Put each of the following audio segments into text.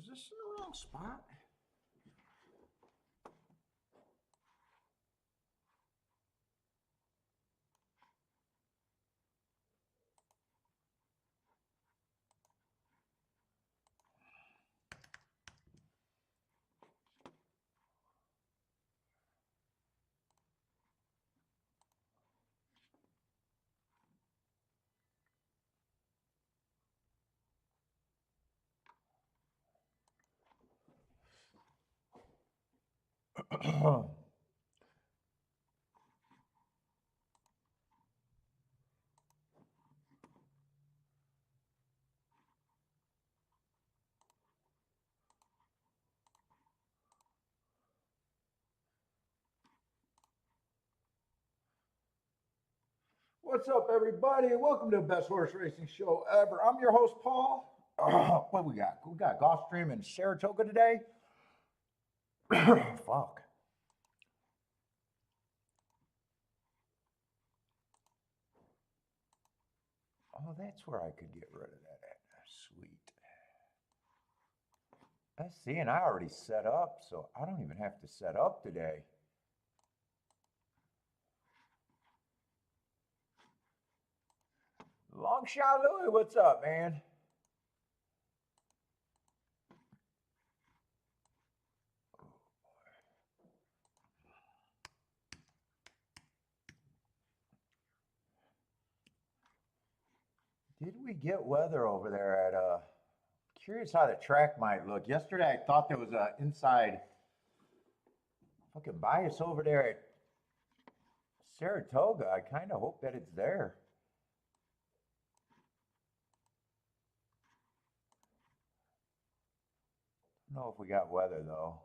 Is this in the wrong spot? What's up, everybody? Welcome to the best horse racing show ever. I'm your host, Paul. What we got? We got Gulfstream and Saratoga today. Fuck. Oh, that's where I could get rid of that. Sweet. Let's see, and I already set up, so I don't even have to set up today. Long shot Louie, what's up, man? Did we get weather over there at curious how the track might look. Yesterday I thought there was a inside fucking bias over there at Saratoga. I kind of hope that it's there. I don't know if we got weather though.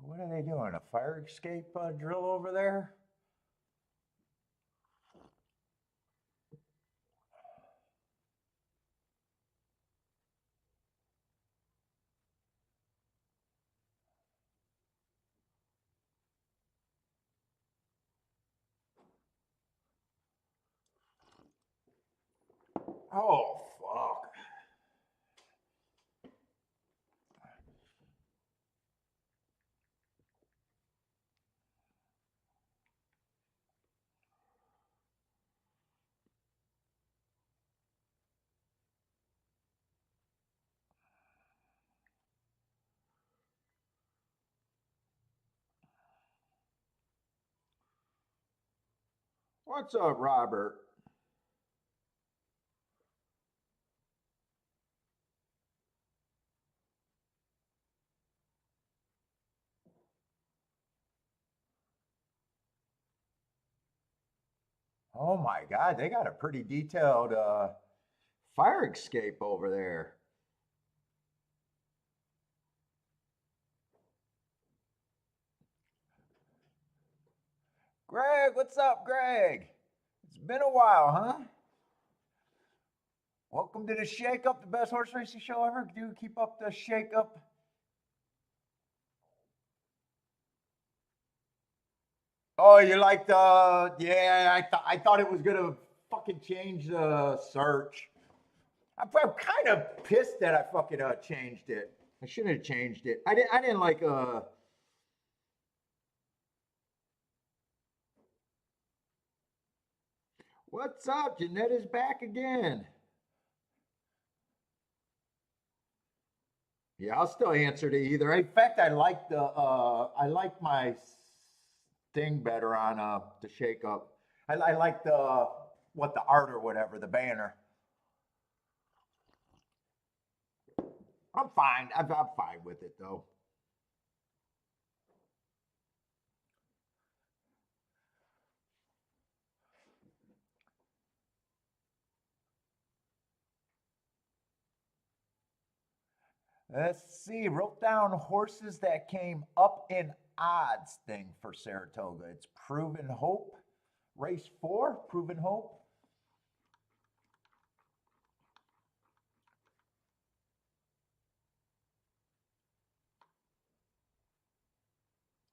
What are they doing? A fire escape drill over there? Oh, fuck. What's up, Robert? Oh my God, they got a pretty detailed fire escape over there. Greg, what's up, Greg? It's been a while, huh? Welcome to the Shake Up, the best horse racing show ever. Do keep up the Shake Up. Oh, you like the? Yeah, I thought it was gonna fucking change the search. I'm kind of pissed that I fucking changed it. I shouldn't have changed it. I didn't like What's up? Jeanette is back again. Yeah, I'll still answer to either. In fact, I like my thing better on the Shake Up. I like the art or whatever, the banner. I'm fine. I'm fine with it though. Let's see. Wrote down horses that came up in odds thing for Saratoga. It's Proven Hope. Race 4, Proven Hope.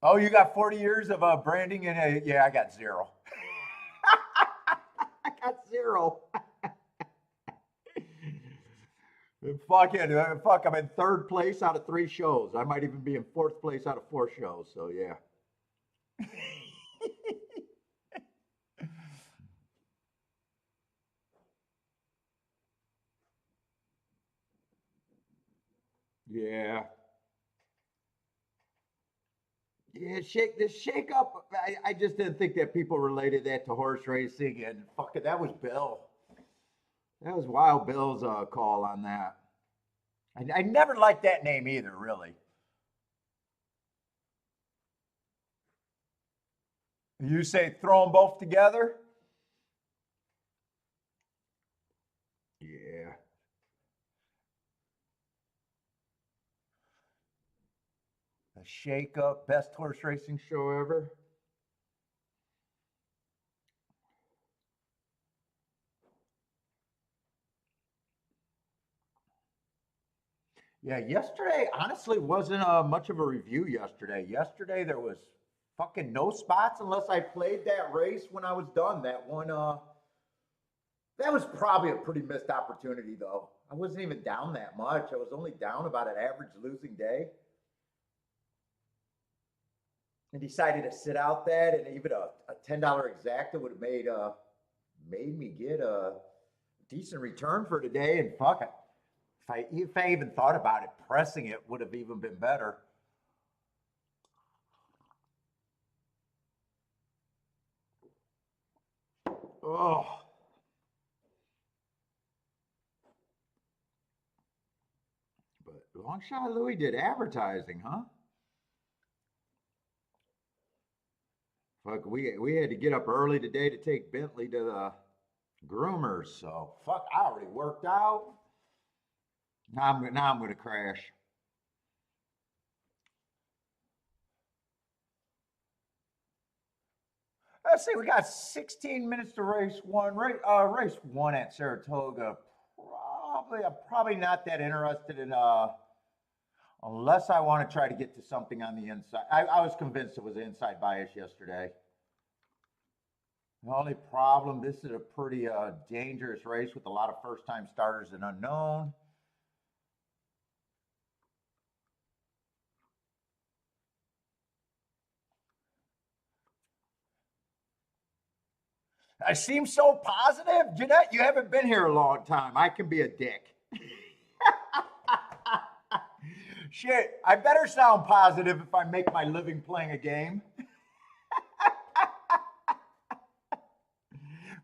Oh, you got 40 years of branding and yeah, I got zero. I got zero. Fuck, I'm in third place out of 3 shows. I might even be in fourth place out of 4 shows. So yeah. Yeah. Yeah, shake up. I just didn't think that people related that to horse racing, and fuck it, that was Bill. That was Wild Bill's call on that. I never liked that name either, really. You say throw them both together? Yeah. A shake up, best horse racing show ever. Yeah, yesterday honestly wasn't much of a review yesterday. Yesterday there was fucking no spots unless I played that race when I was done. That one, that was probably a pretty missed opportunity though. I wasn't even down that much. I was only down about an average losing day. And decided to sit out that, and even a $10 exacta would have made me get a decent return for today. And fuck it, if I even thought about it, pressing it would have even been better. Oh, but Longshot Louis did advertising, huh? Fuck, we had to get up early today to take Bentley to the groomers. So fuck, I already worked out. Now I'm gonna crash. Let's see, we got 16 minutes to race one. Race one at Saratoga. I'm probably not that interested in unless I want to try to get to something on the inside. I was convinced it was inside bias yesterday. The only problem, this is a pretty dangerous race with a lot of first time starters and unknown. I seem so positive. Jeanette, you haven't been here a long time. I can be a dick. Shit, I better sound positive if I make my living playing a game.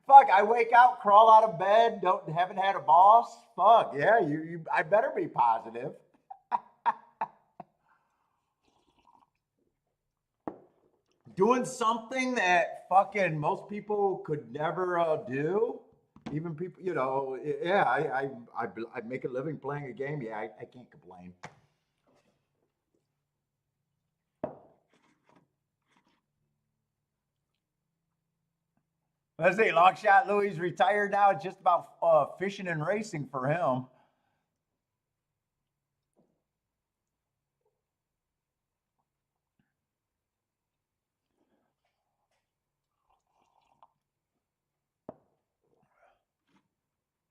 Fuck, I wake out, crawl out of bed, haven't had a boss. Fuck, yeah, I better be positive. Doing something that fucking most people could never do. Even people, yeah, I make a living playing a game. Yeah, I can't complain. Let's see, Longshot Louis retired now. It's just about fishing and racing for him.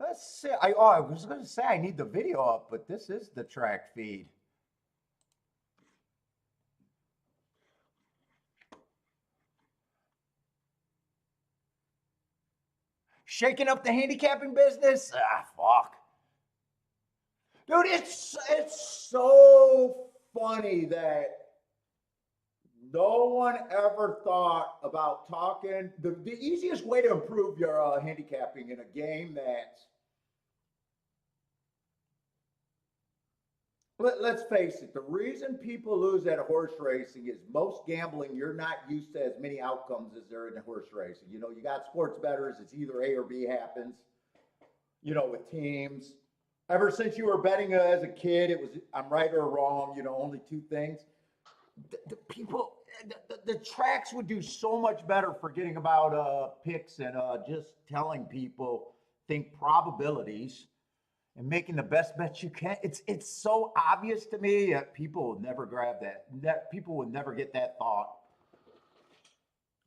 Let's see. I was going to say I need the video up, but this is the track feed. Shaking up the handicapping business? Ah, fuck. Dude, it's so funny that no one ever thought about talking. The easiest way to improve your handicapping in a game that's, let's face it, the reason people lose at a horse racing is most gambling, you're not used to as many outcomes as there in a horse racing. You got sports bettors, it's either A or B happens, with teams. Ever since you were betting as a kid, it was I'm right or wrong, only two things. The people, the tracks would do so much better forgetting about picks and just telling people think probabilities and making the best bets you can. It's so obvious to me that people will never grab that. People will never get that thought.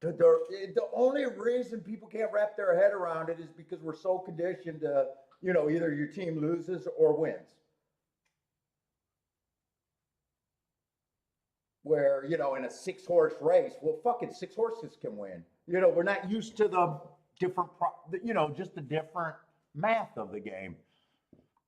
The only reason people can't wrap their head around it is because we're so conditioned to either your team loses or wins. Where, in a 6-horse race, well, fucking 6 horses can win. We're not used to the different, just the different math of the game.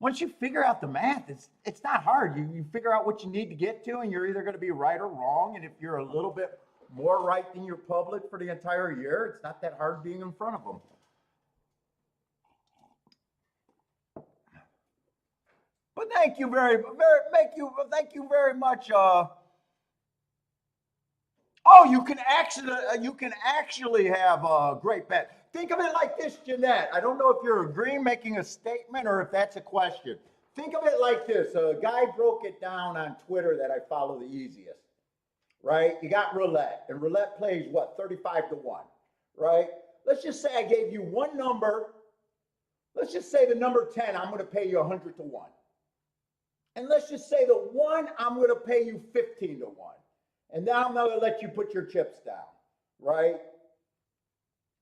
Once you figure out the math, it's not hard. You figure out what you need to get to, and you're either going to be right or wrong. And if you're a little bit more right than your public for the entire year, it's not that hard being in front of them. But thank you very much. You can actually have a great bet. Think of it like this, Jeanette. I don't know if you're agreeing, making a statement, or if that's a question. Think of it like this. A guy broke it down on Twitter that I follow the easiest, right? You got roulette, and roulette plays, 35 to 1, right? Let's just say I gave you one number. Let's just say the number 10, I'm going to pay you 100 to 1. And let's just say the 1, I'm going to pay you 15 to 1. And now I'm going to let you put your chips down, right?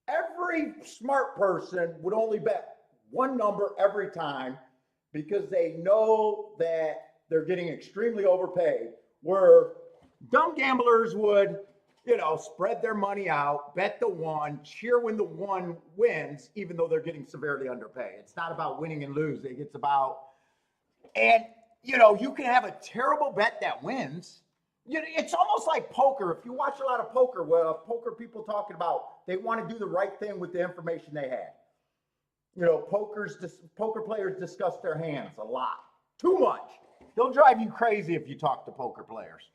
Every smart person would only bet one number every time because they know that they're getting extremely overpaid. Where dumb gamblers would, spread their money out, bet the 1, cheer when the 1 wins, even though they're getting severely underpaid. It's not about winning and losing. It's about, and, you can have a terrible bet that wins. It's almost like poker. If you watch a lot of poker, poker people talking about they want to do the right thing with the information they had. Poker players discuss their hands a lot. Too much. They'll drive you crazy if you talk to poker players.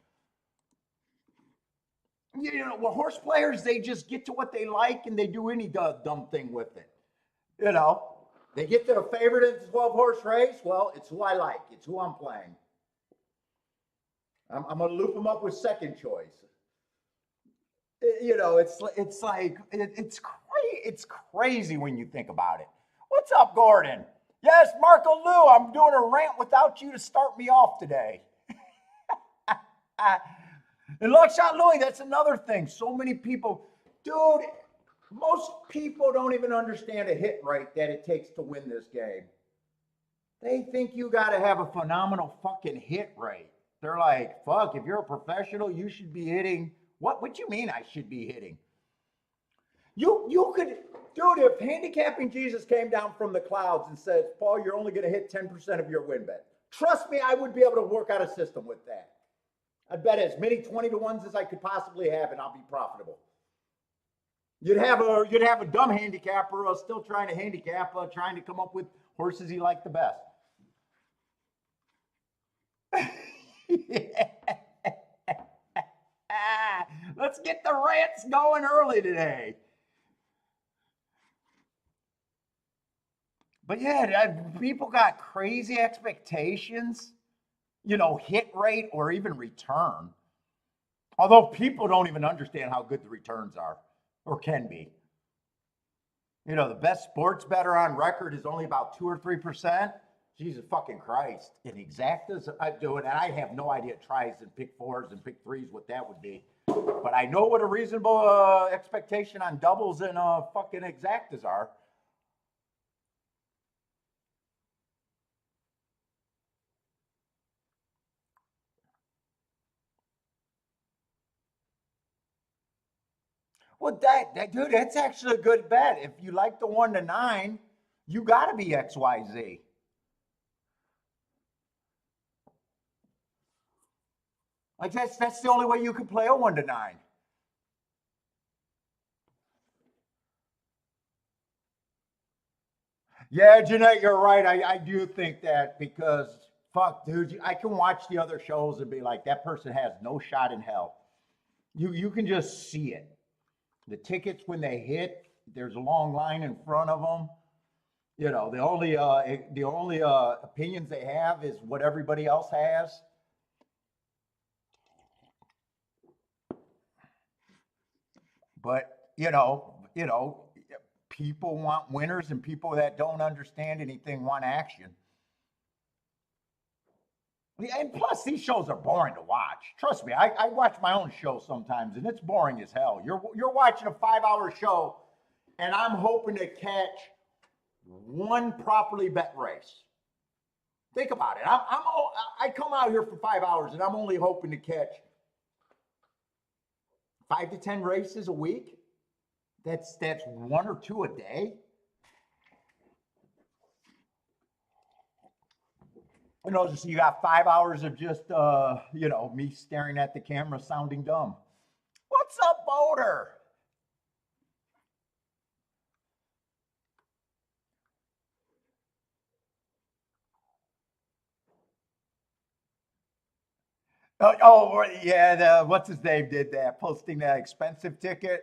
Horse players, they just get to what they like and they do any dumb thing with it. They get to a favorite in the 12-horse race. Well, it's who I like. It's who I'm playing. I'm going to loop them up with second choice. It's crazy when you think about it. What's up, Gordon? Yes, Marco Lou, I'm doing a rant without you to start me off today. And Luckshot Louie, that's another thing. So many people, dude, most people don't even understand a hit rate that it takes to win this game. They think you got to have a phenomenal fucking hit rate. They're like, fuck, if you're a professional, you should be hitting. What do you mean I should be hitting? You could, dude, if Handicapping Jesus came down from the clouds and said, Paul, you're only going to hit 10% of your win bet. Trust me, I would be able to work out a system with that. I'd bet as many 20 to 1s as I could possibly have, and I'll be profitable. You'd have a dumb handicapper still trying to handicap, trying to come up with horses he liked the best. Let's get the rants going early today. But yeah, people got crazy expectations, hit rate or even return. Although people don't even understand how good the returns are or can be. The best sports bettor on record is only about 2 or 3%. Jesus fucking Christ. And exactas, I do it, and I have no idea tries and pick 4s and pick 3s, what that would be. But I know what a reasonable expectation on doubles and fucking exactas are. Well, that dude, that's actually a good bet. If you like the 1 to 9, you got to be XYZ. Like that's the only way you can play a 1 to 9. Yeah, Jeanette, you're right. I do think that because fuck, dude, I can watch the other shows and be like, that person has no shot in hell. You can just see it. The tickets when they hit, there's a long line in front of them. The only opinions they have is what everybody else has. But people want winners, and people that don't understand anything want action. And plus, these shows are boring to watch. Trust me, I watch my own show sometimes, and it's boring as hell. You're watching a 5-hour show, and I'm hoping to catch one properly bet race. Think about it. I come out here for 5 hours and I'm only hoping to catch 5 to 10 races a week. That's 1 or 2 a day. You know, so you got 5 hours of just me staring at the camera, sounding dumb. What's up, Boulder? Oh yeah, what's his name did that, posting that expensive ticket.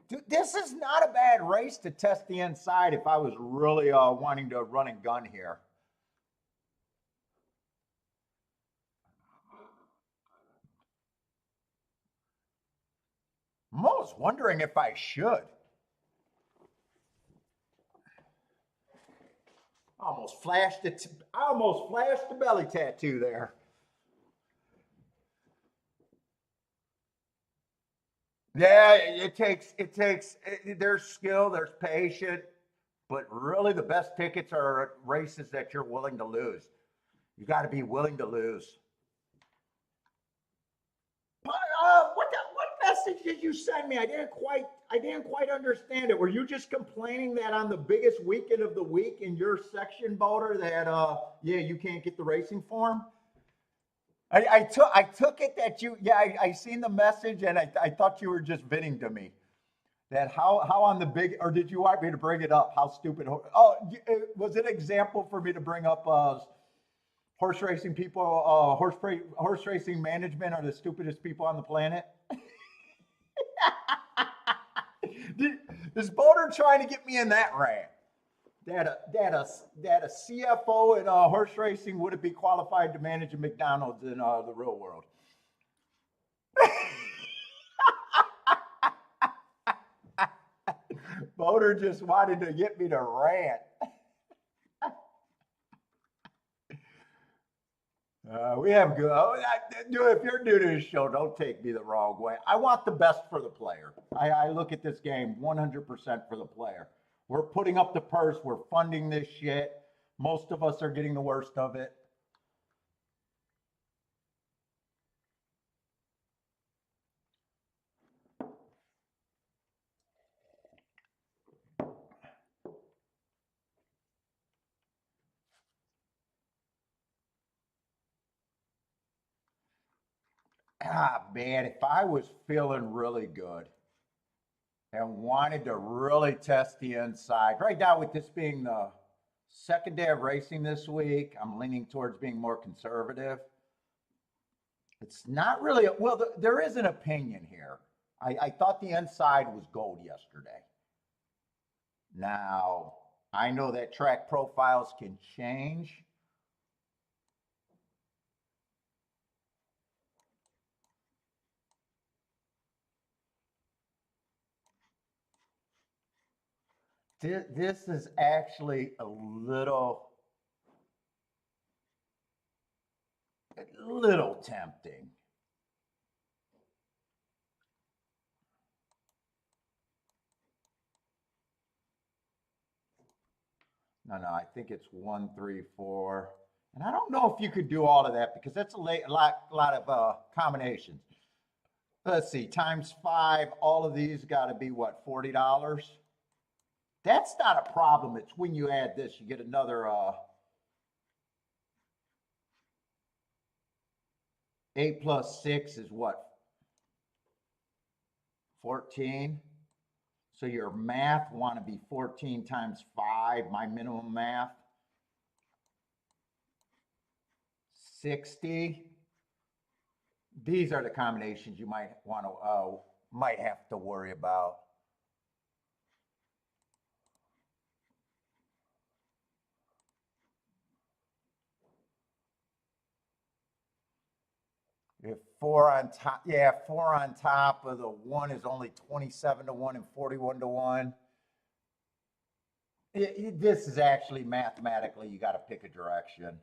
Dude, this is not a bad race to test the inside if I was really wanting to run and gun here. I'm almost wondering if I should. I almost flashed the belly tattoo there. Yeah, there's skill, there's patience, but really the best tickets are races that you're willing to lose. You got to be willing to lose. But what message did you send me? I didn't quite understand it. Were you just complaining that on the biggest weekend of the week in your section, Boulder, that you can't get the racing form? I took it that I seen the message and I thought you were just venting to me that how on the big, or did you want me to bring it up? How stupid? Oh, was it an example for me to bring up horse racing people? Horse racing management are the stupidest people on the planet. Is Boulder trying to get me in that rant? That a CFO in horse racing wouldn't be qualified to manage a McDonald's in the real world. Boulder just wanted to get me to rant. We have good. If you're new to the show, don't take me the wrong way. I want the best for the player. I look at this game 100% for the player. We're putting up the purse. We're funding this shit. Most of us are getting the worst of it. Ah, man, if I was feeling really good and wanted to really test the inside, right now with this being the second day of racing this week, I'm leaning towards being more conservative. It's not really, well, there is an opinion here. I thought the inside was gold yesterday. Now, I know that track profiles can change. This is actually a little tempting. No, I think it's 1, 3, 4. And I don't know if you could do all of that because that's a lot of combinations. Let's see, times 5, all of these got to be what, $40? That's not a problem. It's when you add this, you get another 8 plus 6 is what? 14. So your math want to be 14 times 5, my minimum math. 60. These are the combinations you might have to worry about. If 4 on top, 4 on top of the 1 is only 27 to 1 and 41 to 1. This is actually mathematically, you got to pick a direction.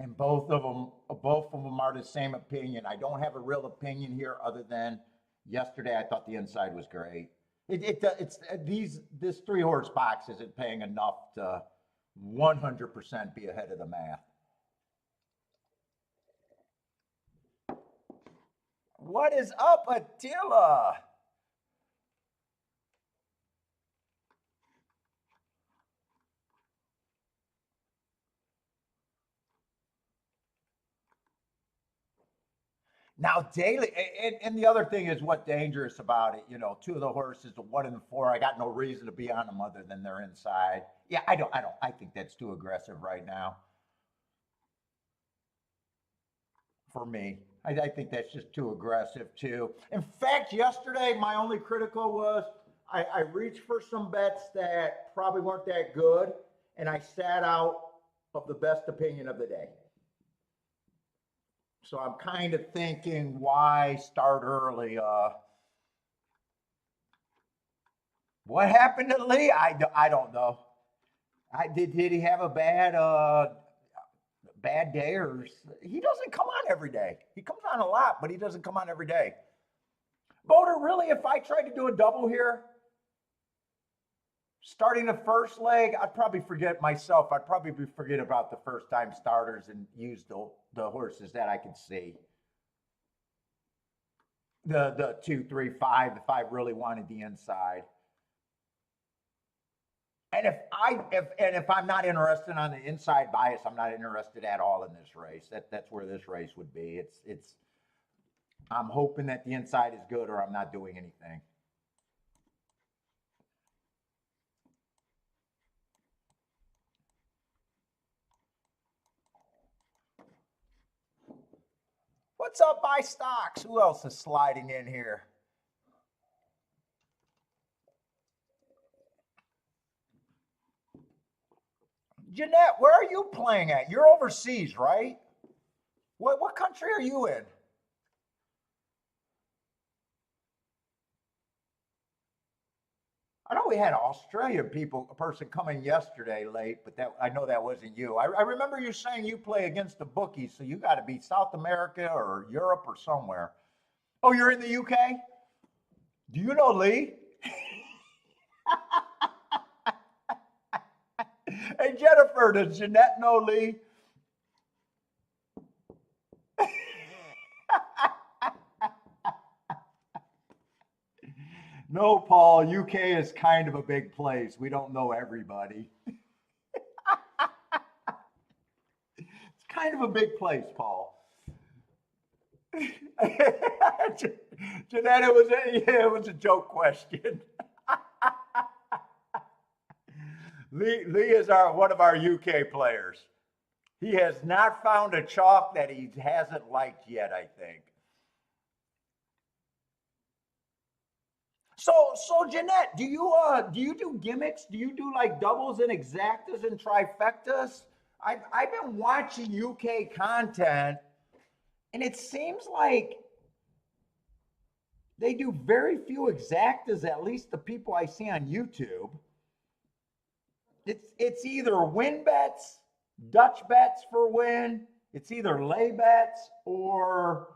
and both of them are the same opinion. I don't have a real opinion here other than yesterday I thought the inside was great. It's this 3 horse box isn't paying enough to 100% be ahead of the math. What is up, Attila? Now, daily, and the other thing is what dangerous about it. 2 of the horses, the 1 and the 4, I got no reason to be on them other than they're inside. Yeah, I think that's too aggressive right now for me. I think that's just too aggressive too. In fact, yesterday, my only critical was I reached for some bets that probably weren't that good, and I sat out of the best opinion of the day. So I'm kind of thinking, why start early? What happened to Lee? I don't know. Did he have a bad day, or he doesn't come on every day? He comes on a lot, but he doesn't come on every day. Boater, really, if I tried to do a double here, starting the first leg, I'd probably forget myself. I'd probably forget about the first time starters and use the horses that I could see. The 2, 3, 5, if I really wanted the inside. And if I'm not interested on the inside bias, I'm not interested at all in this race. That's where this race would be. It's I'm hoping that the inside is good, or I'm not doing anything. What's up, Buy Stocks? Who else is sliding in here? Jeanette, where are you playing at? You're overseas, right? What country are you in? I know we had an Australian person coming yesterday late, but I know that wasn't you. I remember you saying you play against the bookies, so you got to be South America or Europe or somewhere. Oh, you're in the UK? Do you know Lee? Hey, Jennifer, does Jeanette know Lee? No, Paul, UK is kind of a big place. We don't know everybody. It's kind of a big place, Paul. Jeanette, it was a joke question. Lee is one of our UK players. He has not found a chalk that he hasn't liked yet, I think. So Jeanette, do you do gimmicks? Do you do like doubles and exactas and trifectas? I've been watching UK content, and it seems like they do very few exactas, at least the people I see on YouTube. It's either win bets, Dutch bets for win. It's either lay bets or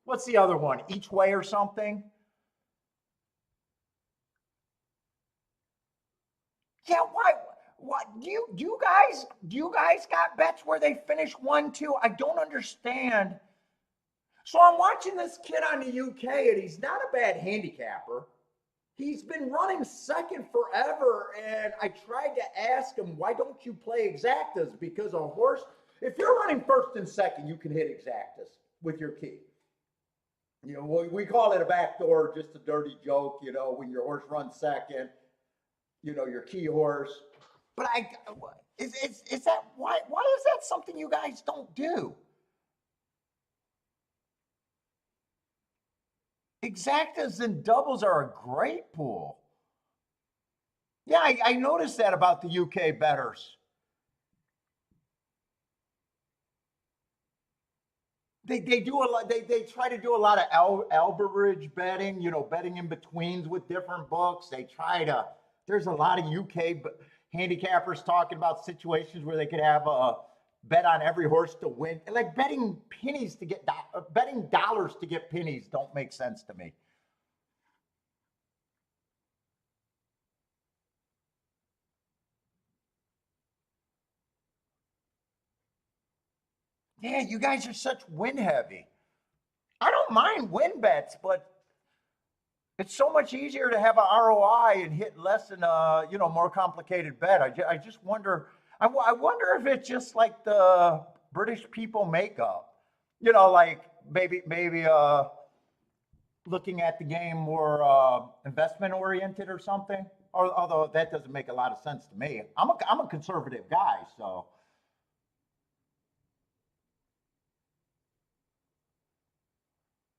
what's the other one? Each way or something. Yeah, why? What do you guys got bets where they finish 1-2? I don't understand. So I'm watching this kid on the UK, and he's not a bad handicapper. He's been running second forever, and I tried to ask him, why don't you play exactas? Because a horse, if you're running first and second, you can hit exactas with your key. We call it a backdoor, just a dirty joke, when your horse runs second, your key horse. But is that why is that something you guys don't do? Exactas and doubles are a great pool. Yeah, I noticed that about the UK bettors. They do a lot. They try to do a lot of alberage betting. Betting in betweens with different books. They try to. There's a lot of UK handicappers talking about situations where they could have bet on every horse to win. Like betting pennies to get betting dollars to get pennies don't make sense to me. Yeah, you guys are such win heavy. I don't mind win bets, but it's so much easier to have an ROI and hit less than a more complicated bet. I just wonder. I wonder if it's just like the British people makeup. Like maybe looking at the game more investment oriented or something. Although that doesn't make a lot of sense to me. I'm a conservative guy, so.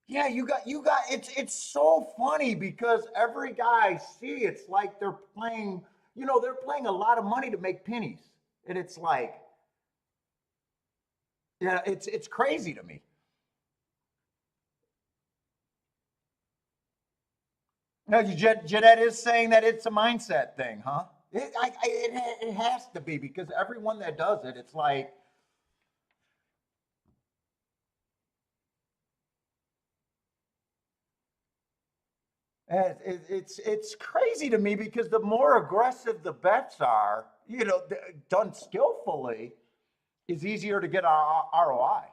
Yeah, you got it's so funny because every guy I see it's like they're playing, they're playing a lot of money to make pennies. And it's like, yeah, it's crazy to me. Now, Jeanette is saying that it's a mindset thing, huh? It has to be because everyone that does it, it's like, it's crazy to me because the more aggressive the bets are, done skillfully, is easier to get our ROI.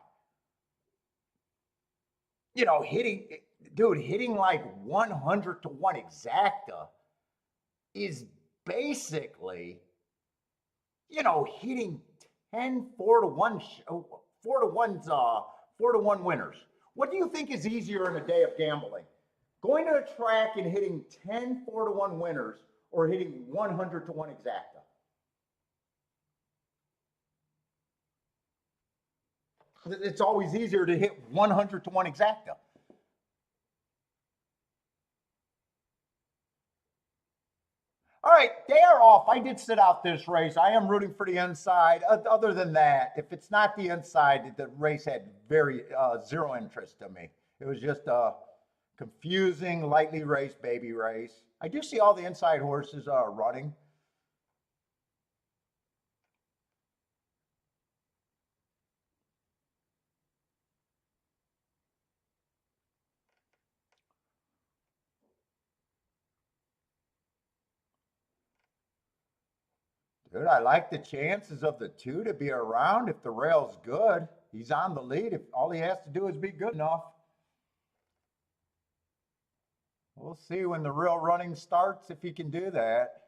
Hitting, dude, hitting like 100 to 1 exacta is basically, hitting 10 4 to 1, 4 to 1's, 4 to 1 winners. What do you think is easier in a day of gambling? Going to a track and hitting 10 4 to 1 winners or hitting 100 to 1 exacta? It's always easier to hit 100 to 1 exacta. All right, they are off. I did sit out this race. I am rooting for the inside. Other than that, if it's not the inside, the race had very zero interest to me. It was just a confusing, lightly raced baby race. I do see all the inside horses running. Dude, I like the chances of the two to be around if the rail's good. He's on the lead. If all he has to do is be good enough. We'll see when the real running starts if he can do that.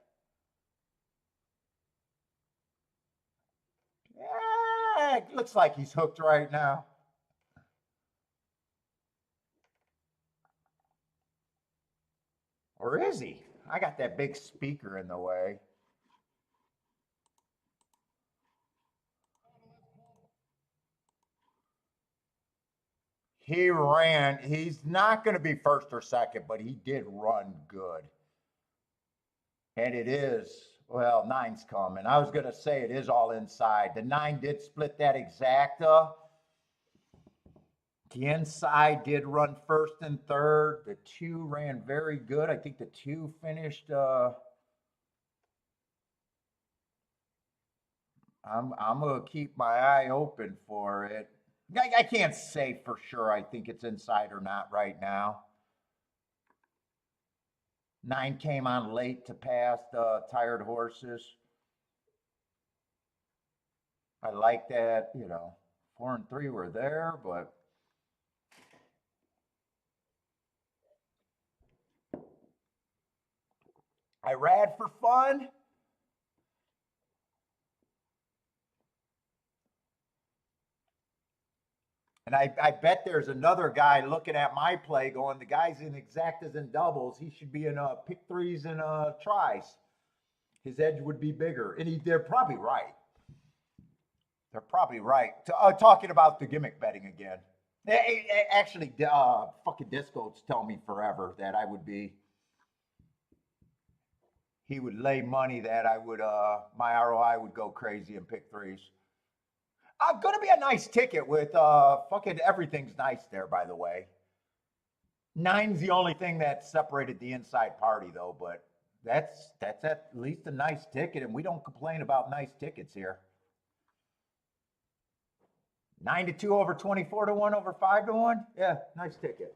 Yeah, it looks like he's hooked right now. Or is he? I got that big speaker in the way. He ran. He's not going to be first or second, but he did run good. And it is, well, nine's coming. I was going to say it is all inside. The nine did split that exacta. The inside did run first and third. The two ran very good. I think the two finished. I'm gonna keep my eye open for it. I can't say for sure. I think it's inside or not right now. Nine came on late to pass tired horses. I like that. 4 and 3 were there, but I rad for fun. And I bet there's another guy looking at my play going, the guy's in exactas and doubles. He should be in pick threes and tries. His edge would be bigger. And they're probably right. They're probably right. Talking about the gimmick betting again. Actually, fucking Disco's tell me forever that I would be. He would lay money that I would, my ROI would go crazy and pick threes. Gonna be a nice ticket with fucking everything's nice there, by the way. Nine's the only thing that separated the inside party though, but that's at least a nice ticket, and we don't complain about nice tickets here. 9-2 over 24-1 over 5-1. Yeah, nice ticket.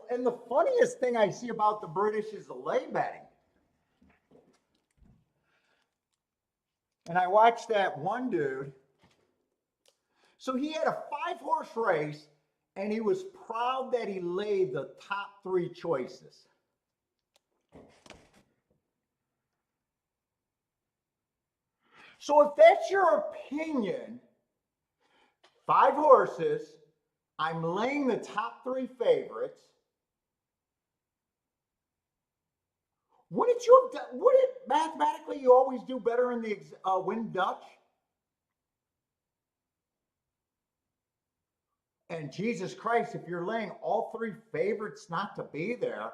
And the funniest thing I see about the British is the lay betting. And I watched that one dude. So he had a 5-horse race, and he was proud that he laid the top 3 choices. So if that's your opinion, 5 horses, I'm laying the top 3 favorites. Wouldn't you have done, would it mathematically you always do better in the win Dutch? And Jesus Christ, if you're laying all 3 favorites not to be there,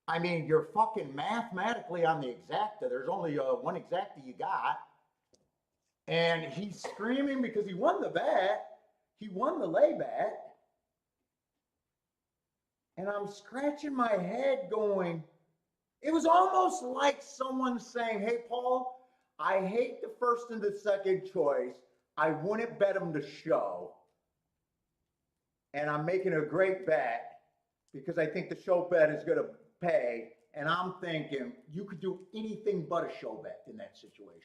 I mean, you're fucking mathematically on the exacta. There's only one exacta you got. And he's screaming because he won the bet. He won the lay bet. And I'm scratching my head going, it was almost like someone saying, hey, Paul, I hate the first and the second choice. I wouldn't bet them to show. And I'm making a great bet because I think the show bet is going to pay. And I'm thinking you could do anything but a show bet in that situation.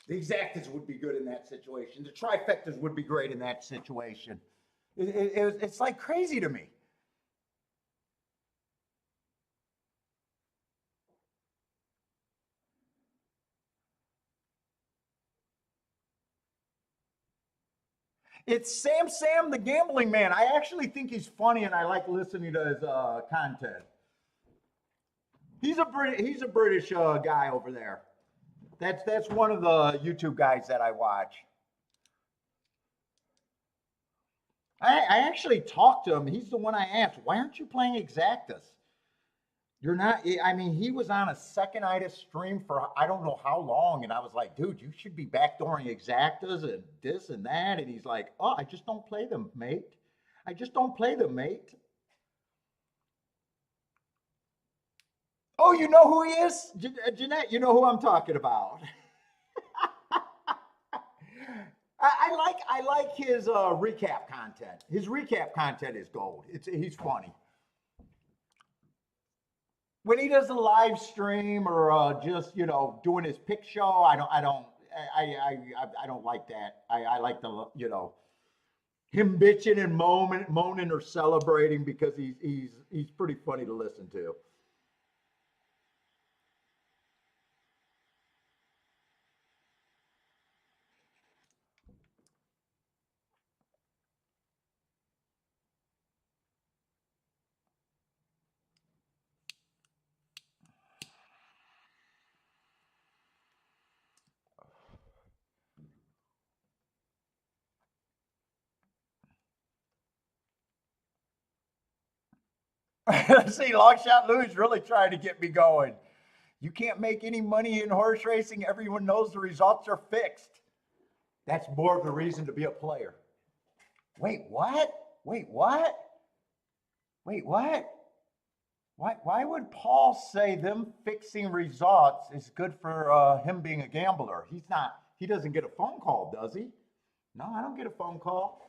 The exactas would be good in that situation. The trifectas would be great in that situation. It's like crazy to me. It's Sam the Gambling Man. I actually think he's funny, and I like listening to his content. He's a British guy over there. That's one of the YouTube guys that I watch. I actually talked to him. He's the one I asked, why aren't you playing exactas? You're not, I mean, he was on a second-itis stream for I don't know how long. And I was like, dude, you should be backdooring exactas and this and that. And he's like, oh, I just don't play them, mate. I just don't play them, mate. Oh, you know who he is? Jeanette, you know who I'm talking about. I like his recap content. His recap content is gold. He's funny. When he does a live stream or just doing his pick show, I don't like that. I like the him bitching and moaning or celebrating because he's pretty funny to listen to. See, Longshot Louis really trying to get me going. You can't make any money in horse racing. Everyone knows the results are fixed. That's more of a reason to be a player. Wait, what? Wait, what? Wait, what? Why would Paul say them fixing results is good for him being a gambler? He doesn't get a phone call, does he? No, I don't get a phone call.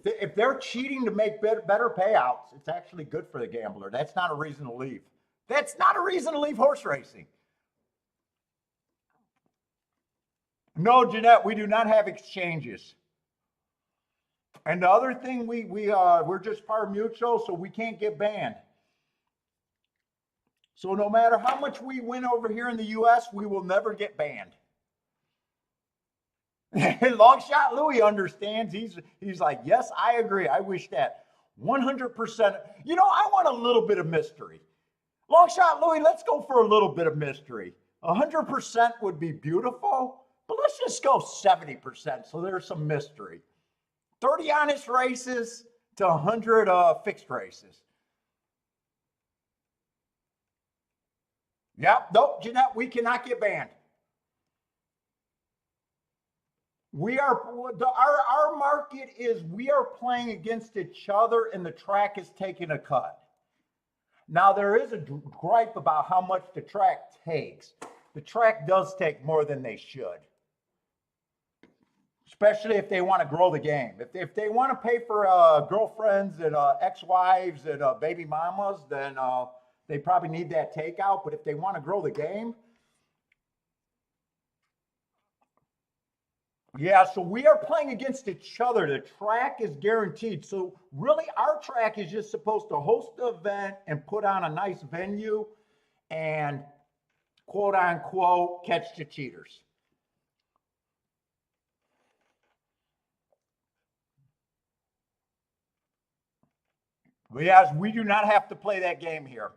If they're cheating to make better payouts, it's actually good for the gambler. That's not a reason to leave. That's not a reason to leave horse racing. No, Jeanette, we do not have exchanges. And the other thing, we're just par mutual, so we can't get banned. So no matter how much we win over here in the U.S., we will never get banned. Long shot Louis understands. He's like, yes, I agree. I wish that 100%. You know, I want a little bit of mystery. Long shot Louis, let's go for a little bit of mystery. 100% would be beautiful, but let's just go 70%. So there's some mystery. 30 honest races to 100 fixed races. Yep, nope, Jeanette, we cannot get banned. We are our market is we are playing against each other, and the track is taking a cut. Now there is a gripe about how much the track takes. The track does take more than they should, especially if they want to grow the game. If they want to pay for girlfriends and ex-wives and baby mamas, then they probably need that takeout. But if they want to grow the game, yeah, so we are playing against each other. The track is guaranteed. So really, our track is just supposed to host the event and put on a nice venue and quote unquote catch the cheaters. Yes, we do not have to play that game here.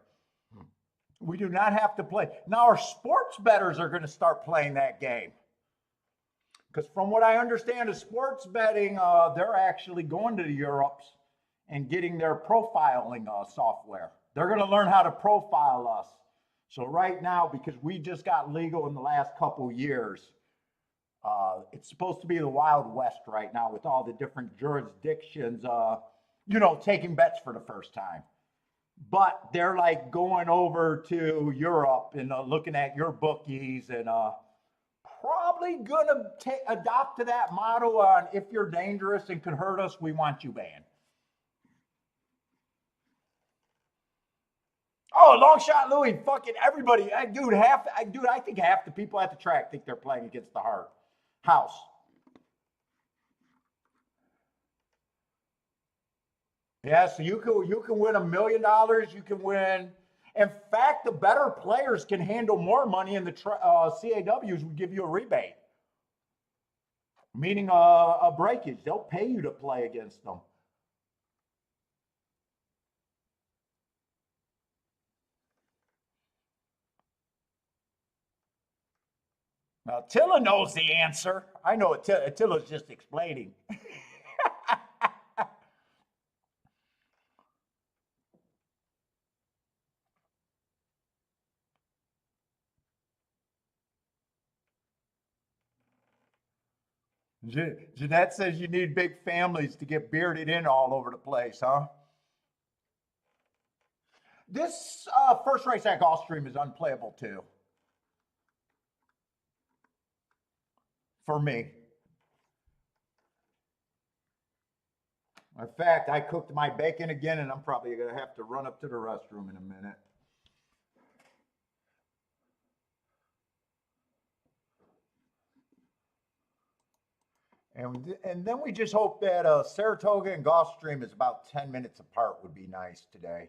We do not have to play. Now our sports bettors are going to start playing that game. Because from what I understand of sports betting, they're actually going to the Europes and getting their profiling software. They're going to learn how to profile us. So right now, because we just got legal in the last couple years, it's supposed to be the Wild West right now with all the different jurisdictions, taking bets for the first time. But they're like going over to Europe and looking at your bookies and probably gonna adopt to that model on if you're dangerous and can hurt us, we want you banned. Oh, long shot, Louis! Fucking everybody, dude. I think half the people at the track think they're playing against the house. Yeah, so you can win $1 million. You can win. In fact, the better players can handle more money, and the CAWs would give you a rebate, meaning a breakage. They'll pay you to play against them. Now, Attila knows the answer. I know Attila's just explaining. Jeanette says you need big families to get bearded in all over the place, huh? This first race at Gulfstream is unplayable too, for me. In fact, I cooked my bacon again, and I'm probably going to have to run up to the restroom in a minute. And then we just hope that Saratoga and Gulfstream is about 10 minutes apart would be nice today.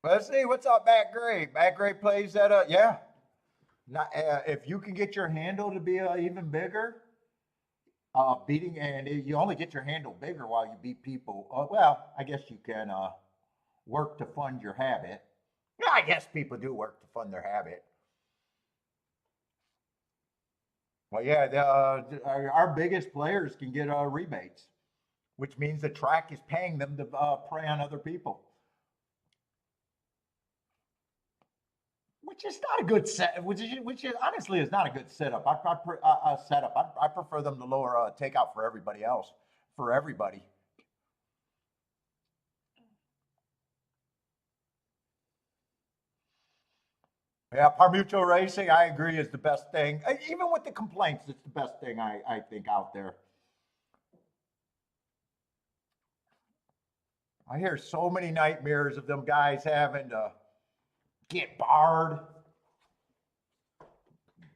Let's see, what's up, Matt Gray? Matt Gray plays at yeah. Not, if you can get your handle to be even bigger, beating, and you only get your handle bigger while you beat people. Well, I guess you can work to fund your habit. Yeah, I guess people do work to fund their habit. Well, yeah, our biggest players can get rebates, which means the track is paying them to prey on other people. Which is not a good set. Which is honestly is not a good setup. I prefer them to lower takeout for everybody else. For everybody. Yeah, par mutual racing, I agree, is the best thing. Even with the complaints, it's the best thing I think out there. I hear so many nightmares of them guys having to get barred,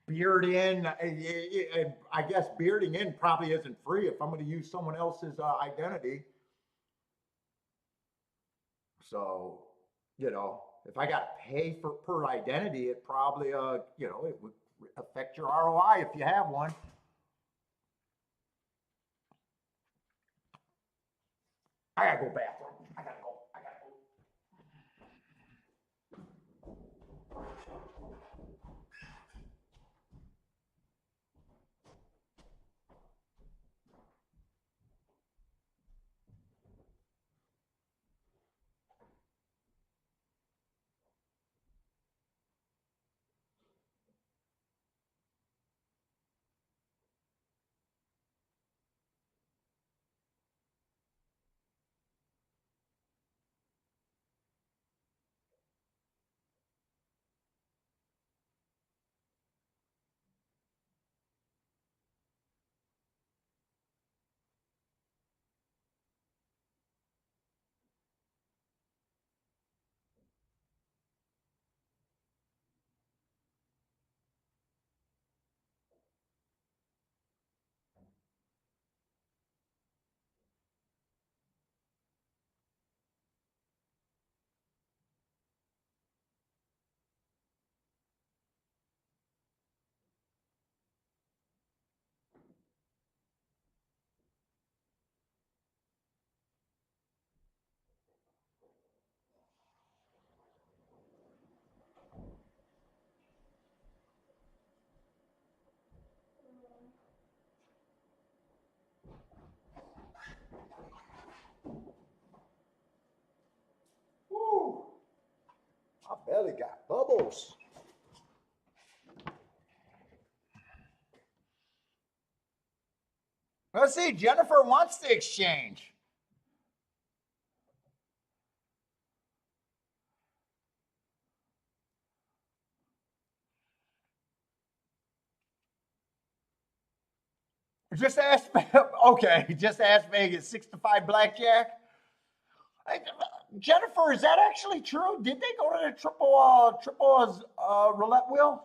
beard in. I guess bearding in probably isn't free if I'm going to use someone else's identity. So, if I got to pay for per identity, it probably, it would affect your ROI if you have one. I gotta go bathroom. I gotta go. I gotta go. Woo! My belly got bubbles. Let's see. Jennifer wants to exchange. Just ask. Okay, just ask Vegas. 6-5 blackjack. Jennifer, is that actually true? Did they go to the triple roulette wheel?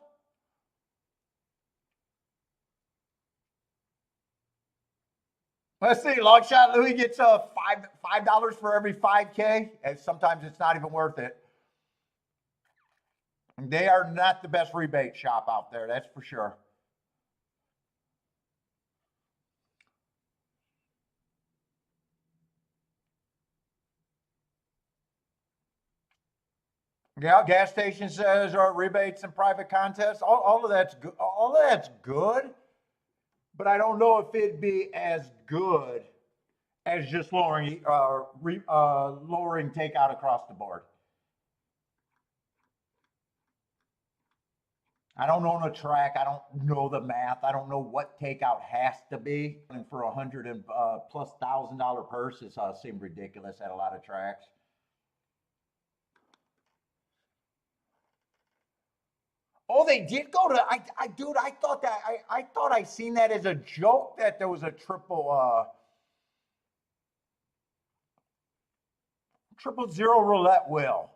Let's see. Long shot Louis gets $5 for every 5K, and sometimes it's not even worth it. They are not the best rebate shop out there, that's for sure. Yeah, gas station says rebates and private contests. All of that's good. All of that's good, but I don't know if it'd be as good as just lowering takeout across the board. I don't own a track. I don't know the math. I don't know what takeout has to be. And for $100 and plus $1,000 purses seem ridiculous at a lot of tracks. Oh, they did go to. Dude, I thought that I thought I seen that as a joke that there was a triple zero roulette wheel.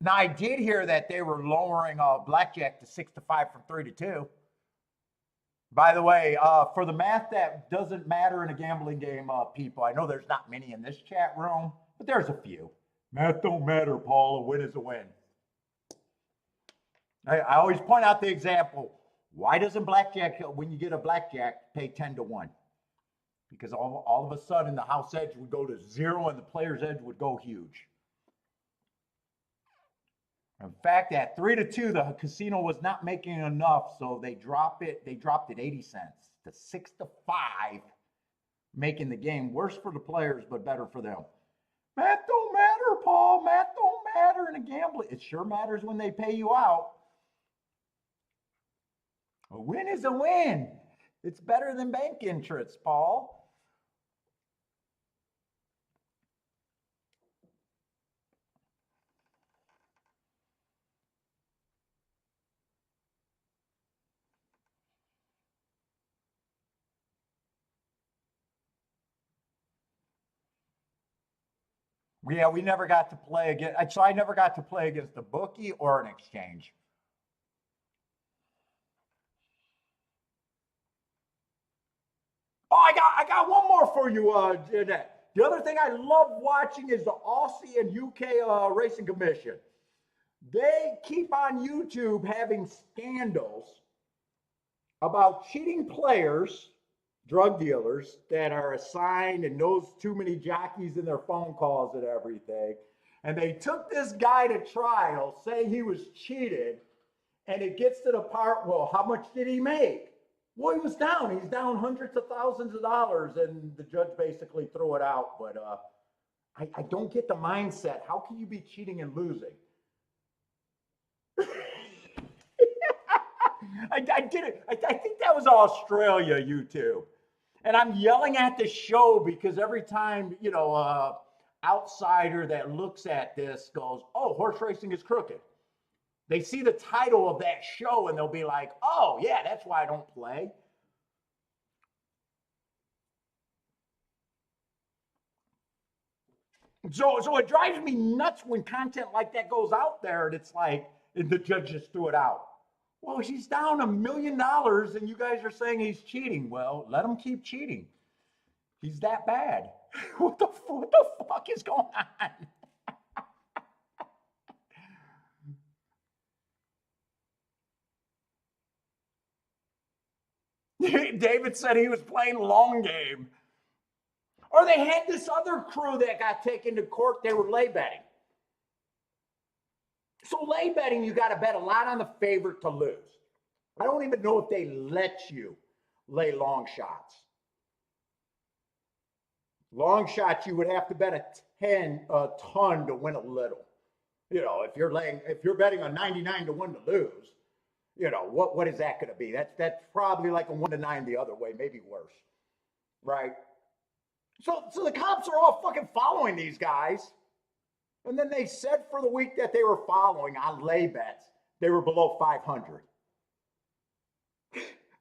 Now I did hear that they were lowering blackjack to 6-5 from 3-2. By the way, for the math that doesn't matter in a gambling game, people, I know there's not many in this chat room, but there's a few. Math don't matter, Paul. A win is a win. I always point out the example. Why doesn't blackjack, when you get a blackjack, pay 10-1? Because all of a sudden the house edge would go to 0 and the player's edge would go huge. In fact, at 3-2, the casino was not making enough, so they dropped it 80 cents to 6-5, making the game worse for the players but better for them. Math don't matter, Paul. Math don't matter in a gambling. It sure matters when they pay you out. A win is a win. It's better than bank interest, Paul. Yeah, we never got to play against. So I never got to play against a bookie or an exchange. Oh, I got one more for you, Jeanette. The other thing I love watching is the Aussie and UK Racing Commission. They keep on YouTube having scandals about cheating players, drug dealers that are assigned and knows too many jockeys in their phone calls and everything. And they took this guy to trial, saying he was cheated, and it gets to the part, well, how much did he make? Well, he was down. He's down hundreds of thousands of dollars, and the judge basically threw it out. But I don't get the mindset. How can you be cheating and losing? I did it. I think that was Australia, YouTube. And I'm yelling at the show because every time, outsider that looks at this goes, oh, horse racing is crooked. They see the title of that show and they'll be like, oh, yeah, that's why I don't play. So it drives me nuts when content like that goes out there and it's like, and the judge just threw it out. Well, he's down $1 million and you guys are saying he's cheating. Well, let him keep cheating. He's that bad. What the fuck is going on? David said he was playing long game. Or they had this other crew that got taken to court. They were lay betting. So lay betting, you got to bet a lot on the favorite to lose. I don't even know if they let you lay long shots. Long shots, you would have to bet a ton to win a little. If you're betting on 99 to win to lose, what is that going to be? That's probably like a 1 to 9 the other way, maybe worse, right? So the cops are all fucking following these guys, and then they said for the week that they were following on lay bets, they were below 500.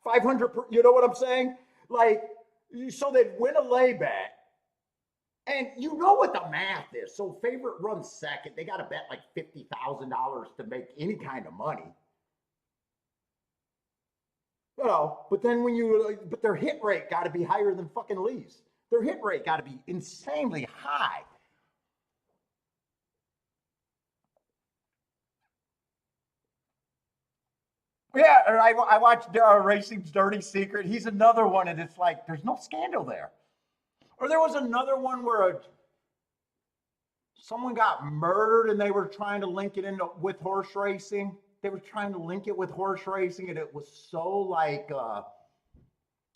500, you know what I'm saying? Like, so they'd win a lay bet, and you know what the math is. So favorite runs second, they got to bet like $50,000 to make any kind of money. But then but their hit rate got to be higher than fucking Lee's. Their hit rate got to be insanely high. Yeah, I watched Racing's Dirty Secret. He's another one, and it's like there's no scandal there. Or there was another one where someone got murdered, and they were trying to link it with horse racing. They were trying to link it with horse racing, and it was so like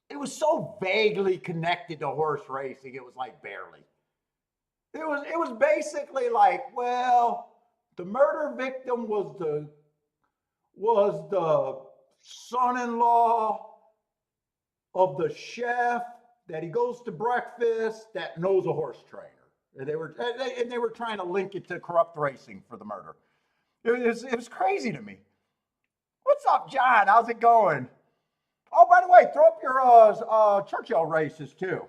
it was so vaguely connected to horse racing. It was like barely. It was basically like, well, the murder victim was the son-in-law of the chef that he goes to breakfast that knows a horse trainer. And they were trying to link it to corrupt racing for the murder. It was crazy to me. What's up, John? How's it going? Oh, by the way, throw up your Churchill races too.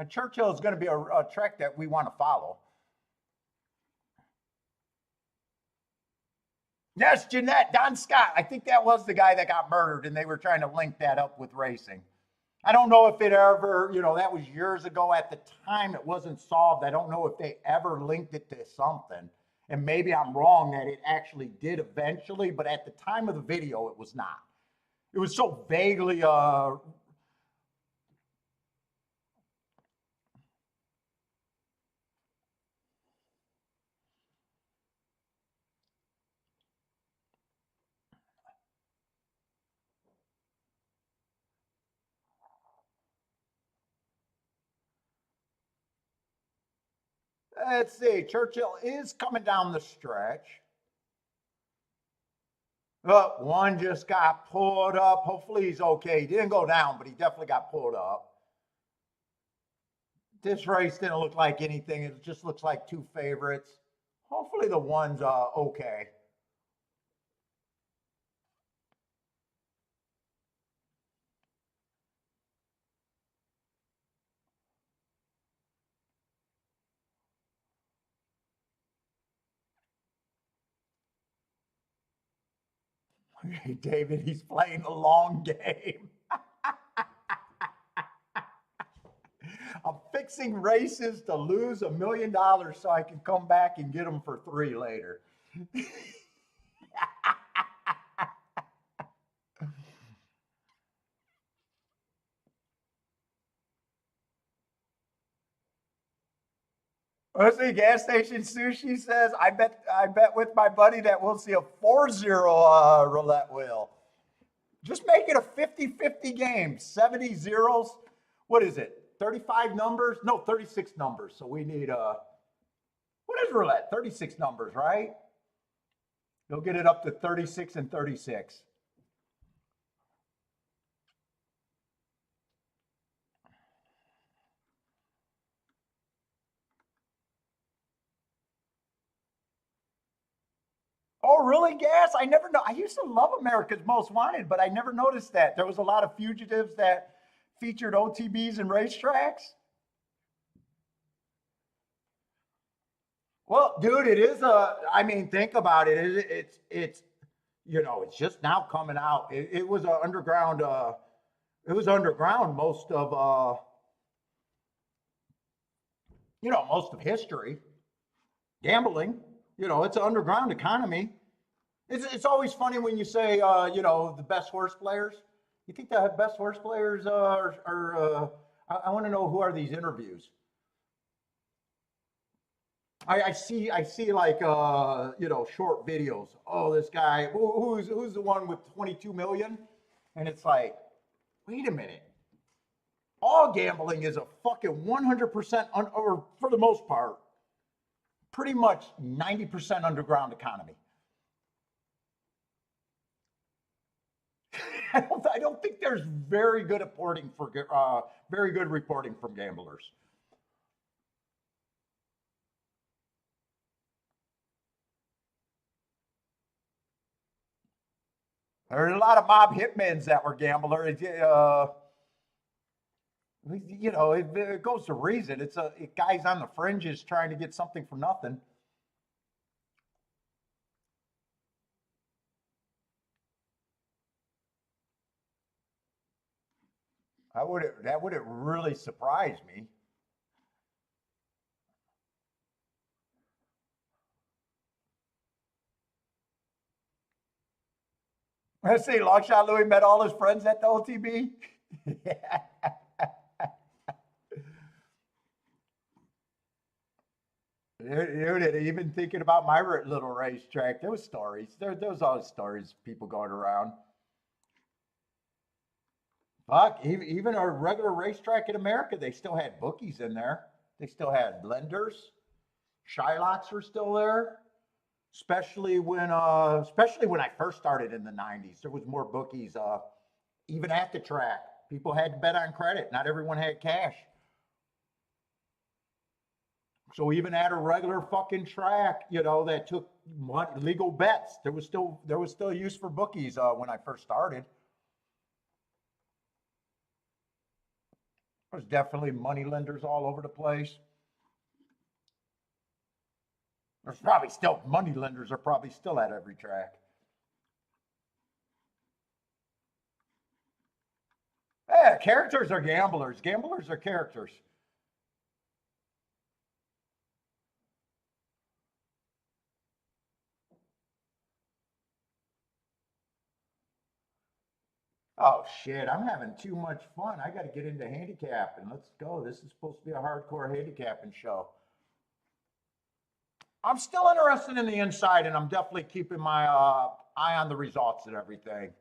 Churchill is going to be a track that we want to follow. Yes, Jeanette, Don Scott. I think that was the guy that got murdered, and they were trying to link that up with racing. I don't know if it ever, that was years ago. At the time, it wasn't solved. I don't know if they ever linked it to something. And maybe I'm wrong that it actually did eventually, but at the time of the video, it was not. It was so vaguely let's see. Churchill is coming down the stretch. One just got pulled up. Hopefully he's okay. He didn't go down, but he definitely got pulled up. This race didn't look like anything. It just looks like two favorites. Hopefully the one's okay. David, he's playing the long game. I'm fixing races to lose $1 million so I can come back and get them for 3 later. Let's see, gas station sushi says, I bet with my buddy that we'll see a 4-0 roulette wheel. Just make it a 50-50 game. 70 zeros. What is it? 35 numbers? No, 36 numbers. So we need what is roulette? 36 numbers, right? You'll get it up to 36 and 36. Oh, really, Gas? I never know. I used to love America's Most Wanted, but I never noticed that. There was a lot of fugitives that featured OTBs and racetracks. Well, dude, it is I mean, think about it. It's it's just now coming out. It was a underground it was underground most of most of history. Gambling, it's an underground economy. It's always funny when you say the best horse players. You think the best horse players are I want to know, who are these interviews? I see like short videos. Oh, this guy who's the one with 22 million, and it's like, wait a minute. All gambling is a fucking 100% or for the most part, pretty much 90% underground economy. I don't think there's very good reporting from gamblers. There's a lot of mob hitmen that were gamblers. It goes to reason. It's guys on the fringes trying to get something for nothing. That would really surprise me. Let's see, Longshot Louis met all his friends at the OTB. Yeah. Dude, even thinking about my little racetrack, there was stories. There was always stories, people going around. Fuck, even a regular racetrack in America, they still had bookies in there. They still had lenders. Shylocks were still there. Especially when I first started in the 90s, there was more bookies even at the track. People had to bet on credit. Not everyone had cash. So even at a regular fucking track, that took legal bets, there was still use for bookies when I first started. There's definitely money lenders all over the place. There's probably still money lenders are probably still at every track. Yeah, characters are gamblers. Gamblers are characters. Oh shit, I'm having too much fun. I got to get into handicapping. Let's go. This is supposed to be a hardcore handicapping show. I'm still interested in the inside, and I'm definitely keeping my eye on the results and everything.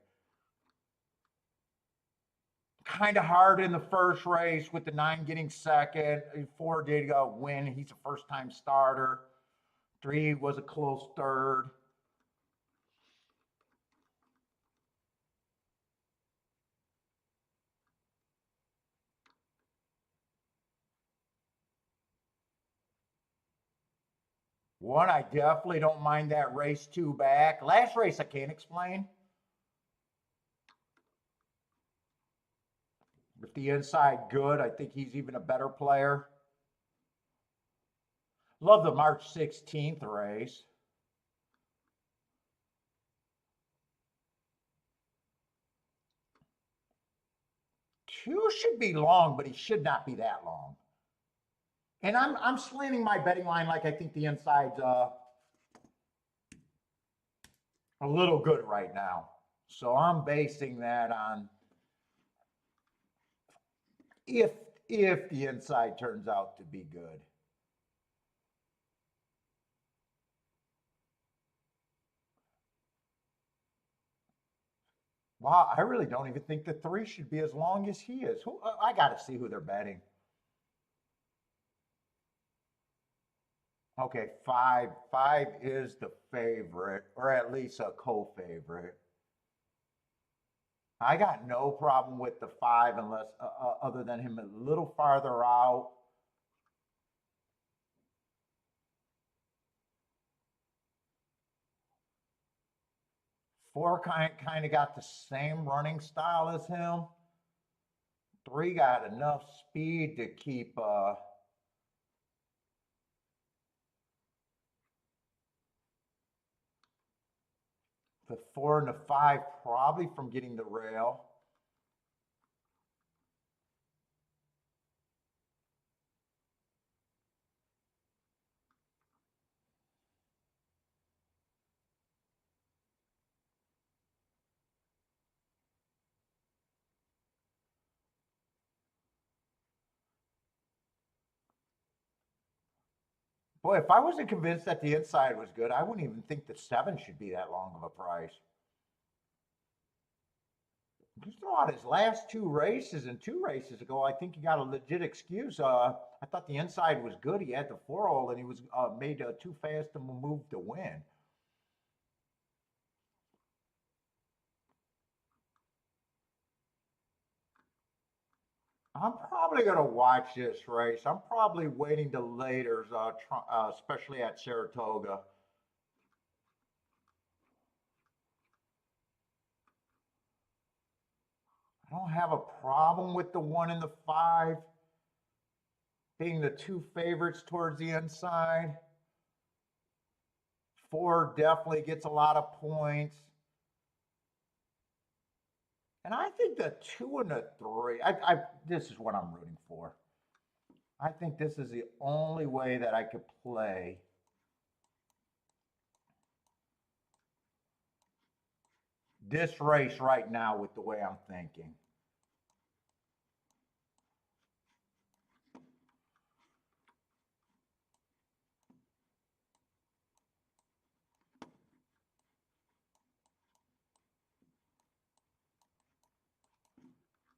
Kind of hard in the first race with the 9 getting second. 4 did win. He's a first time starter. 3 was a close third. One, I definitely don't mind that race 2 back. Last race I can't explain. With the inside good, I think he's even a better player. Love the March 16th race. 2 should be long, but he should not be that long. And I'm slanting my betting line like I think the inside's a little good right now. So I'm basing that on if the inside turns out to be good. Wow, I really don't even think the 3 should be as long as he is. Who I got to see who they're betting. Okay, 5 is the favorite, or at least a co-favorite. I got no problem with the 5 unless other than him a little farther out. Four kind of got the same running style as him. 3 got enough speed to keep the 4 and the 5 probably from getting the rail. Boy, if I wasn't convinced that the inside was good, I wouldn't even think the 7 should be that long of a price. Just throw out his last 2 races, and 2 races ago, I think he got a legit excuse. I thought the inside was good. He had the 4-hole, and he was made too fast to move to win. I'm probably going to watch this race. I'm probably waiting to later, especially at Saratoga. I don't have a problem with the 1 and the 5 being the 2 favorites towards the inside. 4 definitely gets a lot of points. And I think the 2 and the 3, this is what I'm rooting for. I think this is the only way that I could play this race right now with the way I'm thinking.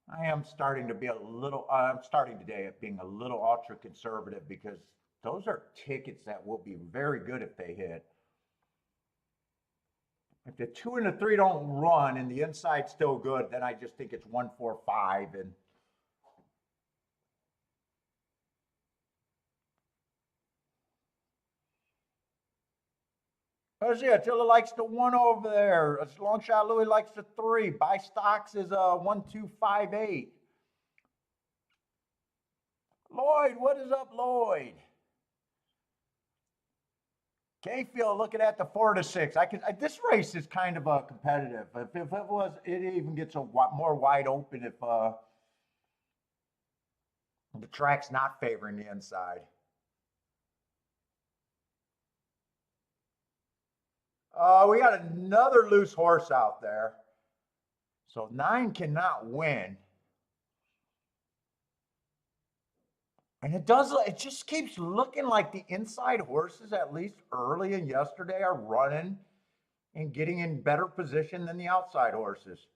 I am starting to be a little, I'm starting today at being a little ultra conservative because those are tickets that will be very good if they hit. If the 2 and the 3 don't run and the inside's still good, then I just think it's 1, 4, 5. And yeah, Attila likes the 1 over there. Long shot Louis likes the 3. Buy stocks is 1, 2, 5, 8. Lloyd, what is up, Lloyd? Kayfield looking at the 4 to 6. This race is kind of competitive. If it was, it even gets more wide open if the track's not favoring the inside. We got another loose horse out there. So 9 cannot win. And it just keeps looking like the inside horses, at least early and yesterday, are running and getting in better position than the outside horses.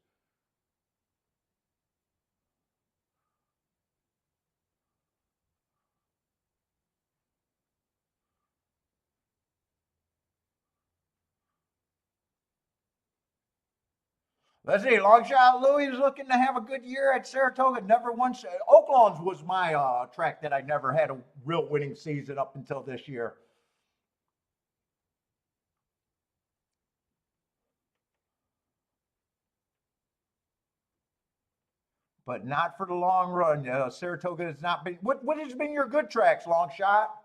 Let's see. Long shot Louis is looking to have a good year at Saratoga. Never once. Oaklawn's was my track that I never had a real winning season up until this year. But not for the long run. Saratoga has not been. What has been your good tracks, Long shot?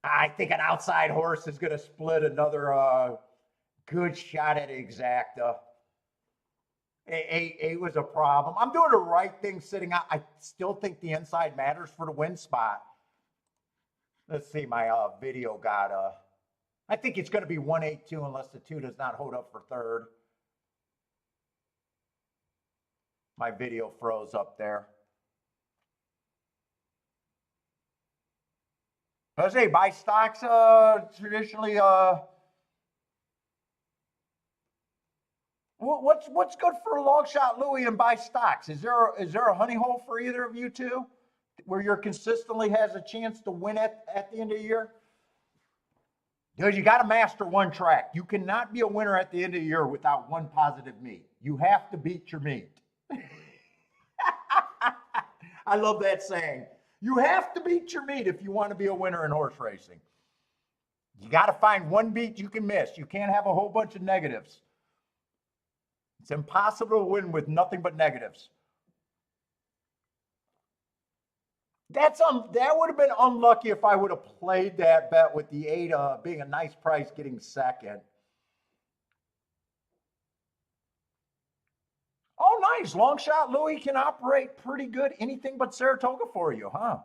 I think an outside horse is going to split another good shot at exacta. Eight was a problem. I'm doing the right thing sitting out. I still think the inside matters for the win spot. Let's see, my video got I think it's going to be 182 unless the 2 does not hold up for third. My video froze up there. I say buy stocks traditionally what's good for a long shot Louis and buy stocks? Is there a honey hole for either of you two where you're consistently has a chance to win at the end of the year? Dude, you got to master one track. You cannot be a winner at the end of the year without one positive meet. You have to beat your meet. I love that saying. You have to beat your meet if you want to be a winner in horse racing. You got to find one beat you can miss. You can't have a whole bunch of negatives. It's impossible to win with nothing but negatives. That would have been unlucky if I would have played that bet with the 8 being a nice price getting second. Oh, nice. Long shot Louis can operate pretty good. Anything but Saratoga for you, huh?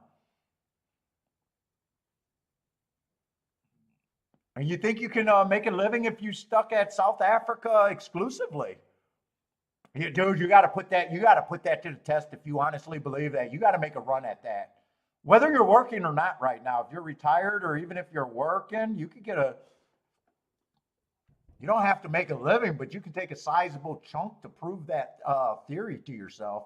And you think you can make a living if you stuck at South Africa exclusively? Dude, you got to put that to the test if you honestly believe that. You got to make a run at that. Whether you're working or not right now, if you're retired or even if you're working, you could you don't have to make a living, but you can take a sizable chunk to prove that theory to yourself.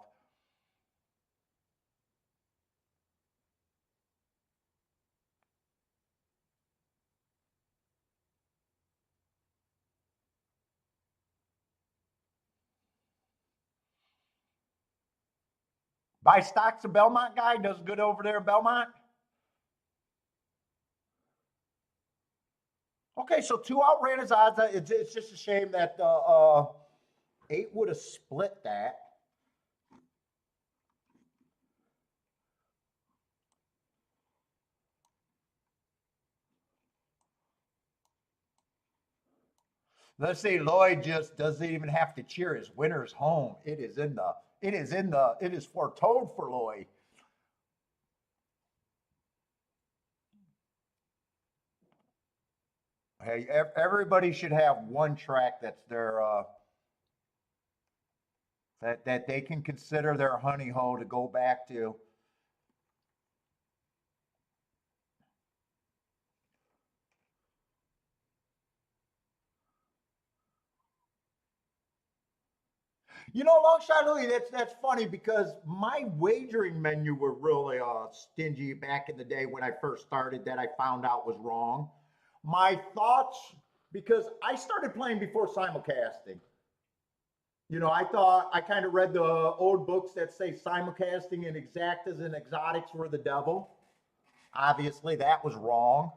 Buy stocks, a Belmont guy does good over there in Belmont. Okay, so 2 outran his odds. It's just a shame that 8 would have split that. Let's say Lloyd just doesn't even have to cheer his winners home. It is foretold for Lloyd. Hey, everybody should have one track that's their that they can consider their honey hole to go back to. You know, long shot Louis, that's funny because my wagering menu were really stingy back in the day when I first started that I found out was wrong. My thoughts, because I started playing before simulcasting. You know, I thought I kind of read the old books that say simulcasting and exactas and exotics were the devil. Obviously, that was wrong.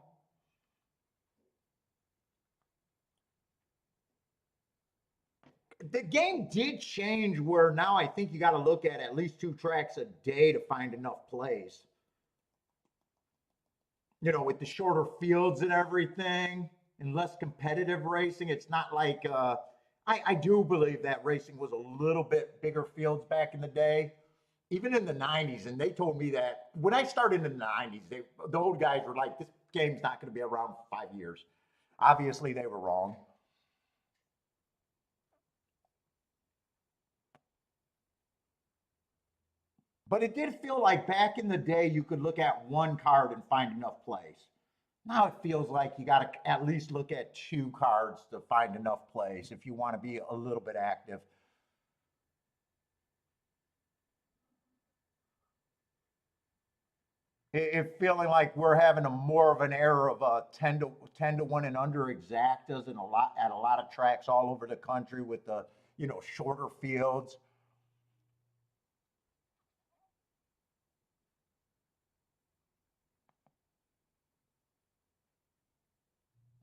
The game did change where now I think you got to look at least 2 tracks a day to find enough plays. You know, with the shorter fields and everything and less competitive racing, it's not like I do believe that racing was a little bit bigger fields back in the day, even in the 90s. And they told me that when I started in the 90s, the old guys were like, this game's not going to be around for 5 years. Obviously, they were wrong. But it did feel like back in the day, you could look at one card and find enough plays. Now it feels like you got to at least look at 2 cards to find enough plays if you want to be a little bit active. It feeling like we're having a more of an era of 10 to 1 and under exactas and a lot of tracks all over the country with the shorter fields.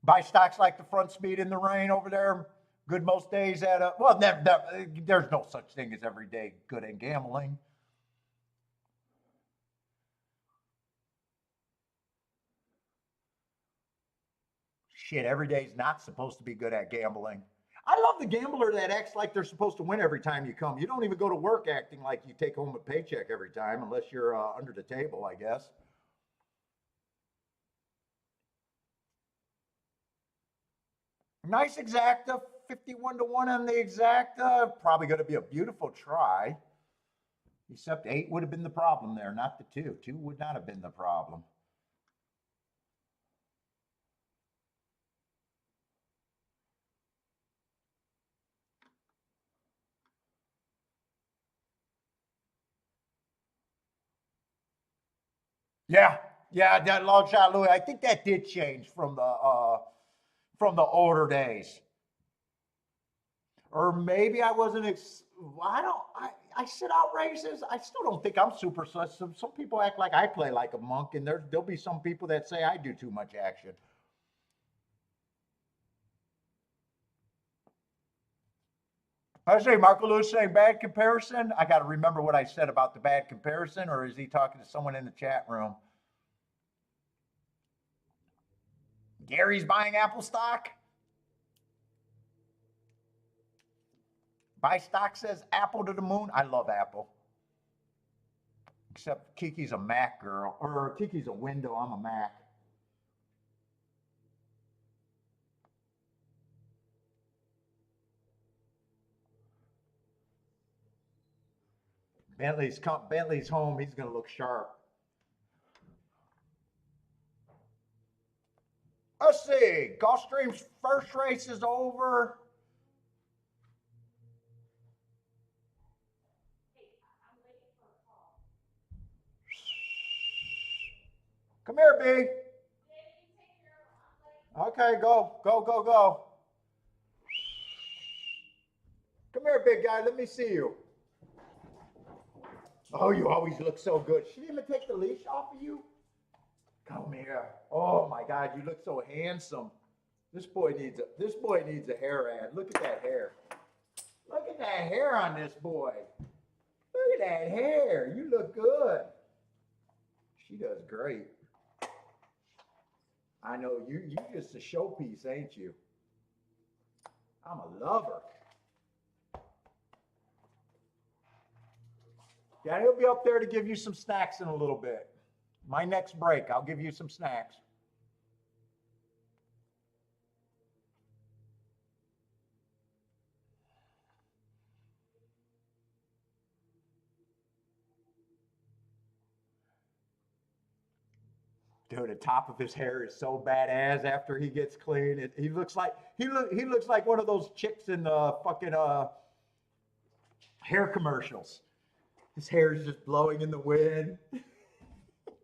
Buy stocks like the front speed in the rain over there. Good most days at a well. There's no such thing as every day good at gambling. Shit, every day's not supposed to be good at gambling. I love the gambler that acts like they're supposed to win every time you come. You don't even go to work acting like you take home a paycheck every time, unless you're under the table, I guess. Nice exacta, 51-1 on the exacta. Probably going to be a beautiful try. Except 8 would have been the problem there, not the 2. 2 would not have been the problem. Yeah, yeah, that long shot Louis. I think that did change from the older days. Or maybe I wasn't. I don't. I sit out races. I still don't think I'm super sus. Some people act like I play like a monk, and there'll be some people that say I do too much action. I say Marco Lewis saying bad comparison. I got to remember what I said about the bad comparison, or is he talking to someone in the chat room? Gary's buying Apple stock. Buy stock says Apple to the moon. I love Apple. Except Kiki's a Mac girl, or Kiki's a window. I'm a Mac. Bentley's home. He's going to look sharp. Let's see. Gulfstream's first race is over. Come here, B. Okay, go, go, go, go. Come here, big guy. Let me see you. Oh, you always look so good. She didn't even take the leash off of you? Come here. Oh my God, you look so handsome. This boy needs a hair ad. Look at that hair. Look at that hair on this boy. Look at that hair. You look good. She does great. I know you just a showpiece, ain't you? I'm a lover. Yeah, he'll be up there to give you some snacks in a little bit. My next break, I'll give you some snacks. Dude, the top of his hair is so badass after he gets clean. He looks like he looks like one of those chicks in the fucking hair commercials. His hair is just blowing in the wind,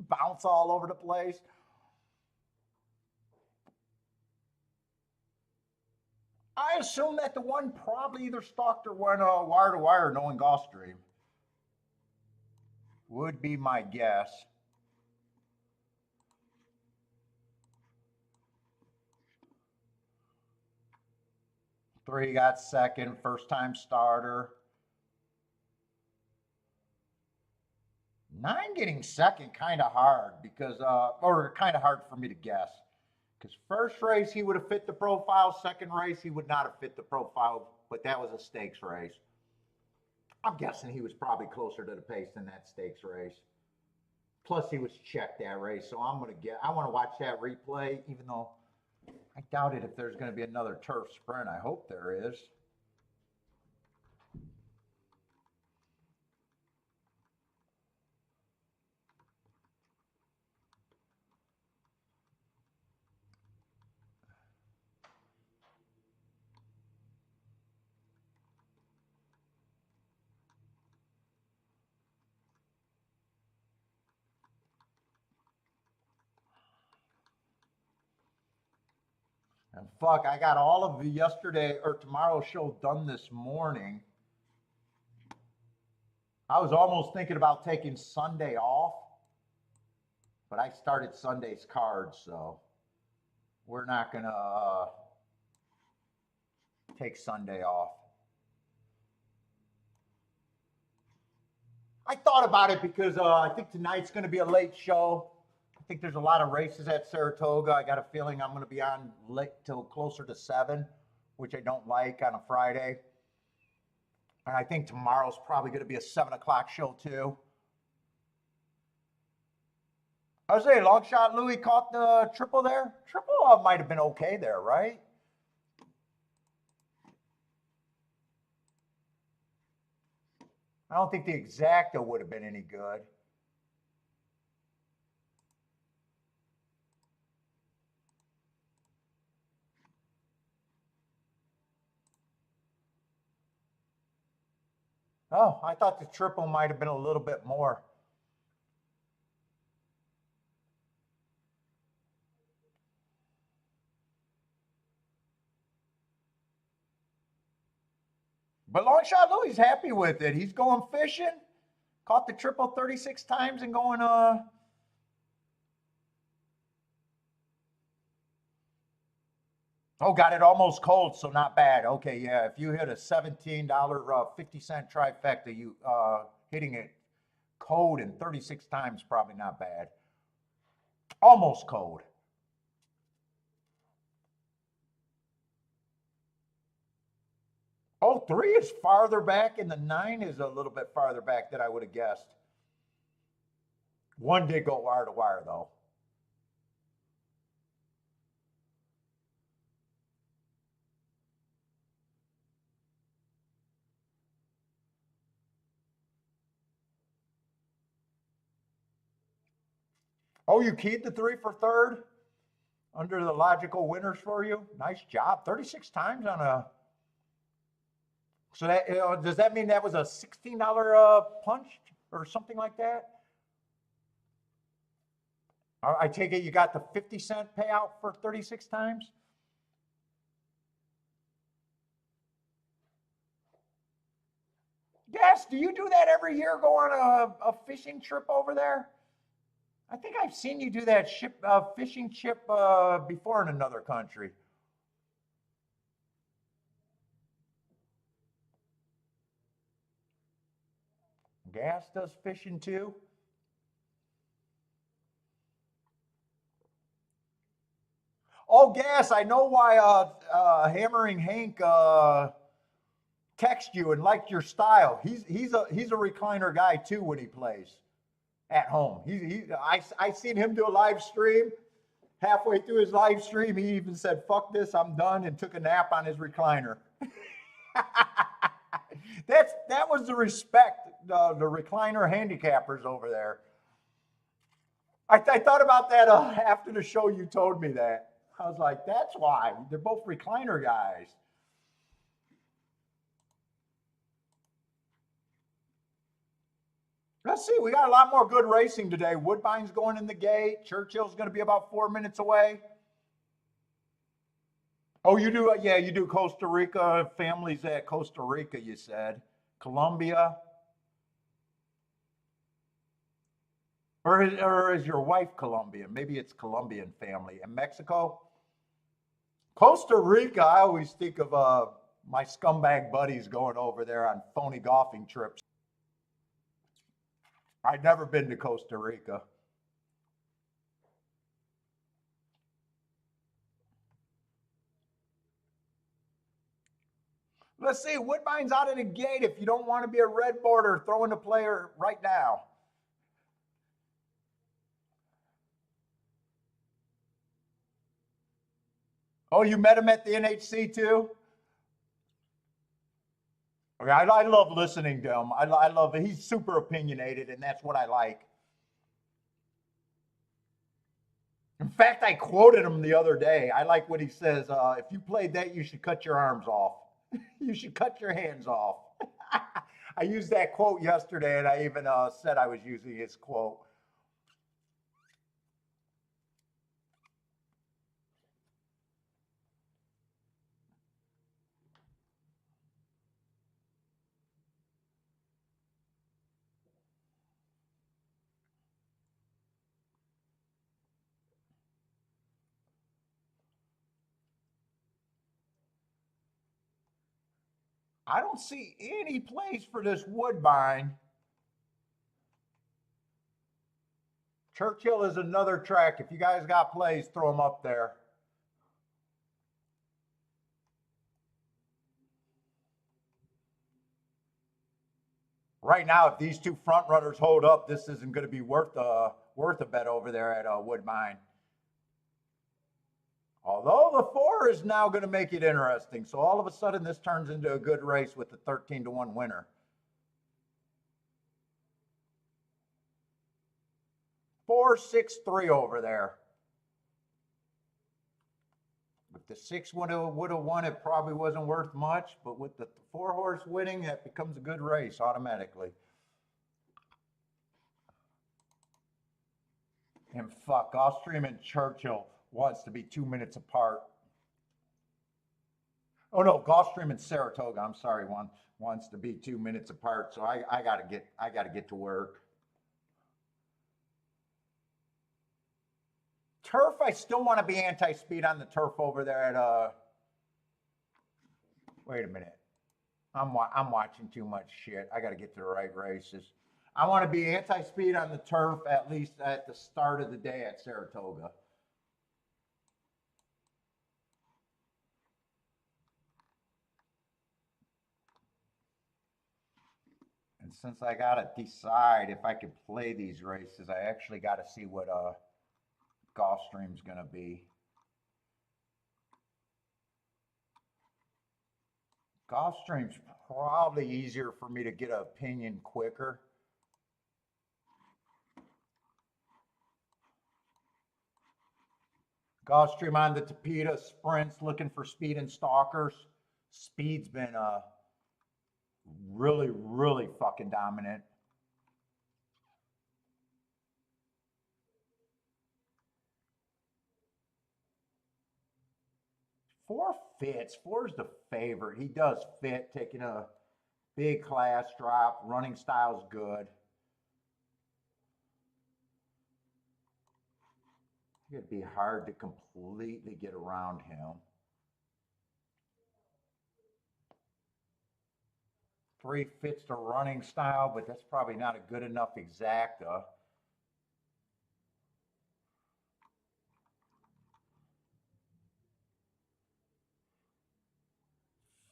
bounce all over the place. I assume that the one probably either stalked or went wire to wire, knowing Gulfstream. Would be my guess. 3 got second, first time starter. 9 getting second kind of hard because, or kind of hard for me to guess. Because first race he would have fit the profile, second race he would not have fit the profile, but that was a stakes race. I'm guessing he was probably closer to the pace than that stakes race. Plus he was checked that race, so I want to watch that replay, even though I doubt it if there's going to be another turf sprint. I hope there is. And fuck, I got all of the yesterday or tomorrow's show done this morning. I was almost thinking about taking Sunday off, but I started Sunday's cards, so we're not going to take Sunday off. I thought about it because I think tonight's going to be a late show. I think there's a lot of races at Saratoga. I got a feeling I'm going to be on late till closer to 7. which I don't like on a Friday. And I think tomorrow's probably going to be a 7 o'clock show too. I was saying, long shot Louis caught the triple there. Triple might have been okay there, right? I don't think the exacta would have been any good. Oh, I thought the triple might have been a little bit more. But long shot Louis happy with it. He's going fishing. Caught the triple 36 times and going oh, got it almost cold, so not bad. Okay, yeah. If you hit a $17 50-cent trifecta, you hitting it cold and 36 times probably not bad. Almost cold. Oh, 3 is farther back, and the 9 is a little bit farther back than I would have guessed. 1 did go wire to wire, though. Oh, you keyed the 3 for third? Under the logical winners for you? Nice job. 36 times on a... So that does that mean that was a $16 punch or something like that? I take it you got the 50-cent payout for 36 times? Yes, do you do that every year? Go on a fishing trip over there? I think I've seen you do that fishing trip before in another country. Gas does fishing too? Oh, Gas, I know why Hammering Hank text you and liked your style. He's a recliner guy too when he plays at home. I seen him do a live stream. Halfway through his live stream, he even said, "Fuck this, I'm done," and took a nap on his recliner. That was the respect the recliner handicappers over there. I thought about that after the show. You told me that. I was like, that's why they're both recliner guys. Let's see. We got a lot more good racing today. Woodbine's going in the gate. Churchill's going to be about 4 minutes away. Oh, you do? Yeah, you do Costa Rica. Families at Costa Rica, you said. Colombia. Or is your wife Colombian? Maybe it's Colombian family. And Mexico? Costa Rica, I always think of my scumbag buddies going over there on phony golfing trips. I'd never been to Costa Rica. Let's see, Woodbine's out of the gate. If you don't want to be a red border, throw in a player right now. Oh, you met him at the NHC too? Okay, I love listening to him. I love it. He's super opinionated, and that's what I like. In fact, I quoted him the other day. I like what he says. If you played that, you should cut your arms off. You should cut your hands off. I used that quote yesterday, and I even said I was using his quote. I don't see any place for this Woodbine. Churchill is another track. If you guys got plays, throw them up there. Right now, if these two front runners hold up, this isn't going to be worth a bet over there at Woodbine. Although the 4 is now going to make it interesting. So all of a sudden, this turns into a good race with the 13-1 winner. 4-6-3 over there. If the 6 would have won, it probably wasn't worth much. But with the 4-horse winning, that becomes a good race automatically. And fuck, Gulfstream and Churchill wants to be 2 minutes apart. Oh no, Gulfstream and Saratoga, I'm sorry, wants to be 2 minutes apart. So I gotta get to work. Turf, I still want to be anti-speed on the turf over there at wait a minute. I'm watching too much shit. I gotta get to the right races. I want to be anti-speed on the turf at least at the start of the day at Saratoga. And since I got to decide if I can play these races, I actually got to see what Gulfstream's going to be. Gulfstream's probably easier for me to get an opinion quicker. Gulfstream on the Tapeta sprints, looking for speed and stalkers. Speed's been really, really fucking dominant. Four fits. Four's the favorite. He does fit, taking a big class drop. Running style's good. It'd be hard to completely get around him. 3 fits the running style, but that's probably not a good enough exacta.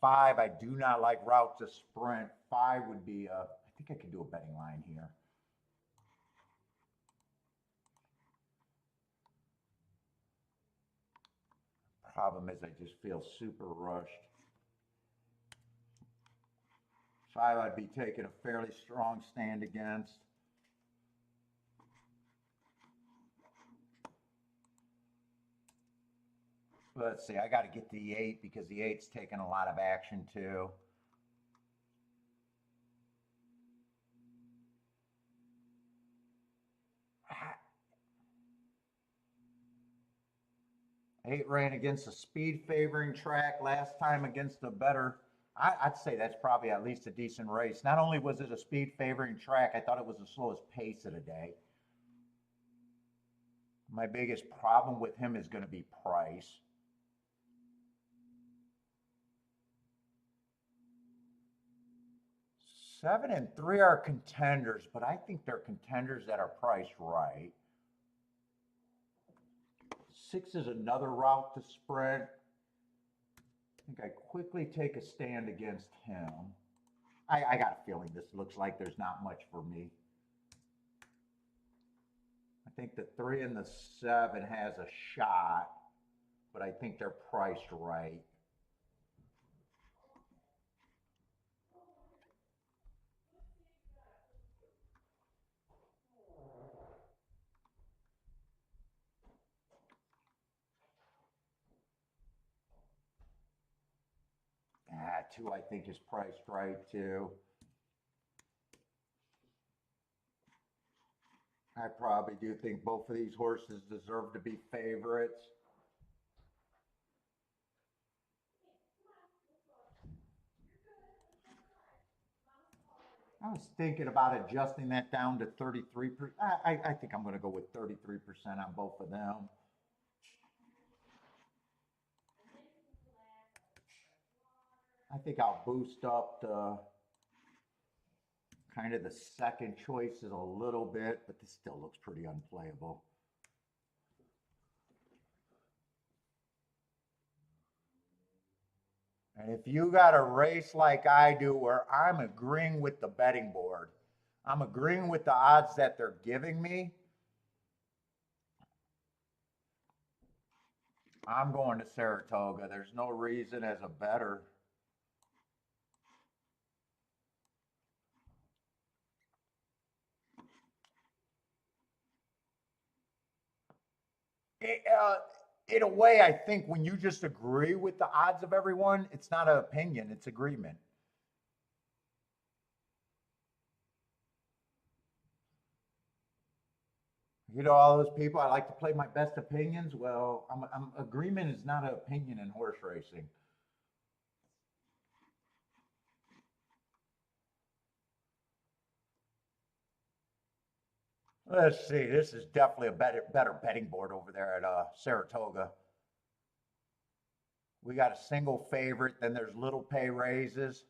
5, I do not like route to sprint. 5 would be, I think I could do a betting line here. Problem is I just feel super rushed. 5, I'd be taking a fairly strong stand against. Let's see, I got to get to the 8 because the 8's taking a lot of action too. Eight ran against a speed favoring track last time against a better. I'd say that's probably at least a decent race. Not only was it a speed favoring track, I thought it was the slowest pace of the day. My biggest problem with him is going to be price. 7 and 3 are contenders, but I think they're contenders that are priced right. 6 is another route to spread. I think I quickly take a stand against him. I got a feeling this looks like there's not much for me. I think the 3 and the 7 has a shot, but I think they're priced right. Ah, 2 I think is priced right too. I probably do think both of these horses deserve to be favorites. I was thinking about adjusting that down to 33%. I think I'm going to go with 33% on both of them. I think I'll boost up the kind of the second choices a little bit, but this still looks pretty unplayable. And if you got a race like I do where I'm agreeing with the betting board, I'm agreeing with the odds that they're giving me, I'm going to Saratoga. There's no reason as a bettor. It, in a way, I think when you just agree with the odds of everyone, it's not an opinion, it's agreement. You know, all those people, I like to play my best opinions. Well, agreement is not an opinion in horse racing. Let's see. This is definitely a better betting board over there at Saratoga. We got a single favorite. Then there's little pay raises.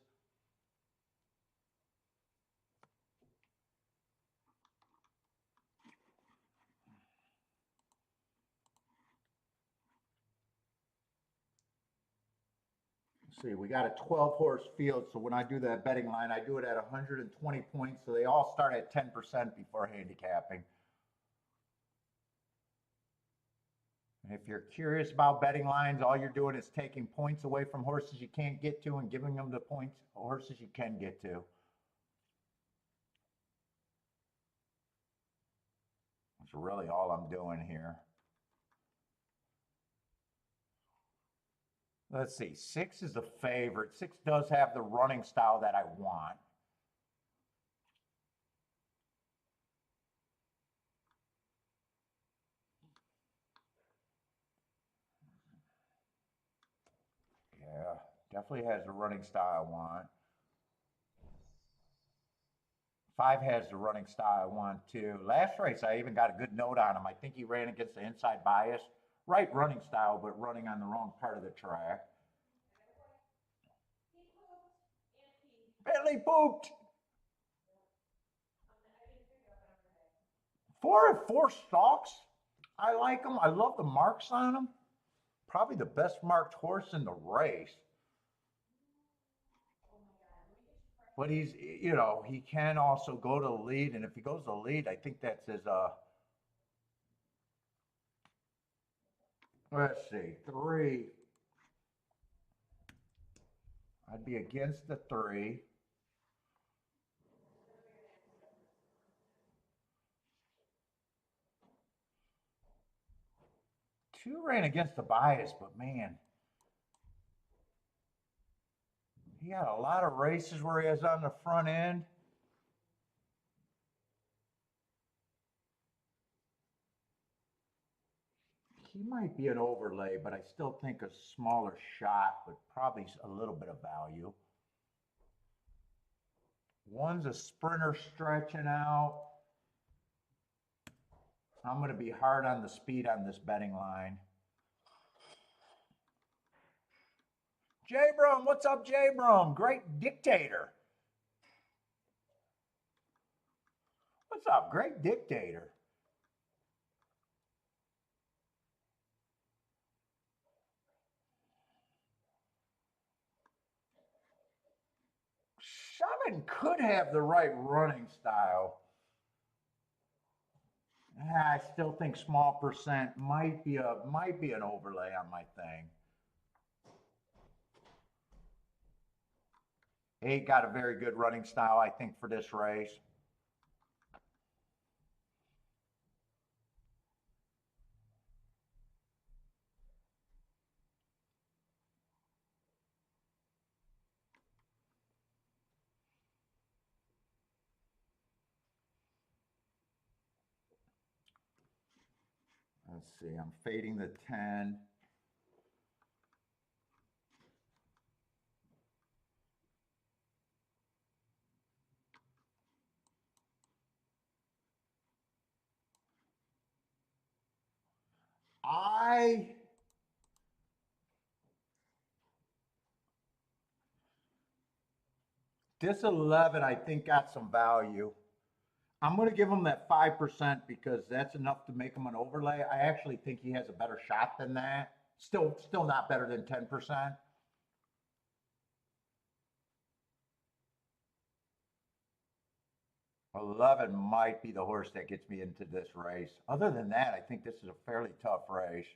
See, we got a 12 horse field. So when I do that betting line, I do it at 120 points. So they all start at 10% before handicapping. And if you're curious about betting lines, all you're doing is taking points away from horses you can't get to and giving them the points horses you can get to. That's really all I'm doing here. Let's see, 6 is a favorite. 6 does have the running style that I want. Yeah, definitely has the running style I want. 5 has the running style I want too. Last race, I even got a good note on him. I think he ran against the inside bias. Right running style, but running on the wrong part of the track. Bentley pooped. 4 stalks. I like him. I love the marks on him. Probably the best marked horse in the race. But he's, you know, he can also go to the lead. And if he goes to the lead, I think that's his, let's see, 3. I'd be against the 3. 2 ran against the bias, but man, he had a lot of races where he was on the front end. He might be an overlay, but I still think a smaller shot, but probably a little bit of value. 1's a sprinter stretching out. I'm going to be hard on the speed on this betting line. J-Brum, what's up, J-Brum? Great dictator. What's up, great dictator? Seven could have the right running style. I still think small percent might be an overlay on my thing. 8 got a very good running style, I think, for this race. Let's see, I'm fading the 10. This 11, I think, got some value. I'm going to give him that 5% because that's enough to make him an overlay. I actually think he has a better shot than that. Still not better than 10%. 11 might be the horse that gets me into this race. Other than that, I think this is a fairly tough race.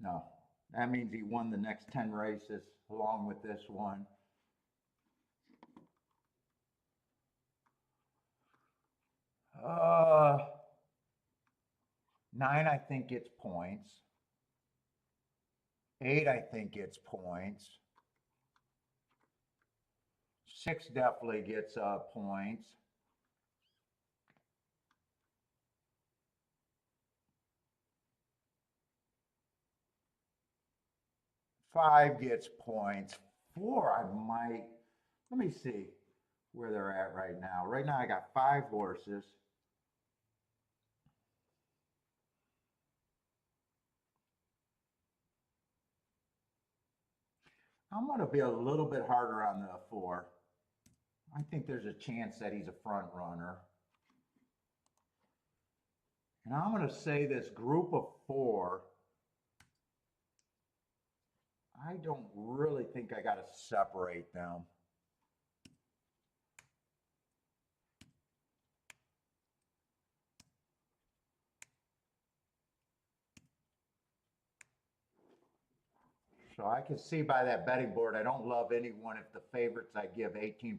No, that means he won the next 10 races along with this one. Uh, 9, I think, gets points. 8, I think, gets points. 6 definitely gets points. 5 gets points. 4, I might. Let me see where they're at right now. Right now, I got 5 horses. I'm going to be a little bit harder on the 4. I think there's a chance that he's a front runner. And I'm going to say this group of 4, I don't really think I got to separate them. So I can see by that betting board, I don't love anyone if the favorites I give 18%.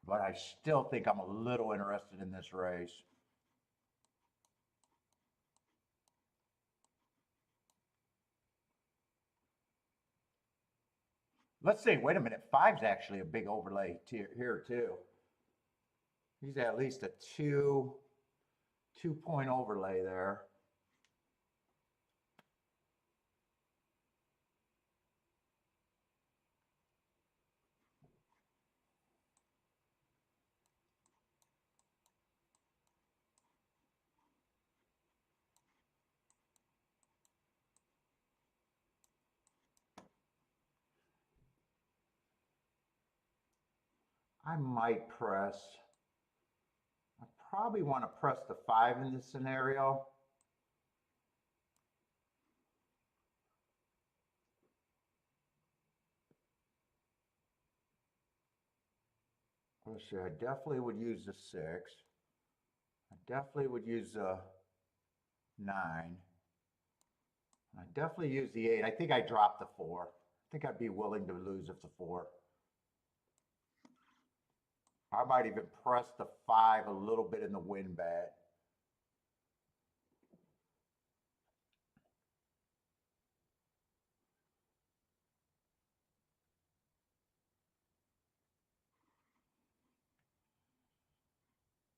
But I still think I'm a little interested in this race. Let's see, wait a minute. 5's actually a big overlay here too. He's at least a 2-point overlay there. I might press. I probably want to press the 5 in this scenario. Let's see, I definitely would use the 6. I definitely would use the 9. I definitely use the 8. I think I dropped the 4. I think I'd be willing to lose if the 4. I might even press the 5 a little bit in the win bet.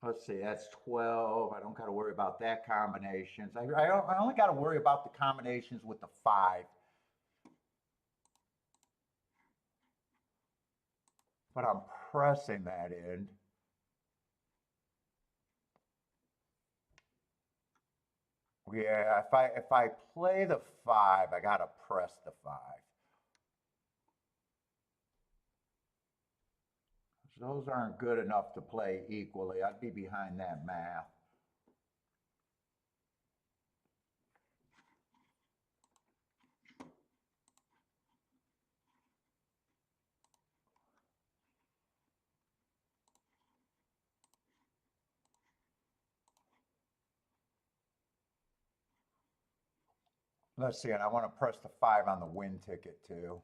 Let's see, that's 12. I don't got to worry about that combinations. I only got to worry about the combinations with the 5. But I'm pressing that in. Yeah, if I play the 5, I gotta press the 5. Those aren't good enough to play equally. I'd be behind that math. Let's see, and I want to press the 5 on the win ticket too.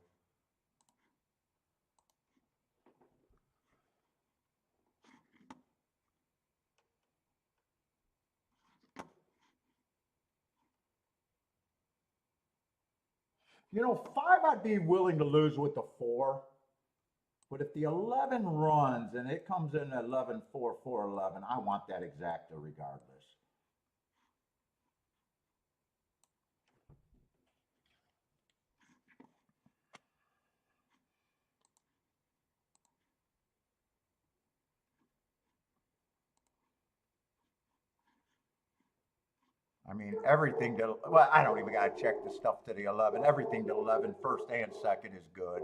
You know, 5 I'd be willing to lose with the 4. But if the 11 runs and it comes in 11, 4, 4, 11, I want that exacta regardless. I mean, everything to, well, I don't even got to check the stuff to the 11. Everything to 11, first and second is good.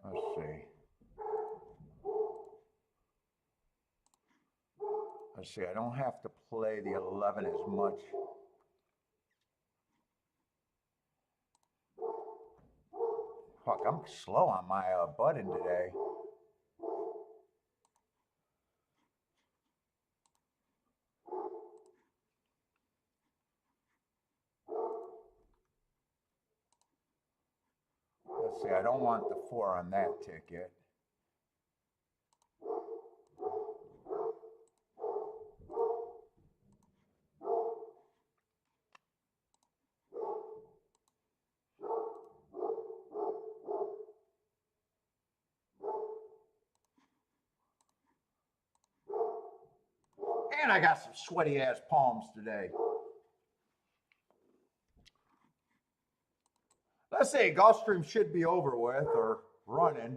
Let's see. Let's see, I don't have to play the 11 as much. Fuck, I'm slow on my button today. Let's see, I don't want the 4 on that ticket. And I got some sweaty ass palms today. Let's say Gulfstream should be over with or running.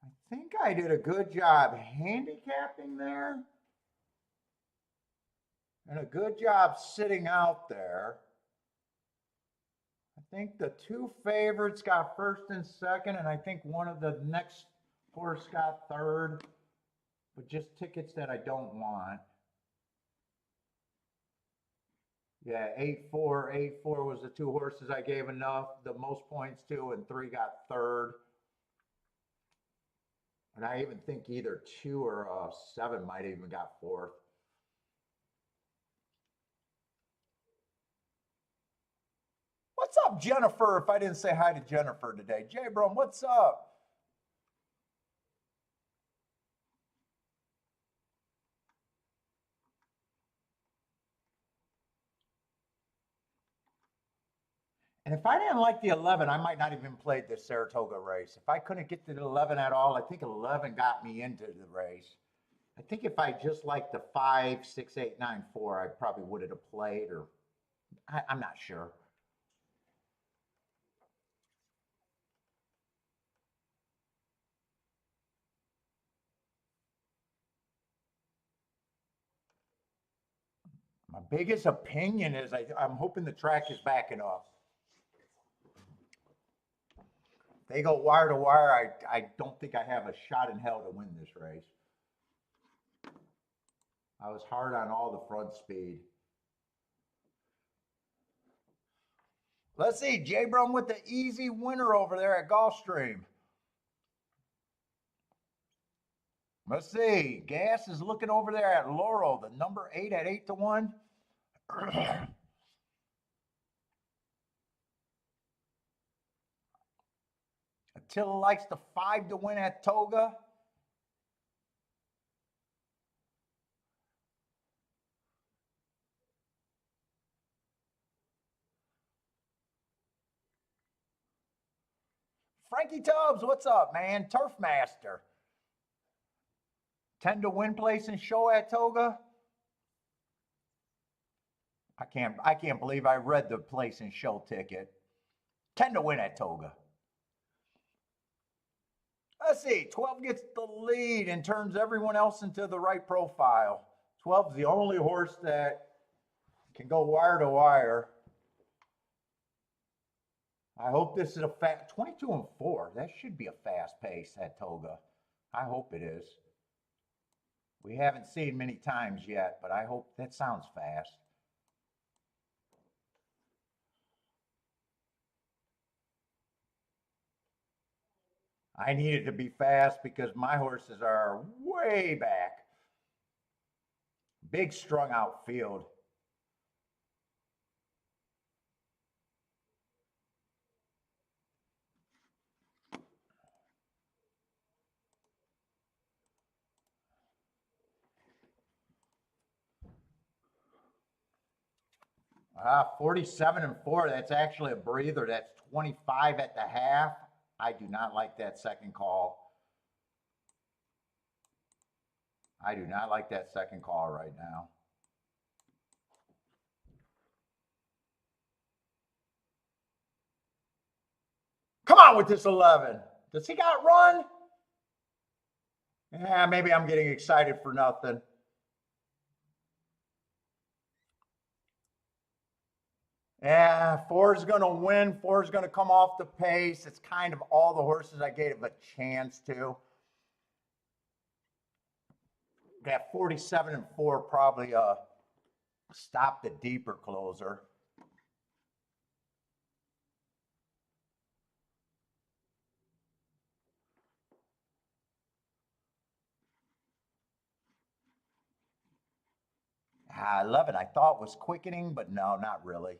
I think I did a good job handicapping there. And a good job sitting out there. I think the 2 favorites got first and second, and I think one of the next horse got third, but just tickets that I don't want. Yeah, 8-4. 8-4 was the 2 horses I gave the most points to, and 3 got third. And I even think either 2 or 7 might have even got fourth. What's up, Jennifer? If I didn't say hi to Jennifer today. J Brum, what's up? And if I didn't like the 11, I might not even play the Saratoga race. If I couldn't get to the 11 at all, I think 11 got me into the race. I think if I just liked the 5, 6, 8, 9, 4, I probably would have played, or I'm not sure. My biggest opinion is I'm hoping the track is backing up. They go wire to wire. I don't think I have a shot in hell to win this race. I was hard on all the front speed. Let's see, J Brum with the easy winner over there at Gulfstream. Let's see, Gas is looking over there at Laurel, the number 8 at 8-1. Attila likes the 5 to win at Toga. Frankie Tubbs, what's up, man? Turf Master. 10 to win place and show at Toga. I can't believe I read the place and show ticket. 10 to win at Toga. Let's see, 12 gets the lead and turns everyone else into the right profile. 12's the only horse that can go wire to wire. I hope this is a fast 22 and 4. That should be a fast pace at Toga. I hope it is. We haven't seen many times yet, but I hope that sounds fast. I need it to be fast because my horses are way back. Big strung out field. Ah, 47 and 4. That's actually a breather. That's 25 at the half. I do not like that second call. I do not like that second call right now. Come on with this 11. Does he got run? Yeah, maybe I'm getting excited for nothing. Yeah, 4's going to win. 4's going to come off the pace. It's kind of all the horses I gave a chance to. That 47 and 4 probably stop the deeper closer. I love it. I thought it was quickening, but no, not really.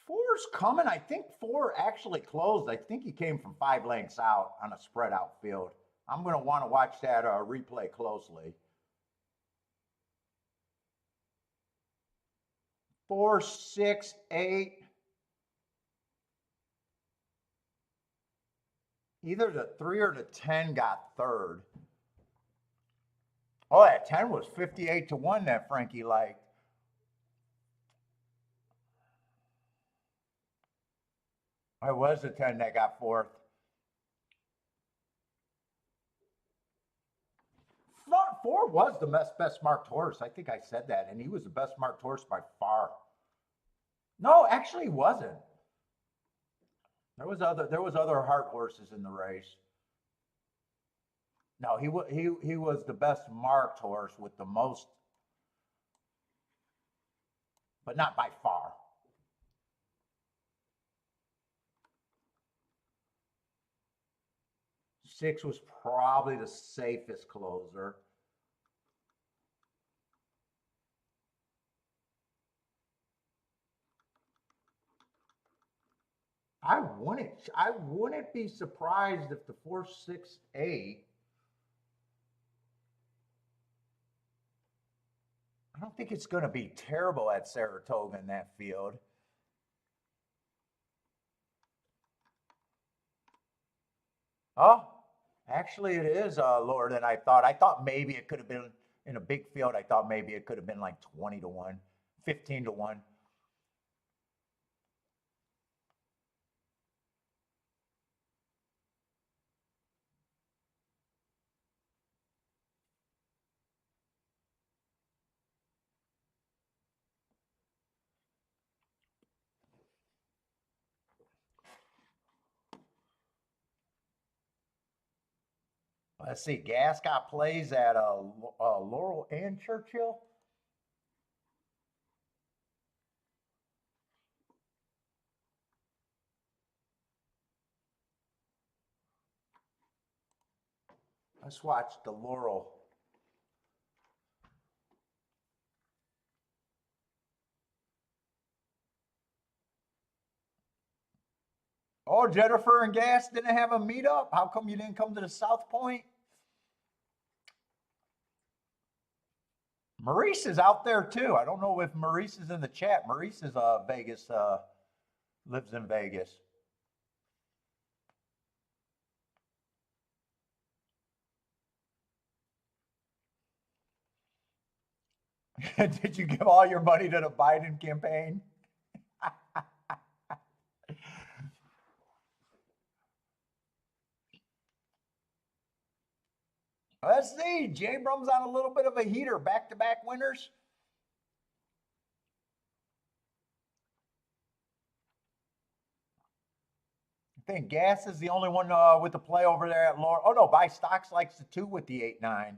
4's coming. I think 4 actually closed. I think he came from 5 lengths out on a spread out field. I'm going to want to watch that replay closely. 4, 6, 8. Either the 3 or the 10 got third. Oh, that 10 was 58 to 1 that Frankie liked. It was the 10 that got fourth. 4 was the best marked horse. I think I said that, and he was the best marked horse by far. No, actually, he wasn't. There was other heart horses in the race. No, he was the best marked horse with the most, but not by far. Six was probably the safest closer. I wouldn't be surprised if the 4, 6, 8. I don't think it's going to be terrible at Saratoga in that field. Oh, actually, it is lower than I thought. I thought maybe it could have been in a big field. I thought maybe it could have been like 20 to 1, 15 to 1. Let's see. Gascott plays at Laurel and Churchill. Let's watch the Laurel. Oh, Jennifer and Gas didn't have a meetup? How come you didn't come to the South Point? Maurice is out there too. I don't know if Maurice is in the chat. Maurice is Vegas, lives in Vegas. Did you give all your money to the Biden campaign? Let's see. Jay Brum's on a little bit of a heater. Back-to-back winners. I think Gas is the only one with the play over there at Laurel. Oh, no. Buy Stocks likes the 2 with the 8-9.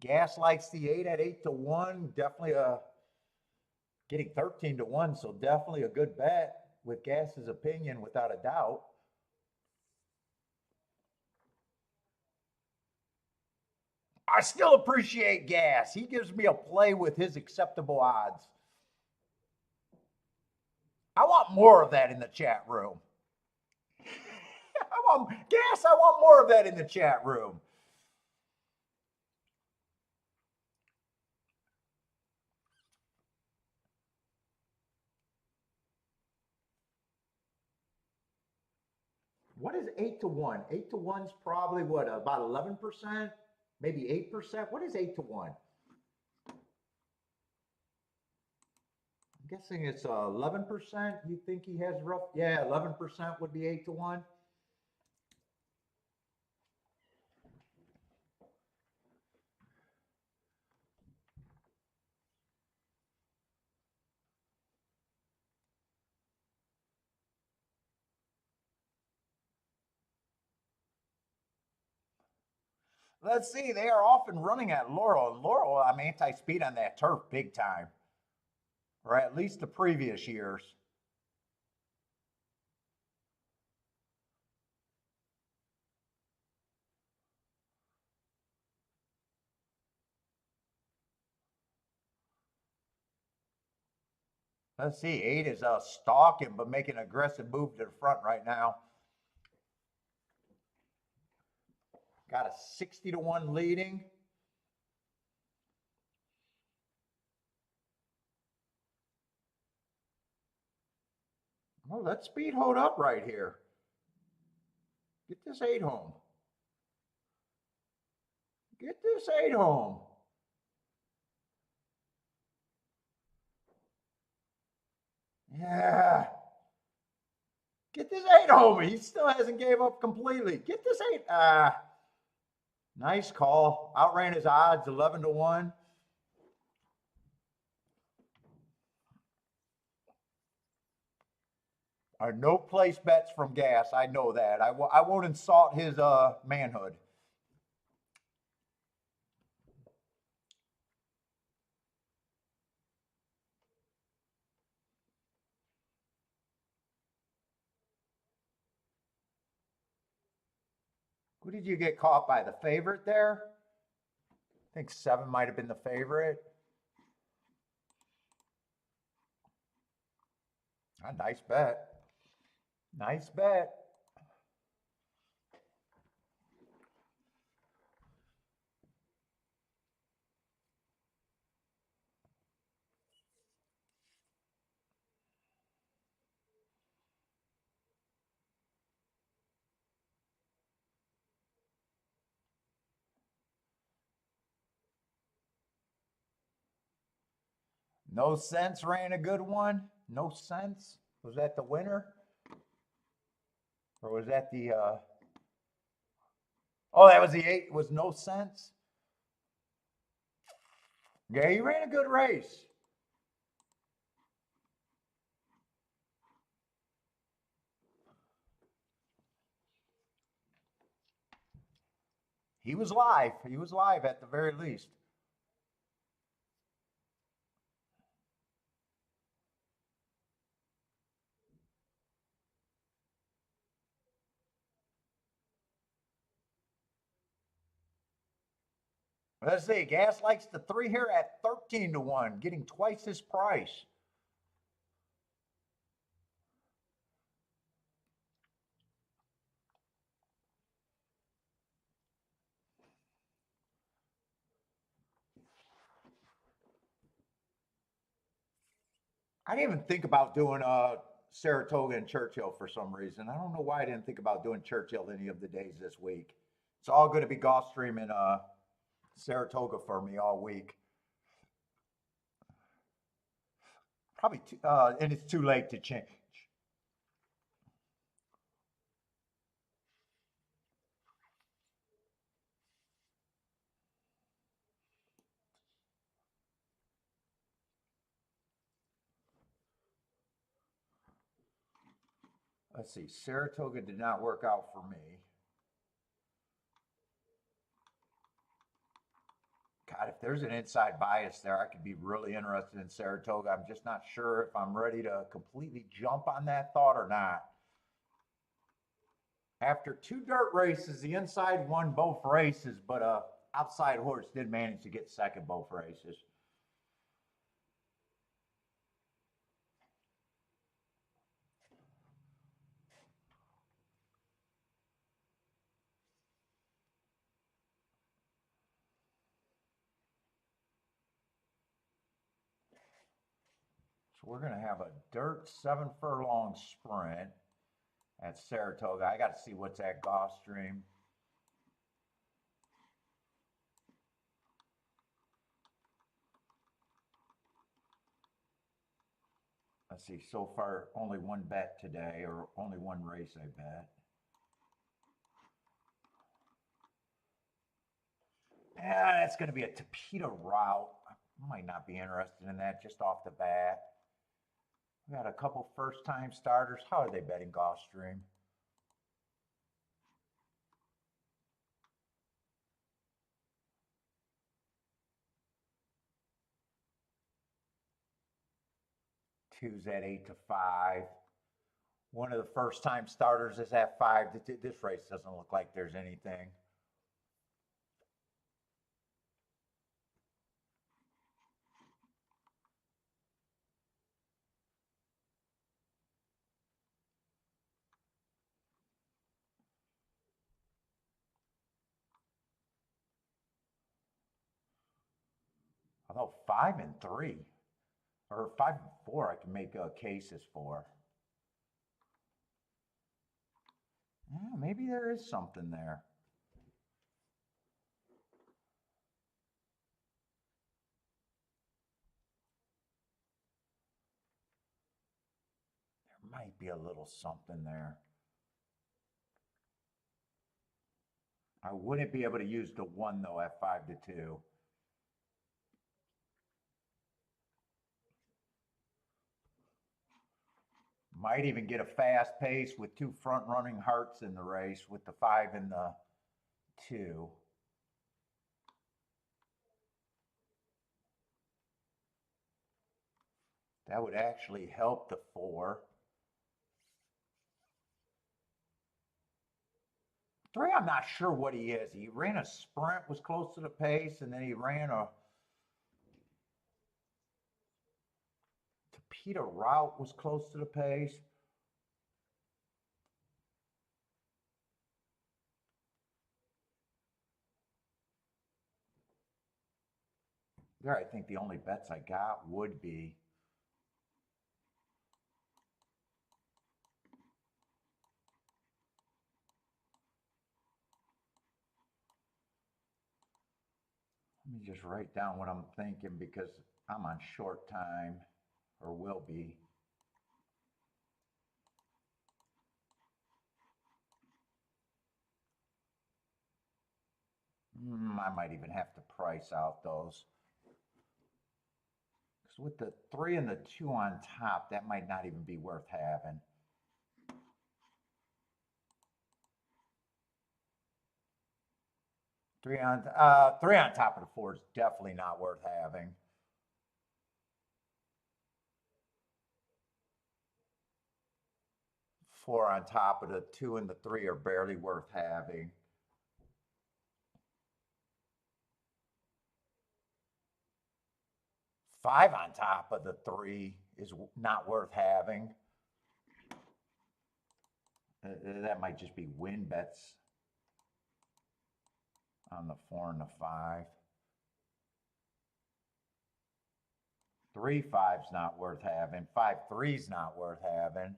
Gas likes the 8 at 8 to 1. Definitely getting 13 to 1. So definitely a good bet with Gas's opinion, without a doubt. I still appreciate Gas. He gives me a play with his acceptable odds. I want more of that in the chat room. I want more of that in the chat room. What is 8 to 1? 8 to 1's probably what, about 11%? Maybe 8%? What is 8 to 1? I'm guessing it's 11%. You think he has rough? Yeah, 11% would be 8 to 1. Let's see. They are often running at Laurel. And Laurel, I'm anti-speed on that turf big time, or at least the previous years. Let's see. 8 is stalking, but making an aggressive move to the front right now. Got a 60-1 leading. Well, let speed hold up right here. Get this 8 home. Get this 8 home. Yeah. Get this 8 home. He still hasn't gave up completely. Get this 8. Nice call. Outran his odds 11-1. No place bets from Gas. I know that. I won't insult his manhood. Who did you get caught by? The favorite there? I think 7 might have been the favorite. Nice bet. Nice bet. No Sense ran a good one. No Sense. Was that the winner? Or was that the oh, that was the 8. Was No Sense? Yeah, he ran a good race. He was live. He was live at the very least. Let's see. Gas likes the 3 here at 13-1, getting twice his price. I didn't even think about doing Saratoga and Churchill for some reason. I don't know why I didn't think about doing Churchill any of the days this week. It's all going to be Gulfstream and Saratoga for me all week. Probably, and it's too late to change. Let's see. Saratoga did not work out for me. God, if there's an inside bias there, I could be really interested in Saratoga. I'm just not sure if I'm ready to completely jump on that thought or not. After 2 dirt races, the inside won both races, but outside horse did manage to get second both races. So we're going to have a dirt 7 furlong sprint at Saratoga. I got to see what's at Gulfstream. Let's see, so far only 1 bet today, or only 1 race I bet. Yeah, that's going to be a Tapeta route. I might not be interested in that just off the bat. We got a couple first-time starters. How are they betting Gulfstream? Two's at 8-5. One of the first time starters is at 5-2. This race doesn't look like there's anything. Although 5-3 or 5-4, I can make cases for. Yeah, maybe there is something there. There might be a little something there. I wouldn't be able to use the 1 though at 5-2. Might even get a fast pace with 2 front running hearts in the race with the 5 and the 2. That would actually help the 4. 3, I'm not sure what he is. He ran a sprint, was close to the pace, and then he ran a Peter route, was close to the pace. There, I think the only bets I got would be let me just write down what I'm thinking because I'm on short time, or will be. I might even have to price out those. Because with the 3 and the 2 on top, that might not even be worth having. Three on top of the 4 is definitely not worth having. Four on top of the 2 and the 3 are barely worth having. Five on top of the 3 is not worth having. That might just be win bets on the 4 and the 5. 3-5's not worth having. 5-3's not worth having.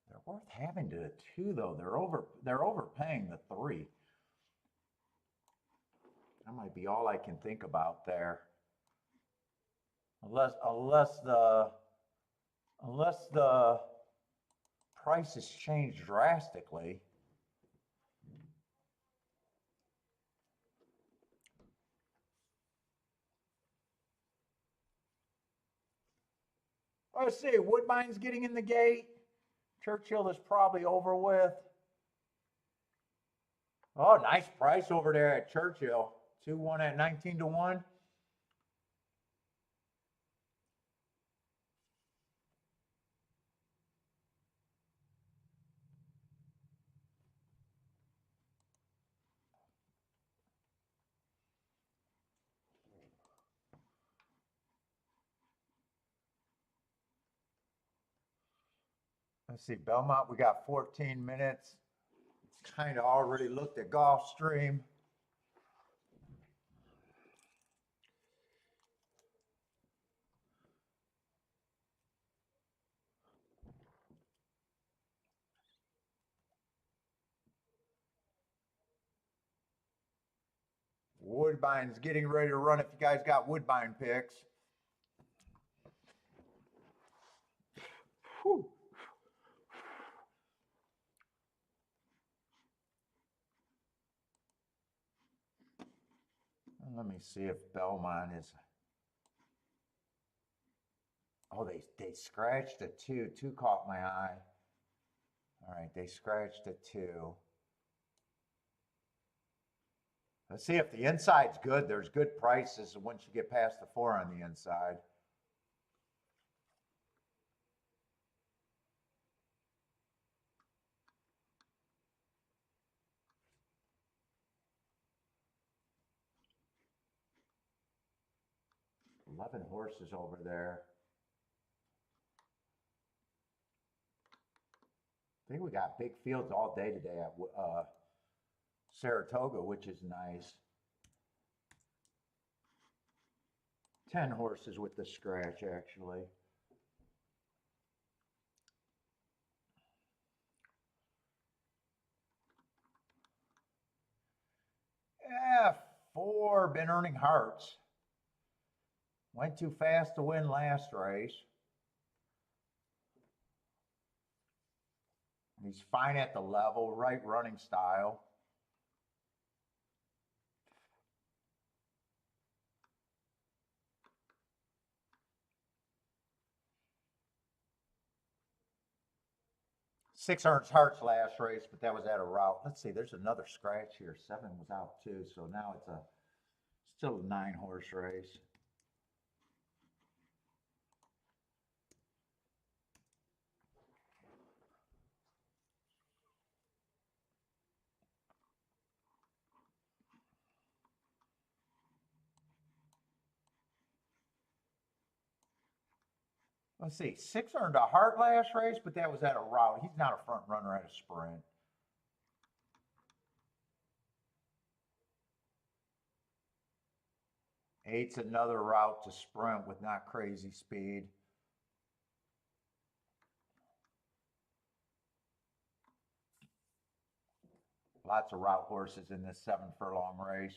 They're worth having to the 2 though. They're overpaying the 3. That might be all I can think about there. Unless the prices change drastically. Let's see, Woodbine's getting in the gate. Churchill is probably over with. Oh, nice price over there at Churchill. 2-1 at 19-1. Let's see, Belmont, we got 14 minutes. Kind of already looked at Gulfstream. Woodbine's getting ready to run if you guys got Woodbine picks. Whew. Let me see if Belmont is. Oh, they scratched a 2. 2 caught my eye. All right, they scratched a 2. Let's see if the inside's good. There's good prices once you get past the 4 on the inside. $11 horses over there. I think we got big fields all day today at Saratoga, which is nice. 10 horses with the scratch, actually. Yeah, 4 been earning hearts. Went too fast to win last race. He's fine at the level, right running style. Six earned hearts last race, but that was at a route. Let's see, there's another scratch here. 7 was out too, so now it's still a 9 horse race. Let's see, 6 earned a heart last race, but that was at a route. He's not a front runner at a sprint. Eight's another route to sprint with not crazy speed. Lots of route horses in this 7 furlong race.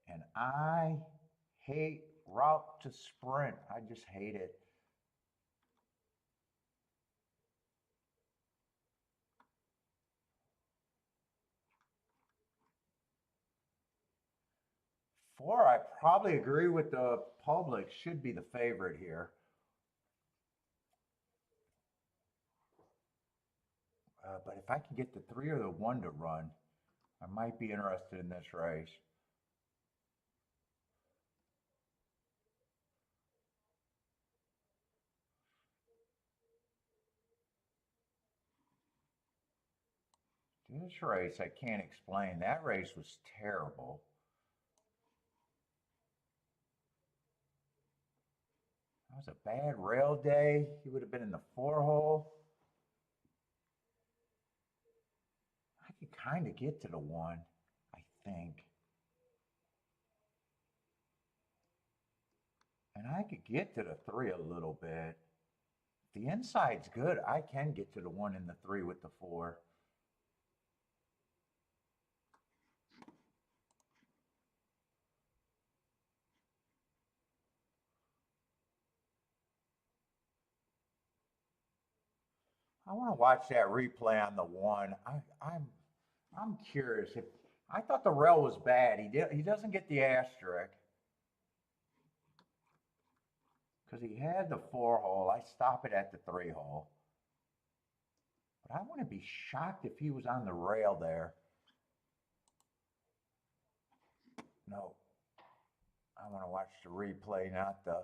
And I hate route to sprint. I just hate it. Four, I probably agree with the public, should be the favorite here. But if I can get the 3 or the 1 to run, I might be interested in this race. This race, I can't explain. That race was terrible. That was a bad rail day. He would have been in the 4-hole. I could kind of get to the 1, I think. And I could get to the 3 a little bit. If the inside's good, I can get to the 1 and the 3 with the 4. I want to watch that replay on the 1. I'm curious. If I thought the rail was bad, he doesn't get the asterisk because he had the 4-hole. I stop it at the 3-hole. But I wouldn't be shocked if he was on the rail there. No, I want to watch the replay, not the.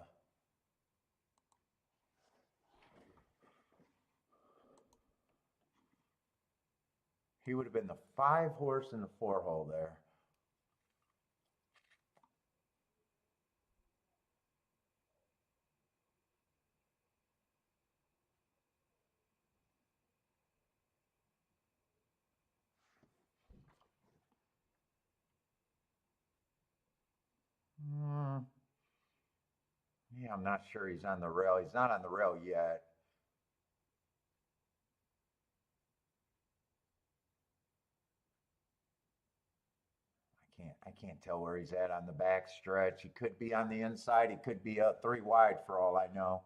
He would have been the 5 horse in the 4-hole there. Yeah, I'm not sure he's on the rail. He's not on the rail yet. I can't tell where he's at on the back stretch. He could be on the inside. He could be 3 wide for all I know.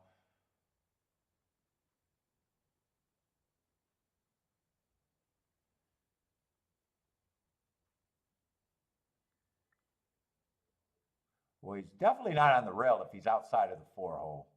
Well, he's definitely not on the rail if he's outside of the 4-hole.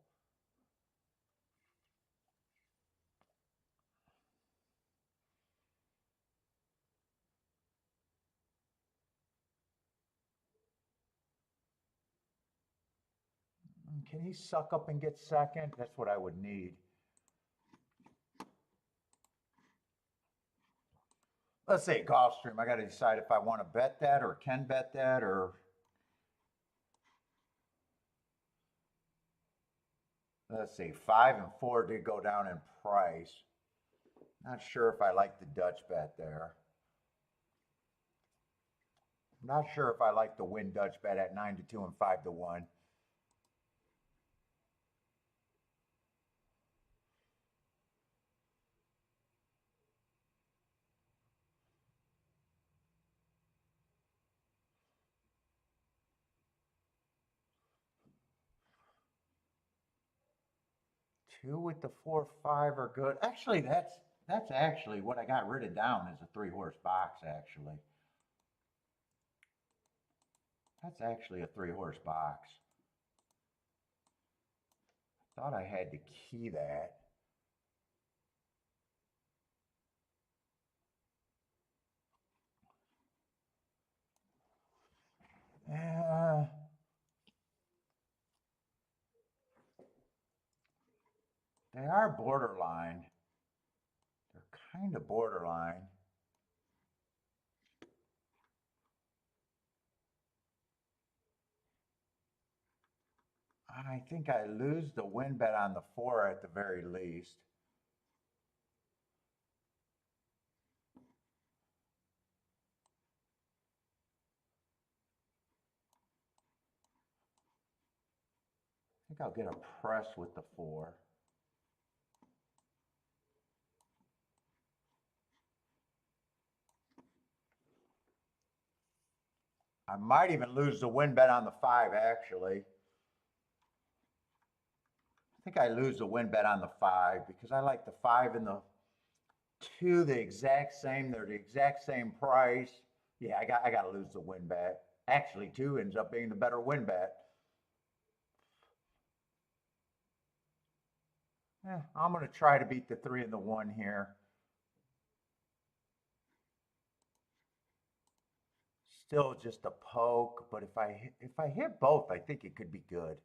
Can he suck up and get second? That's what I would need. Let's say Gulfstream. I got to decide if I want to bet that or can bet that or. Let's see, 5 and 4 did go down in price. Not sure if I like the Dutch bet there. Not sure if I like the win Dutch bet at 9-2 and 5-1. Two with the 4-5 are good. Actually, that's actually what I got rid of down is a 3-horse box. Actually, that's actually a 3-horse box. Thought I had to key that. They are borderline. They're kind of borderline. I think I lose the win bet on the 4 at the very least. I think I'll get a press with the 4. I might even lose the win bet on the 5, actually. I think I lose the win bet on the 5 because I like the 5 and the 2 the exact same. They're the exact same price. Yeah, I got to lose the win bet. Actually, 2 ends up being the better win bet. I'm going to try to beat the 3 and the 1 here. Still just a poke, but if I hit both, I think it could be good.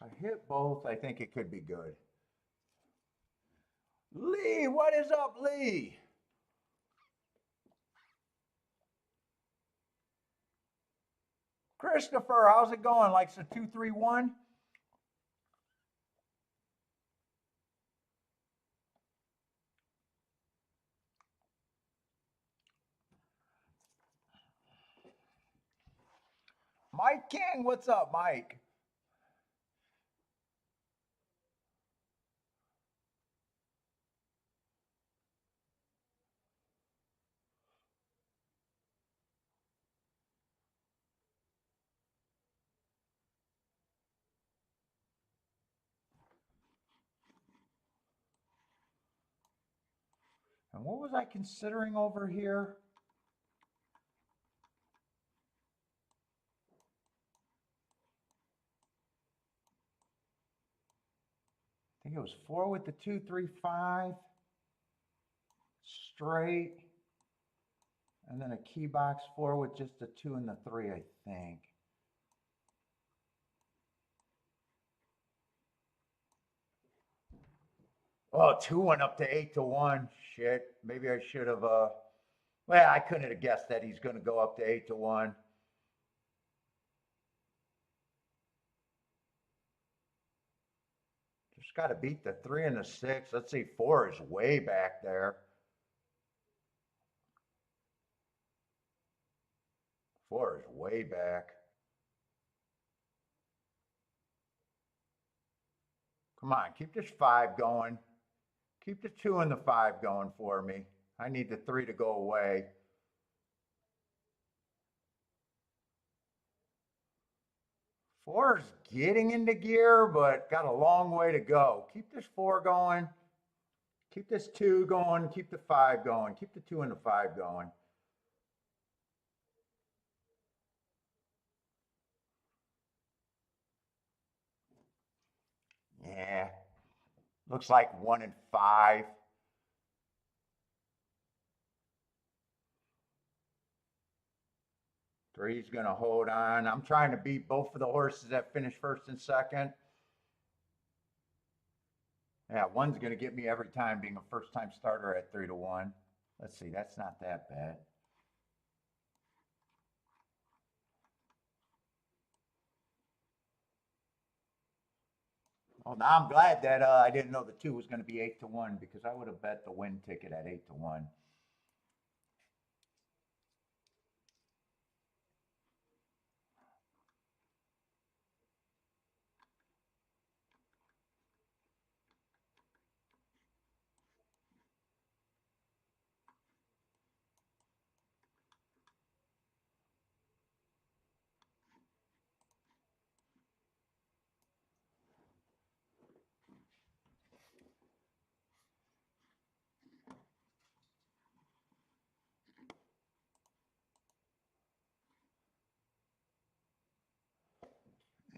If I hit both, I think it could be good. Lee, what is up, Lee? Christopher, how's it going? Like a 2-3-1? Mike King, what's up, Mike? And what was I considering over here? I think it was 4 with the 2-3-5 straight, and then a key box 4 with just the 2 and the 3, I think. Oh, 2 went up to 8-1. Shit, maybe I should have. Well, I couldn't have guessed that he's going to go up to 8-1. Just got to beat the 3 and the 6. Let's see, 4 is way back there. 4 is way back. Come on, keep this 5 going. Keep the 2 and the 5 going for me. I need the 3 to go away. Four's getting into gear, but got a long way to go. Keep this four going. Keep this two going. Keep the five going. Keep the two and the five going. Yeah. Looks like 1 and 5. Three's going to hold on. I'm trying to beat both of the horses that finished first and second. Yeah, one's going to get me every time being a first time starter at 3-1. Let's see, that's not that bad. Well, now I'm glad that I didn't know the two was going to be 8-1 because I would have bet the win ticket at 8-1.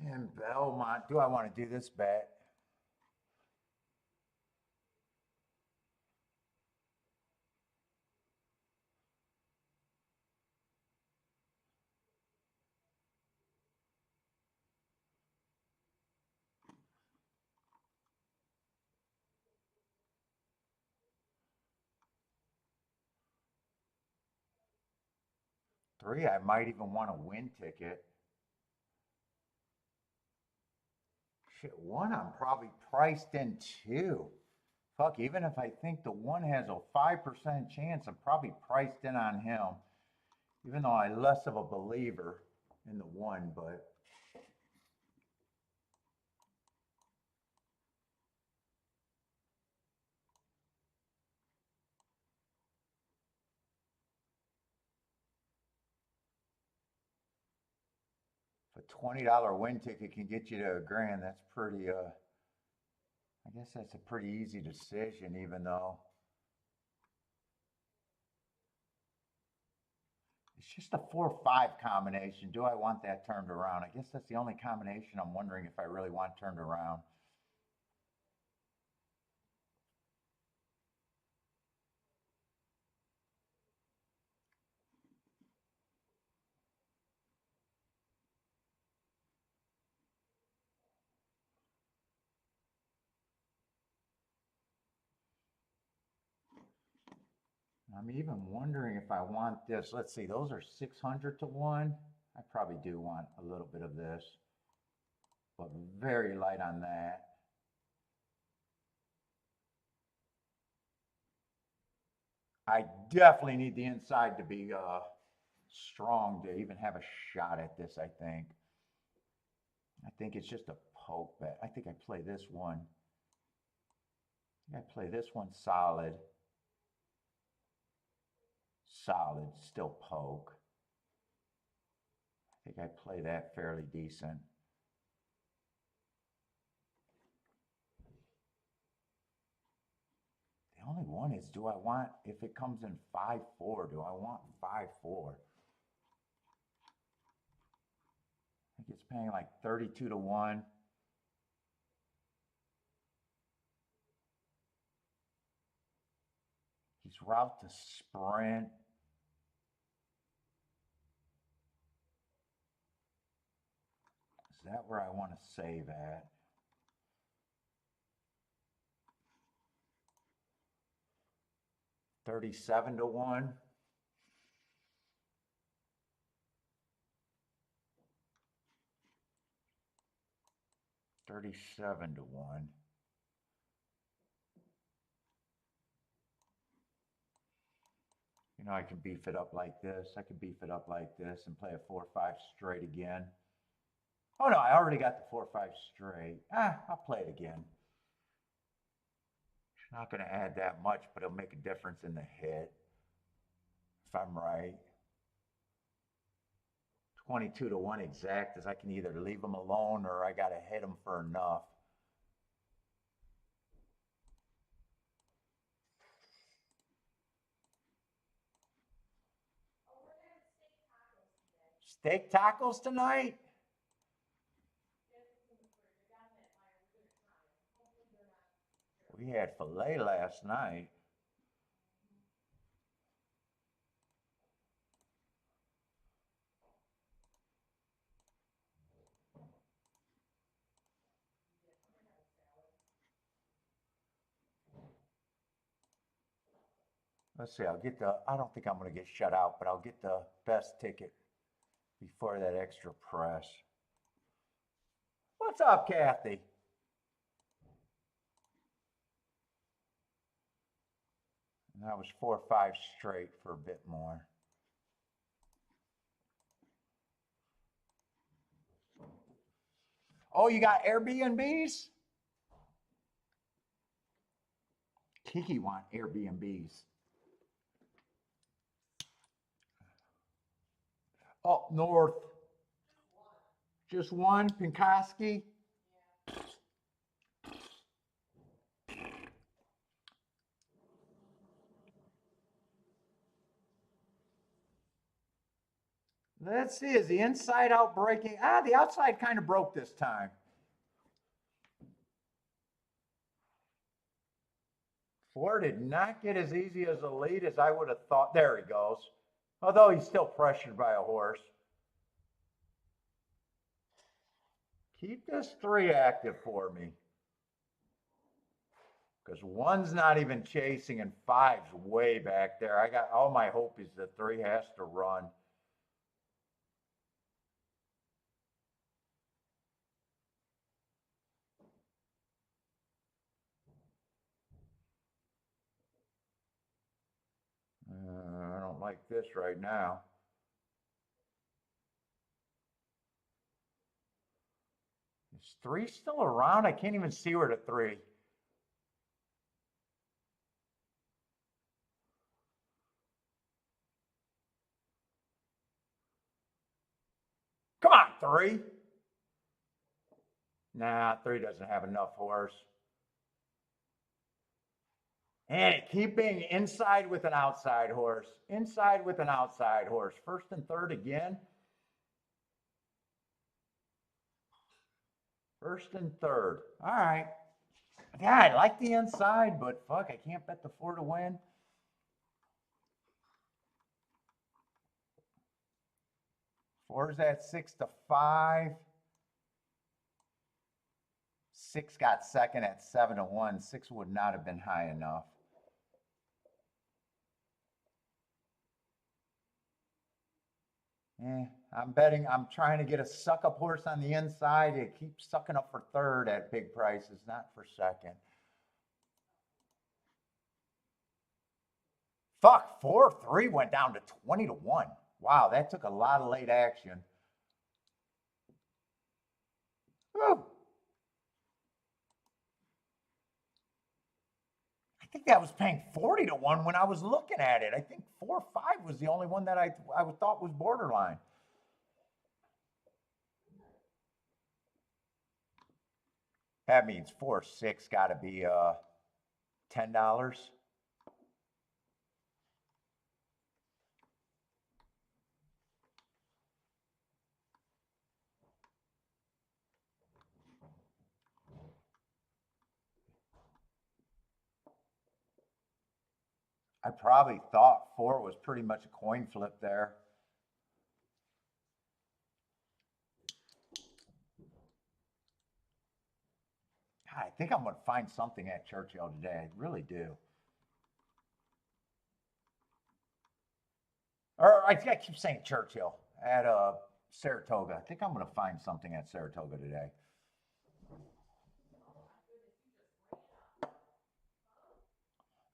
And Belmont, do I want to do this bet? Three, I might even want a win ticket. Shit, one, I'm probably priced in two. Fuck, even if I think the one has a 5% chance, I'm probably priced in on him. Even though I'm less of a believer in the one, but if a $20 win ticket can get you to a grand, that's pretty, I guess that's a pretty easy decision, even though it's just a 4-5 combination. Do I want that turned around? I guess that's the only combination I'm wondering if I really want turned around. I'm even wondering if I want this. Let's see, those are 600-1. I probably do want a little bit of this, but very light on that. I definitely need the inside to be strong to even have a shot at this, I think. I think it's just a poke bet. I think I play this one. I play this one solid. Solid, still poke. I think I play that fairly decent. The only one is, do I want, if it comes in 5-4, do I want 5-4? I think it's paying like 32-1. He's route to sprint. Is that where I want to save at? $37-1. 37-1. You know, I can beef it up like this. I could beef it up like this and play a 4-5 straight again. Oh no, I already got the 4-5 straight. I'll play it again. It's not going to add that much, but it'll make a difference in the hit. If I'm right. 22 to 1 exact is I can either leave them alone or I got to hit them for enough. Steak tacos tonight? We had filet last night. Let's see, I'll get the, I don't think I'm going to get shut out, but I'll get the best ticket before that extra press. What's up, Kathy? And that was 4 or 5 straight for a bit more. Oh, you got Airbnbs? Kiki want Airbnbs. Up north. Just one, Pinkoski. Let's see, is the inside out breaking? Ah, the outside kind of broke this time. Four did not get as easy as a lead as I would have thought. There he goes. Although he's still pressured by a horse. Keep this 3 active for me. Because 1's not even chasing and 5's way back there. I got all my hope is that 3 has to run. I don't like this right now. Is 3 still around? I can't even see where the 3. Come on, 3. Nah, 3 doesn't have enough horse. And keep being inside with an outside horse. Inside with an outside horse. 1st and 3rd again. 1st and 3rd. All right. Yeah, I like the inside, but fuck, I can't bet the 4 to win. Four's at 6 to 5. 6 got second at 7 to 1. 6 would not have been high enough. I'm trying to get a suck up horse on the inside. It keeps sucking up for 3rd at big prices, not for 2nd. Fuck, 4-3 went down to 20 to 1. Wow, that took a lot of late action. Whew. I think that was paying 40 to 1 when I was looking at it. I think 4-5 was the only one that I thought was borderline. That means 4-6 got to be $10. I probably thought 4 was pretty much a coin flip there. God, I think I'm going to find something at Churchill today. I really do. Or I keep saying Churchill at Saratoga. I think I'm going to find something at Saratoga today.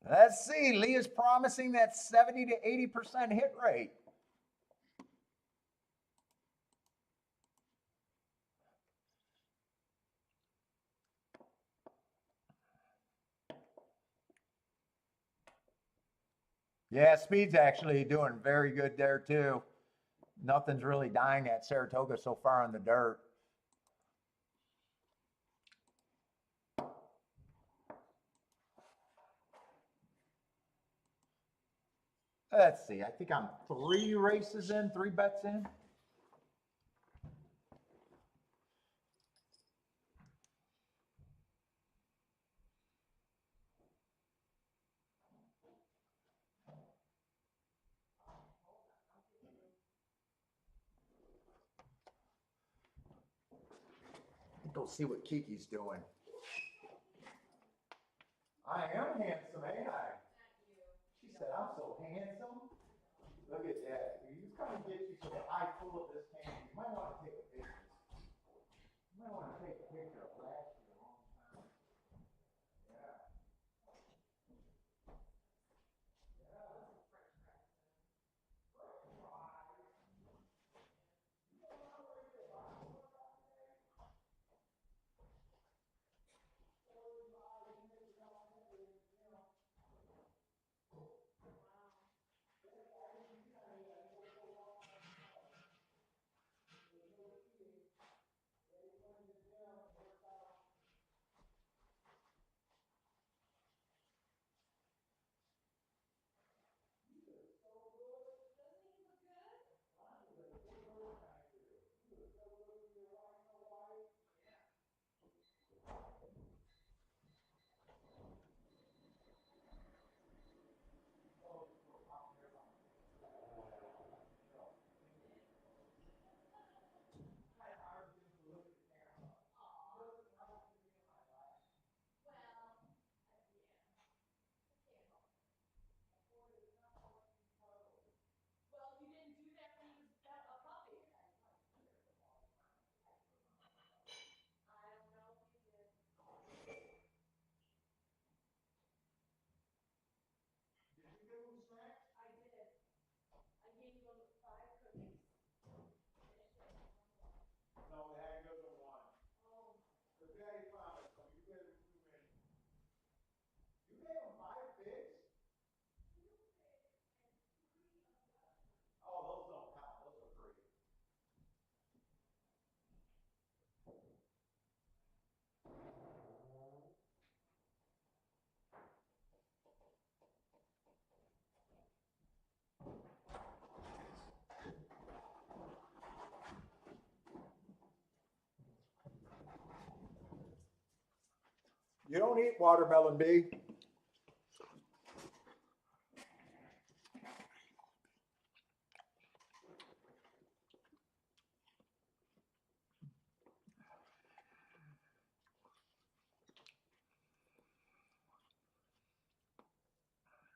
Let's see. Leah's promising that 70 to 80% hit rate. Yeah, Speed's actually doing very good there too. Nothing's really dying at Saratoga so far on the dirt. Let's see. I think I'm 3 races in, 3 bets in. Go see what Kiki's doing. I am handsome, ain't I? She said, I'm so handsome. Look at that. You come and get you some eye full of this candy. You might want to take a picture. You might want to take a picture of last year a long time. Yeah. No, they had to go to 1. The daddy promised, so you gave him too many. You gave him 5 figs? Oh, those don't count. Those are free. You don't eat watermelon, B.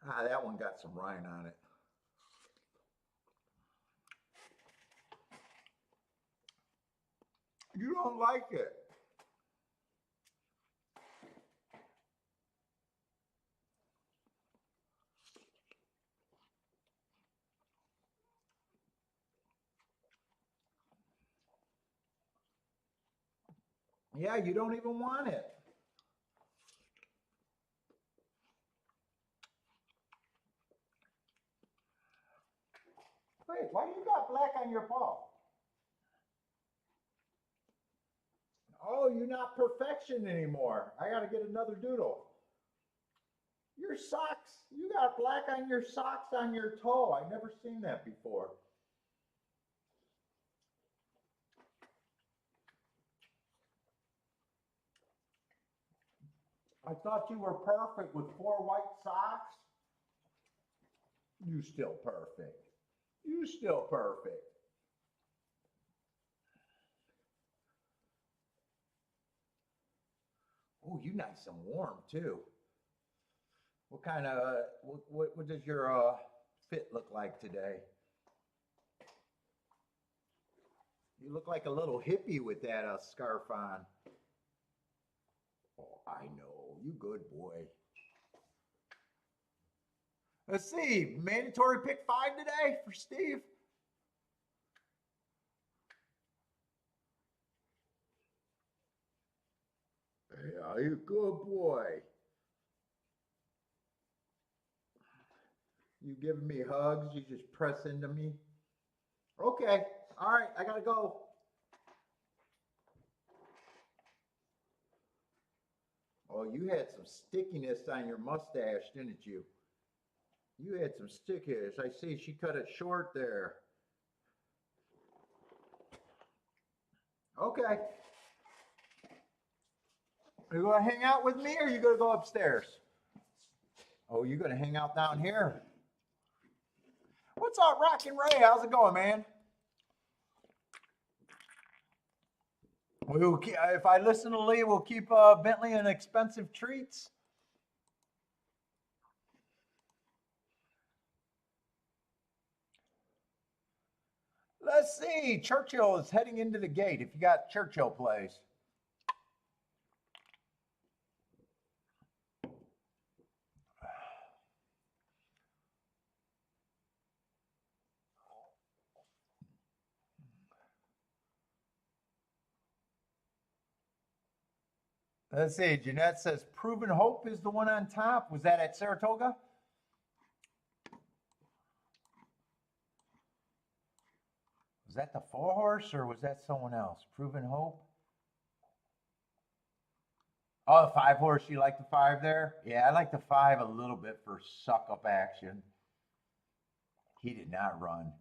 Ah, that one got some rind on it. You don't like it. Yeah, you don't even want it. Wait, why you got black on your paw? Oh, you're not perfection anymore. I gotta get another doodle. Your socks, you got black on your socks on your toe. I never seen that before. I thought you were perfect with 4 white socks. You still perfect. You still perfect. Oh, you nice and warm too. What kind of what does your fit look like today? You look like a little hippie with that scarf on. Oh, I know. You good boy. Let's see. Mandatory pick 5 today for Steve. Yeah, you good boy. You giving me hugs? You just press into me. Okay. All right. I gotta go. Oh, you had some stickiness on your mustache, didn't you? You had some stickiness. I see she cut it short there. Okay. You gonna hang out with me or you gonna go upstairs? Oh, you gonna hang out down here? What's up, Rockin' Ray? How's it going, man? We'll keep, if I listen to Lee, we'll keep Bentley in expensive treats. Let's see. Churchill is heading into the gate. If you got Churchill plays. Let's see. Jeanette says Proven Hope is the one on top. Was that at Saratoga? Was that the 4-horse or was that someone else? Proven Hope? Oh, the 5-horse. You like the 5 there? Yeah, I like the 5 a little bit for suck up action. He did not run.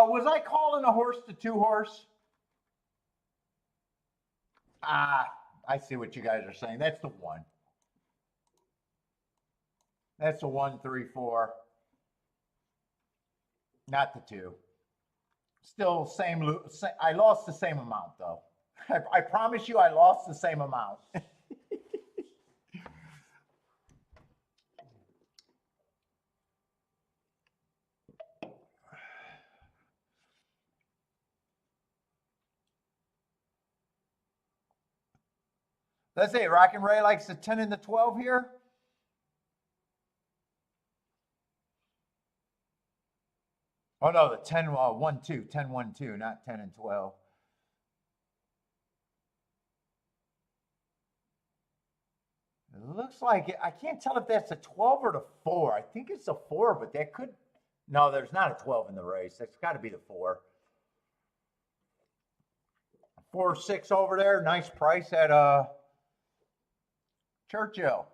Was I calling a horse the 2-horse? Ah, I see what you guys are saying. That's the 1. That's the 1, 3, 4. Not the 2. Still same. I lost the same amount though. I promise you, I lost the same amount. Let's say Rockin' Ray likes the 10 and the 12 here. Oh no, the 10, 1, 2, 10, 1, 2, not 10 and 12. It looks like it. I can't tell if that's a 12 or the 4. I think it's a 4, but that could. No, there's not a 12 in the race. That's got to be the 4. 4, 6 over there. Nice price at Churchill.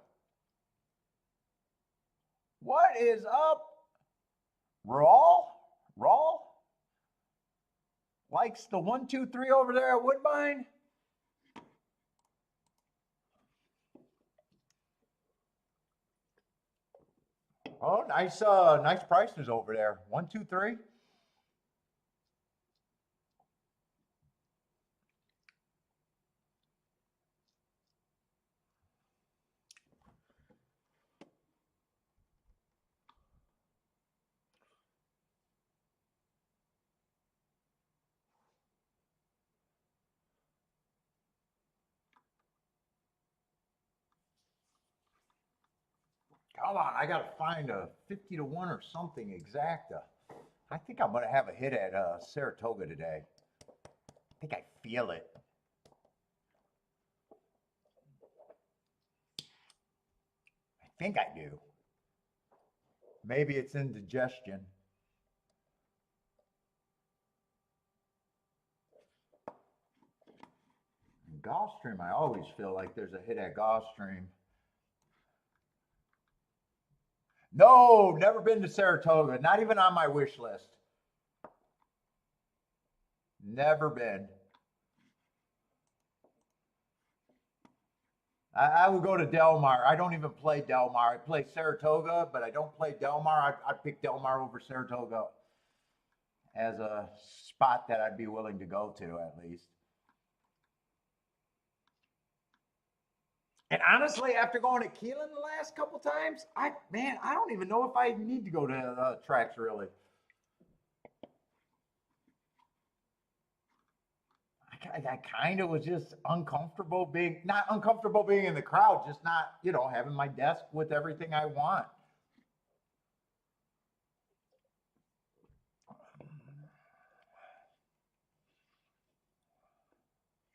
What is up? Rawl likes the 1, 2, 3 over there at Woodbine. Oh, nice prices over there. 1, 2, 3. Come on, I gotta find a 50 to 1 or something exacta. I think I'm gonna have a hit at Saratoga today. I think I feel it. I think I do. Maybe it's indigestion. Gulfstream, I always feel like there's a hit at Gulfstream. No, never been to Saratoga. Not even on my wish list. Never been. I would go to Del Mar. I don't even play Del Mar. I play Saratoga, but I don't play Del Mar. I'd pick Del Mar over Saratoga as a spot that I'd be willing to go to at least. And honestly, after going to Keelan the last couple times, I don't even know if I need to go to tracks really. I kind of was just uncomfortable being, not uncomfortable being in the crowd, just not, having my desk with everything I want.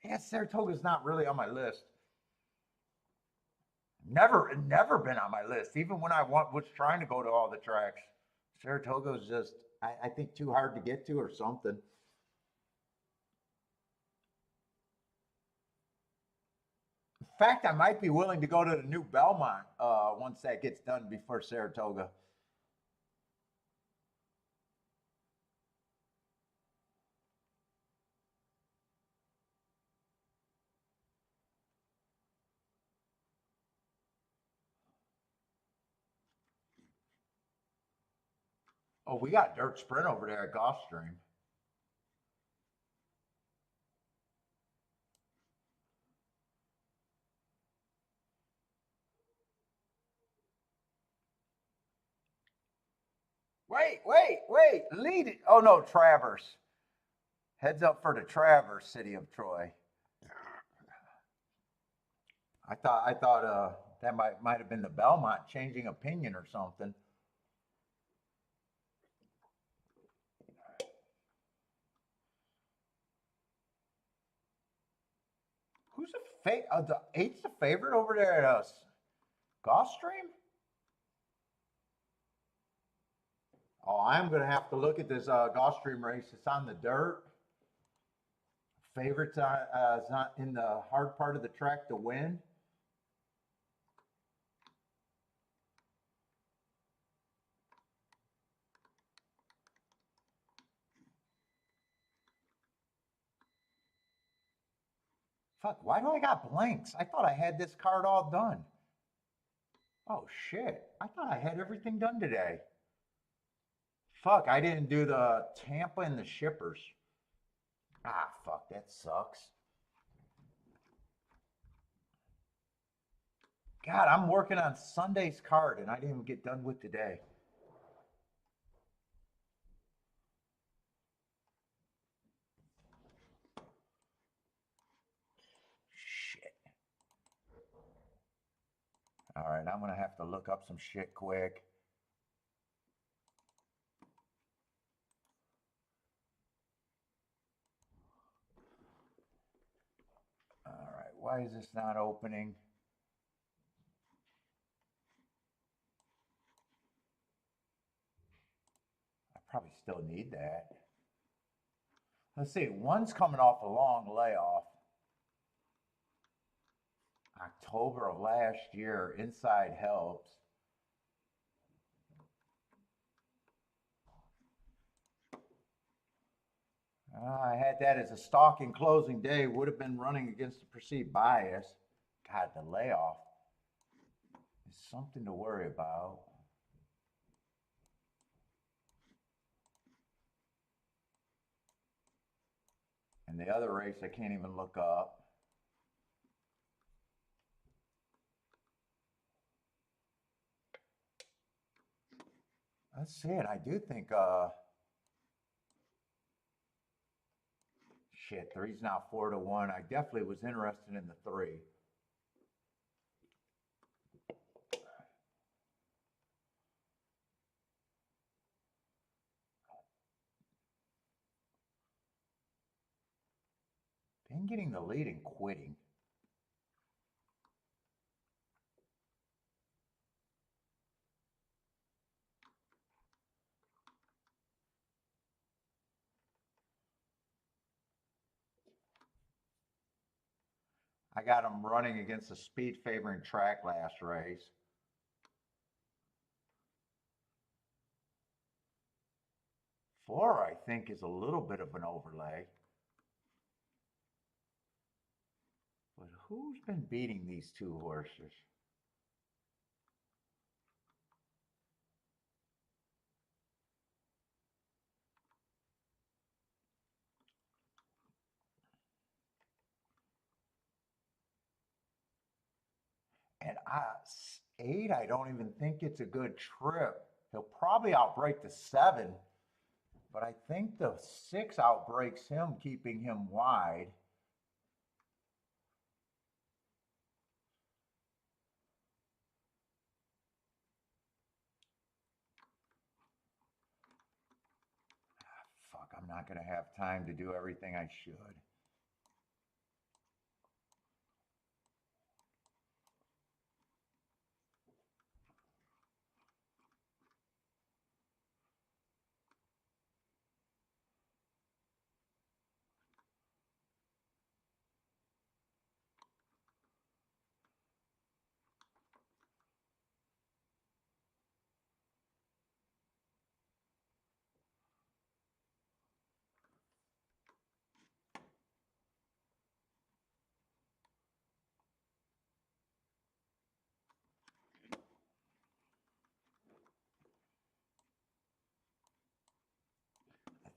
Yeah, Saratoga's not really on my list. Never been on my list. Even when was trying to go to all the tracks, Saratoga's just I think too hard to get to or something. In fact, I might be willing to go to the new Belmont once that gets done before Saratoga. Oh, we got dirt sprint over there at Gulfstream. Wait. Lead it. Oh no, Traverse. Heads up for the Traverse, City of Troy. I thought that might have been the Belmont changing opinion or something. Who's the eight's the favorite over there at us? Gulfstream? Oh, I'm gonna have to look at this Gulfstream race. It's on the dirt. Favorites is not in the hard part of the track to win. Fuck, why do I got blanks? I thought I had this card all done. Oh shit. I thought I had everything done today. Fuck, I didn't do the Tampa and the shippers. Ah, fuck, that sucks. God, I'm working on Sunday's card and I didn't even get done with today. Shit. All right, I'm gonna have to look up some shit quick. All right, why is this not opening? I probably still need that. Let's see, one's coming off a long layoff. October of last year, inside helps. I had that as a stalking closing day, would have been running against the perceived bias. God, the layoff is something to worry about. And the other race I can't even look up. Let's see it. I do think shit, three's now 4-1. I definitely was interested in the three. Been getting the lead and quitting. I got him running against a speed favoring track last race. Four, I think, is a little bit of an overlay. But who's been beating these two horses? And eight, I don't even think it's a good trip. He'll probably outbreak the seven, but I think the six outbreaks him, keeping him wide. Fuck, I'm not going to have time to do everything I should.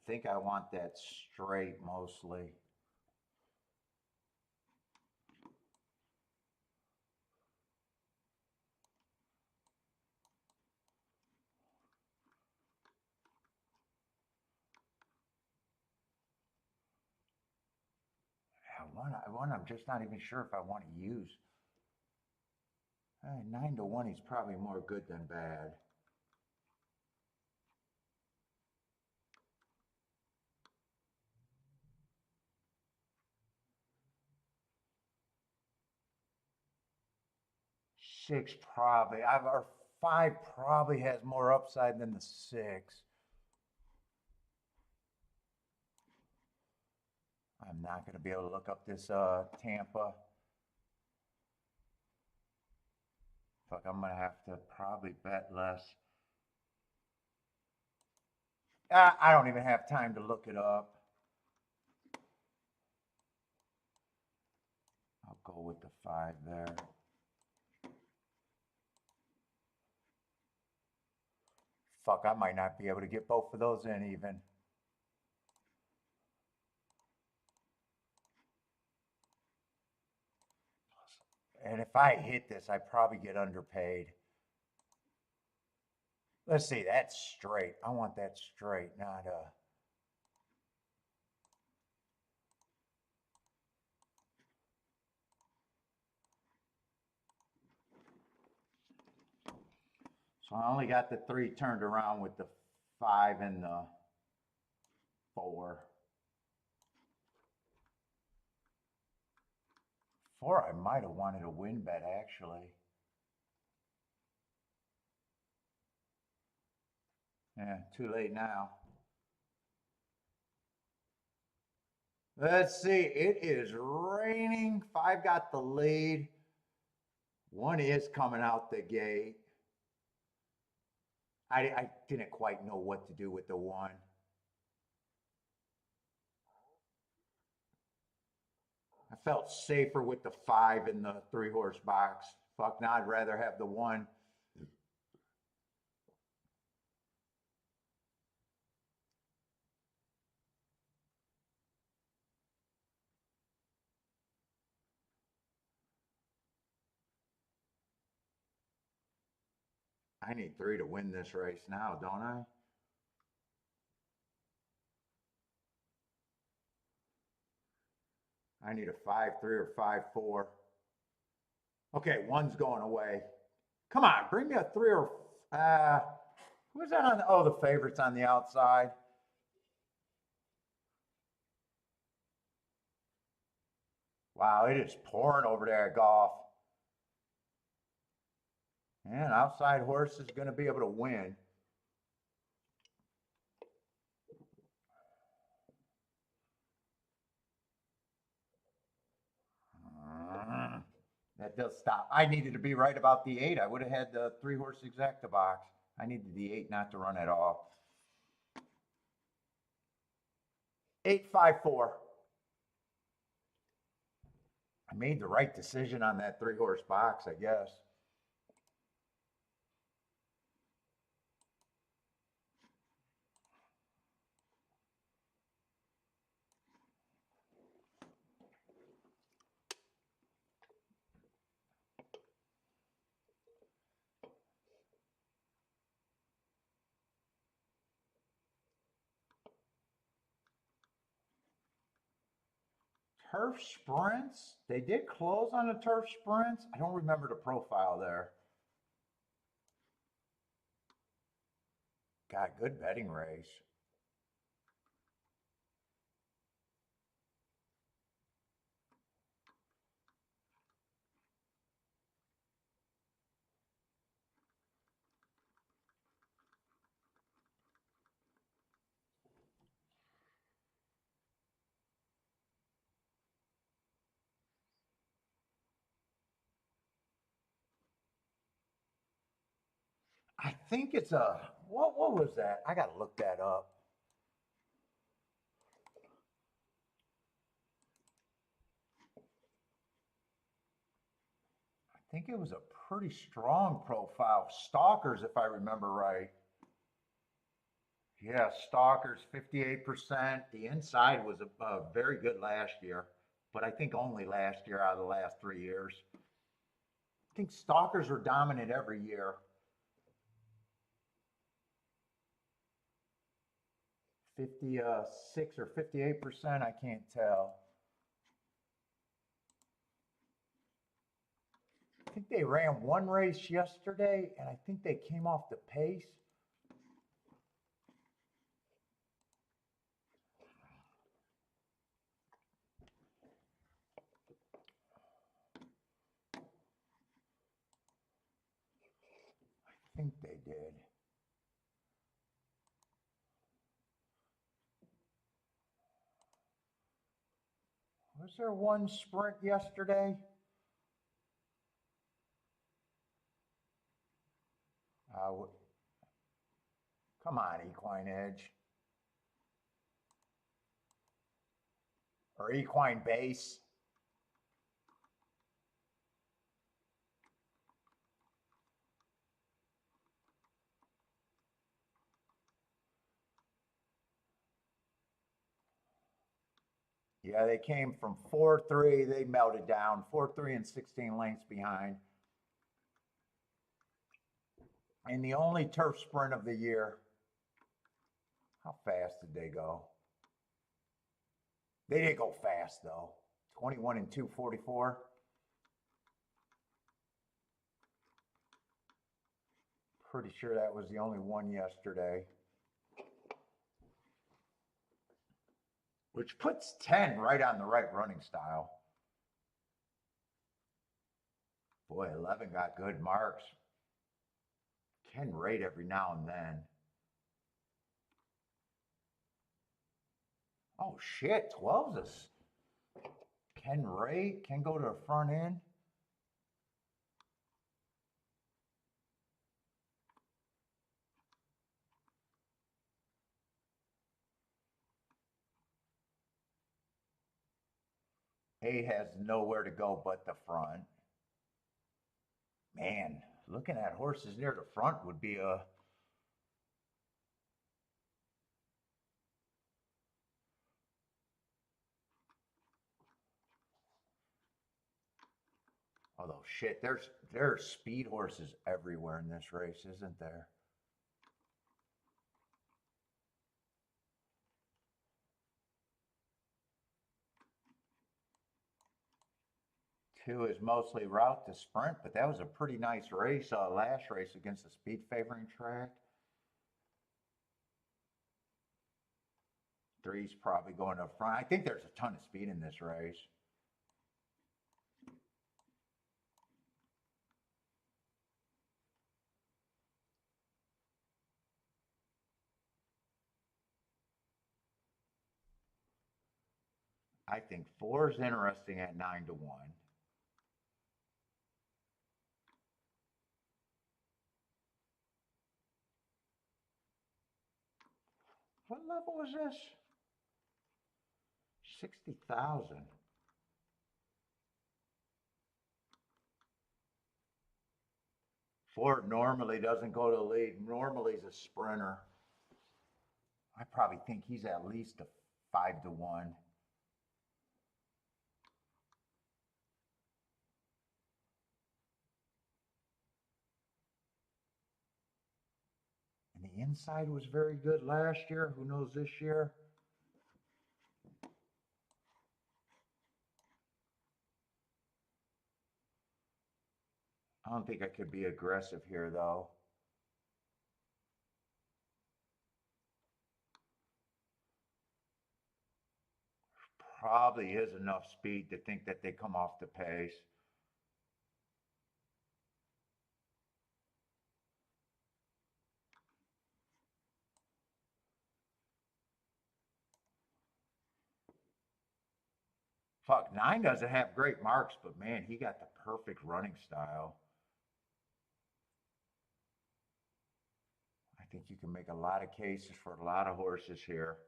think I want that straight mostly. I'm just not even sure if I want to use. 9 to 1, he's probably more good than bad. Six probably. Or 5 probably has more upside than the 6. I'm not going to be able to look up this Tampa. Fuck, I'm going to have to probably bet less. I don't even have time to look it up. I'll go with the 5 there. Fuck, I might not be able to get both of those in even. And if I hit this, I probably get underpaid. Let's see, that's straight. I want that straight, not So I only got the 3 turned around with the 5 and the 4. 4, I might have wanted a win bet actually. Yeah, too late now. Let's see, it is raining. 5 got the lead. 1 is coming out the gate. I didn't quite know what to do with the 1. I felt safer with the 5 in the 3-horse box. Fuck, now I'd rather have the 1. I need 3 to win this race now, don't I? I need a 5-3 or 5-4. Okay, 1's going away. Come on, bring me a 3 or who's that on? Oh, the favorites on the outside. Wow, it is pouring over there at golf. And outside horse is going to be able to win. That does stop. I needed to be right about the 8. I would have had the 3-horse exacta box. I needed the 8 not to run at all. 8-5-4. I made the right decision on that 3-horse box, I guess. Turf sprints. They did close on the turf sprints. I don't remember the profile there. God, good betting race. I think it's a what was that? I gotta look that up. I think it was a pretty strong profile. Stalkers, if I remember right. Yeah, Stalkers 58%. The inside was very good last year, but I think only last year out of the last 3 years. I think Stalkers are dominant every year. 56 or 58%, I can't tell. I think they ran one race yesterday, and I think they came off the pace. I think they did. Was there one sprint yesterday? Come on, Equine Edge. Or Equine Base. Yeah, they came from 4-3. They melted down 4-3 and 16 lengths behind. And the only turf sprint of the year. How fast did they go? They didn't go fast though. 21 and 244. Pretty sure that was the only one yesterday. Which puts 10 right on the right running style. Boy, 11 got good marks. Can rate every now and then. Oh shit, 12's a can rate, can go to the front end. A has nowhere to go but the front. Man, looking at horses near the front would be a although shit, there's speed horses everywhere in this race, isn't there? 2 is mostly route to sprint, but that was a pretty nice race, last race against the speed favoring track. 3's probably going up front. I think there's a ton of speed in this race. I think 4 is interesting at 9-1. What level is this? 60,000. 4 normally doesn't go to the lead. Normally he's a sprinter. I probably think he's at least a 5-1. And the inside was very good last year. Who knows this year? I don't think I could be aggressive here though. Probably is enough speed to think that they come off the pace. Fuck, 9 doesn't have great marks, but man, he got the perfect running style. I think you can make a lot of cases for a lot of horses here.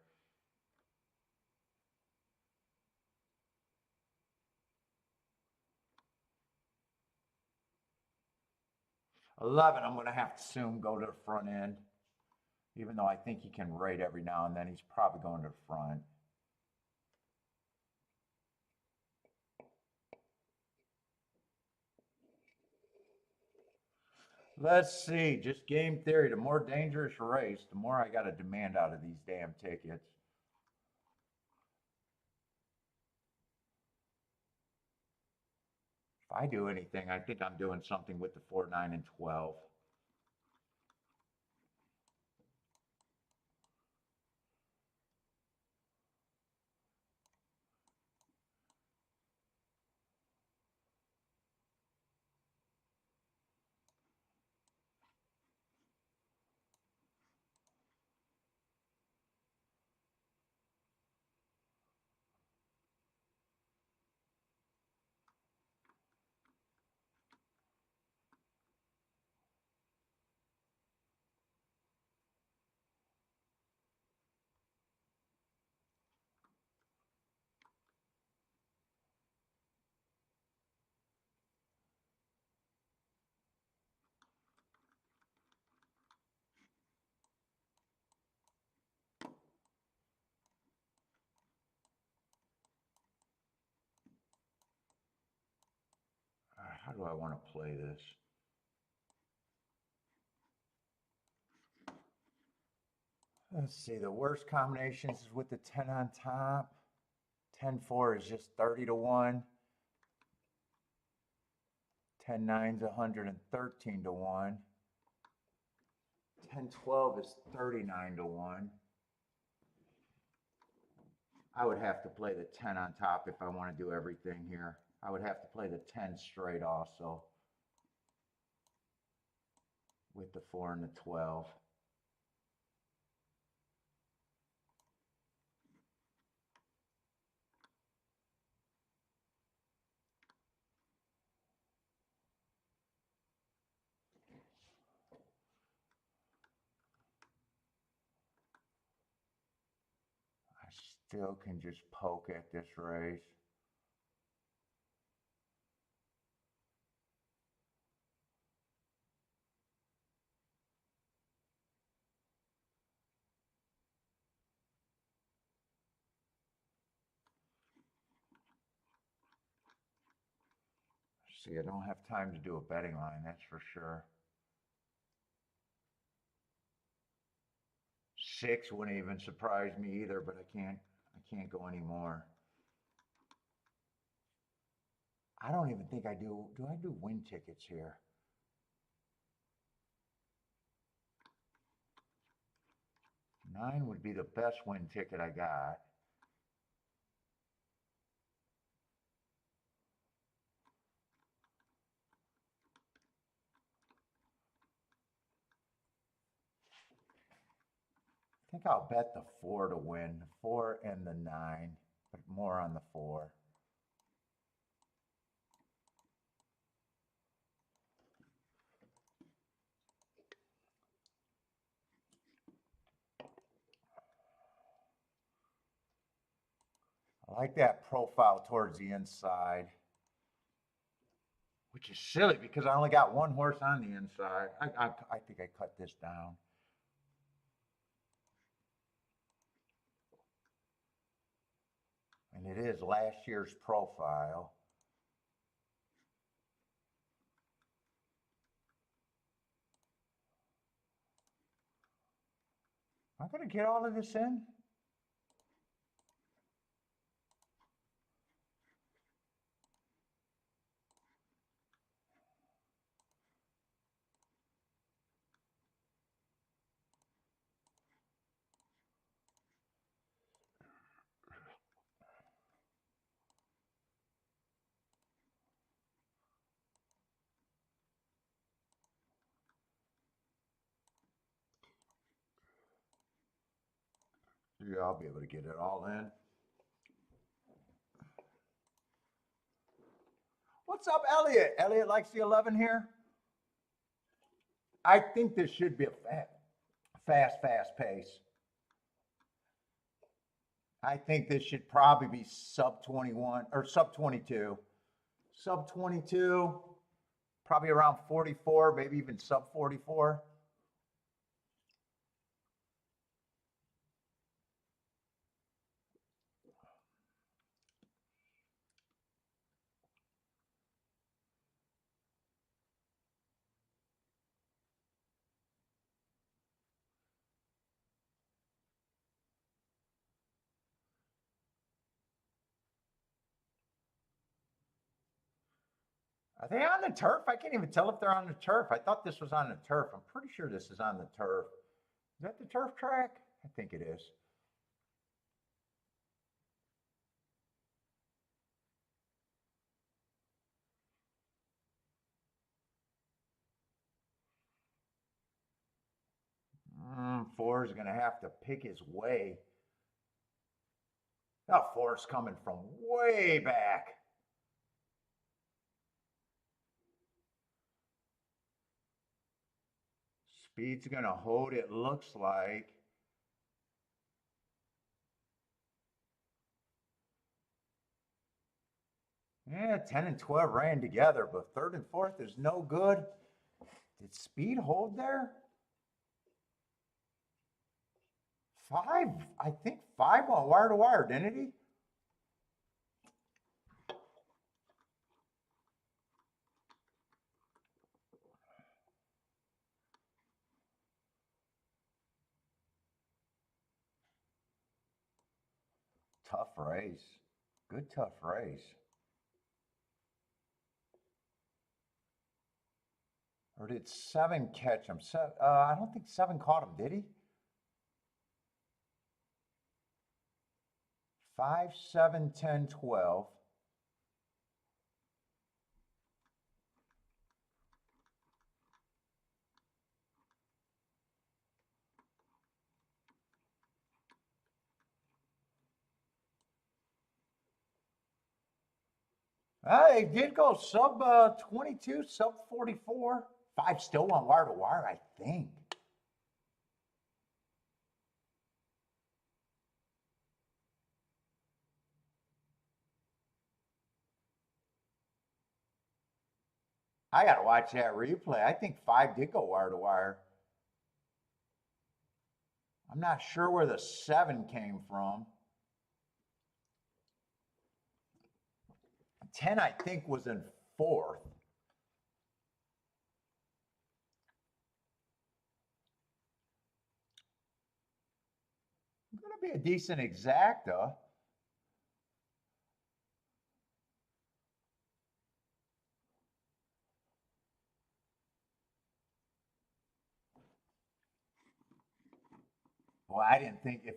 11, I'm going to have to assume go to the front end. Even though I think he can rate every now and then, he's probably going to the front. Let's see, just game theory. The more dangerous race, the more I got to demand out of these damn tickets. If I do anything, I think I'm doing something with the 4, 9, and 12. How do I want to play this? Let's see, the worst combinations is with the 10 on top. 10-4 is just 30 to 1. 10-9 is 113 to 1. 10-12 is 39 to 1. I would have to play the 10 on top if I want to do everything here. I would have to play the 10 straight also with the 4 and the 12. I still can just poke at this race. See, I don't have time to do a betting line, that's for sure. 6 wouldn't even surprise me either, but I can't go anymore. I don't even think I do. Do I do win tickets here? Nine would be the best win ticket I got. I think I'll bet the 4 to win, the 4 and the 9, but more on the 4. I like that profile towards the inside, which is silly because I only got one horse on the inside. I think I cut this down. And it is last year's profile. Am I going to get all of this in? Yeah, I'll be able to get it all in. What's up, Elliot? Elliot likes the 11 here. I think this should be a fast pace. I think this should probably be sub 21 or sub 22. Sub 22, probably around 44, maybe even sub 44. Are they on the turf? I can't even tell if they're on the turf. I thought this was on the turf. I'm pretty sure this is on the turf. Is that the turf track? I think it is. Four is going to have to pick his way. Oh, four's coming from way back. Speed's going to hold, it looks like. Yeah, 10 and 12 ran together, but third and fourth is no good. Did Speed hold there? Five, I think five went wire to wire, didn't he? Tough race. Good tough race. Or did seven catch him? I don't think seven caught him, did he? 5, 7, 10, 12. They did go sub 22, sub 44. Five still went wire to wire, I think. I got to watch that replay. I think five did go wire to wire. I'm not sure where the seven came from. 10, I think, was in fourth. Going to be a decent exacta. Well, I didn't think if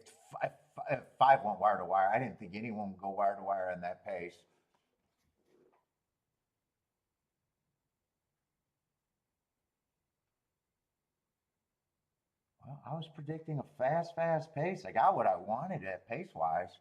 five went wire to wire, I didn't think anyone would go wire to wire on that pace. Well, I was predicting a fast pace. I got what I wanted at pace-wise.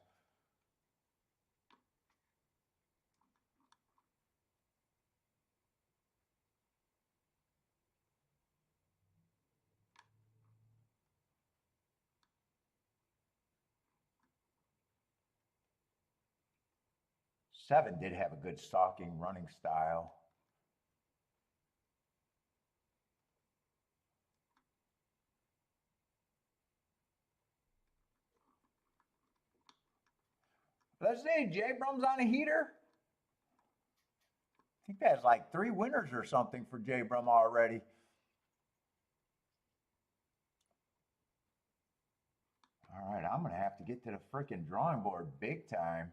Seven did have a good stalking running style. Let's see, J Brum's on a heater. I think that's like 3 winners or something for J Brum already. All right, I'm going to have to get to the freaking drawing board big time.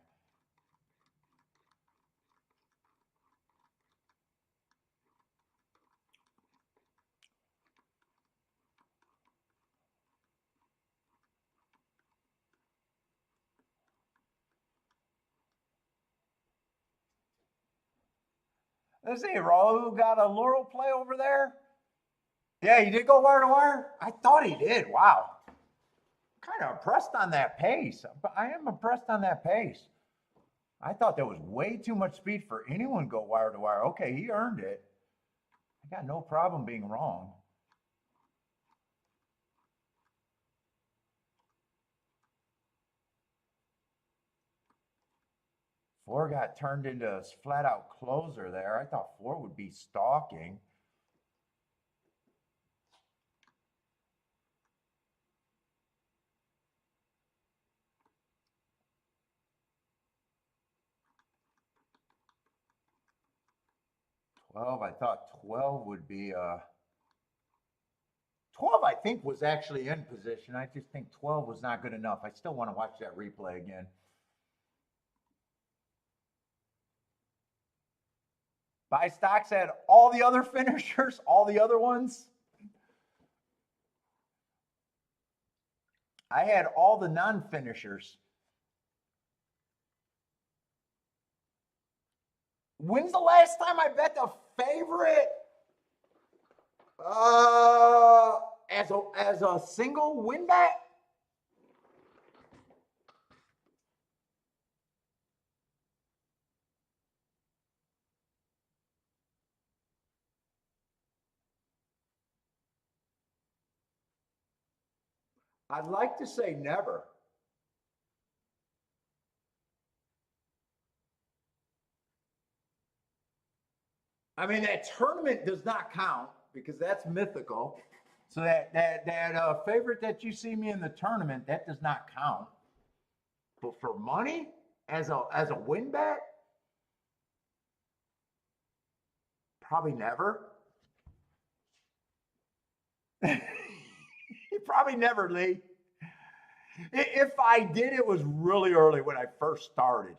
Let's see, Raul got a Laurel play over there. Yeah, he did go wire to wire. I thought he did. Wow. Kind of impressed on that pace. I am impressed on that pace. I thought there was way too much speed for anyone to go wire to wire. Okay, he earned it. I got no problem being wrong. Four got turned into a flat out closer there. I thought four would be stalking. I thought 12 would be 12 I think was actually in position. I just think 12 was not good enough. I still want to watch that replay again. Buy stocks had all the other finishers, all the other ones. I had all the non-finishers. When's the last time I bet the favorite? As a single win bet? I'd like to say never. I mean, that tournament does not count because that's mythical. So that favorite that you see me in the tournament, that does not count. But for money, as a win bet, probably never. Probably never, Lee. If I did, it was really early when I first started.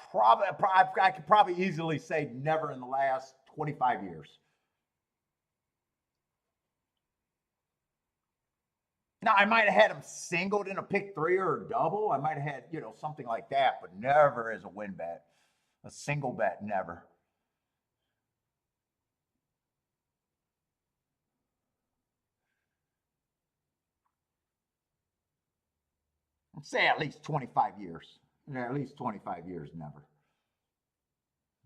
Probably, I could probably easily say never in the last 25 years. Now, I might have had him singled in a pick three or a double. I might have had, something like that, but never as a win bet. A single bet, never. I'd say at least 25 years. Yeah, at least 25 years, never.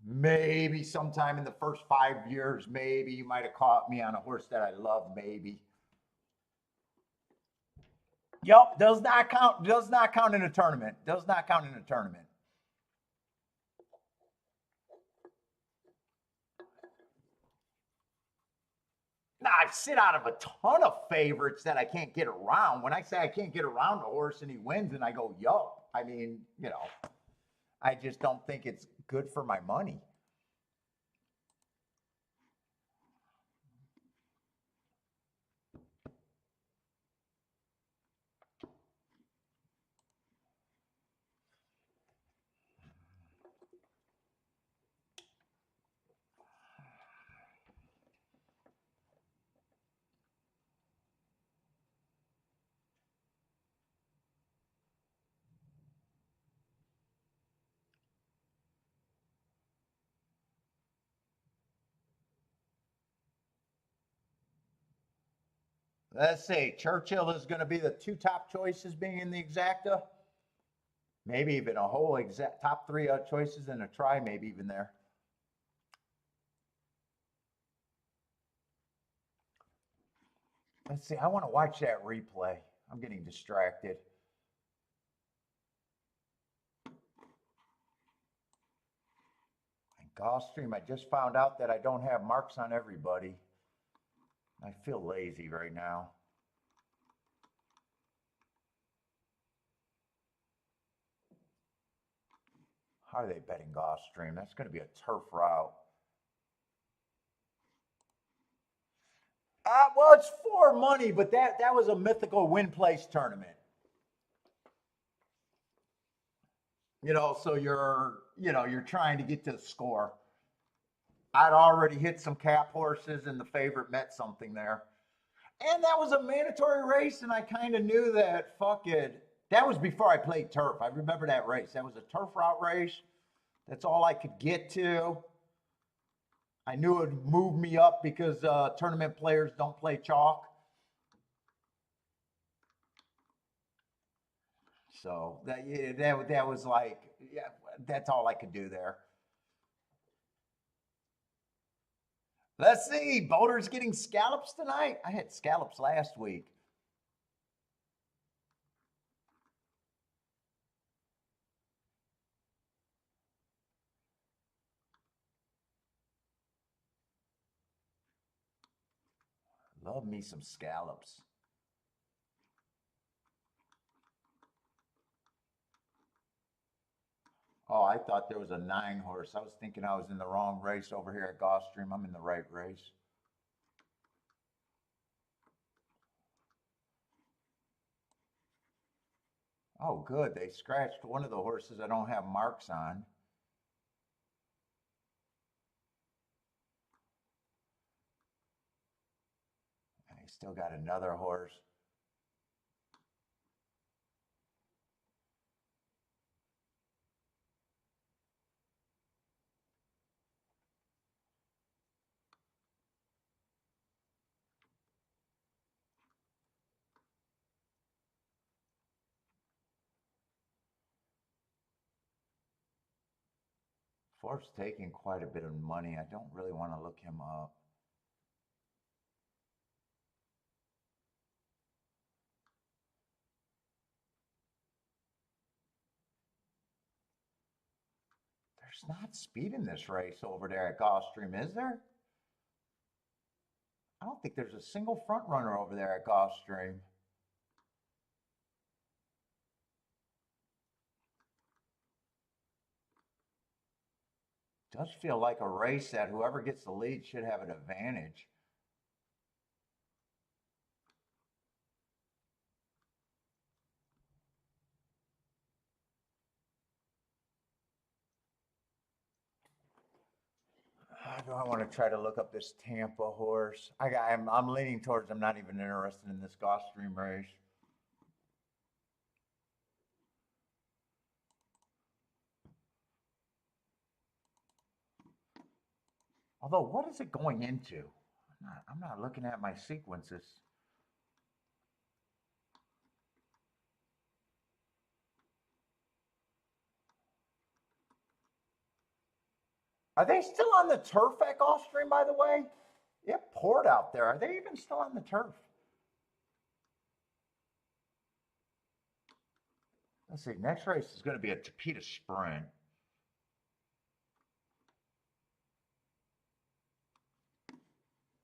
Maybe sometime in the first 5 years, maybe you might have caught me on a horse that I love, maybe. Yep, does not count. Does not count in a tournament. Does not count in a tournament. Now, I sit out of a ton of favorites that I can't get around. When I say I can't get around a horse and he wins, and I go, yup. I mean, I just don't think it's good for my money. Let's see. Churchill is going to be the two top choices being in the exacta. Maybe even a whole exact top three choices in a try, maybe even there. Let's see. I want to watch that replay. I'm getting distracted. Gulfstream, I just found out that I don't have marks on everybody. I feel lazy right now. How are they betting Gulfstream? That's going to be a turf route. Well, it's for money, but that was a mythical win place tournament. So you're trying to get to the score. I'd already hit some cap horses, and the favorite met something there. And that was a mandatory race, and I kind of knew that, fuck it. That was before I played turf. I remember that race. That was a turf route race. That's all I could get to. I knew it would move me up because tournament players don't play chalk. So that was like, yeah, that's all I could do there. Let's see. Boulder's getting scallops tonight. I had scallops last week. Love me some scallops. Oh, I thought there was a 9 horse. I was thinking I was in the wrong race over here at Gulfstream. I'm in the right race. Oh, good. They scratched one of the horses I don't have marks on. And they still got another horse. Fort's taking quite a bit of money. I don't really want to look him up. There's not speed in this race over there at Gulfstream, is there? I don't think there's a single front runner over there at Gulfstream. Does feel like a race that whoever gets the lead should have an advantage. Do I want to try to look up this Tampa horse? I'm leaning towards I'm not even interested in this Gulfstream race. Although, what is it going into? I'm not looking at my sequences. Are they still on the turf at Gulfstream, by the way? It poured out there. Are they even still on the turf? Let's see. Next race is going to be a Tapeta Sprint.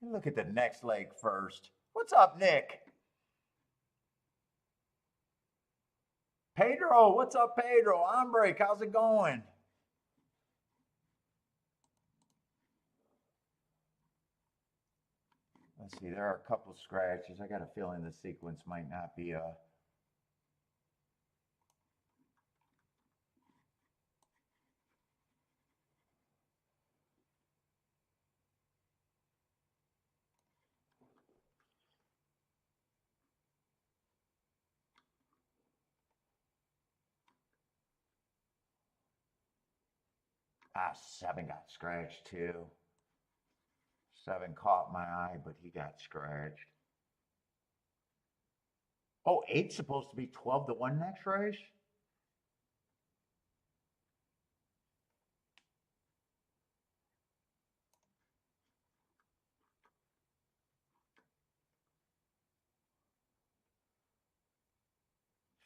Look at the next leg first. What's up, Nick? Pedro, what's up, Pedro? Hombre, how's it going? Let's see, there are a couple scratches. I got a feeling the sequence might not be a. Ah, 7 got scratched too. 7 caught my eye, but he got scratched. Oh, 8's supposed to be 12 to 1 next race?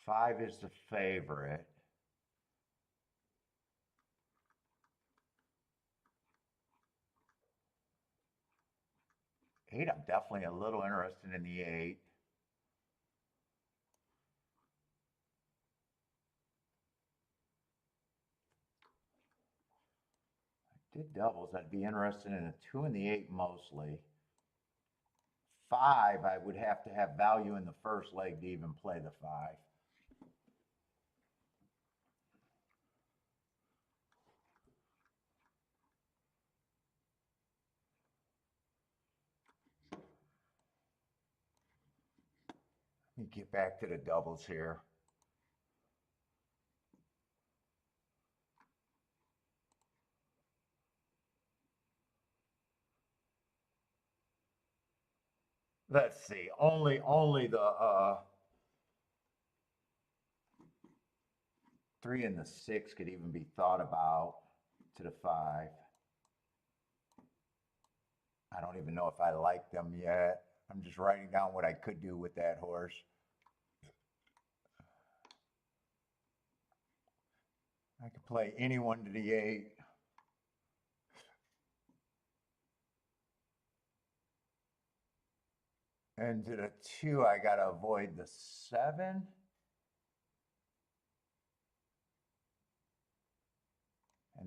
Five is the favorite. Eight, I'm definitely a little interested in the 8. Did doubles, I'd be interested in a 2 and the 8 mostly. 5, I would have to have value in the first leg to even play the 5. Let me get back to the doubles here. Let's see. Only the 3 and the 6 could even be thought about to the 5. I don't even know if I like them yet. I'm just writing down what I could do with that horse. I could play anyone to the 8. And to the 2, I got to avoid the 7.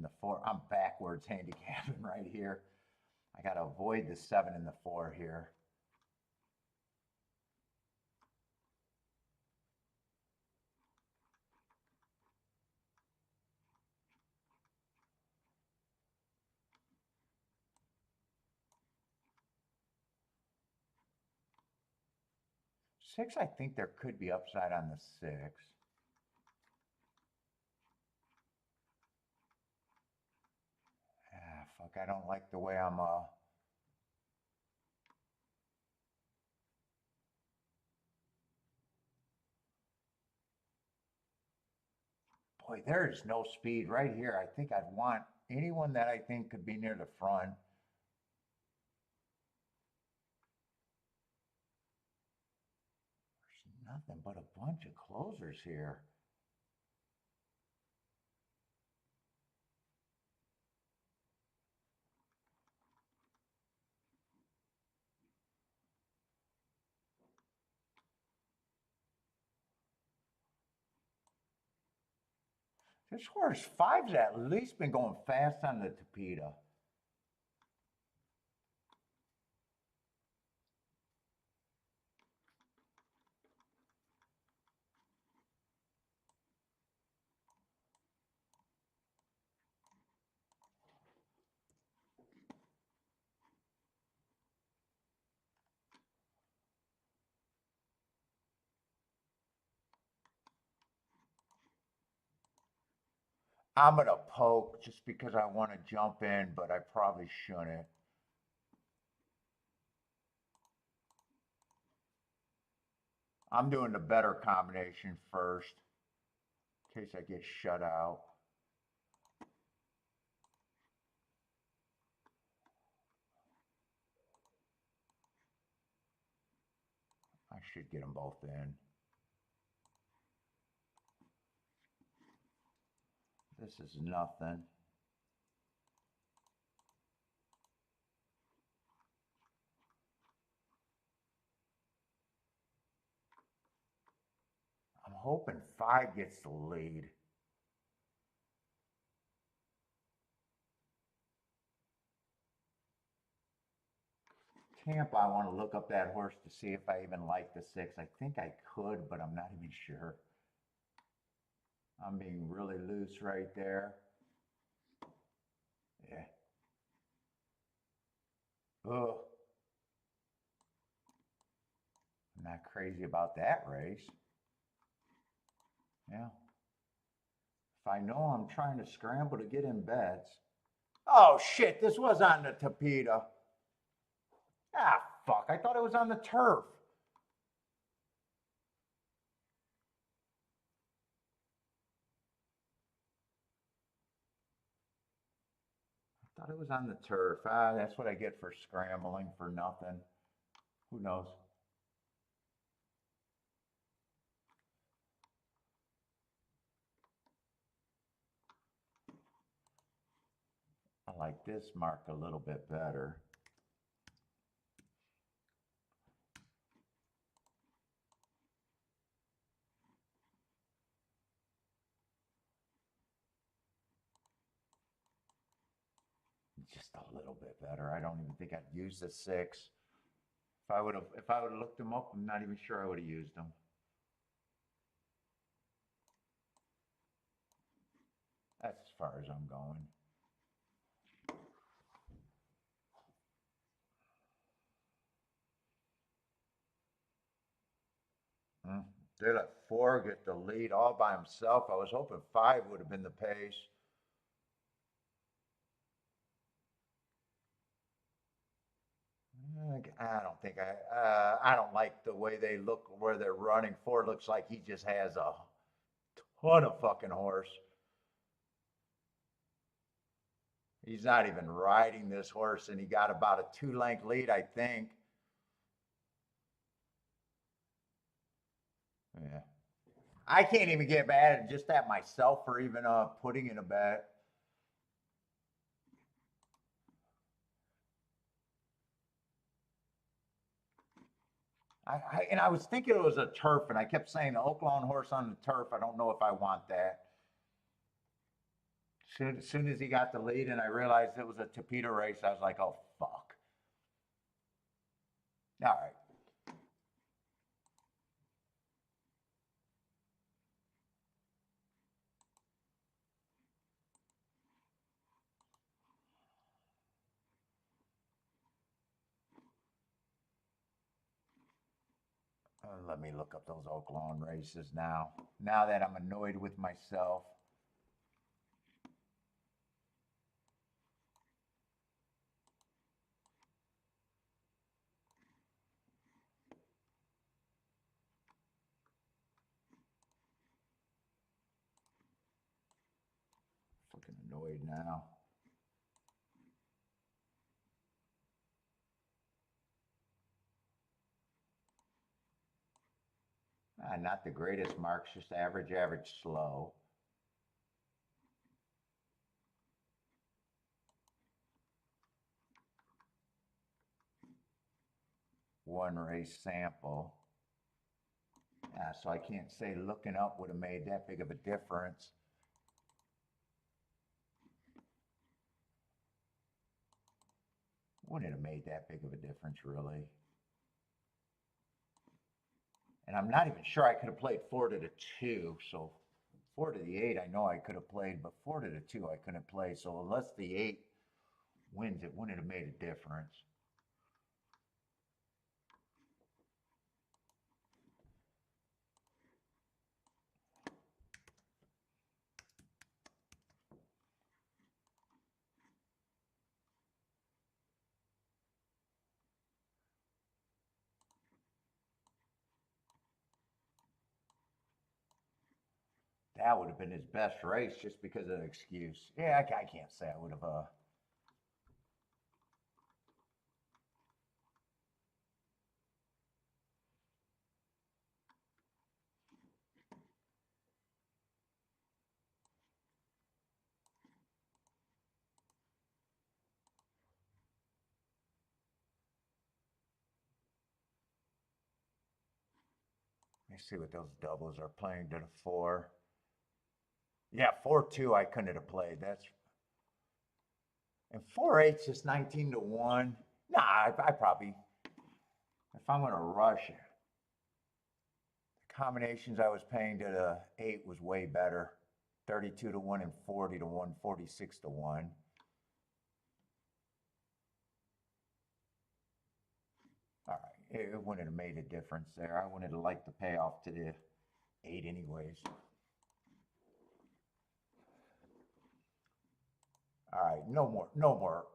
the 4. I'm backwards handicapping right here. I got to avoid the 7 and the 4 here. Six, I think there could be upside on the 6. Ah, fuck, I don't like the way I'm, boy, there is no speed right here. I think I'd want anyone that I think could be near the front. There's nothing but a bunch of closers here. This horse 5's at least been going fast on the Tapeta. I'm going to poke just because I want to jump in, but I probably shouldn't. I'm doing the better combination first in case I get shut out. I should get them both in. This is nothing. I'm hoping 5 gets the lead. Tampa, I want to look up that horse to see if I even like the 6. I think I could, but I'm not even sure. I'm being really loose right there. Yeah. Oh. I'm not crazy about that race. Yeah. If I know I'm trying to scramble to get in bets. Oh shit, this was on the Tapeta. Ah, fuck, I thought it was on the turf. I thought it was on the turf. Ah, that's what I get for scrambling for nothing. Who knows? I like this mark a little bit better. Just a little bit better. I don't even think I'd use the 6. If I would have looked them up, I'm not even sure I would have used them. That's as far as I'm going. They let 4 get the lead all by himself. I was hoping 5 would have been the pace. I don't like the way they look where they're running. 4 looks like he just has a ton of fucking horse. He's not even riding this horse, and he got about a 2-length lead, I think. Yeah. I can't even get mad just at myself for even putting in a bet. I was thinking it was a turf, and I kept saying the Oaklawn horse on the turf. I don't know if I want that. Soon as he got the lead and I realized it was a torpedo race, I was like, oh, fuck. All right. Let me look up those Oak Lawn races now. Now that I'm annoyed with myself. Fucking annoyed now. Not the greatest marks, just average, slow. One race sample. So I can't say looking up would have made that big of a difference. Wouldn't have made that big of a difference, really. And I'm not even sure I could have played 4 to the 2. So 4 to the 8, I know I could have played, but 4 to the 2, I couldn't play. So unless the 8 wins, it wouldn't have made a difference. That would have been his best race just because of the excuse. Yeah, I can't say I would have. Let me see what those doubles are playing to the 4. Yeah, 4-2, I couldn't have played. That's and 4-8's just 19 to 1. Nah, I probably, if I'm going to rush it, the combinations I was paying to the 8 was way better. 32 to 1 and 40 to 1, 46 to 1. All right, it wouldn't have made a difference there. I wouldn't have liked the payoff to the 8 anyways. All right, no more, no more.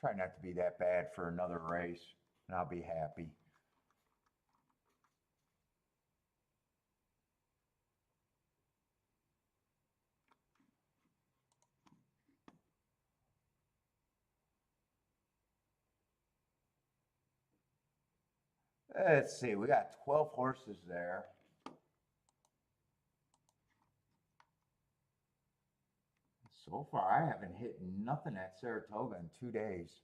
Try not to be that bad for another race, and I'll be happy. Let's see, we got 12 horses there. So far, I haven't hit nothing at Saratoga in 2 days.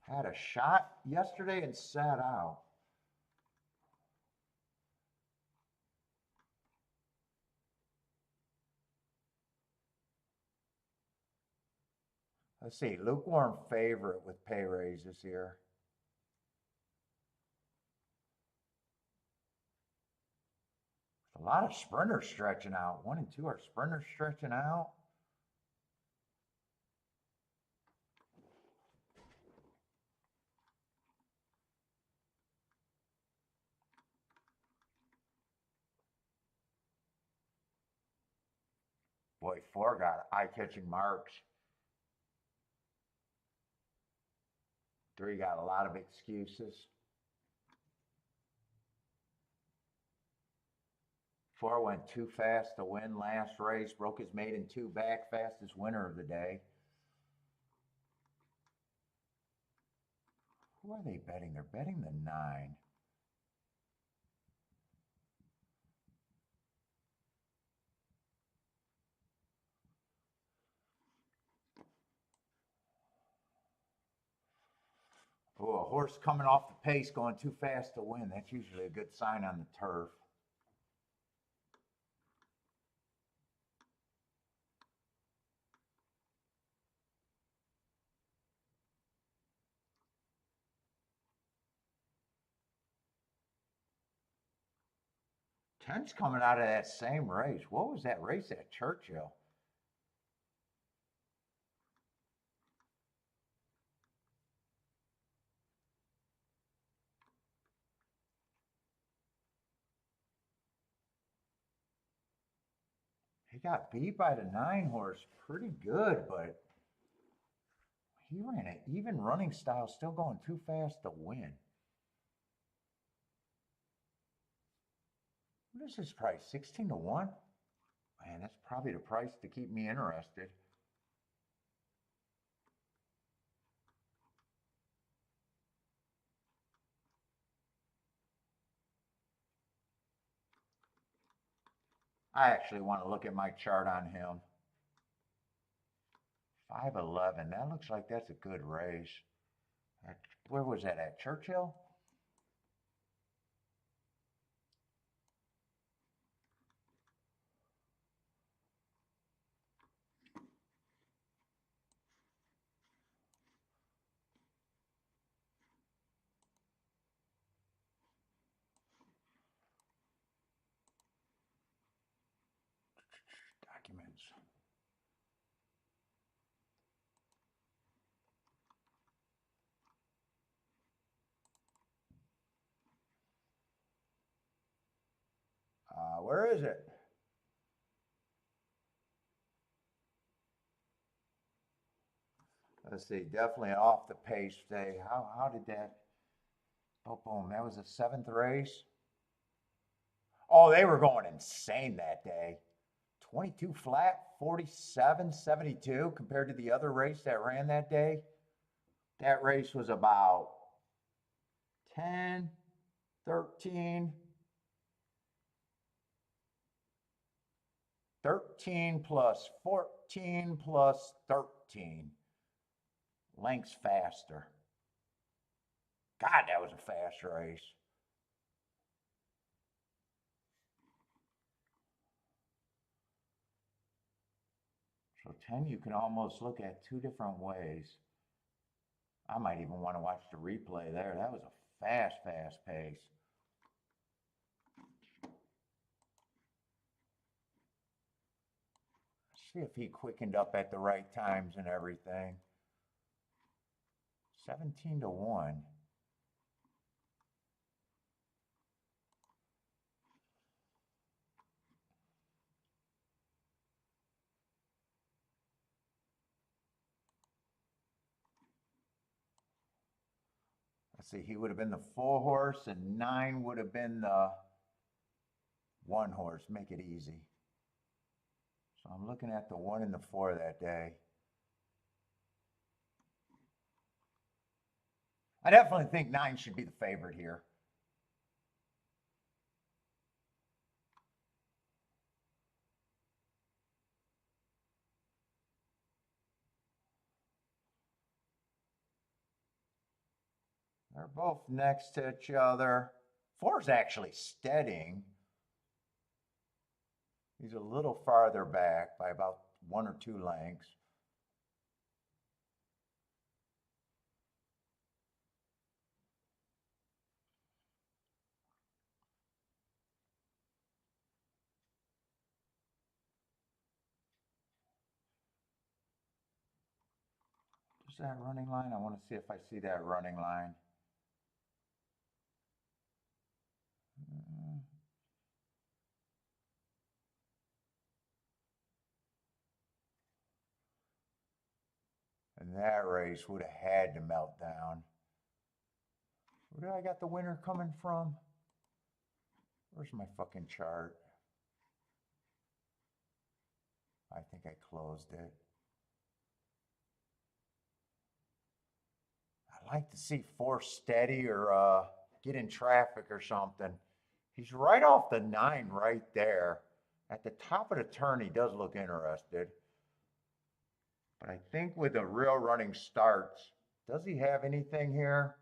Had a shot yesterday and sat out. Let's see, lukewarm favorite with pay raises here. A lot of sprinters stretching out. 1 and 2 are sprinters stretching out. Boy, 4 got eye-catching marks. 3 got a lot of excuses. 4 went too fast to win last race, broke his maiden 2 back, fastest winner of the day. Who are they betting? They're betting the 9. Oh, a horse coming off the pace going too fast to win. That's usually a good sign on the turf. 10's coming out of that same race. What was that race at Churchill? He got beat by the 9 horse pretty good, but he ran an even running style, still going too fast to win. What is his price? 16 to 1? Man, that's probably the price to keep me interested. I actually want to look at my chart on him. 5'11". That looks like that's a good race. Where was that at? Churchill? Documents. Where is it? Let's see. Definitely off the pace day. How did that? Oh, boom. That was the 7th race. Oh, they were going insane that day. 22 flat, 47.72 compared to the other race that ran that day. That race was about 10, 13, 13 plus 14 plus 13. Lengths faster. God, that was a fast race. So 10 you can almost look at 2 different ways. I might even want to watch the replay there. That was a fast pace. See if he quickened up at the right times and everything. 17 to 1. Let's see, he would have been the 4 horse and 9 would have been the 1 horse. Make it easy. So I'm looking at the 1 and the 4 that day. I definitely think 9 should be the favorite here. They're both next to each other. 4's actually steadying. He's a little farther back by about 1 or 2 lengths. Is that running line? I want to see if I see that running line. And that race would have had to melt down. Where did I got the winner coming from? Where's my fucking chart? I think I closed it. I'd like to see 4 steady or get in traffic or something. He's right off the 9 right there. At the top of the turn, he does look interested. But I think with the real running starts, does he have anything here?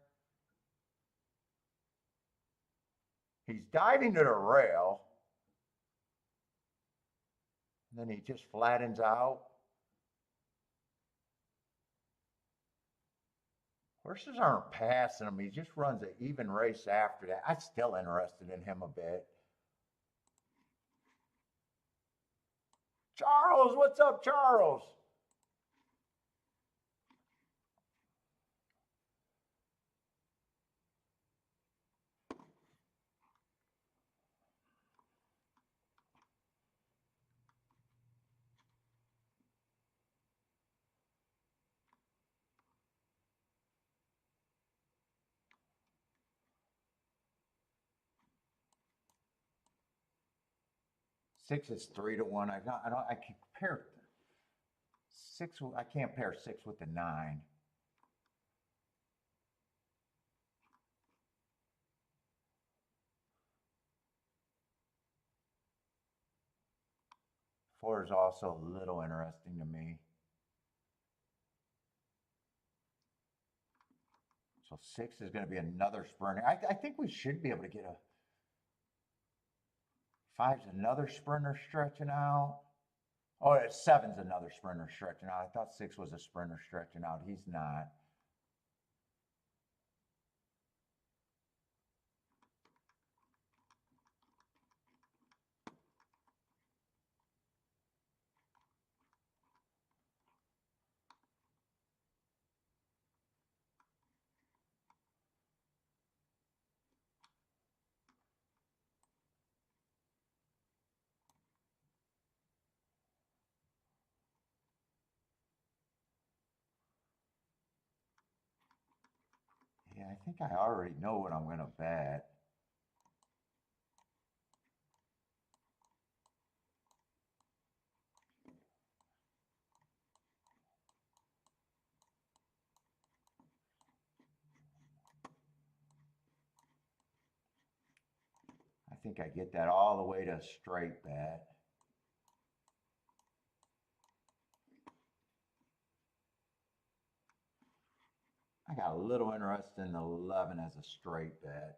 He's diving to the rail. And then he just flattens out. Horses aren't passing him. He just runs an even race after that. I'm still interested in him a bit. Charles, what's up, Charles? Six is 3 to 1. I can pair six. I can't pair six with the 9. Four is also a little interesting to me. So six is going to be another sprinter. I think we should be able to get a five's another sprinter stretching out. Oh, seven's another sprinter stretching out. I thought six was a sprinter stretching out. He's not. Yeah, I think I already know what I'm going to bet. I think I get that all the way to a straight bet. I got a little interest in 11 as a straight bet.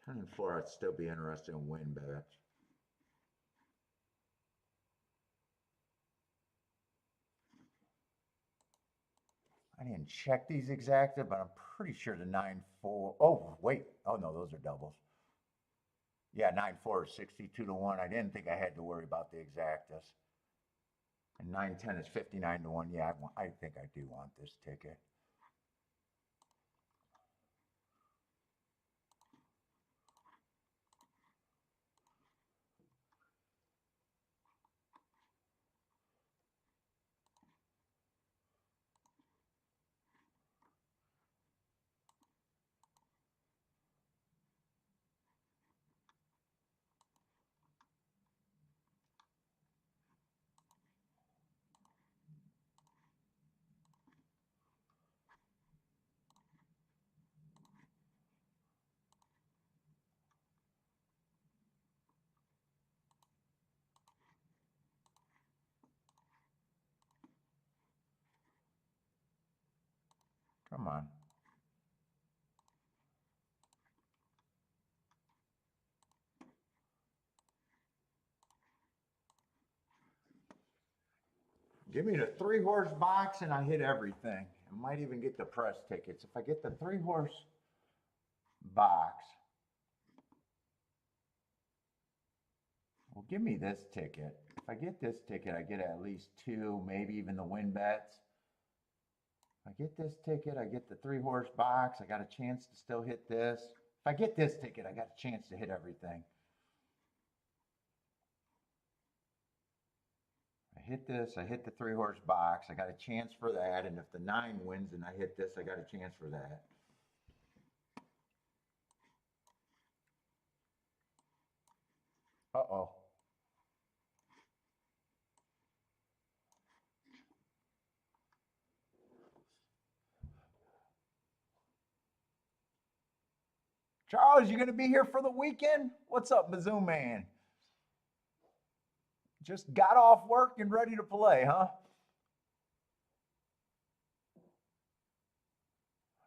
Ten and four, I'd still be interested in win bets. I didn't check these exacta, but I'm pretty sure the 9-4. Oh, wait. Oh, no, those are doubles. Yeah, 9-4 is 62 to 1. I didn't think I had to worry about the exactas. And 9-10 is 59 to 1. Yeah, I think I do want this ticket. Come on. Give me the 3-horse box and I hit everything. I might even get the press tickets. If I get the 3-horse box, well, give me this ticket. If I get this ticket, I get at least 2, maybe even the win bets. If I get this ticket, I get the 3-horse box. I got a chance to still hit this. If I get this ticket, I got a chance to hit everything. I hit this, I hit the 3-horse box. I got a chance for that. And if the 9 wins and I hit this, I got a chance for that. Uh-oh. Charles, you going to be here for the weekend? What's up, Mizzou man? Just got off work and ready to play, huh?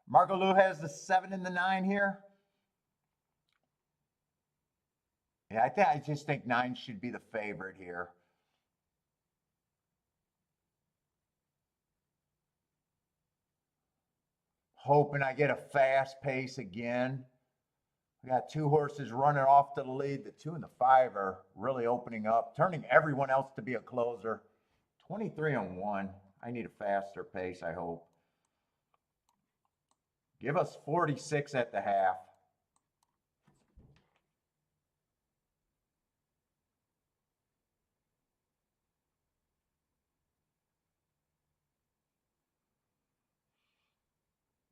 Marco Lou has the 7 and the 9 here. Yeah, I just think 9 should be the favorite here. hoping I get a fast pace again. We got 2 horses running off to the lead. The 2 and the 5 are really opening up, turning everyone else to be a closer. 23-1. I need a faster pace, I hope. Give us 46 at the half.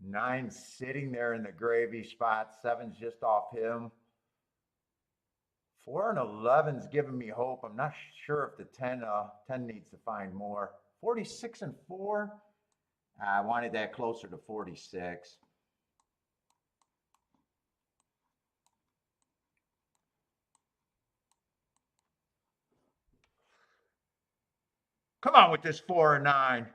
Nine's sitting there in the gravy spot. 7's just off him. 4 and 11's giving me hope. I'm not sure if the 10 needs to find more. 46-4. I wanted that closer to 46. Come on with this 4 and 9.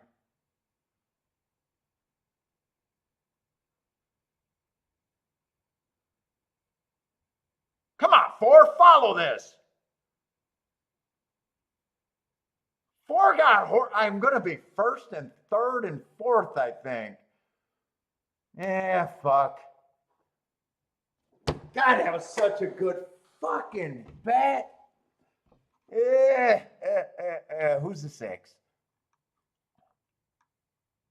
Come on, 4, follow this. 4 got, I'm going to be 1st and 3rd and 4th, I think. Fuck. God, that was such a good fucking bet. Who's the 6?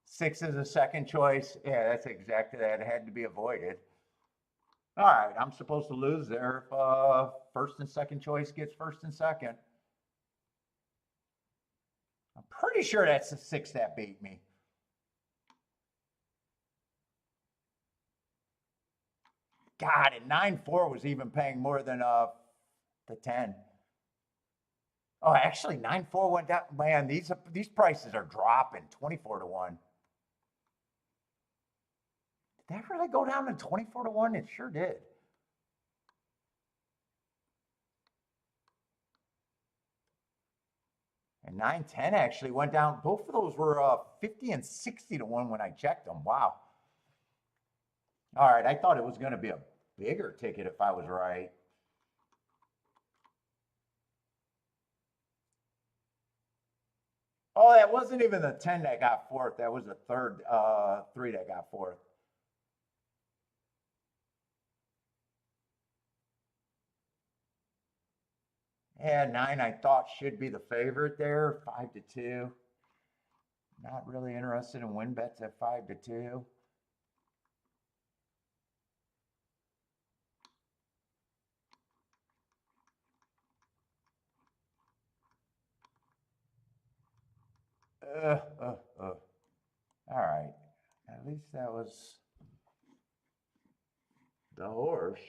6 is a second choice. Yeah, that's exactly that. It had to be avoided. All right, I'm supposed to lose there if 1st and 2nd choice gets 1st and 2nd. I'm pretty sure that's the 6 that beat me. God, and 9-4 was even paying more than the 10. Oh, actually, 9-4 went down. Man, these prices are dropping. 24-1. Did that really go down to 24-1? It sure did. And 9-10 actually went down. Both of those were 50 and 60-1 when I checked them. Wow. All right, I thought it was going to be a bigger ticket if I was right. Oh, that wasn't even the 10 that got 4th. That was the 3 that got 4th. Yeah, 9 I thought should be the favorite there, 5-2. Not really interested in win bets at 5-2. All right. At least that was the horse.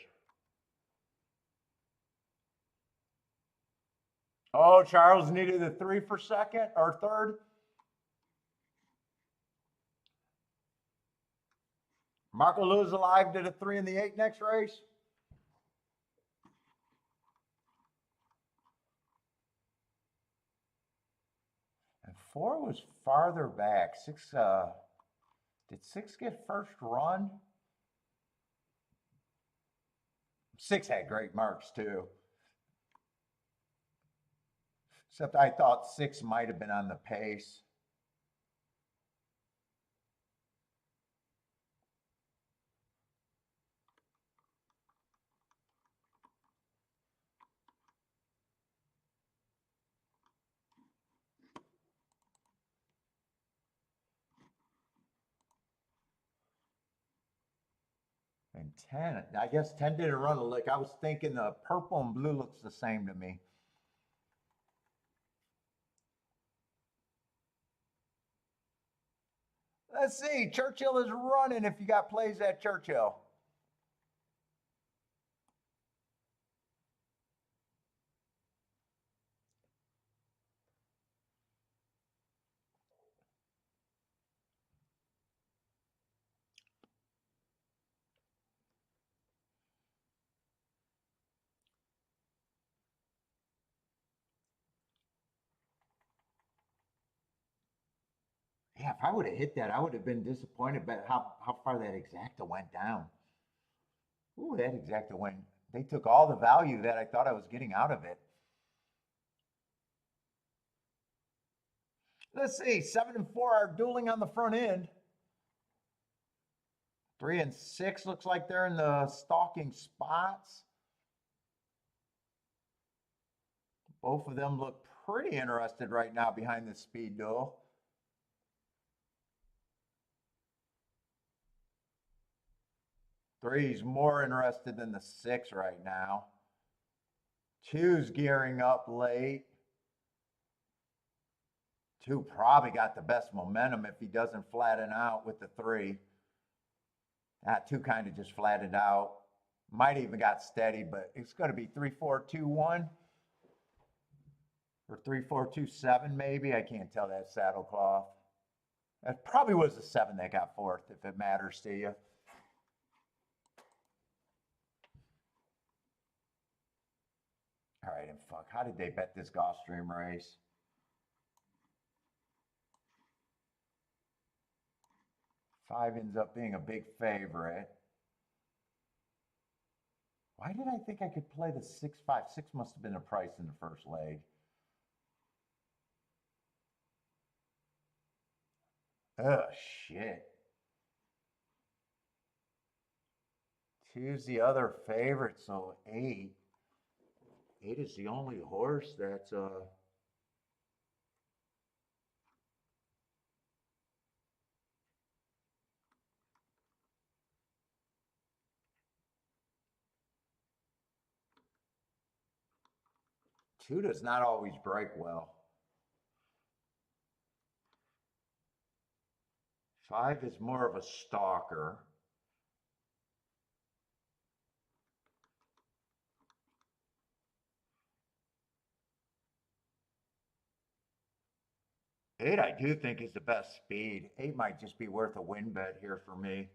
Oh, Charles needed a 3 for 2nd or 3rd. Marco Lewis alive to the 3 and the 8 next race. And 4 was farther back. 6, did 6 get first run? 6 had great marks too. Except I thought 6 might have been on the pace. And 10, I guess 10 didn't run a lick. I was thinking the purple and blue looks the same to me. Let's see. Churchill is running if you got plays at Churchill. Yeah, if I would have hit that, I would have been disappointed about how far that exacta went down. Ooh, that exacta went. They took all the value that I thought I was getting out of it. Let's see. 7 and 4 are dueling on the front end. 3 and 6 looks like they're in the stalking spots. Both of them look pretty interested right now behind the speed duel. Three's more interested than the 6 right now. Two's gearing up late. Two probably got the best momentum if he doesn't flatten out with the 3. Two kind of just flattened out. Might even got steady, but it's going to be 3-4-2-1 or 3-4-2-7 maybe. I can't tell that saddlecloth. That probably was the 7 that got fourth, if it matters to you. All right, and fuck, how did they bet this Gulfstream race? Five ends up being a big favorite. Why did I think I could play the 6-5? 6 must have been the price in the first leg. Oh, shit. Two's the other favorite, so 8. 8 is the only horse that's two does not always break well. 5 is more of a stalker. Eight, I do think is the best speed. 8 might just be worth a win bet here for me.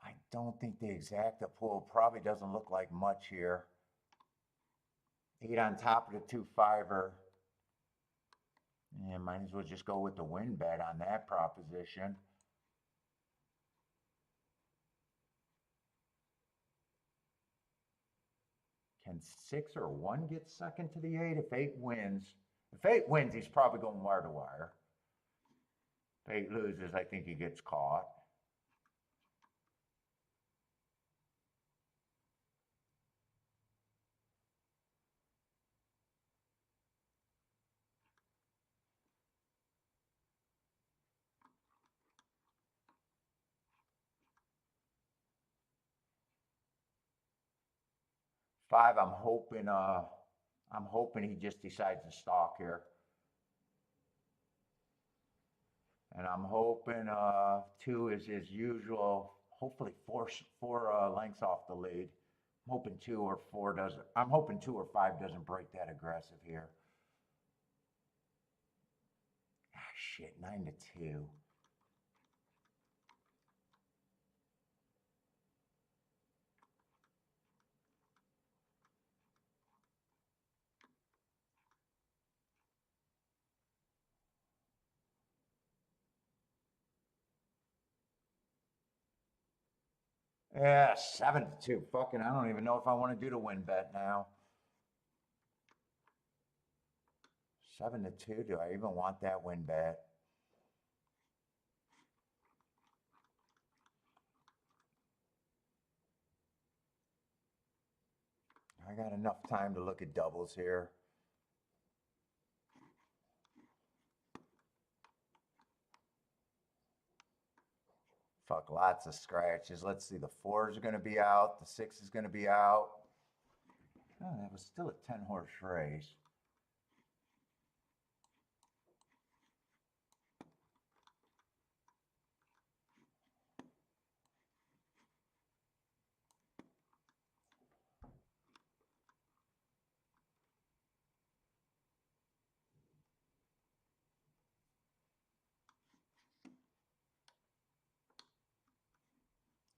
I don't think the exacta pool probably doesn't look like much here. 8 on top of the 2-5er. Yeah, might as well just go with the win bet on that proposition. Can 6 or 1 get second to the 8? If 8 wins, he's probably going wire to wire. If 8 loses, I think he gets caught. Five, I'm hoping he just decides to stalk here. And I'm hoping 2 is his usual, hopefully four lengths off the lead. I'm hoping 2 or 4 doesn't. I'm hoping 2 or 5 doesn't break that aggressive here. Ah, shit, 9-2. Yeah, 7-2. Fucking, I don't even know if I want to do the win bet now. 7-2. Do I even want that win bet? I got enough time to look at doubles here. Fuck, lots of scratches. Let's see, the 4s are going to be out. The 6 is going to be out. Oh, that was still a 10-horse race.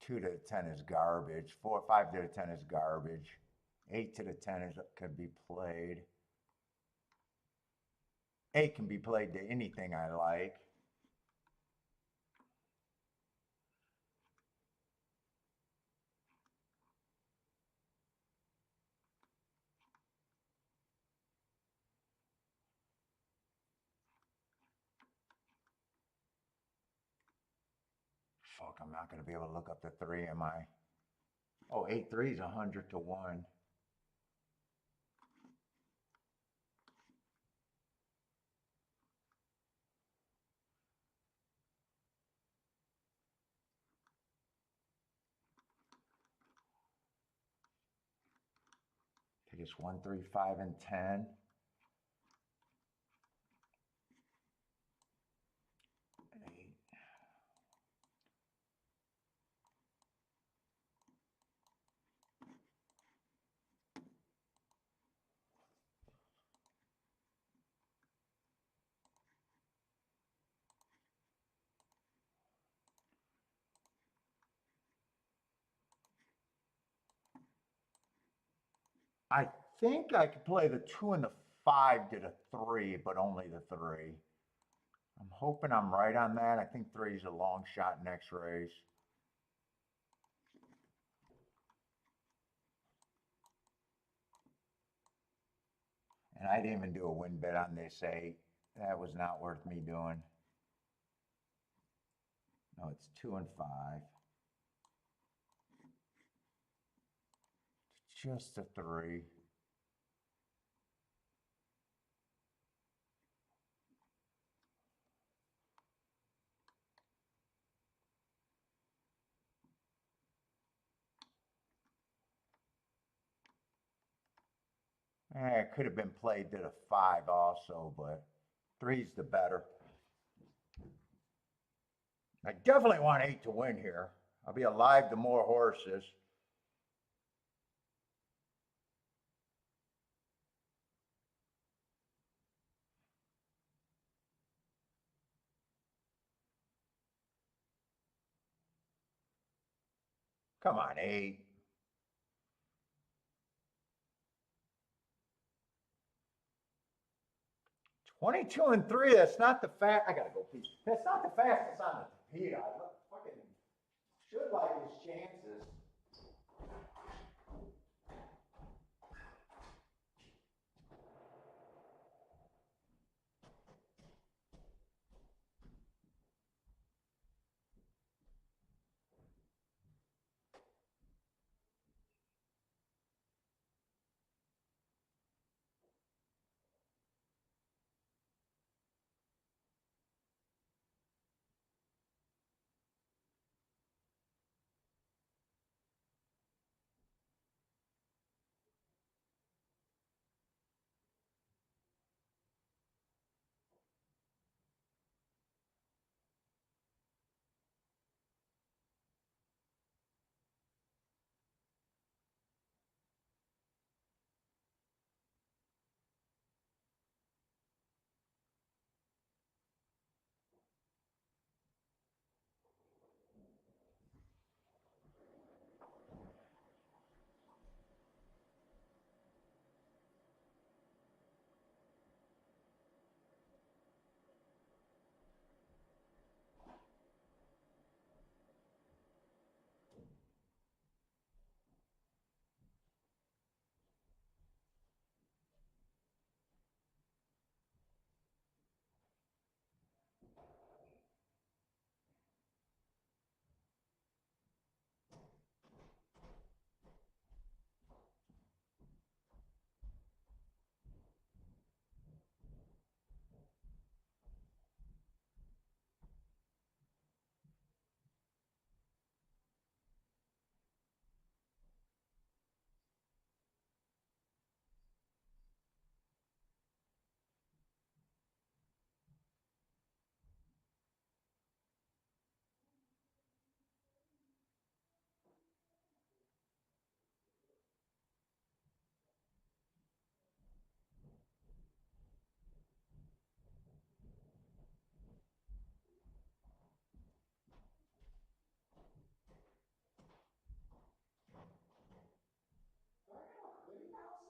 Two to the 10 is garbage. 5 to the 10 is garbage. 8 to the 10 could be played. 8 can be played to anything I like. Fuck, I'm not going to be able to look up the 3, am I? Oh, 8-3 is 100 to 1. Take us 1, 3, 5, and 10. 8. I think I could play the 2 and the 5 to the 3, but only the 3. I'm hoping I'm right on that. I think 3 is a long shot next race. And I didn't even do a win bet on this 8. That was not worth me doing. No, it's 2 and 5. Just a 3. It could have been played to the 5 also, but 3's the better. I definitely want 8 to win here. I'll be alive to more horses. Come on, 8. 22 and 3, that's not the fast. I gotta go pee. That's not the fastest on the tapeta. I fucking should like his chances.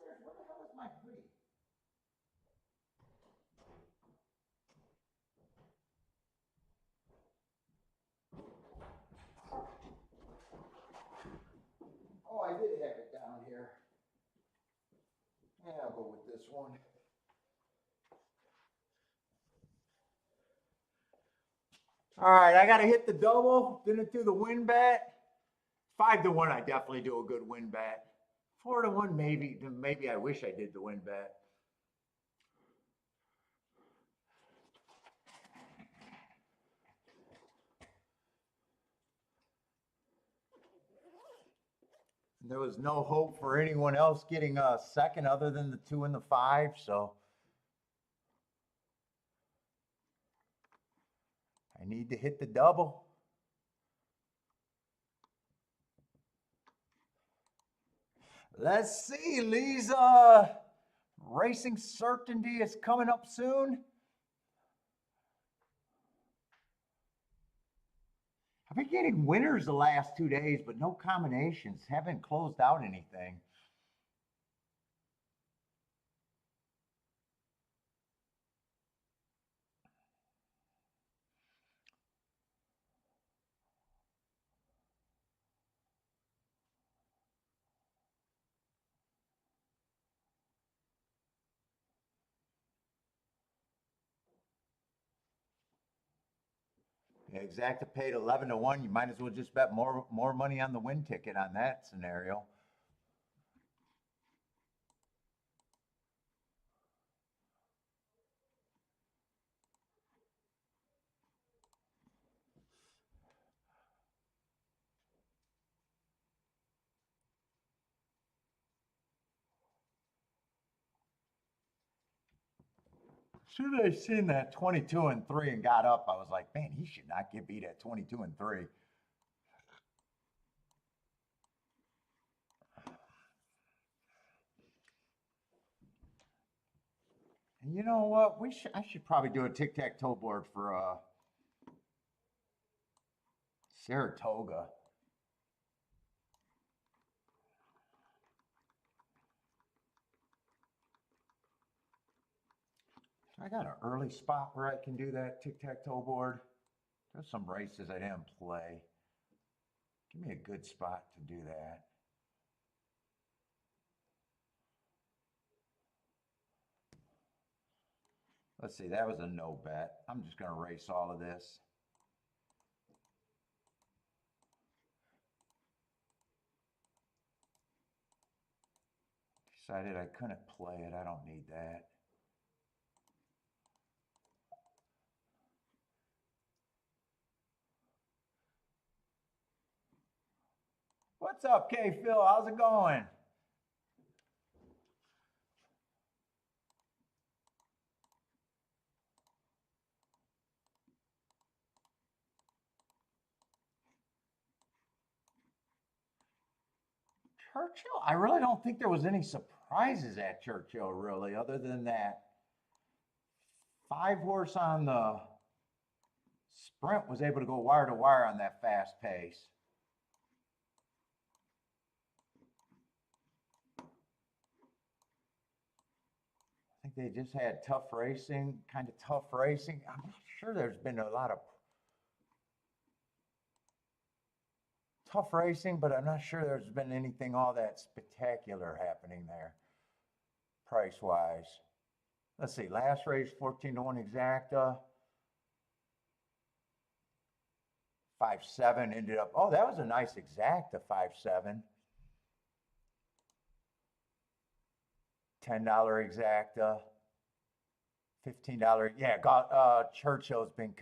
Downstairs, where the hell is my hoodie? Oh, I did have it down here. Yeah, I'll go with this one. All right, I got to hit the double. Didn't do the win bet. 5-1, I definitely do a good win bet. 4-1, maybe. Maybe I wish I did the win bet. There was no hope for anyone else getting a second other than the 2 and the 5, so I need to hit the double. Let's see, Lisa. Racing certainty is coming up soon. I've been getting winners the last 2 days, but no combinations. Haven't closed out anything. Exacta paid 11-1. You might as well just bet more money on the win ticket on that scenario. As soon as I seen that 22-3 and got up, I was like, man, he should not get beat at 22-3. And you know what? I should probably do a tic-tac-toe board for Saratoga. I got an early spot where I can do that tic-tac-toe board. There's some races I didn't play. Give me a good spot to do that. Let's see, that was a no bet. I'm just going to race all of this. Decided I couldn't play it. I don't need that. What's up, K Phil? How's it going? Churchill, I really don't think there was any surprises at Churchill, really, other than that 5-horse on the sprint was able to go wire to wire on that fast pace. I think they just had tough racing, kind of tough racing. I'm not sure there's been a lot of tough racing, but I'm not sure there's been anything all that spectacular happening there, price-wise. Let's see, last race, 14-1 exacta. 5-7 ended up, oh, that was a nice exacta, 5-7. $10 exacta. $15, yeah, Churchill's been,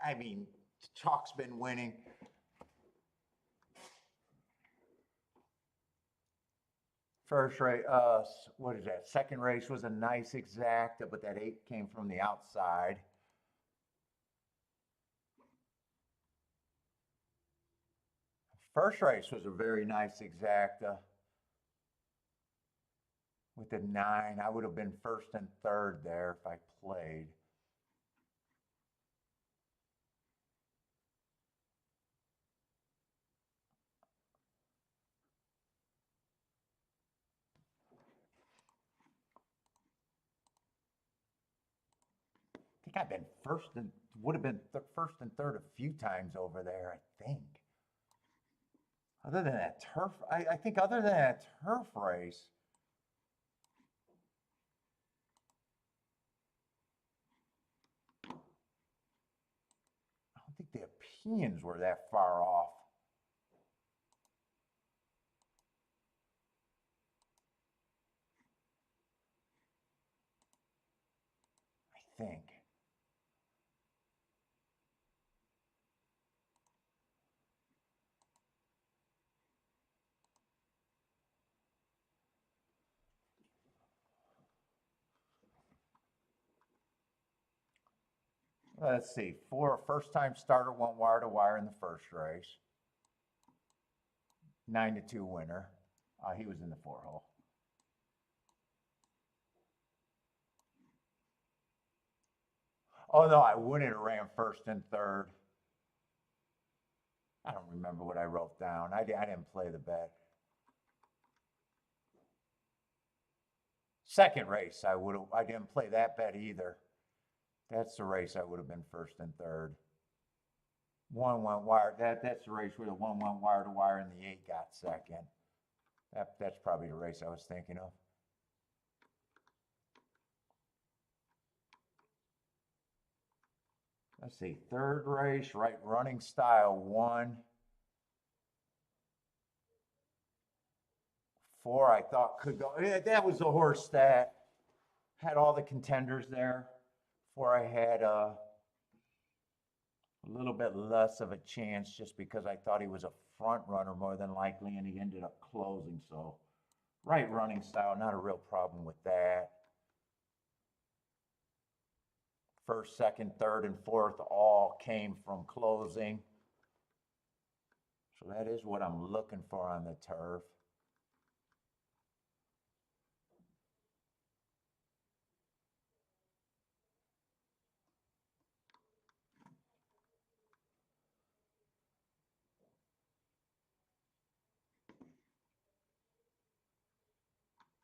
I mean, Chalk's been winning. First race, what is that? Second race was a nice exacta, but that 8 came from the outside. First race was a very nice exacta. With the 9, I would have been first and third there if I played. I think I've been first and would have been first and third a few times over there, I think. Other than that turf, I think other than that turf race. Europeans were that far off. I think. Let's see. First-time starter went wire to wire in the first race. 9-2 winner. He was in the 4-hole. Oh no, I wouldn't have ran first and third. I don't remember what I wrote down. I didn't play the bet. Second race, I didn't play that bet either. That's the race I would have been first and third. One went wire. That's the race where the one went wire to wire and the 8 got second. That's probably the race I was thinking of. Let's see. Third race, right running style 1. 4 I thought could go. Yeah, that was the horse that had all the contenders there. 4 I had a little bit less of a chance just because I thought he was a front runner more than likely, and he ended up closing. So right running style, not a real problem with that. First, second, third, and fourth all came from closing. So that is what I'm looking for on the turf.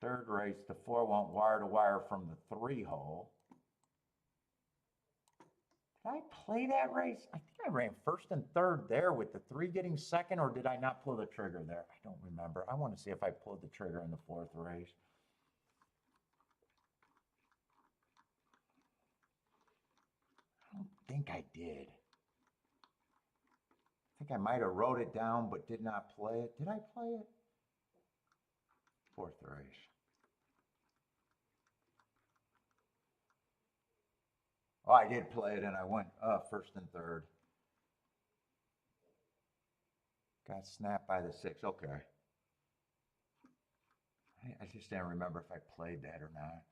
Third race, the 4 went wire to wire from the 3-hole. Did I play that race? I think I ran first and third there with the 3 getting second, or did I not pull the trigger there? I don't remember. I want to see if I pulled the trigger in the 4th race. I don't think I did. I think I might have wrote it down but did not play it. Did I play it? 4th race. Oh, I did play it, and I went first and third. Got snapped by the 6. Okay. I just didn't remember if I played that or not.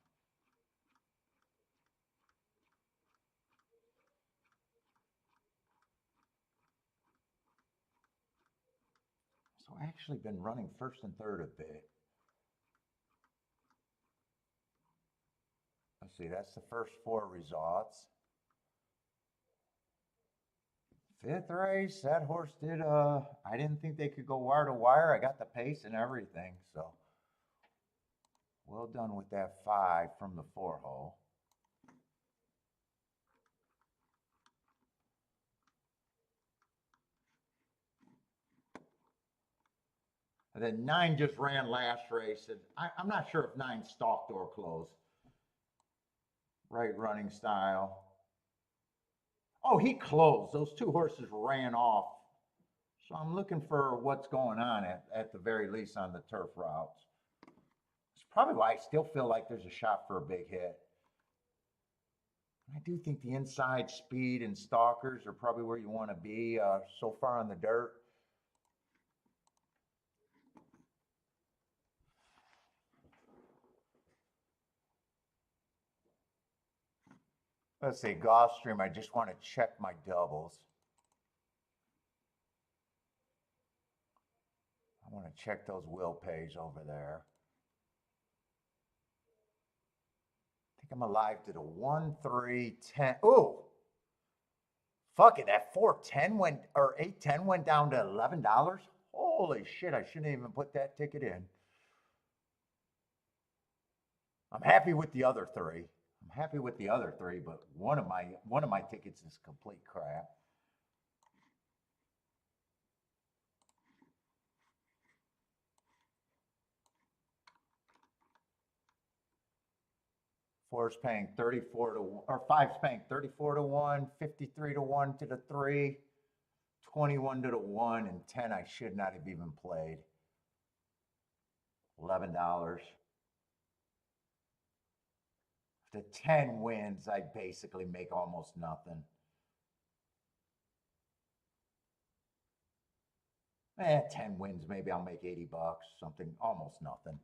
So I actually been running first and third a bit. Let's see, that's the first 4 results. 5th race, that horse did, I didn't think they could go wire to wire. I got the pace and everything, so well done with that 5 from the 4-hole. And then 9 just ran last race, and I'm not sure if 9 stalked or closed. Right running style. Oh, he closed. Those 2 horses ran off. So I'm looking for what's going on at the very least on the turf routes. It's probably why I still feel like there's a shot for a big hit. I do think the inside speed and stalkers are probably where you want to be so far on the dirt. Let's see, Gulfstream, I just want to check my doubles. I want to check those will pays over there. I think I'm alive to the 1, 3, 10. Ooh, fuck it, that 410 went, or 810 went down to $11. Holy shit, I shouldn't even put that ticket in. I'm happy with the other 3. I'm happy with the other 3, but one of my tickets is complete crap. Four's paying 34 to 1, or 5's paying 34 to 1, 53 to 1 to the 3. 21 to the 1 and 10 I should not have even played. $11. If the 10 wins, I basically make almost nothing. 10 wins, maybe I'll make 80 bucks, something, almost nothing.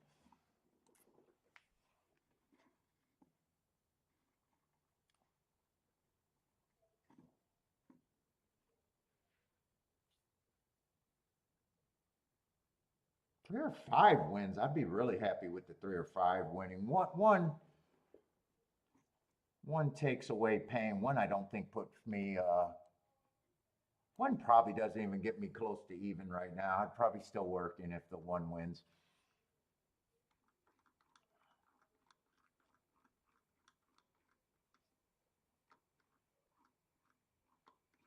Three or five wins, I'd be really happy with the 3 or 5 winning. One takes away pain. One I don't think puts me, one probably doesn't even get me close to even right now. I'd probably still working if the 1 wins.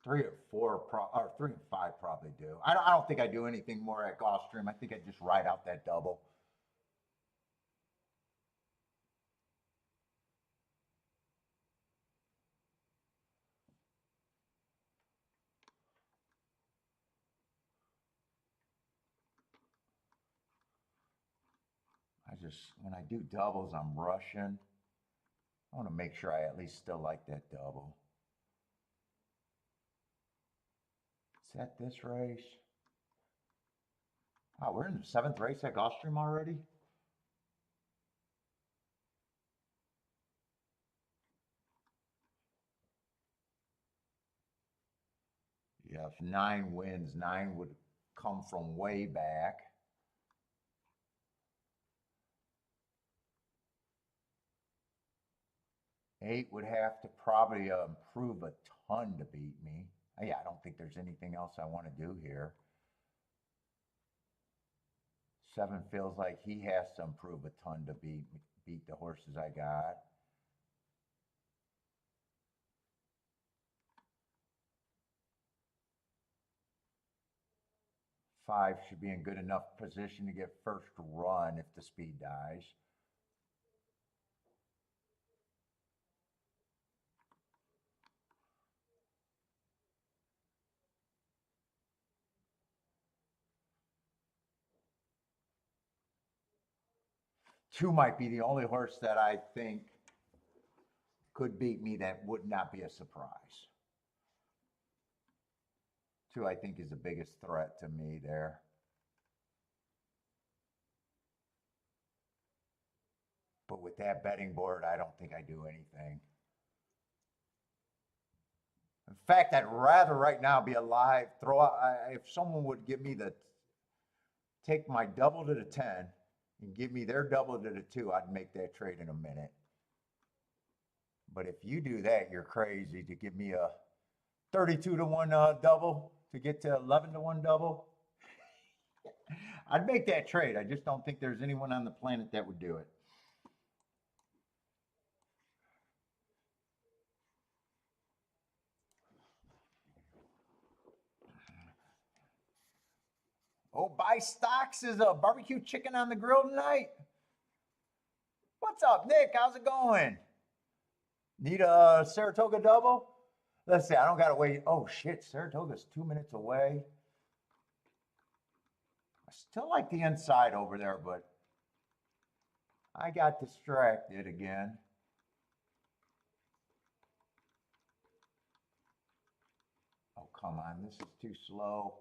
Three and five probably do. I don't think I do anything more at Gulfstream. I think I just ride out that double. When I do doubles, I'm rushing. I want to make sure I at least still like that double. Is that this race? Oh, we're in the 7th race at Gulfstream already? Yeah, if 9 wins, 9 would come from way back. Eight would have to probably improve a ton to beat me. Yeah, I don't think there's anything else I want to do here. 7 feels like he has to improve a ton to beat the horses I got. Five should be in good enough position to get first run if the speed dies. Two might be the only horse that I think could beat me that would not be a surprise. Two, I think, is the biggest threat to me there. But with that betting board, I don't think I do anything. In fact, I'd rather right now be alive, throw out, if someone would give me take my double to the 10 and give me their double to the 2, I'd make that trade in a minute. But if you do that, you're crazy to give me a 32 to 1 double to get to 11 to 1 double. I'd make that trade. I just don't think there's anyone on the planet that would do it. Oh, buy stocks is a barbecue chicken on the grill tonight. What's up, Nick? How's it going? Need a Saratoga double? Let's see, I don't gotta wait. Oh shit, Saratoga's 2 minutes away. I still like the inside over there, but I got distracted again. Oh, come on, this is too slow.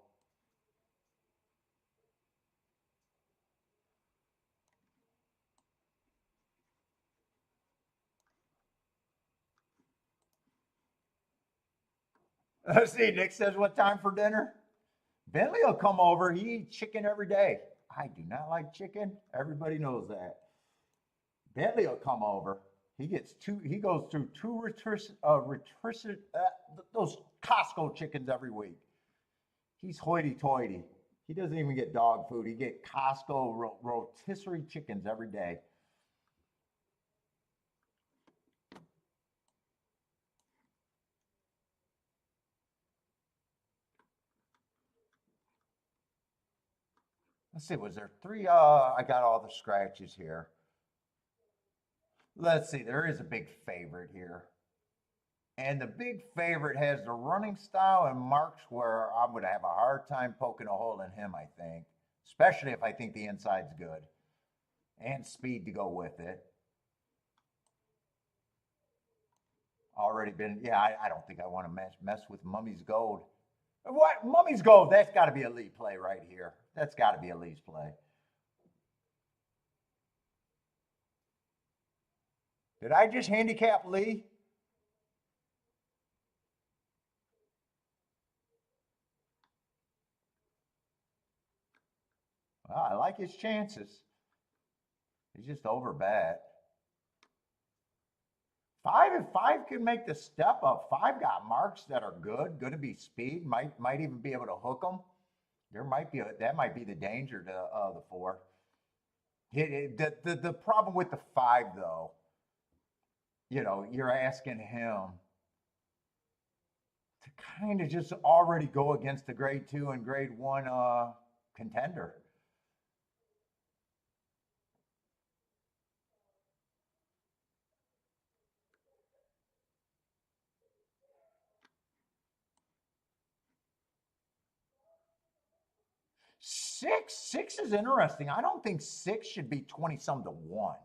Let's see, Nick says, what time for dinner? Bentley will come over. He eats chicken every day. I do not like chicken. Everybody knows that. Bentley will come over. He gets two. He goes through those Costco chickens every week. He's hoity-toity. He doesn't even get dog food. He get Costco rotisserie chickens every day. Let's see, was there 3? I got all the scratches here. Let's see, there is a big favorite here. And the big favorite has the running style and marks where I'm going to have a hard time poking a hole in him, I think, especially if I think the inside's good and speed to go with it. Already been, yeah, I don't think I want to mess with Mummy's Gold. What? Mummy's Gold, that's got to be a Lee play right here. That's got to be a Lee's play. Did I just handicap Lee? Well, I like his chances. He's just over bad. If five can make the step up, five got marks that are good, going to be speed, might even be able to hook them. There might be that might be the danger to the four. The problem with the five though, you're asking him to kind of just already go against the grade two and grade one contender. Six is interesting. I don't think six should be 20 some to one.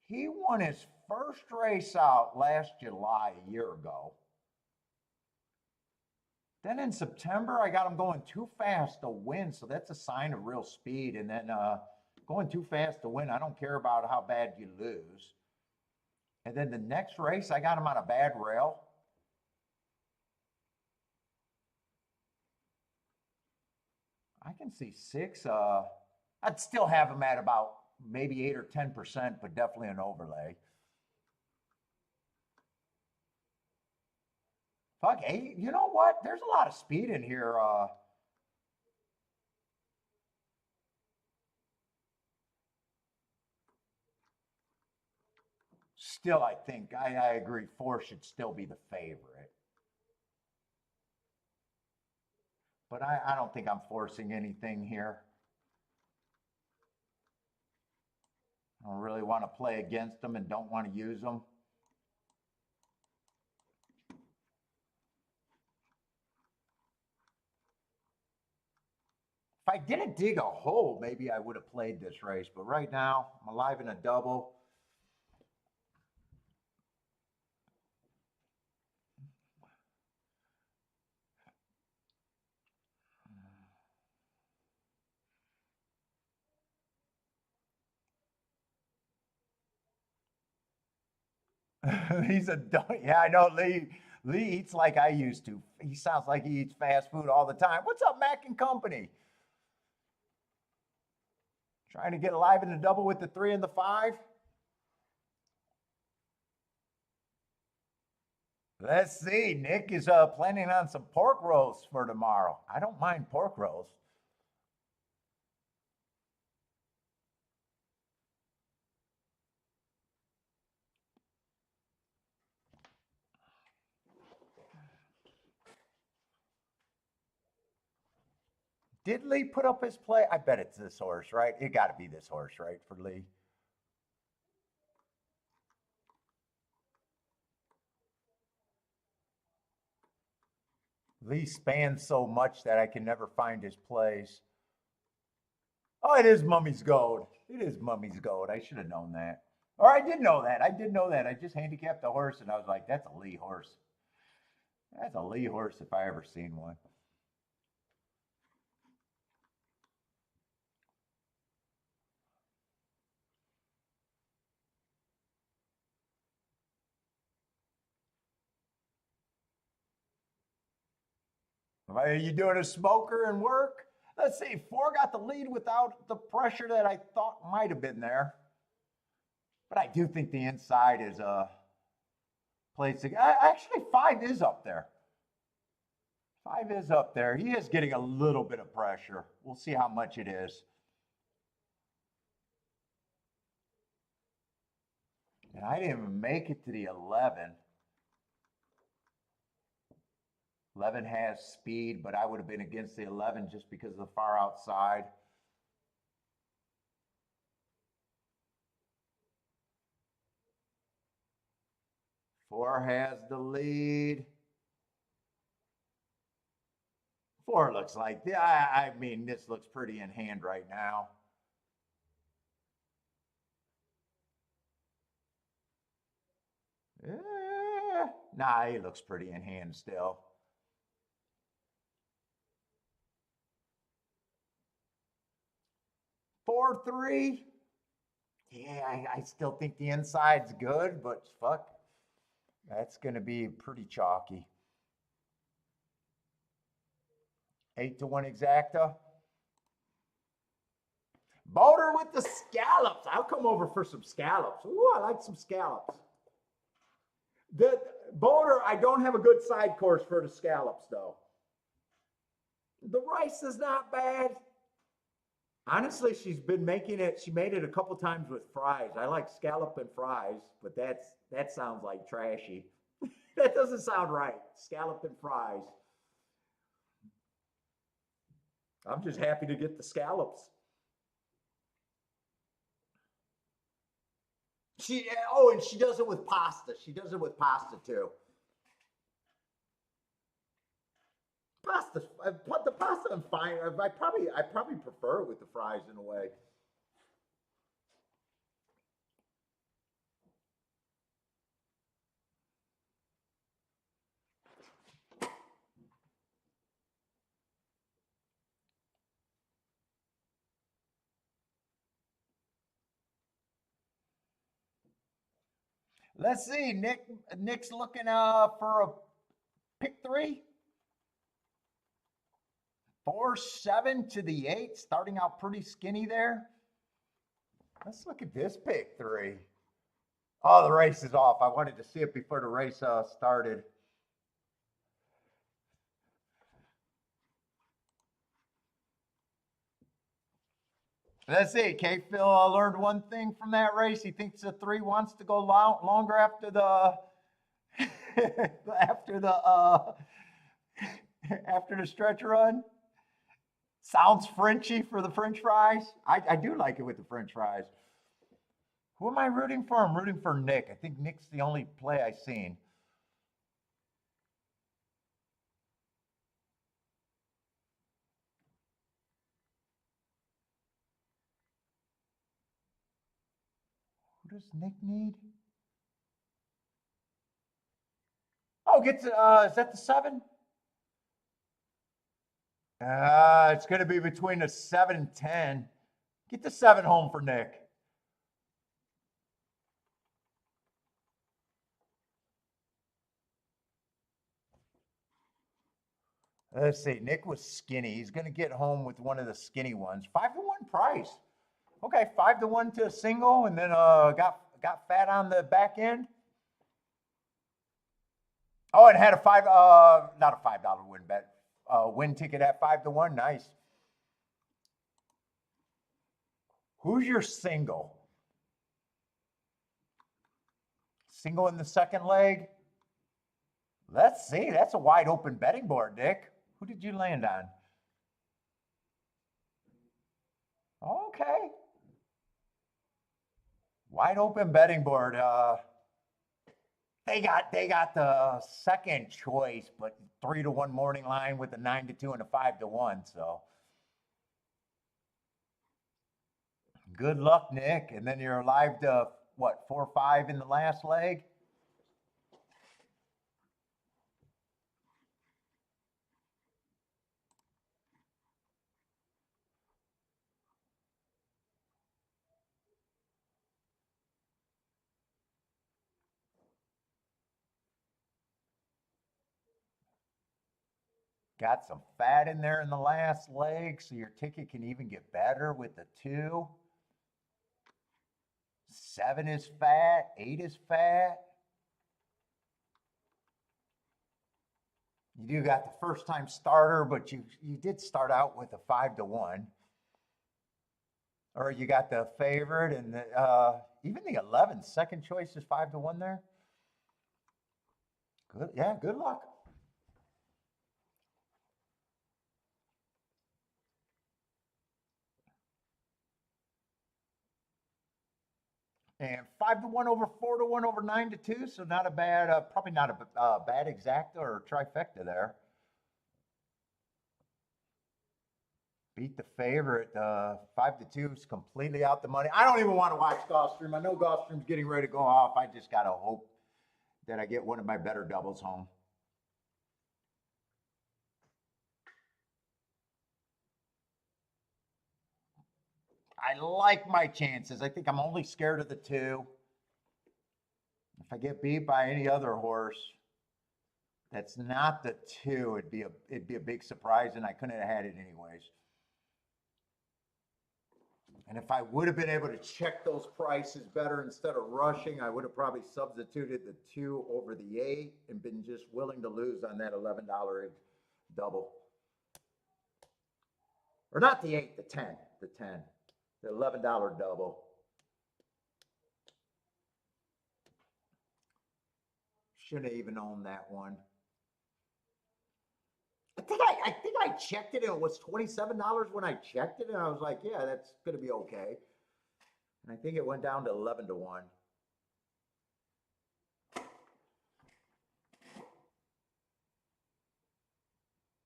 He won his first race out last July, a year ago. Then in September, I got him going too fast to win. So that's a sign of real speed. And then going too fast to win, I don't care about how bad you lose. And then the next race, I got him on a bad rail. I can see six. I'd still have him at about maybe 8 or 10%, but definitely an overlay. Fuck, eight. You know what? There's a lot of speed in here. Still, I think I agree. Four should still be the favorite. But I don't think I'm forcing anything here. I don't really want to play against them and don't want to use them. If I didn't dig a hole, maybe I would have played this race. But right now, I'm alive in a double. He's a yeah, I know Lee. Lee eats like I used to. He sounds like he eats fast food all the time. What's up, Mac and Company? Trying to get alive in the double with the three and the five. Let's see. Nick is planning on some pork roast for tomorrow. I don't mind pork roast. Did Lee put up his play? I bet it's this horse, right? It got to be this horse, right, for Lee. Lee spans so much that I can never find his plays. Oh, it is Mummy's Gold. It is Mummy's Gold. I should have known that. Or I did know that. I did know that. I just handicapped the horse and I was like, that's a Lee horse. That's a Lee horse if I ever seen one. Are you doing a smoker and work? Let's see. Four got the lead without the pressure that I thought might have been there. But I do think the inside is a place. Actually, five is up there. Five is up there. He is getting a little bit of pressure. We'll see how much it is. And I didn't even make it to the 11. 11 has speed, but I would have been against the 11 just because of the far outside. Four has the lead. Four looks like, yeah, I mean, this looks pretty in hand right now. Nah, he looks pretty in hand still. Four, three. Yeah, I still think the inside's good, but fuck, that's going to be pretty chalky. 8-1 exacta. Boater with the scallops. I'll come over for some scallops. Ooh, I like some scallops. The boater, I don't have a good side course for the scallops, though. The rice is not bad. Honestly, she's been making it. She made it a couple times with fries. I like scallop and fries, but that sounds like trashy. That doesn't sound right. Scallop and fries. I'm just happy to get the scallops. And she does it with pasta. She does it with pasta too. Pasta, the pasta I'm fine. I probably prefer it with the fries in a way. Let's see. Nick's looking for a pick three. 4-7 to the 8, starting out pretty skinny there. Let's look at this pick three. Oh, the race is off. I wanted to see it before the race started. Let's see. K-Phil learned one thing from that race. He thinks the 3 wants to go longer after the after the after the stretch run. Sounds Frenchy for the French fries. I do like it with the French fries. Who am I rooting for? I'm rooting for Nick. I think Nick's the only play I've seen. Who does Nick need? Oh, is that the 7? It's going to be between the 7 and 10. Get the 7 home for Nick. Let's see. Nick was skinny. He's going to get home with one of the skinny ones. 5-1 price. Okay, 5-1 to a single, and then got fat on the back end. Oh, it had a not a $5 win bet. Win ticket at 5-1. Nice. Who's your single? Single in the second leg? Let's see. That's a wide open betting board, Nick. Who did you land on? Okay. Wide open betting board. They got the second choice, but 3-1 morning line with a 9-2 and a 5-1. So good luck, Nick. And then you're live to what, 4-5 in the last leg? Got some fat in there in the last leg, so your ticket can even get better with the 2. 7 is fat, 8 is fat. You do got the first time starter, but you did start out with a 5-1. Or you got the favorite, and even the 11 second choice is 5-1 there. Good, yeah, good luck. And 5-1 over 4-1 over 9-2. So not a bad, probably not a bad exacta or trifecta there. Beat the favorite. 5-2 is completely out the money. I don't even want to watch Gulfstream. I know Gulfstream's getting ready to go off. I just got to hope that I get one of my better doubles home. I like my chances. I think I'm only scared of the 2. If I get beat by any other horse that's not the 2, it'd be a big surprise, and I couldn't have had it anyways. And if I would have been able to check those prices better instead of rushing, I would have probably substituted the 2 over the 8 and been just willing to lose on that $11 double. Or not the 8, the 10. The 10. The $11 double. Shouldn't have even owned that one. I think I checked it and it was $27 when I checked it, and I was like, yeah, that's gonna be okay. And I think it went down to 11-1.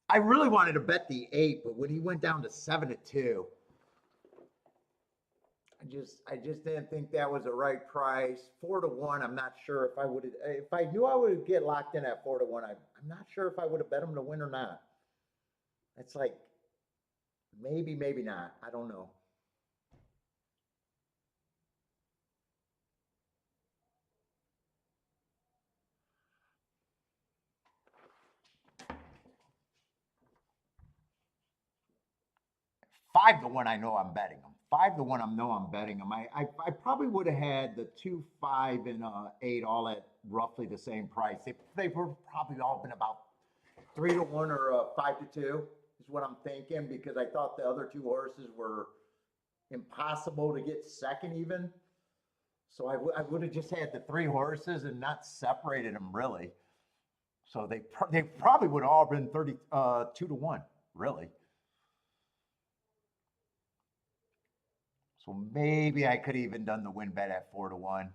I really wanted to bet the 8, but when he went down to 7-2, I just didn't think that was the right price. 4-1, I'm not sure if I would have, if I knew I would get locked in at 4-1, I'm not sure if I would have bet him to win or not. It's like, maybe, maybe not. I don't know. Five to one, I know I'm betting them. 5-1, I know I'm betting them. I probably would have had the 2, 5, and 8 all at roughly the same price. They were probably all been about 3-1 or 5-2 is what I'm thinking, because I thought the other 2 horses were impossible to get second even. So I would have just had the 3 horses and not separated them really. So they probably would have all been 2-1 really. So maybe I could have even done the win bet at 4-1.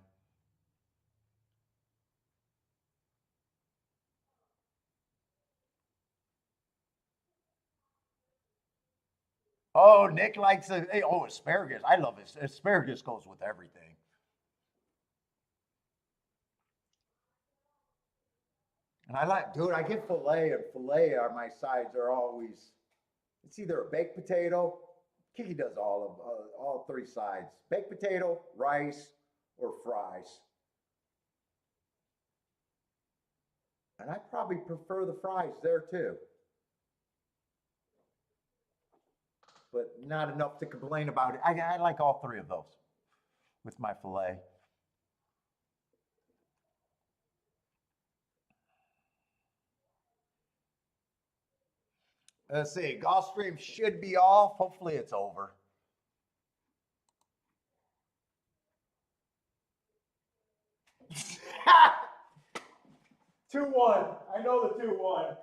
Oh, Nick likes asparagus. I love it. Asparagus goes with everything. And I like, dude, I get filet, and filet are my sides are always, it's either a baked potato. Kiki does all 3 sides: baked potato, rice, or fries. And I probably prefer the fries there too, but not enough to complain about it. I like all 3 of those with my filet. Let's see. Gulfstream should be off. Hopefully it's over. 2-1. I know the 2-1.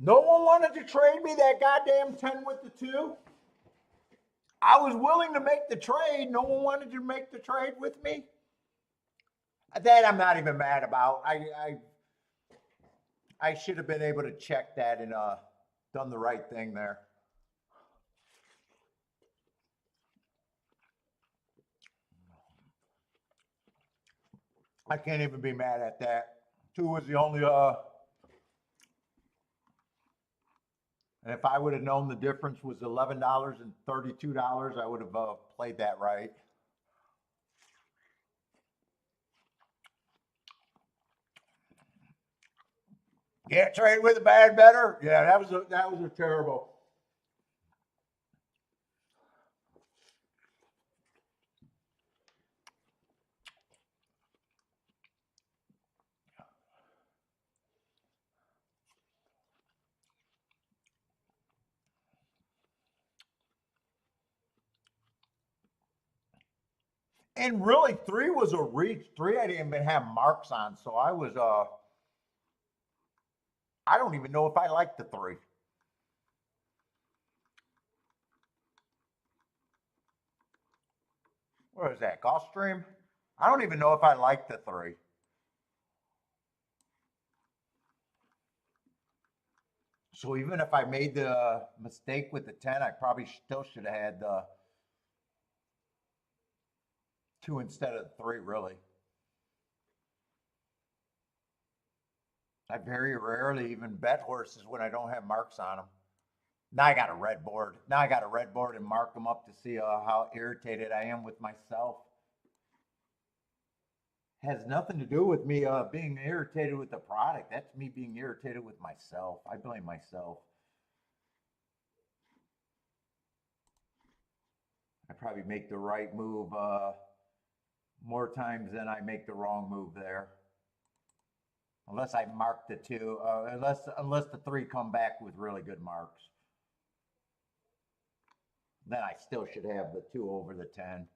No one wanted to trade me that goddamn 10 with the 2. I was willing to make the trade. No one wanted to make the trade with me. That I'm not even mad about. I should have been able to check that and done the right thing there. I can't even be mad at that. 2 was the only and if I would have known the difference was $11 and $32, I would have played that right. Can't trade with a bad bettor. Yeah, that was a terrible. And really, 3 was a reach. 3 I didn't even have marks on, so I was I don't even know if I liked the 3. What is that, Gulfstream? I don't even know if I liked the 3. So even if I made the mistake with the 10, I probably still should have had the 2 instead of the 3, really. I very rarely even bet horses when I don't have marks on them. Now I got a red board. Now I got a red board and mark them up to see how irritated I am with myself. Has nothing to do with me being irritated with the product. That's me being irritated with myself. I blame myself. I probably make the right move more times than I make the wrong move there. Unless I mark the 2, unless the 3 come back with really good marks. Then I still should have the 2 over the 10.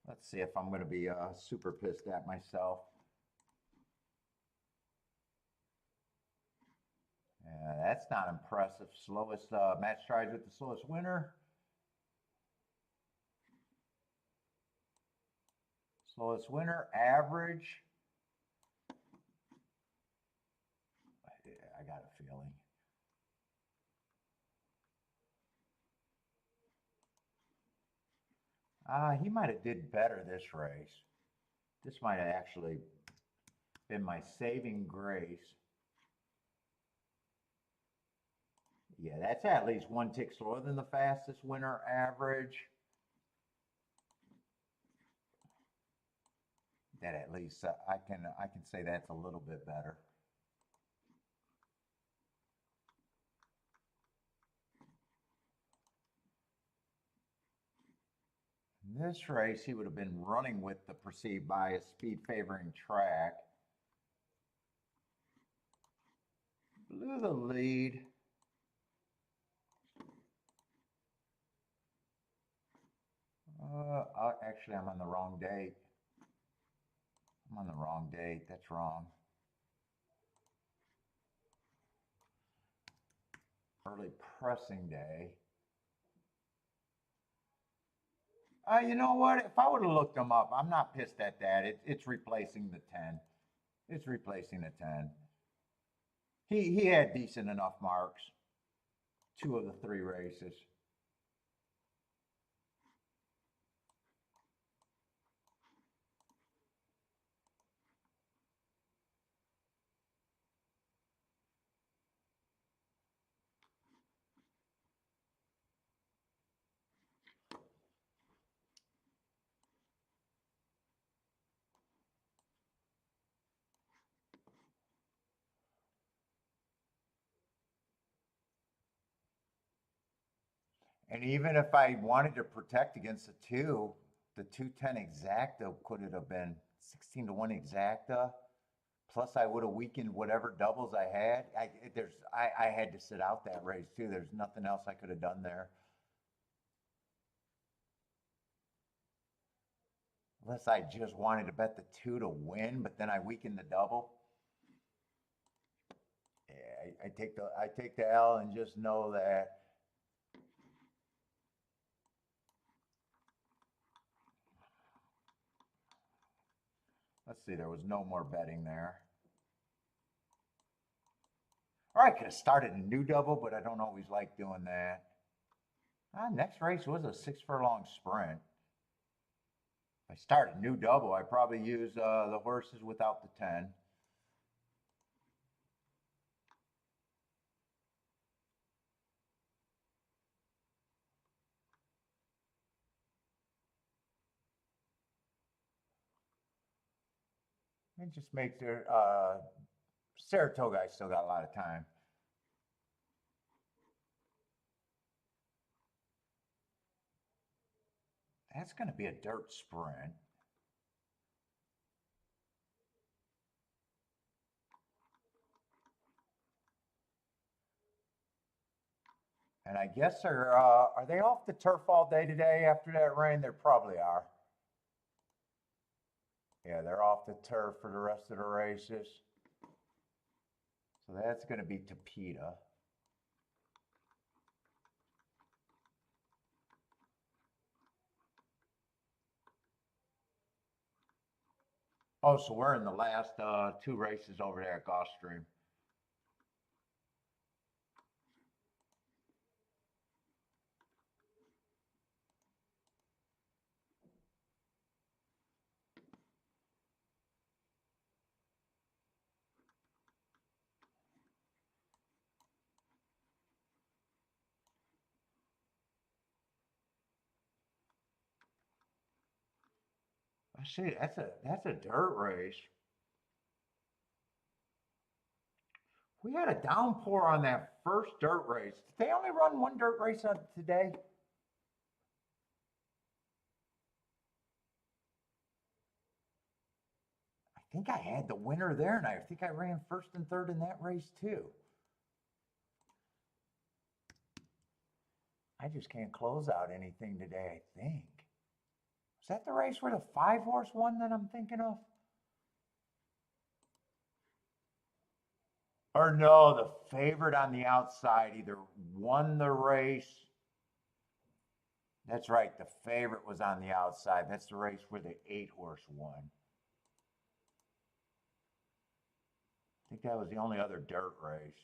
Let's see if I'm going to be super pissed at myself. That's not impressive. Slowest match tries with the slowest winner. Slowest winner, average. Yeah, I got a feeling. He might have did better this race. This might have actually been my saving grace. Yeah, that's at least 1 tick slower than the fastest winner average. That at least I can say that's a little bit better. In this race, he would have been running with the perceived bias, speed favoring track. Blew the lead. Actually, I'm on the wrong date. I'm on the wrong date. That's wrong. Early pressing day. You know what? If I would have looked them up, I'm not pissed at that. It's replacing the 10. It's replacing the 10. He had decent enough marks. 2 of the 3 races. And even if I wanted to protect against the 2, the 210 exacta could it have been 16 to 1 exacta. Plus, I would have weakened whatever doubles I had. I had to sit out that race too. There's nothing else I could have done there. Unless I just wanted to bet the 2 to win, but then I weakened the double. Yeah, I take the L and just know that. Let's see, there was no more betting there. Or I could have started a new double, but I don't always like doing that. Next race was a 6 furlong sprint. If I start a new double, I probably use the horses without the 10. It just makes it, Saratoga, I still got a lot of time. That's going to be a dirt sprint. And I guess are they off the turf all day today after that rain? They probably are. Yeah, they're off the turf for the rest of the races. So that's going to be Tapeta. Oh, so we're in the last 2 races over there at Gulfstream. I see. That's a dirt race. We had a downpour on that first dirt race. Did they only run 1 dirt race on today? I think I had the winner there, and I think I ran 1st and 3rd in that race too. I just can't close out anything today, I think. Is that the race where the 5-horse won that I'm thinking of? Or no, the favorite on the outside either won the race. That's right, the favorite was on the outside. That's the race where the 8-horse won. I think that was the only other dirt race.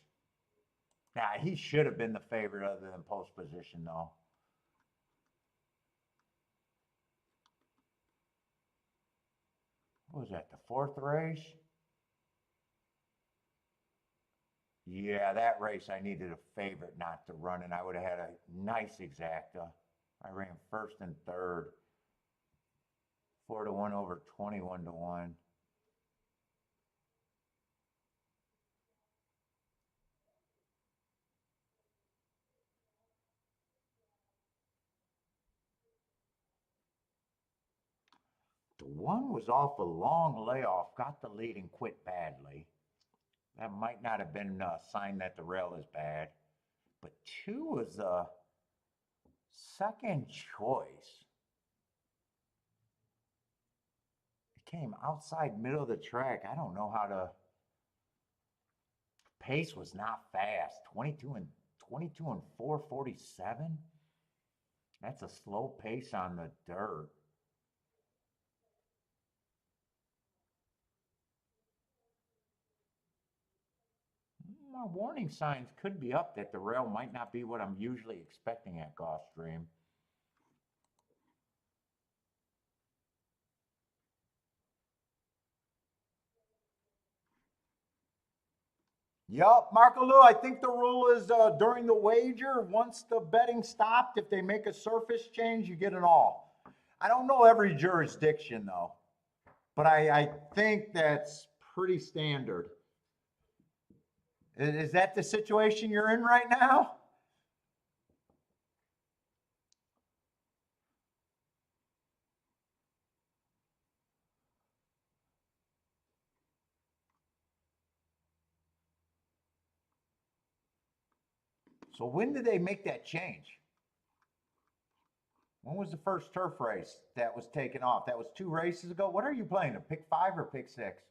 Nah, he should have been the favorite other than post position, though. What was that, the 4th race? Yeah, that race I needed a favorite not to run, and I would have had a nice exacta. I ran 1st and 3rd. 4 to 1 over 21 to 1. The 1 was off a long layoff, got the lead and quit badly. That might not have been a sign that the rail is bad. But 2 was a second choice. It came outside middle of the track. I don't know how to. Pace was not fast. 22 and 447. That's a slow pace on the dirt. My warning signs could be up that the rail might not be what I'm usually expecting at Gulfstream. Yup, Marco Lou, I think the rule is during the wager, once the betting stopped, if they make a surface change, you get an all. I don't know every jurisdiction though, but I think that's pretty standard. Is that the situation you're in right now? So when did they make that change? When was the first turf race that was taken off? That was 2 races ago. What are you playing? A pick 5 or pick 6?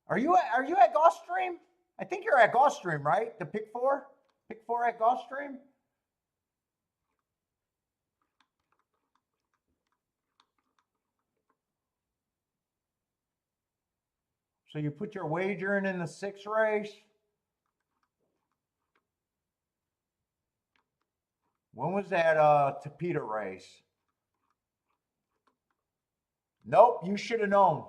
Are you at Gulfstream? I think you're at Gulfstream, right? The pick 4? Pick 4 at Gulfstream? So you put your wager in the 6 race? When was that Tapeta race? Nope, you should have known.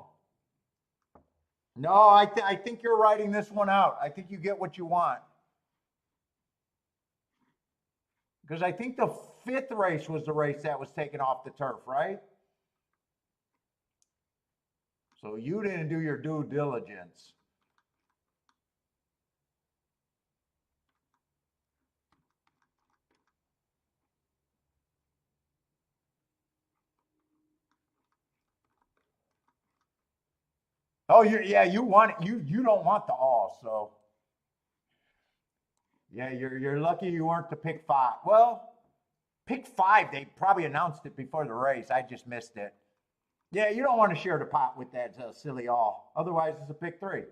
No, I think you're writing this one out. I think you get what you want. Because I think the 5th race was the race that was taken off the turf, right? So you didn't do your due diligence. Oh, yeah, you want it. You don't want the all, so yeah, you're lucky you weren't the pick 5. Well, pick 5, they probably announced it before the race. I just missed it. Yeah, you don't want to share the pot with that silly all. Otherwise, it's a pick 3.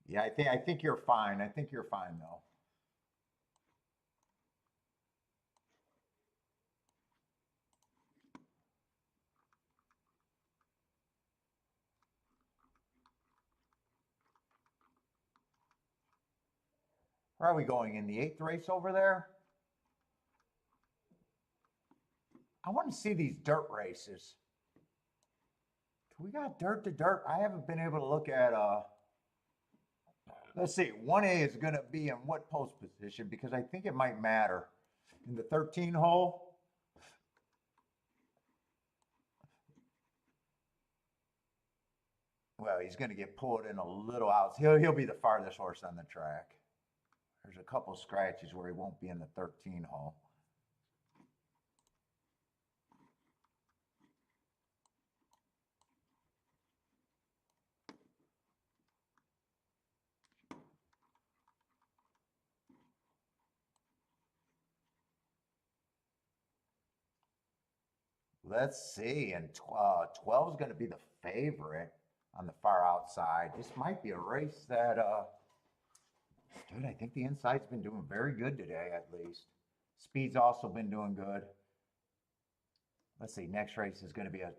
Yeah, I think you're fine. I think you're fine though. Where are we going in the 8th race over there? I want to see these dirt races. We got dirt to dirt. I haven't been able to look at let's see, 1A is gonna be in what post position because I think it might matter. In the 13 hole. Well, he's gonna get pulled in a little out. He'll be the farthest horse on the track. There's a couple scratches where he won't be in the 13 hole. Let's see, and 12 is going to be the favorite on the far outside. This might be a race that, dude, I think the inside's been doing very good today, at least. Speed's also been doing good. Let's see, next race is going to be a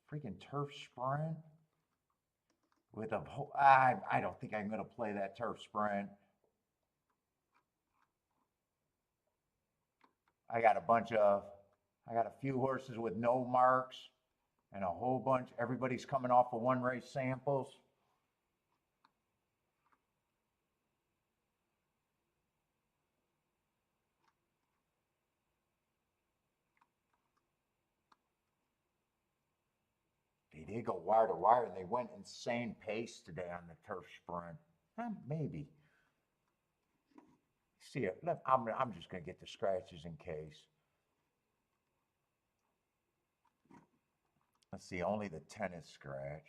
freaking turf sprint with a whole, I don't think I'm going to play that turf sprint. I got a bunch of, I got a few horses with no marks and a whole bunch. Everybody's coming off of 1 race samples. They did go wire to wire and they went insane pace today on the turf sprint. Maybe. See it. I'm just going to get the scratches in case. Let's see, only the 10 is scratched.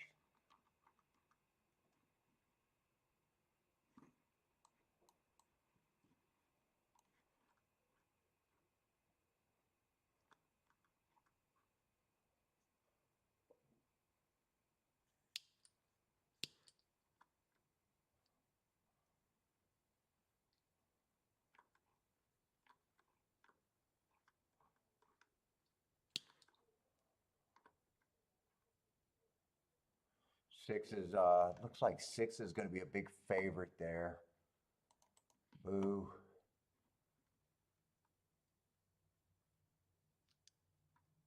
Looks like 6 is going to be a big favorite there. Boo.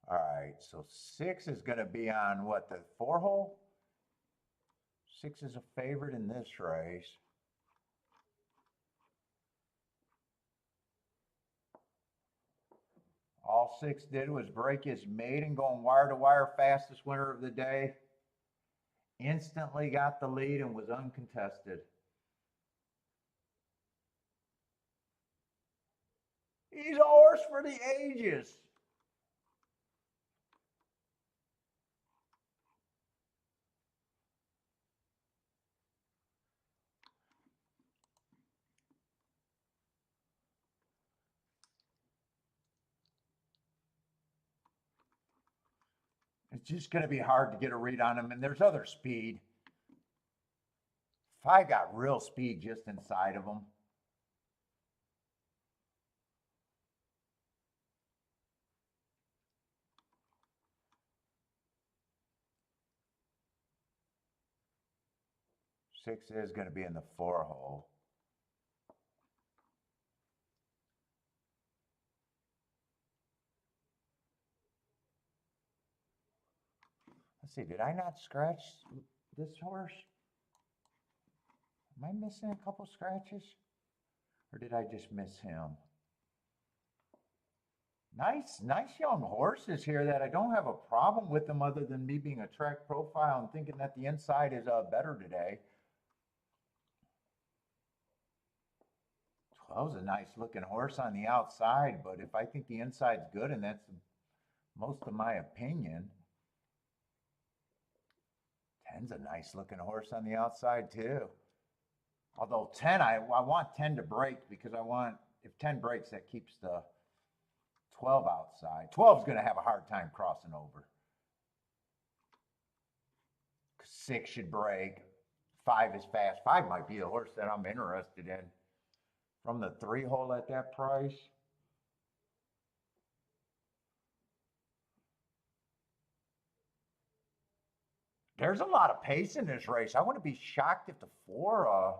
All right, so 6 is going to be on what, the 4 hole? 6 is a favorite in this race. All six did was break his maiden, going wire to wire, fastest winner of the day. Instantly got the lead and was uncontested. He's a horse for the ages. It's just going to be hard to get a read on him, and there's other speed. If I got real speed just inside of him. Six is going to be in the 4-hole. Let's see, did I not scratch this horse? Am I missing a couple scratches? Or did I just miss him? Nice young horses here that I don't have a problem with them other than me being a track profile and thinking that the inside is better today. 12's a nice looking horse on the outside, but if I think the inside's good, and that's most of my opinion, 10's a nice looking horse on the outside too. Although 10, I want 10 to break because I want, if 10 breaks, that keeps the 12 outside. 12's going to have a hard time crossing over. 6 should break. 5 is fast. 5 might be the horse that I'm interested in. From the 3-hole at that price. There's a lot of pace in this race. I wouldn't be shocked if the 4,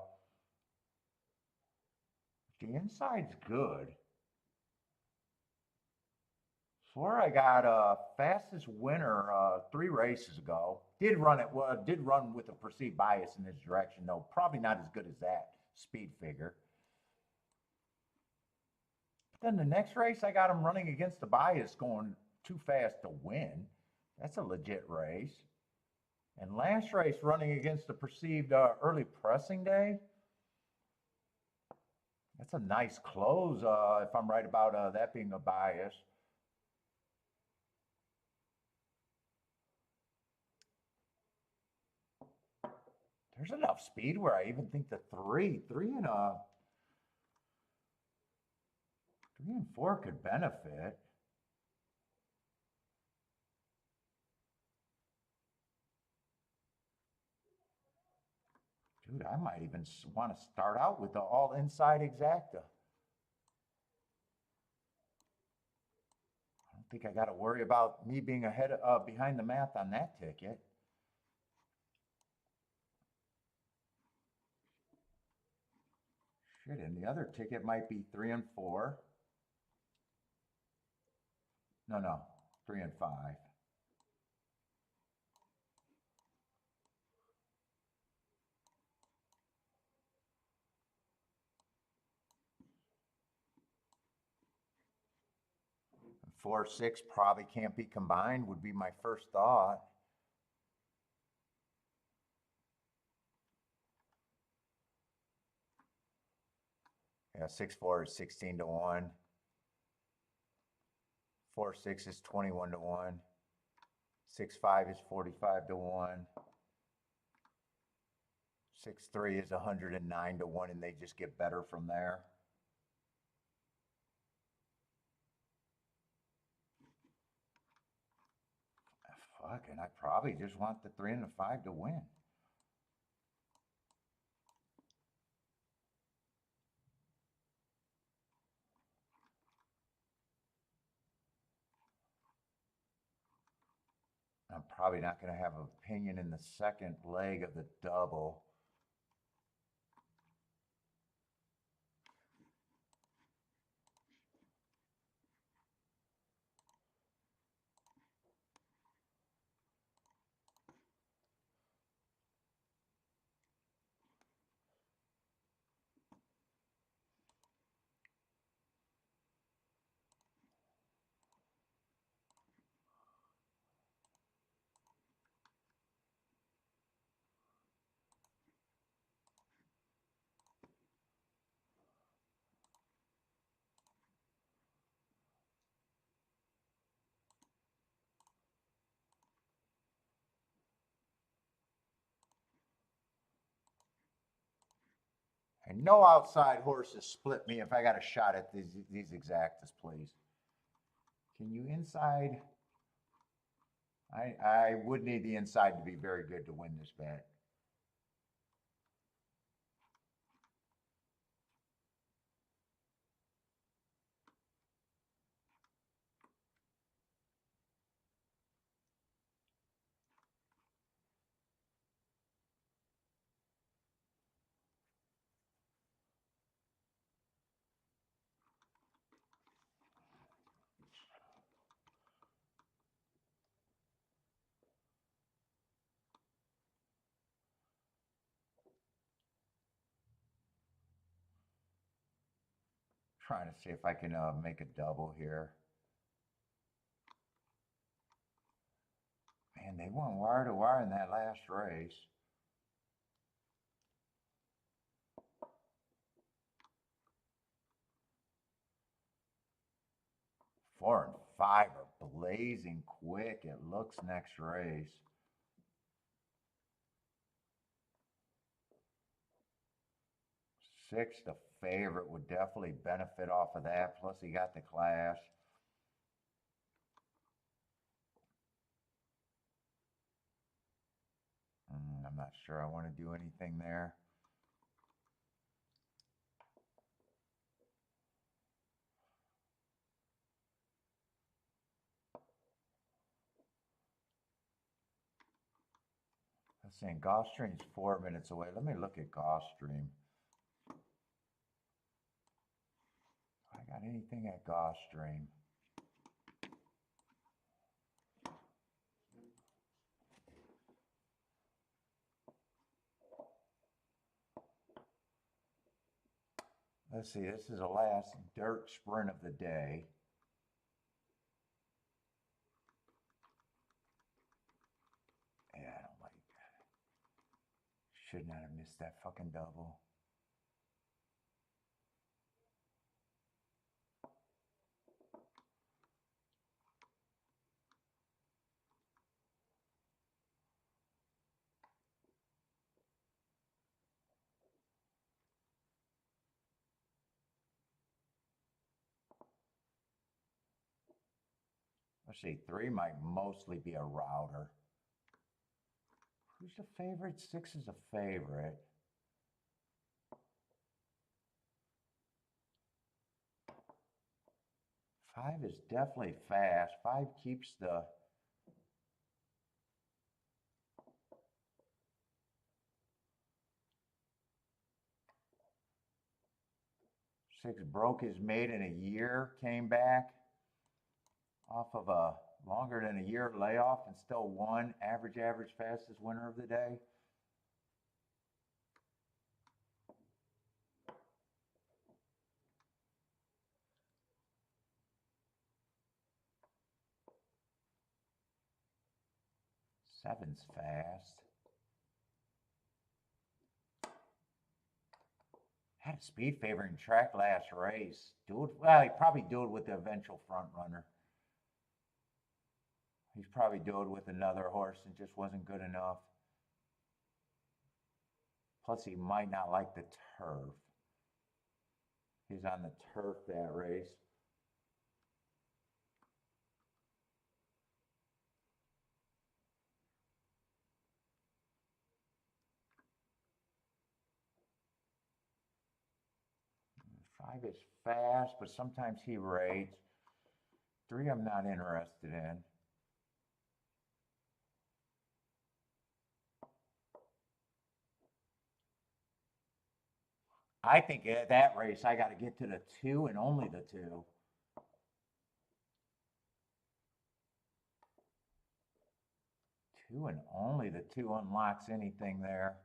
the inside's good. 4, I got fastest winner 3 races ago. Did run with a perceived bias in this direction, though. Probably not as good as that speed figure. But then the next race, I got him running against the bias, going too fast to win. That's a legit race. And last race, running against the perceived early pressing day. That's a nice close, if I'm right about that being a bias. There's enough speed where I even think the 3 and 4 could benefit. Dude, I might even want to start out with the all inside exacta. I don't think I got to worry about me being behind the math on that ticket. Shit, and the other ticket might be 3 and 4. No, 3 and 5. And 4, 6 probably can't be combined would be my first thought. Yeah, 6, 4 is 16 to 1. 4, 6 is 21 to 1. 6, 5 is 45 to 1. 6, 3 is 109 to 1, and they just get better from there. Fuck, and I probably just want the 3 and the 5 to win. I'm probably not going to have an opinion in the second leg of the double. And no outside horses split me if I got a shot at these exactas, please. Can you inside? I would need the inside to be very good to win this bet. Trying to see if I can make a double here. Man, they went wire to wire in that last race. Four and five are blazing quick. It looks next race. Six, the favorite, would definitely benefit off of that. Plus, he got the class. I'm not sure I want to do anything there. Let's see, Gulfstream's 4 minutes away. Let me look at Gulfstream. I got anything at Gulfstream? Let's see, this is the last dirt sprint of the day. Yeah, I don't like that. Should not have missed that fucking double. Let's see, 3 might mostly be a router. Who's the favorite? 6 is a favorite. Five is definitely fast. 5 keeps the... Six broke his mate in a year, came back off of a longer than a year layoff and still won. Average, fastest winner of the day. Seven's fast. Had a speed favoring track last race. Well, he probably dueled with the eventual front runner. He's probably dueled with another horse and just wasn't good enough. Plus, he might not like the turf. He's on the turf that race. Five is fast, but sometimes he rates. 3 I'm not interested in. I think at that race, I got to get to the 2 and only the 2. Two and only the 2 unlocks anything there.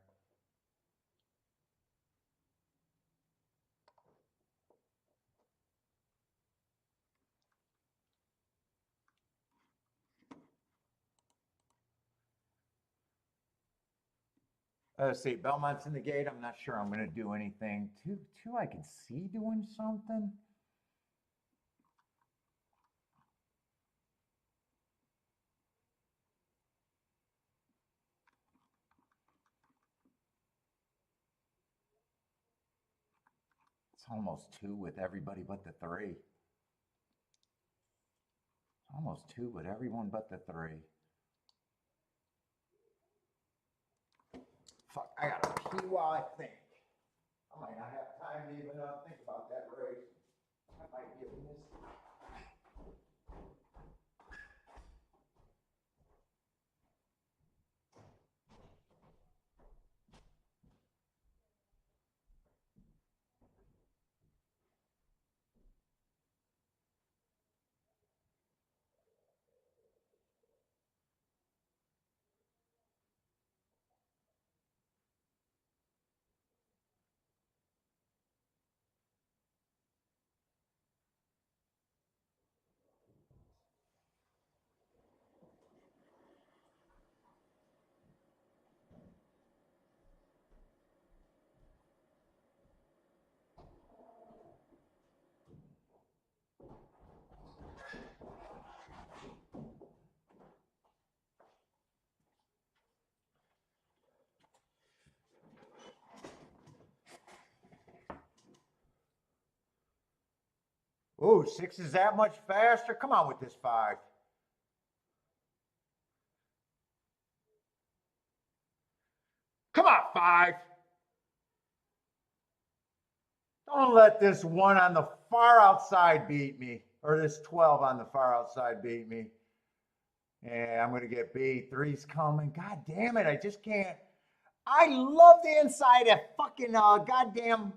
Let's see, Belmont's in the gate. I'm not sure I'm going to do anything. Two, I can see doing something. It's almost 2 with everybody but the 3. Almost 2 with everyone but the 3. Fuck, I gotta pee while I think. I might not have time to even think about that race. I might get missed. Oh, 6 is that much faster? Come on with this 5. Come on, 5. Don't let this 1 on the far outside beat me. Or this 12 on the far outside beat me. Yeah, I'm going to get beat. 3's coming. God damn it. I just can't. I love the inside of fucking goddamn.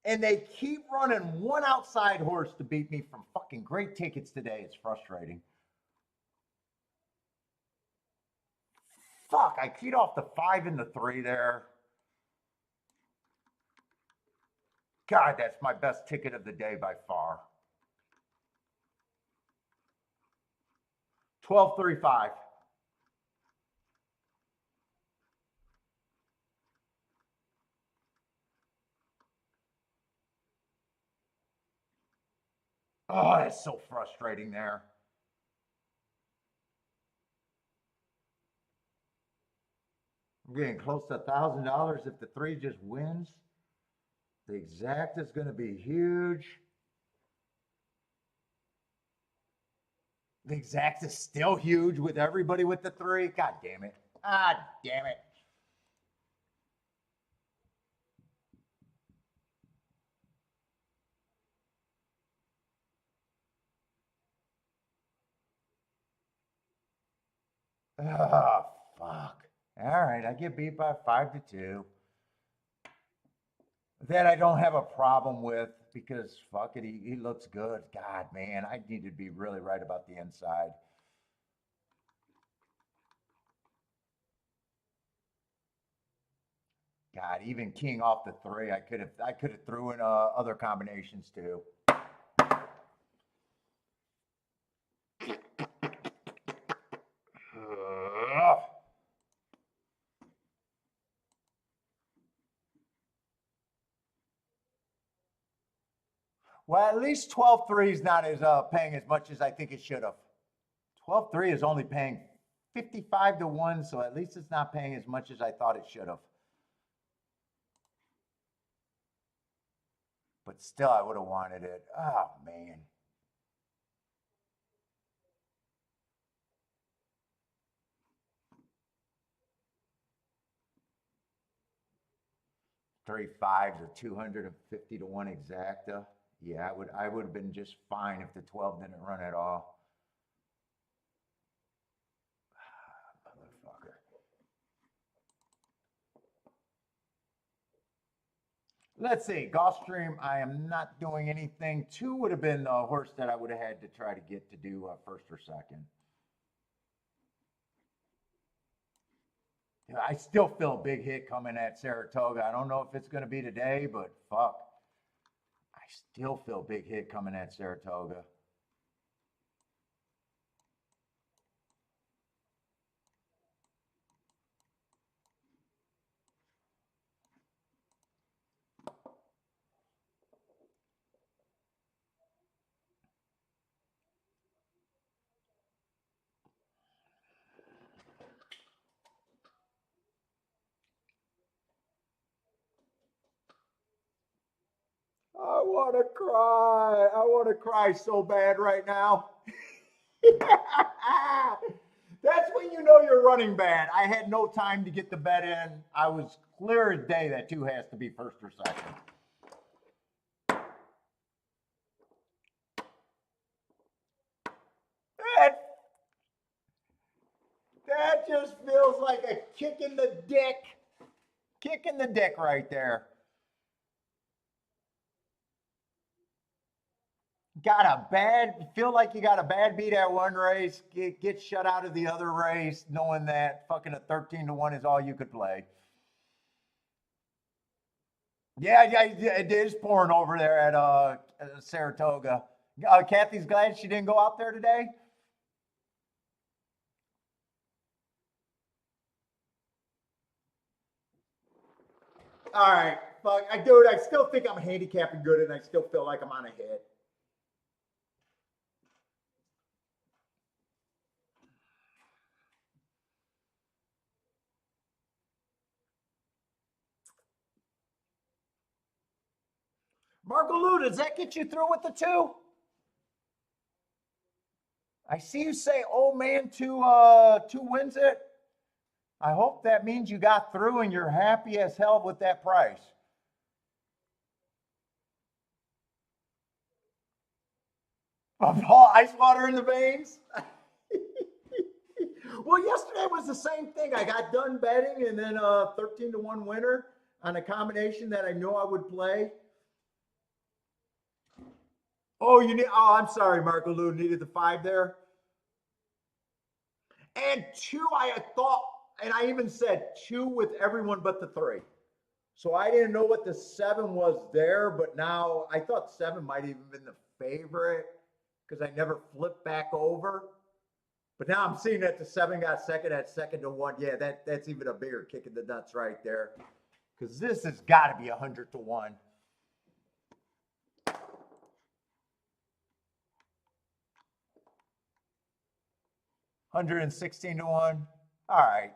And they keep running 1 outside horse to beat me from fucking great tickets today. It's frustrating. Fuck, I keyed off the 5 and the 3 there. God, that's my best ticket of the day by far. 12.35. Oh, that's so frustrating there. I'm getting close to $1,000 if the 3 just wins. The exact is going to be huge. The exact is still huge with everybody with the 3. God damn it. God damn it. Oh, fuck. All right, I get beat by 5-2. That I don't have a problem with because fuck it, he looks good. God, man, I need to be really right about the inside. God, even king off the 3, I could have threw in other combinations too. Well, at least 12.3 is not as paying as much as I think it should have. 12.3 is only paying 55-1, so at least it's not paying as much as I thought it should have. But still, I would have wanted it. Oh, man. $35 or 250-1 exacta. Yeah, I would have been just fine if the 12 didn't run at all. Motherfucker. Let's see, Gulfstream, I am not doing anything. 2 would have been the horse that I would have had to try to get to do first or second. I still feel a big hit coming at Saratoga. I don't know if it's going to be today, but fuck. I still feel a big hit coming at Saratoga. want to cry. I want to cry so bad right now. That's when you know you're running bad. I had no time to get the bet in. I was clear as day that 2 has to be first or second. That just feels like a kick in the dick. Kick in the dick right there. Feel like you got a bad beat at one race, get shut out of the other race, knowing that fucking a 13-1 is all you could play. Yeah, it is pouring over there at Saratoga. Kathy's glad she didn't go out there today. All right, fuck, dude, I still think I'm handicapping good, and I still feel like I'm on a hit. Marco Lou, does that get you through with the 2? I see you say, "Oh man, 2 wins it." I hope that means you got through and you're happy as hell with that price. All ice water in the veins. Well, yesterday was the same thing. I got done betting and then 13-1 winner on a combination that I know I would play. Oh, I'm sorry, Marco Lou needed the 5 there. And 2, I thought, and I even said 2 with everyone but the 3. So I didn't know what the 7 was there, but now I thought 7 might even been the favorite because I never flipped back over. But now I'm seeing that the 7 got second at 2-1. Yeah, that's even a bigger kick in the nuts right there. Because this has got to be 100-1. $116-1. All right.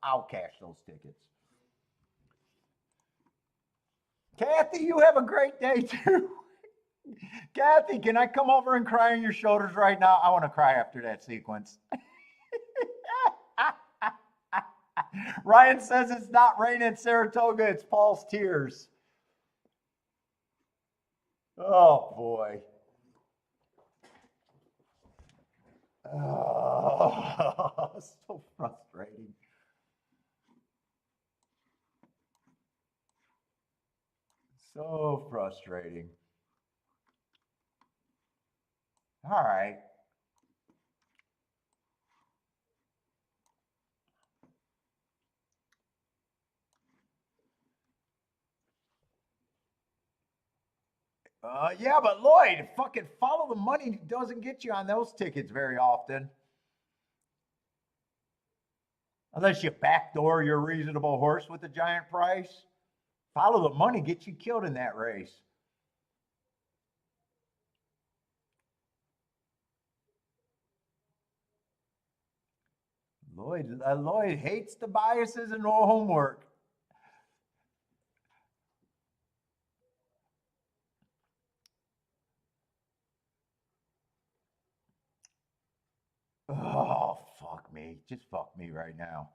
I'll cash those tickets. Kathy, you have a great day too. Kathy, can I come over and cry on your shoulders right now? I want to cry after that sequence. Ryan says it's not raining at Saratoga, it's Paul's tears. Oh boy. Oh, so frustrating. So frustrating. All right. Yeah, but Lloyd, fucking follow the money doesn't get you on those tickets very often. Unless you backdoor your reasonable horse with a giant price. Follow the money gets you killed in that race. Lloyd hates the biases and no homework. Oh, fuck me. Just fuck me right now.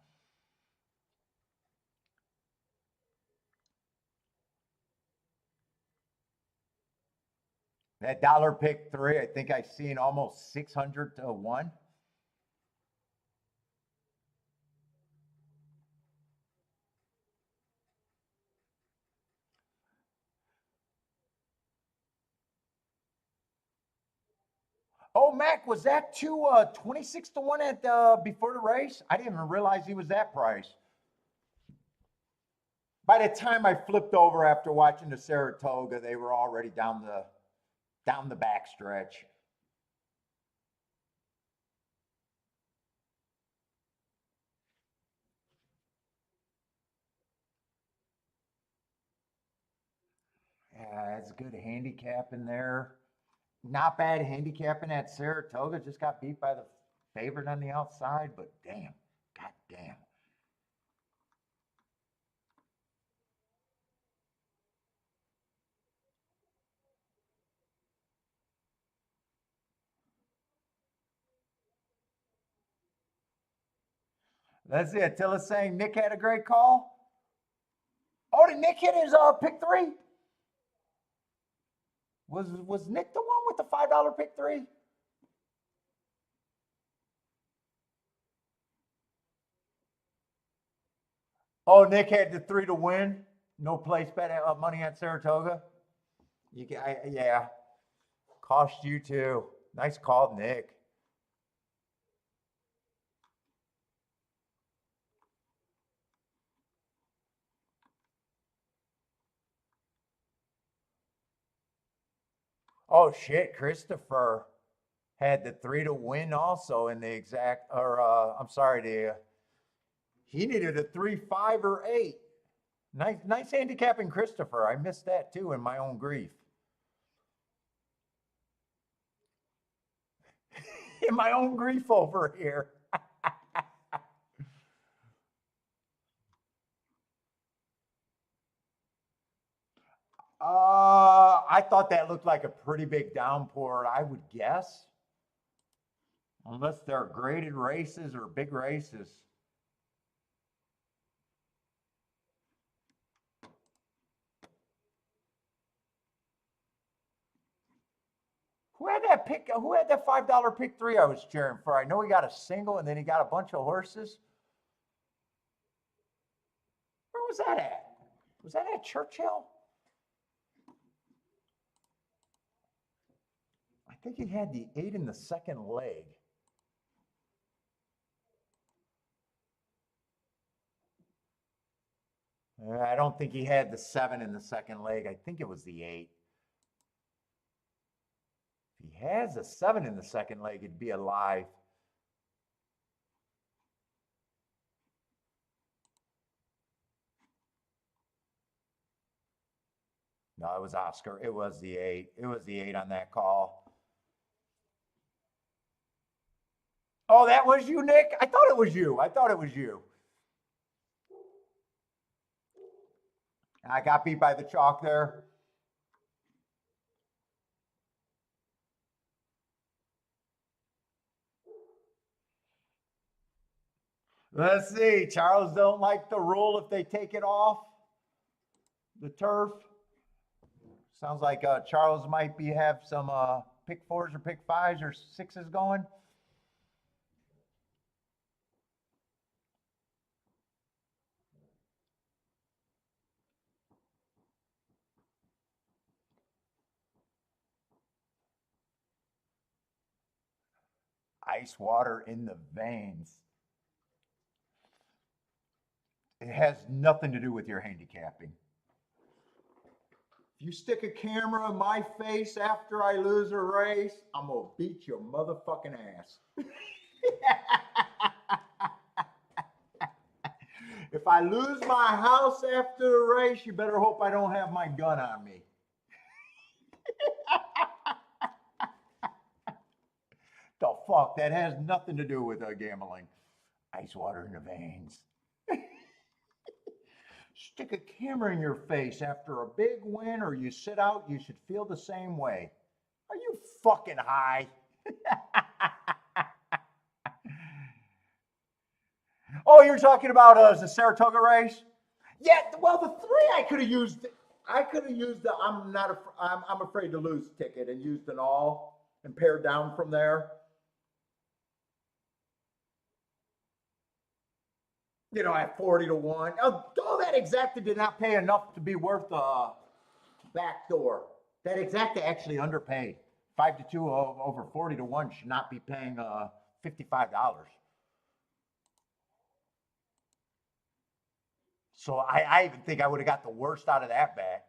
That dollar pick 3, I think I've seen almost 600-1. Oh, Mac, was that 26-1 at before the race? I didn't even realize he was that price. By the time I flipped over after watching the Saratoga, they were already down the back stretch. Yeah, it's good handicap in there. Not bad handicapping at Saratoga. Just got beat by the favorite on the outside, but damn, god damn. Let's see. Attila's saying Nick had a great call. Oh, did Nick hit his pick three? Was Nick the one with the $5 pick three? Oh, Nick had the three to win. No place bet money at Saratoga. Yeah, cost you too. Nice call, Nick. Oh shit, Christopher had the three to win also in the exact. Or I'm sorry, he needed a 3, 5, or 8. Nice handicapping, Christopher. I missed that too in my own grief. In my own grief over here. I thought that looked like a pretty big downpour, I would guess. Unless they're graded races or big races. Who had that $5 pick three I was cheering for? I know he got a single and then he got a bunch of horses. Where was that at? Was that at Churchill? I think he had the 8 in the second leg. I don't think he had the 7 in the second leg. I think it was the 8. If he has a 7 in the second leg, it'd be alive. No, it was Oscar. It was the 8. It was the 8 on that call. Oh, that was you, Nick? I thought it was you. I thought it was you. I got beat by the chalk there. Let's see. Charles don't like the rule if they take it off the turf. Sounds like Charles might have some pick 4s or pick 5s or 6s going. Ice water in the veins. It has nothing to do with your handicapping. If you stick a camera in my face after I lose a race, I'm going to beat your motherfucking ass. If I lose my house after the race, you better hope I don't have my gun on me. The fuck? That has nothing to do with gambling. Ice water in the veins. Stick a camera in your face after a big win or you sit out, you should feel the same way. Are you fucking high? Oh, you're talking about the Saratoga race? Yeah, well, the 3 I could have used the I'm afraid to lose ticket and used an all and pared down from there. At 40 to 1. Oh, that exacta did not pay enough to be worth the back door. That exacta actually underpaid. 5 to 2 over 40 to 1 should not be paying $55. So I even think I would have got the worst out of that bet.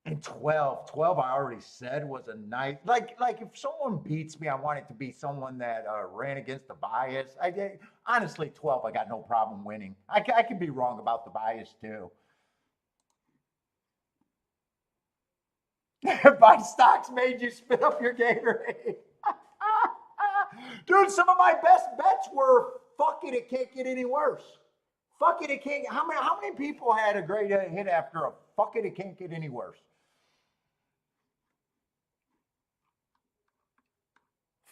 And 12 I already said was a nice, like if someone beats me, I want it to be someone that ran against the bias. Honestly, 12, I got no problem winning. I could be wrong about the bias too. Buy stocks made you spit up your Gatorade. Dude, some of my best bets were fuck it can't get any worse. Fuck it can't. How many people had a great hit after a fuck it can't get any worse?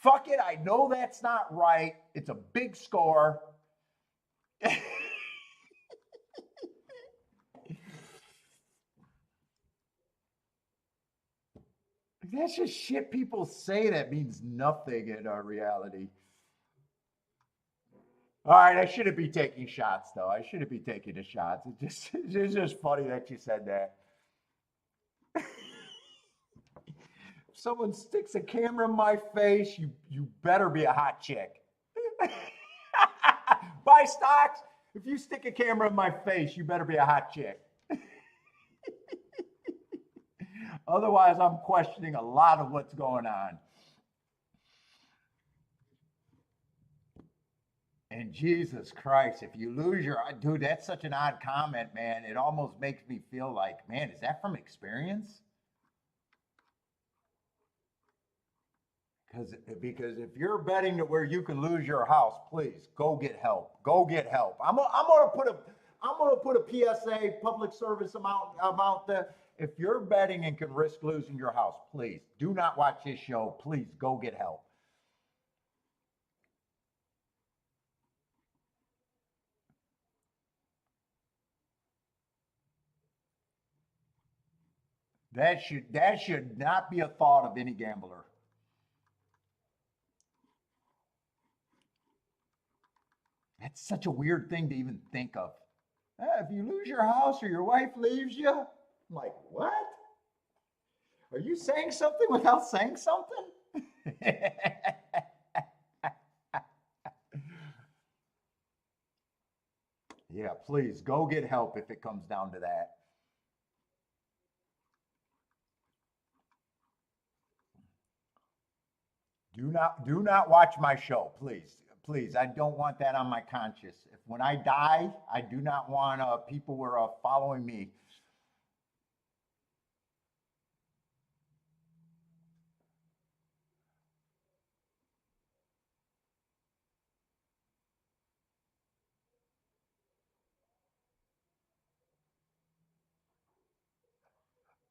Fuck it. I know that's not right. It's a big score. That's just shit people say that means nothing in our reality. All right, I shouldn't be taking shots though. I shouldn't be taking the shots. It's just funny that you said that. If someone sticks a camera in my face, you better be a hot chick. Buy stocks. If you stick a camera in my face, you better be a hot chick. Otherwise, I'm questioning a lot of what's going on. And Jesus Christ, if you lose your dude, that's such an odd comment, man. It almost makes me feel like, man, is that from experience? Because if you're betting to where you can lose your house, please go get help. Go get help. I'm gonna put a PSA public service amount there. If you're betting and can risk losing your house, please do not watch this show. Please go get help. That should not be a thought of any gambler. That's such a weird thing to even think of. If you lose your house or your wife leaves you, I'm like, what? Are you saying something without saying something? Yeah, please go get help if it comes down to that. Do not watch my show, please. Please, I don't want that on my conscience. If when I die, I do not want people who are following me.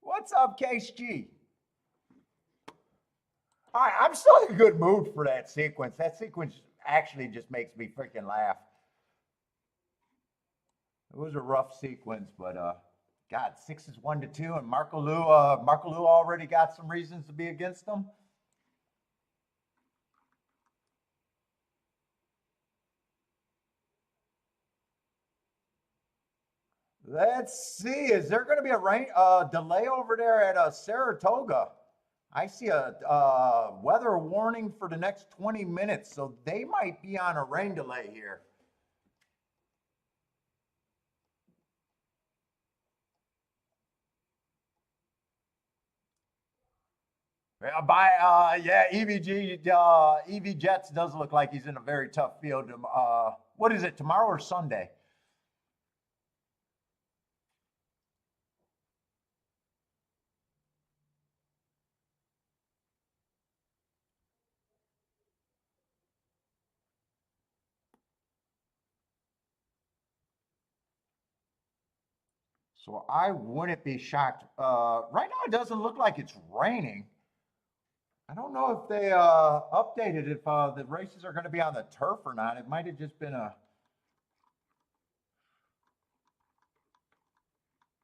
What's up, Case G? All right, I'm still in a good mood for that sequence. That sequence actually just makes me freaking laugh. It was a rough sequence, but God, six is 1-2, and Marco Lou already got some reasons to be against them. Let's see. Is there going to be a rain delay over there at Saratoga? I see a weather warning for the next 20 minutes, so they might be on a rain delay here. Yeah, EV Jets does look like he's in a very tough field. What is it, tomorrow or Sunday? So I wouldn't be shocked. Right now, it doesn't look like it's raining. I don't know if they updated if the races are going to be on the turf or not. It might have just been a.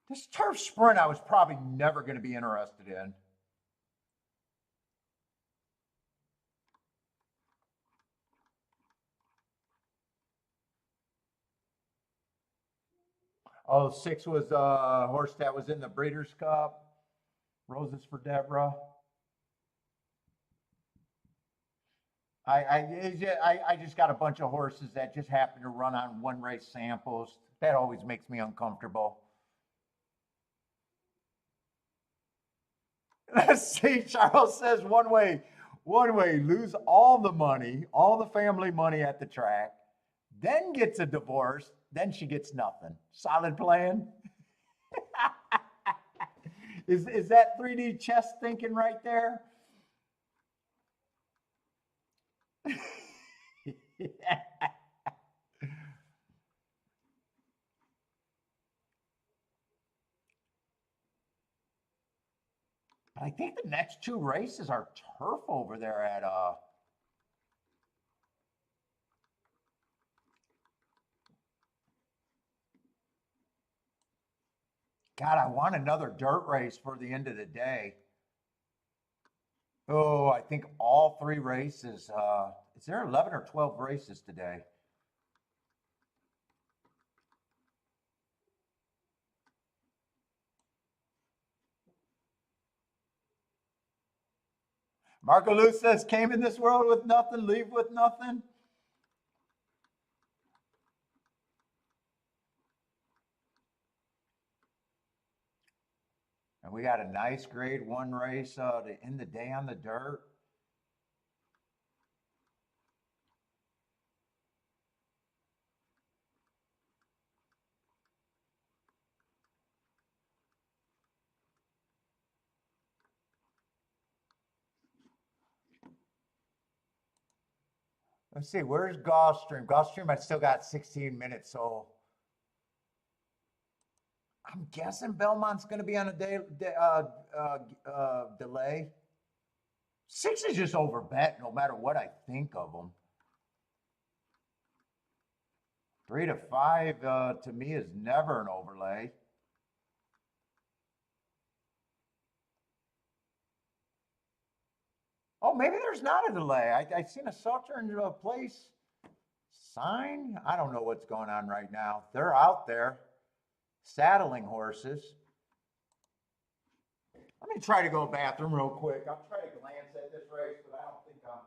This turf sprint, I was probably never going to be interested in. Oh, six was a horse that was in the Breeders' Cup. Roses for Deborah. I just got a bunch of horses that just happen to run on one race samples. That always makes me uncomfortable. Let's see. Charles says one way, lose all the money, all the family money at the track, then gets a divorce, then she gets nothing. Solid plan. Is that 3D chess thinking right there? I think the next two races are turf over there at God, I want another dirt race for the end of the day. Oh, I think all three races. Is there 11 or 12 races today? Marco Luz says, came in this world with nothing, leave with nothing. And we got a nice grade 1 race to end the day on the dirt. Let's see, where's Gulfstream? Gulfstream, I still got 16 minutes, so I'm guessing Belmont's going to be on a delay. 6 is just over bet, no matter what I think of them. 3 to 5 to me is never an overlay. Oh, maybe there's not a delay. I seen a shelter into a place sign. I don't know what's going on right now. They're out there saddling horses. Let me try to go to the bathroom real quick. I'll try to glance at this race, but I don't think I'm.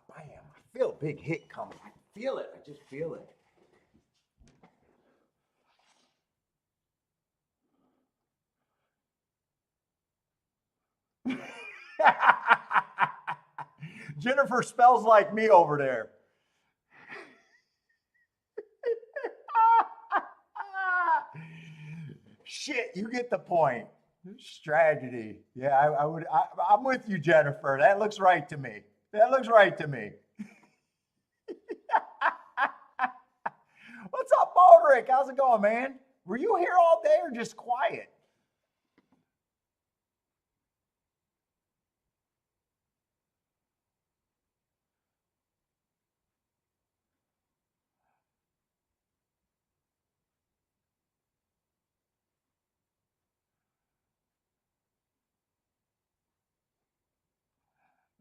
Bam. I feel a big hit coming. I feel it. I just feel it. Jennifer spells like me over there. Shit, you get the point. Strategy. Yeah, I would. I'm with you, Jennifer. That looks right to me. That looks right to me. What's up, Baldrick? How's it going, man? Were you here all day or just quiet?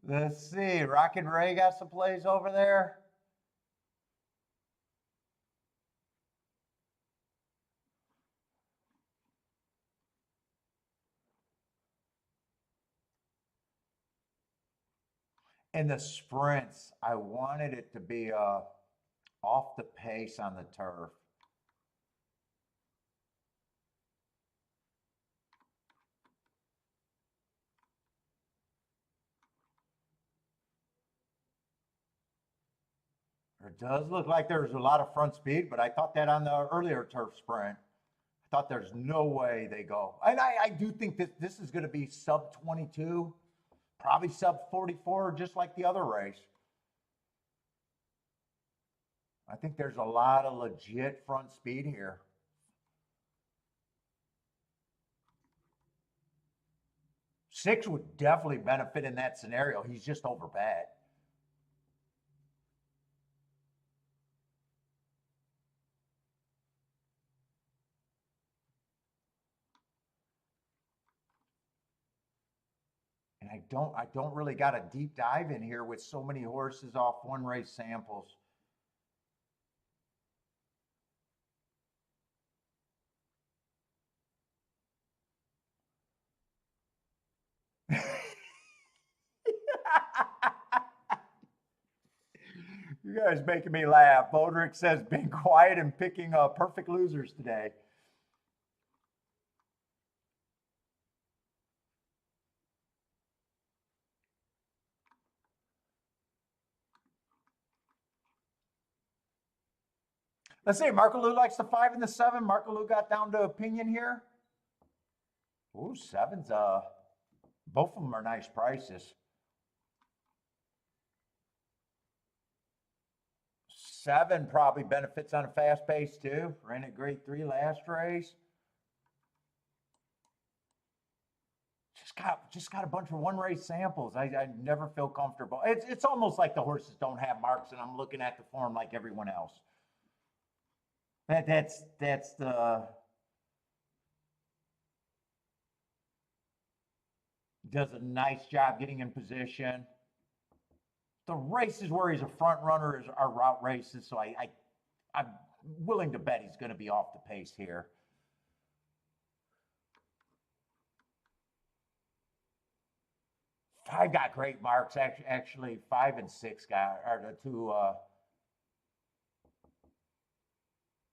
Let's see. Rock and Ray got some plays over there. In the sprints, I wanted it to be off the pace on the turf. It does look like there's a lot of front speed, but I thought that on the earlier turf sprint. I thought there's no way they go. And I do think that this is going to be sub 22, probably sub 44, just like the other race. I think there's a lot of legit front speed here. Six would definitely benefit in that scenario. He's just over bet. And I don't really got a deep dive in here with so many horses off one race samples. You guys making me laugh. Bodrick says being quiet and picking perfect losers today. Let's see. Marco Lou likes the 5 and the 7. Marco Lou got down to opinion here. Ooh, 7's both of them are nice prices. 7 probably benefits on a fast pace too. Ran at grade 3 last race. Just got a bunch of one race samples. I never feel comfortable. It's almost like the horses don't have marks, and I'm looking at the form like everyone else. That's the does a nice job getting in position. The races where he's a front runner are route races, so I'm willing to bet he's going to be off the pace here. Five got great marks. Actually, 5 and 6 are the two.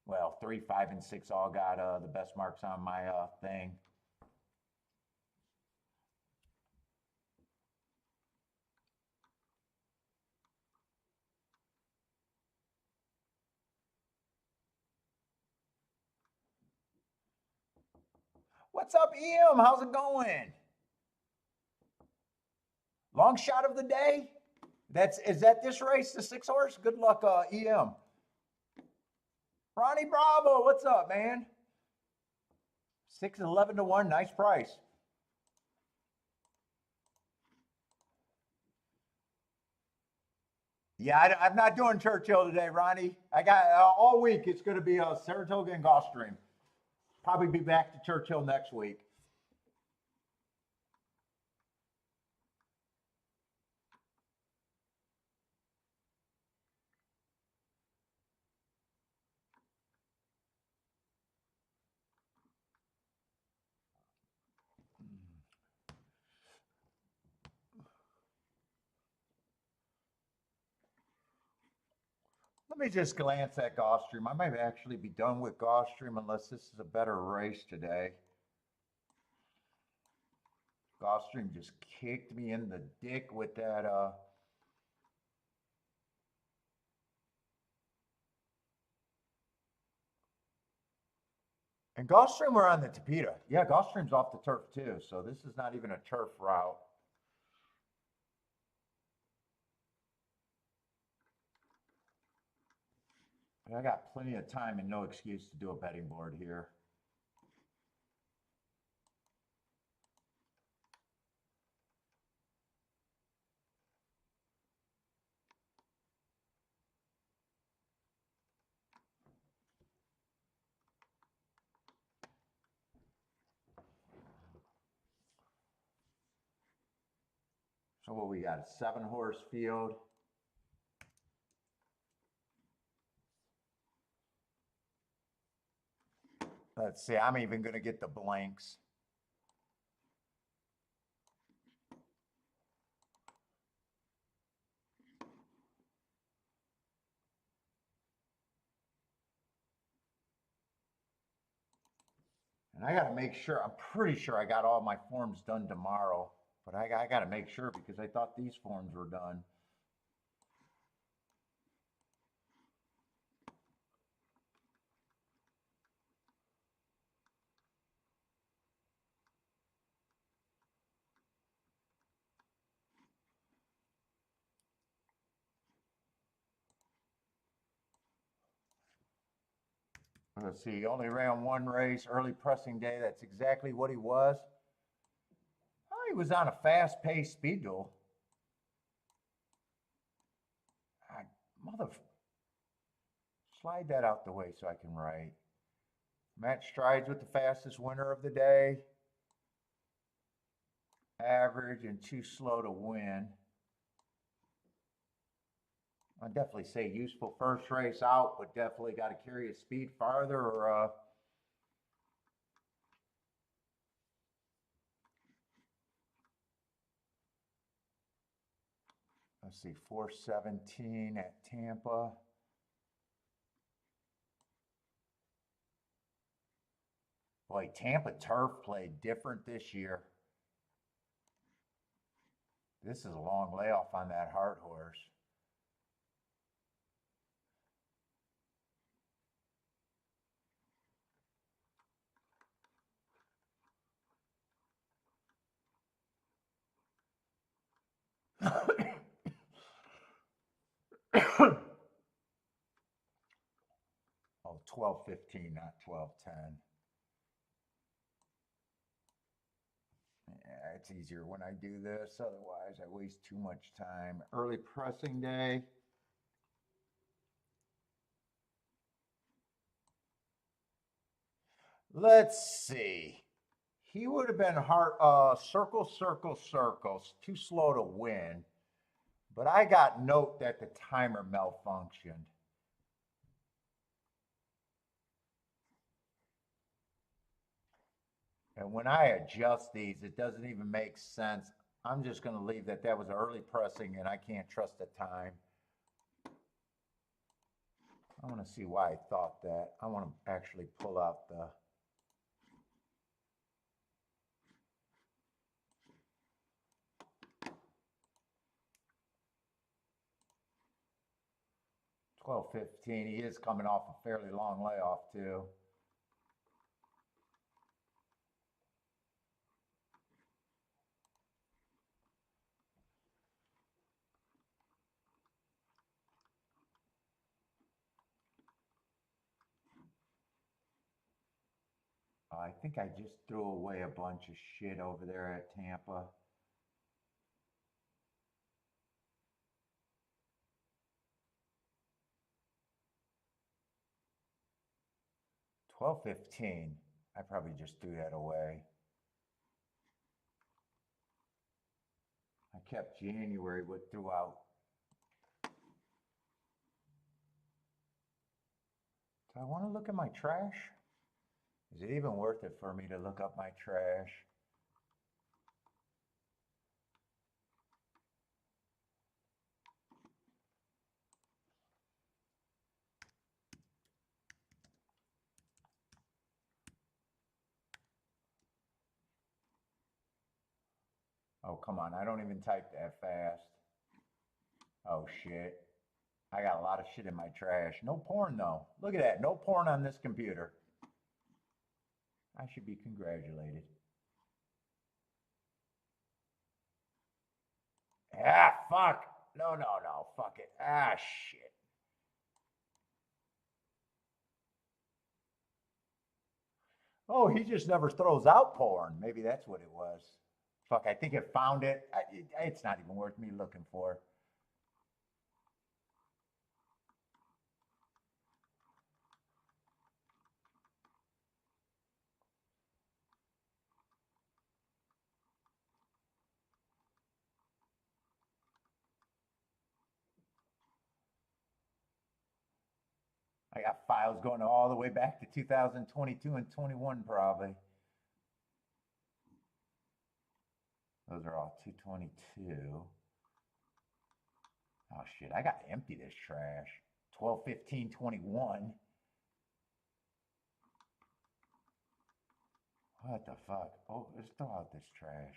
Well, 3, 5, and 6 all got the best marks on my thing. What's up, EM? How's it going? Long shot of the day? Is that this race, the 6 horse? Good luck, EM. Ronnie Bravo, what's up, man? 6 and 11 to 1, nice price. Yeah, I'm not doing Churchill today, Ronnie. I got all week. It's going to be Saratoga and Gulfstream. Probably be back to Churchill next week. Let me just glance at Gulfstream. I might actually be done with Gulfstream unless this is a better race today. Gulfstream just kicked me in the dick with that. And Gulfstream were on the Tapeta. Yeah, Gulfstream's off the turf too, so this is not even a turf route. But I got plenty of time and no excuse to do a betting board here. So what we got, a 7 horse field. Let's see, I'm even going to get the blanks. And I got to make sure, I'm pretty sure I got all my forms done tomorrow, but I got to make sure because I thought these forms were done. Let's see, he only ran 1 race, early pressing day. That's exactly what he was. Oh, he was on a fast-paced speed duel. Slide that out the way so I can write. Match strides with the fastest winner of the day. Average and too slow to win. I'd definitely say useful first race out, but definitely got to carry his speed farther or let's see, 417 at Tampa. Boy, Tampa turf played different this year. This is a long layoff on that Hart horse. Oh, 12:15, not 12:10. Yeah, it's easier when I do this. Otherwise, I waste too much time. Early pressing day. Let's see. He would have been hard. Circle, circle, circles. Too slow to win. But I got note that the timer malfunctioned. And when I adjust these, it doesn't even make sense. I'm just going to leave that that was early pressing and I can't trust the time. I want to see why I thought that. I want to actually pull out the... $12.15. He is coming off a fairly long layoff too. I think I just threw away a bunch of shit over there at Tampa. $12.15. I probably just threw that away. I kept January with throughout. Do I want to look at my trash? Is it even worth it for me to look up my trash? Oh, come on. I don't even type that fast. Oh, shit. I got a lot of shit in my trash. No porn, though. Look at that. No porn on this computer. I should be congratulated. Ah, fuck. No, no, no. Fuck it. Ah, shit. Oh, he just never throws out porn. Maybe that's what it was. Fuck, I think it found it. It's not even worth me looking for. I got files going all the way back to 2022 and 21 probably. Those are all 222. Oh shit, I got to empty this trash. 12, 15, 21. What the fuck? Oh, let's throw out this trash.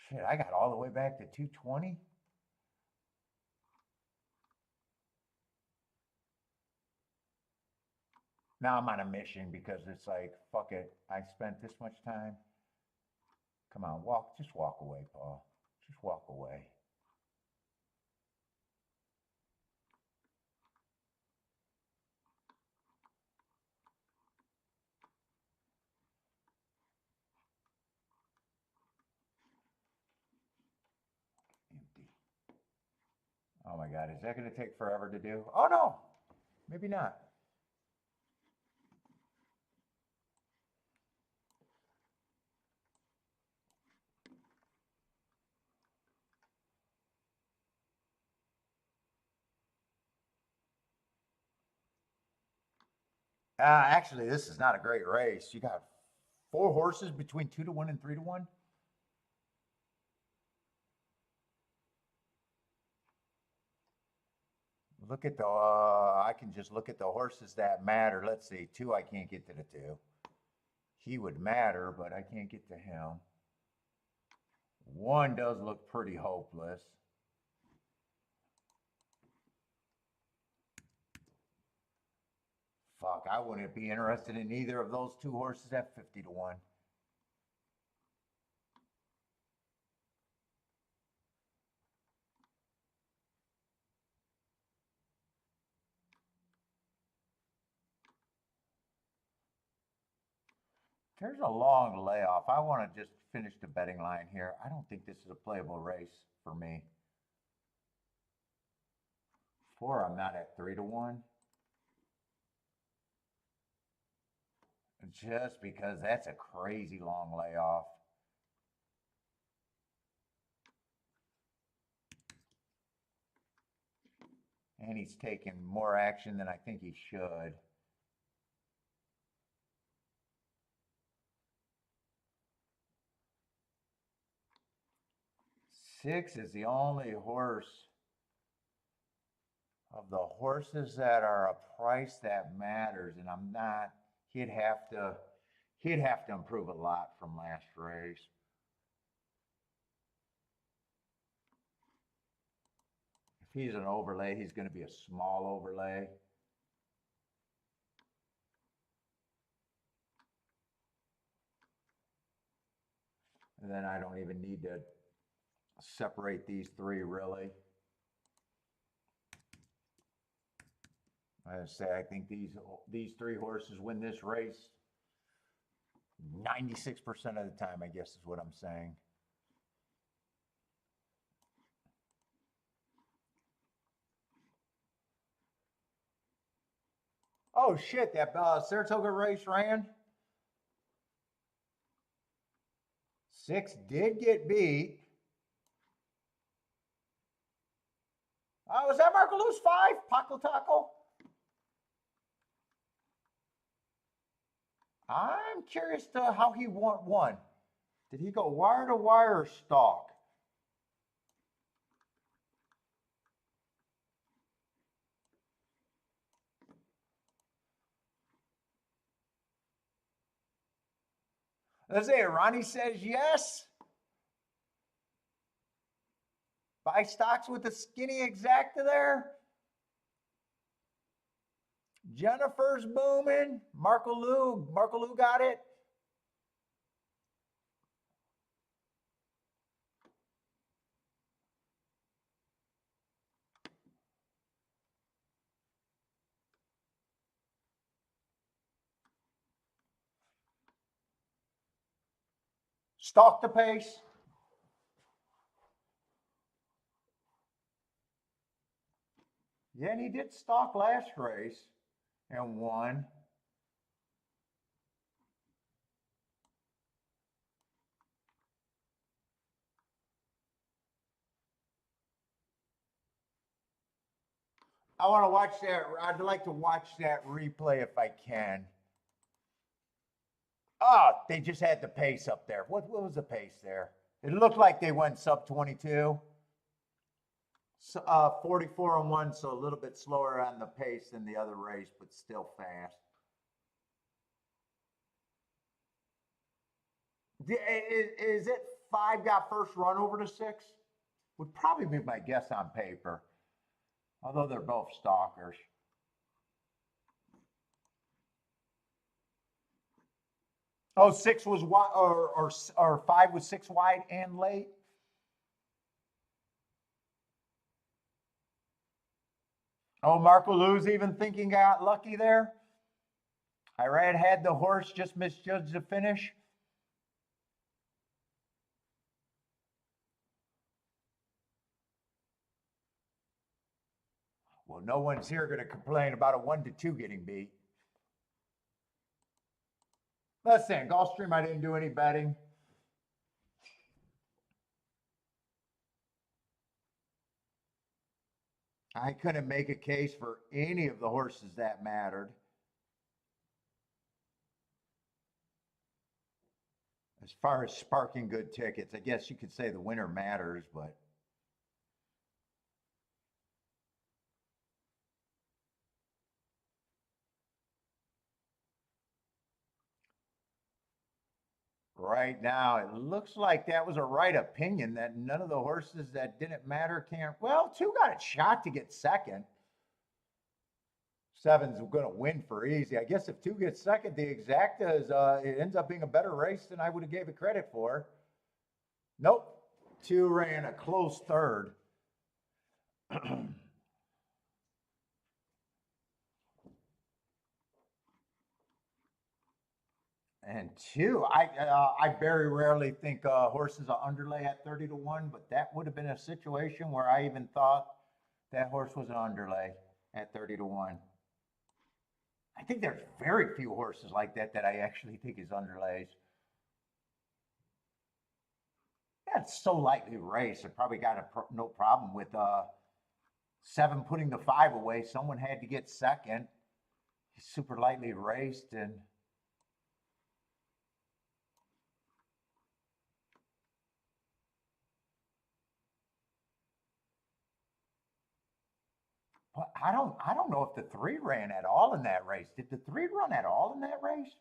Shit, I got all the way back to 220? Now I'm on a mission because it's like, fuck it. I spent this much time. Come on, just walk away, Paul. Just walk away. Empty. Oh my God, is that going to take forever to do? Oh no, maybe not. Actually, this is not a great race. You got 4 horses between 2 to 1 and 3 to 1. Look at the, I can just look at the horses that matter. Let's see, 2, I can't get to the 2. He would matter, but I can't get to him. 1 does look pretty hopeless. Fuck, I wouldn't be interested in either of those 2 horses at 50 to 1. There's a long layoff. I want to just finish the betting line here. I don't think this is a playable race for me. 4, I'm not at 3 to 1. Just because that's a crazy long layoff. And he's taking more action than I think he should. Six is the only horse of the horses that are a price that matters, and I'm not. He'd have to improve a lot from last race. If he's an overlay, he's going to be a small overlay. And then I don't even need to separate these 3 really. I say I think these 3 horses win this race 96% of the time, I guess is what I'm saying. Oh shit, that Saratoga race ran. 6 did get beat. Oh, was that Marco Luz 5? Paco Taco? I'm curious to how he won. Did he go wire to wire or stalk? Let's say Ronnie says yes. Buy stocks with the skinny exacta there. Jennifer's booming. Marco Lou got it. Stalk the pace. Yeah, and he did stalk last race and won. I want to watch that. I'd like to watch that replay if I can. Oh, they just had the pace up there. What was the pace there? It looked like they went sub 22. 44 and 1, so a little bit slower on the pace than the other race, but still fast. Is it 5 got first run over to 6? Would probably be my guess on paper, although they're both stalkers. Oh, 6 was wide, or 5 was 6 wide and late. Oh, Marco Lou's even thinking got lucky there. Irad had the horse, just misjudged the finish. Well, no one's here going to complain about a 1 to 2 getting beat. Listen, Gulfstream, I didn't do any betting. I couldn't make a case for any of the horses that mattered. As far as sparking good tickets, I guess you could say the winner matters, but right now. It looks like that was a right opinion that none of the horses that didn't matter can't. Well, two got a shot to get second. Seven's going to win for easy. I guess if two gets second, the exacta is it ends up being a better race than I would have gave it credit for. Nope, two ran a close third. And two, I very rarely think horses are underlay at 30-1, but that would have been a situation where I even thought that horse was an underlay at 30-1. I think there's very few horses like that that I actually think is underlays. That's so lightly raced. I probably got no problem with seven putting the five away. Someone had to get second. He's super lightly raced and. But I don't know if the three ran at all in that race. Did the three run at all in that race?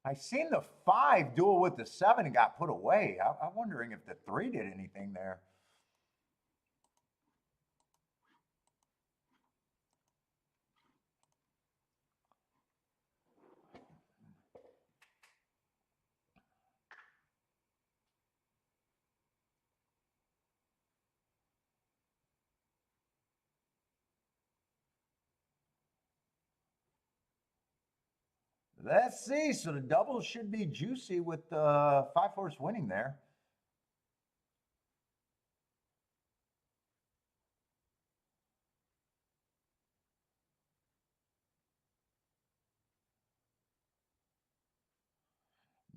I seen the five duel with the seven and got put away. I'm wondering if the three did anything there. Let's see. So the doubles should be juicy with the five horse winning there.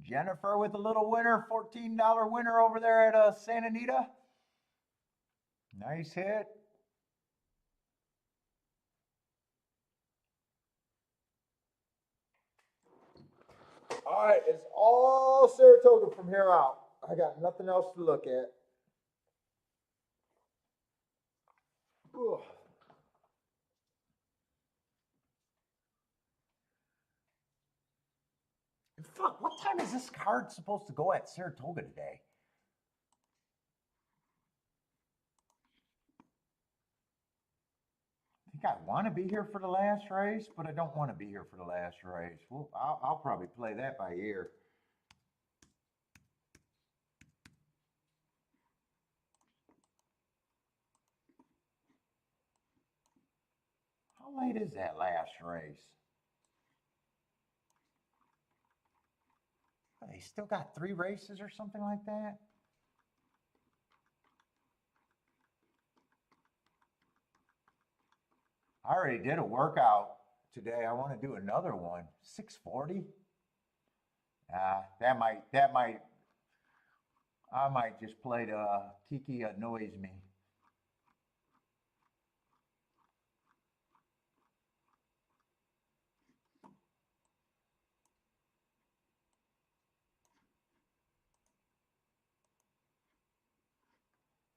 Jennifer with a little winner, $14 winner over there at Santa Anita. Nice hit. All right, it's all Saratoga from here out. I got nothing else to look at. Ugh. Fuck, what time is this card supposed to go at Saratoga today? I think I want to be here for the last race, but I don't want to be here for the last race. Well, I'll probably play that by ear. How late is that last race? They still got 3 races or something like that? I already did a workout today. I want to do another one. 640? I might just play the Kiki Annoys Me.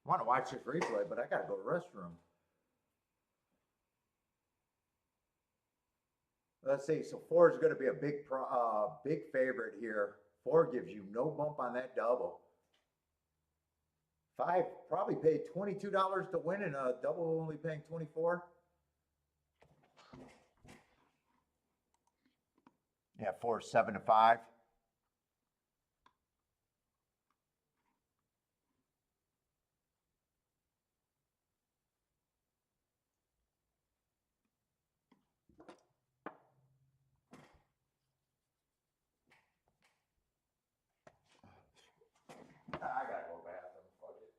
I want to watch this replay, but I got to go to the restroom. Let's see. So 4 is going to be a big favorite here. 4 gives you no bump on that double. 5 probably paid $22 to win, and a double only paying 24. Yeah, 4 7-5. I gotta go bathroom. Fuck it.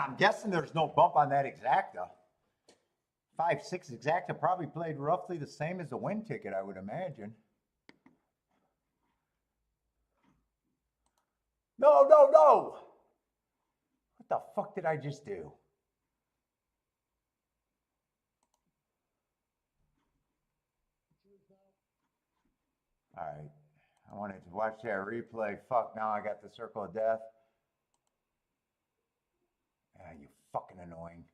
I'm guessing there's no bump on that exacta. 5-6 exacta probably played roughly the same as the win ticket, I would imagine. No, no, no! What the fuck did I just do? All right. I wanted to watch that replay. Fuck, now I got the circle of death. Ah, you fucking annoying.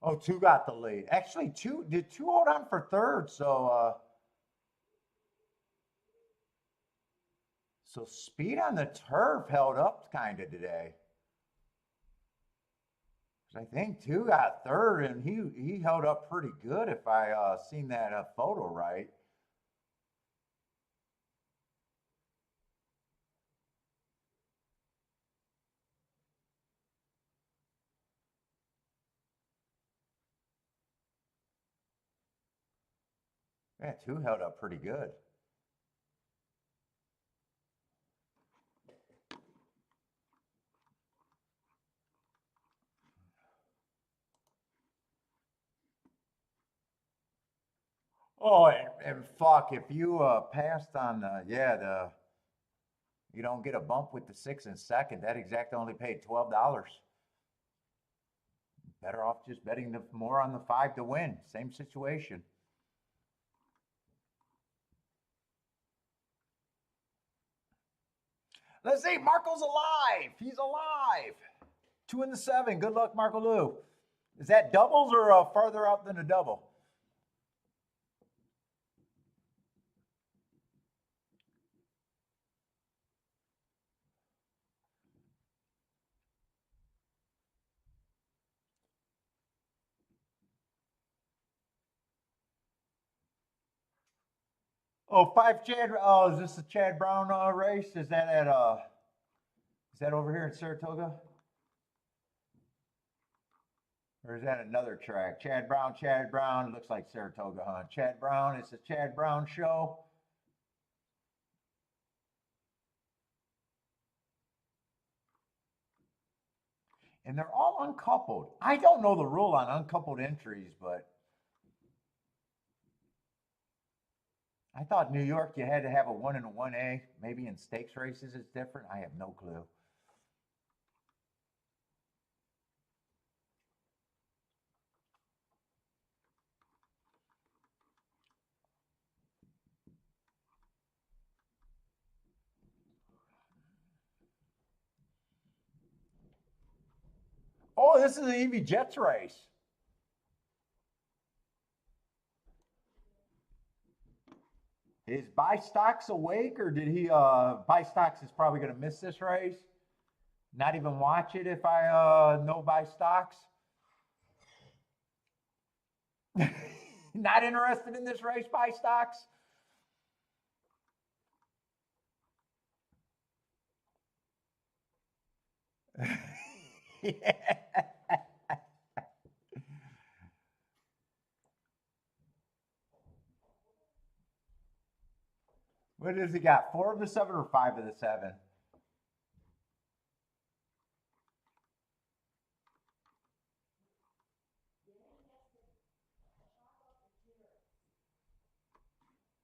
Oh, two got the lead. Actually, two hold on for third, so speed on the turf held up kind of today. I think two got third, and he held up pretty good if I seen that photo right. Yeah, two held up pretty good. Oh, and fuck, if you passed on you don't get a bump with the 6 and second. That exact only paid $12. Better off just betting more on the 5 to win. Same situation. Let's see, Marco's alive. He's alive. 2 and the 7. Good luck, Marco Lou. Is that doubles or farther out than a double? Oh, 5 Chad. Oh, is this a Chad Brown race? Is that at is that over here in Saratoga? Or is that another track? Chad Brown. Looks like Saratoga, huh? Chad Brown. It's a Chad Brown show. And they're all uncoupled. I don't know the rule on uncoupled entries, but I thought New York you had to have a 1 and a 1A. Maybe in stakes races it's different. I have no clue. Oh, this is an EV Jets race. Is Buy Stocks awake, or did he? Buy Stocks is probably going to miss this race. Not even watch it if I know Buy Stocks. Not interested in this race, Buy Stocks. Yeah. What does he got? 4 of the 7 or 5 of the 7?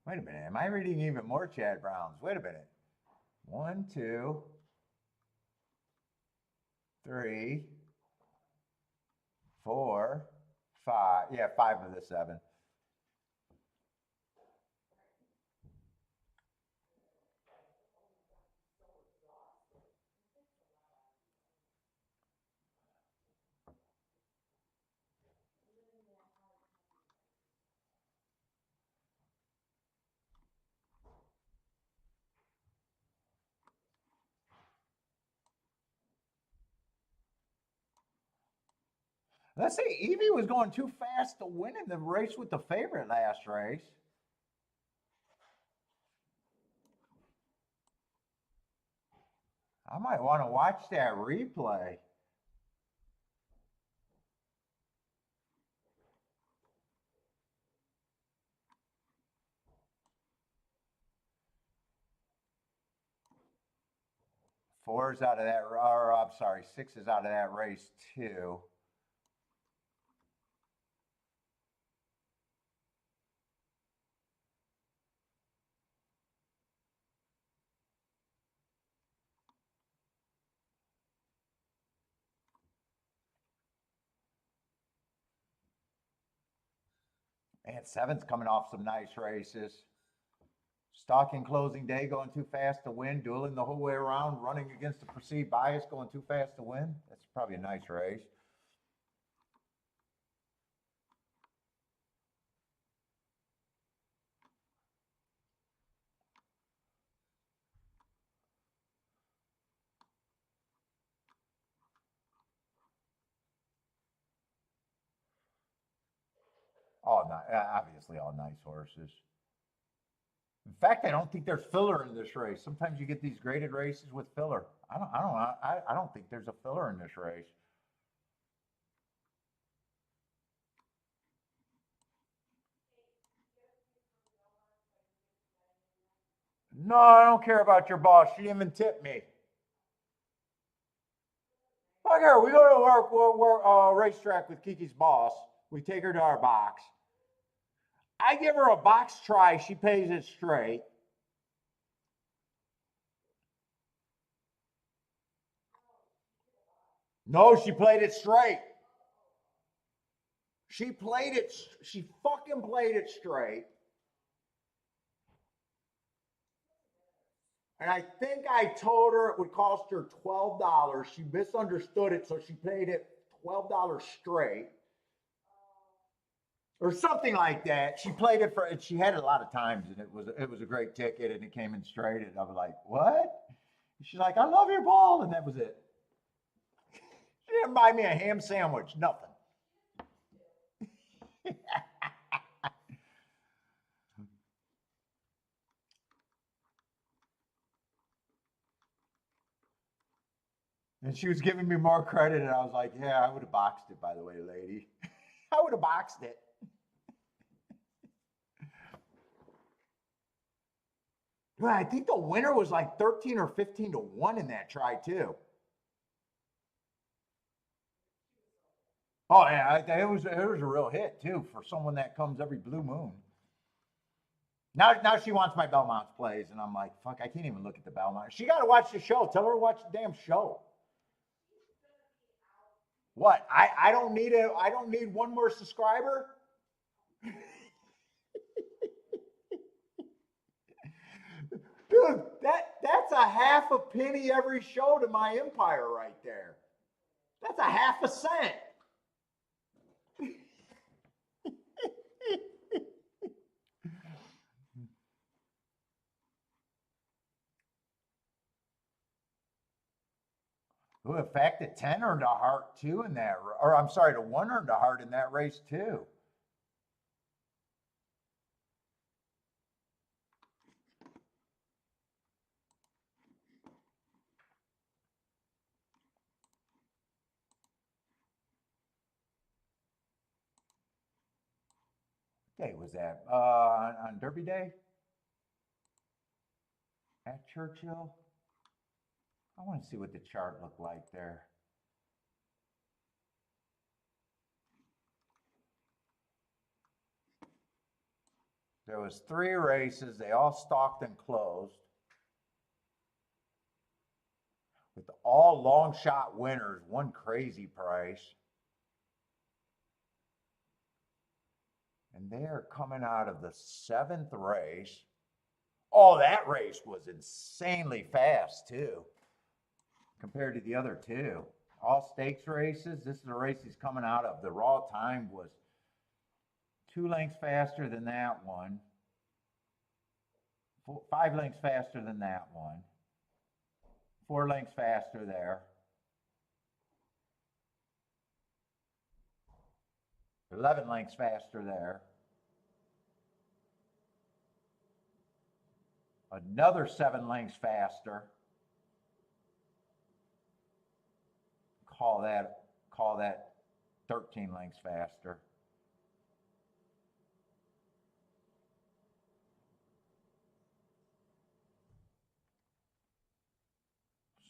Wait a minute. Am I reading even more Chad Browns? Wait a minute. 1, 2, 3, 4, 5. Yeah, 5 of the 7. Let's say Evie was going too fast to win in the race with the favorite last race. I might want to watch that replay. 4's out of that, or I'm sorry, 6 is out of that race too. And 7's coming off some nice races. Stalking closing day, going too fast to win, dueling the whole way around, running against the perceived bias, going too fast to win. That's probably a nice race. Obviously all nice horses. In fact, I don't think there's filler in this race. Sometimes you get these graded races with filler. I don't think there's a filler in this race. No, I don't care about your boss. She didn't even tip me. Fuck her. We go to work racetrack with Kiki's boss. We take her to our box. I give her a box try. She pays it straight. No, she played it straight. She played it. She fucking played it straight. And I think I told her it would cost her $12. She misunderstood it, so she paid it $12 straight. Or something like that. She played it for, she had it a lot of times, and it was a great ticket, and it came in straight, and I was like, what? And she's like, I love your ball, and that was it. She didn't buy me a ham sandwich, nothing. And she was giving me more credit, and I was like, yeah, I would have boxed it, by the way, lady. I would have boxed it. Well, I think the winner was like 13 or 15 to 1 in that try, too. Oh, yeah, it was a real hit, too, for someone that comes every blue moon. Now she wants my Belmont's plays, and I'm like, fuck, I can't even look at the Belmont. She got to watch the show. Tell her to watch the damn show. What? I don't need one more subscriber. Dude, that's a half a penny every show to my empire right there. That's a half a cent. Ooh, the fact that 10 earned a heart too in that, or I'm sorry, the 1 earned a heart in that race too. What day was that? On Derby Day? At Churchill? I want to see what the chart looked like there. There was 3 races. They all stalked and closed. With all long shot winners, one crazy price. And they are coming out of the 7th race. Oh, that race was insanely fast too, compared to the other 2. All stakes races. This is the race he's coming out of. The raw time was 2 lengths faster than that one. 5 lengths faster than that one. 4 lengths faster there. 11 lengths faster there. Another 7 lengths faster. Call that 13 lengths faster.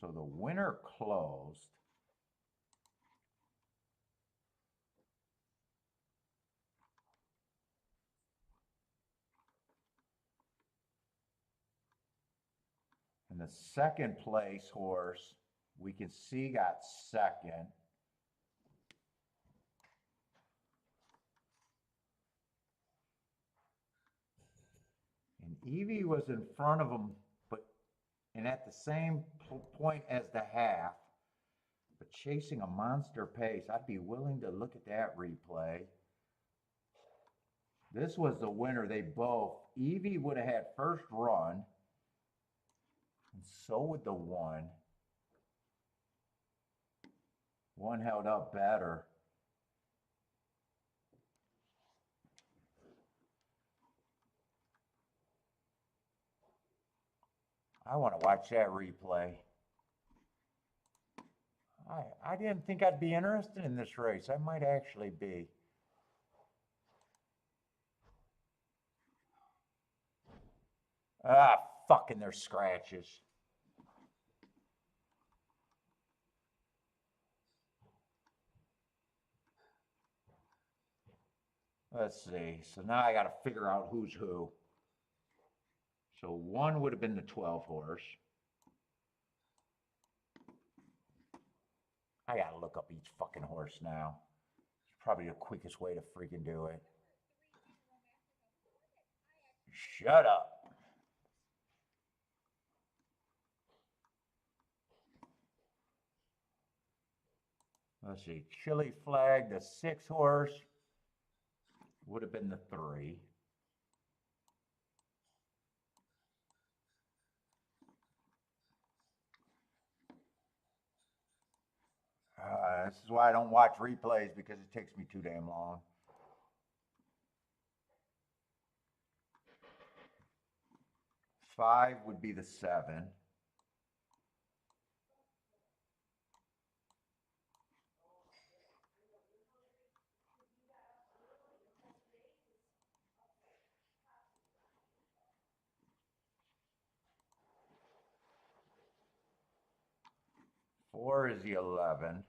So the winner closed. And the second place horse, we can see got second. And Evie was in front of him, and at the same point as the half, but chasing a monster pace. I'd be willing to look at that replay. This was the winner. They both, Evie would have had first run, and so would the one. One held up better. I want to watch that replay. I didn't think I'd be interested in this race. I might actually be. Ah, fucking there's scratches. Let's see. So now I got to figure out who's who. So one would have been the 12 horse. I got to look up each fucking horse now. It's probably the quickest way to freaking do it. Shut up. Let's see. Chili Flag, the 6 horse, would have been the 3. This is why I don't watch replays, because it takes me too damn long. Five would be the 7. Four is the 11.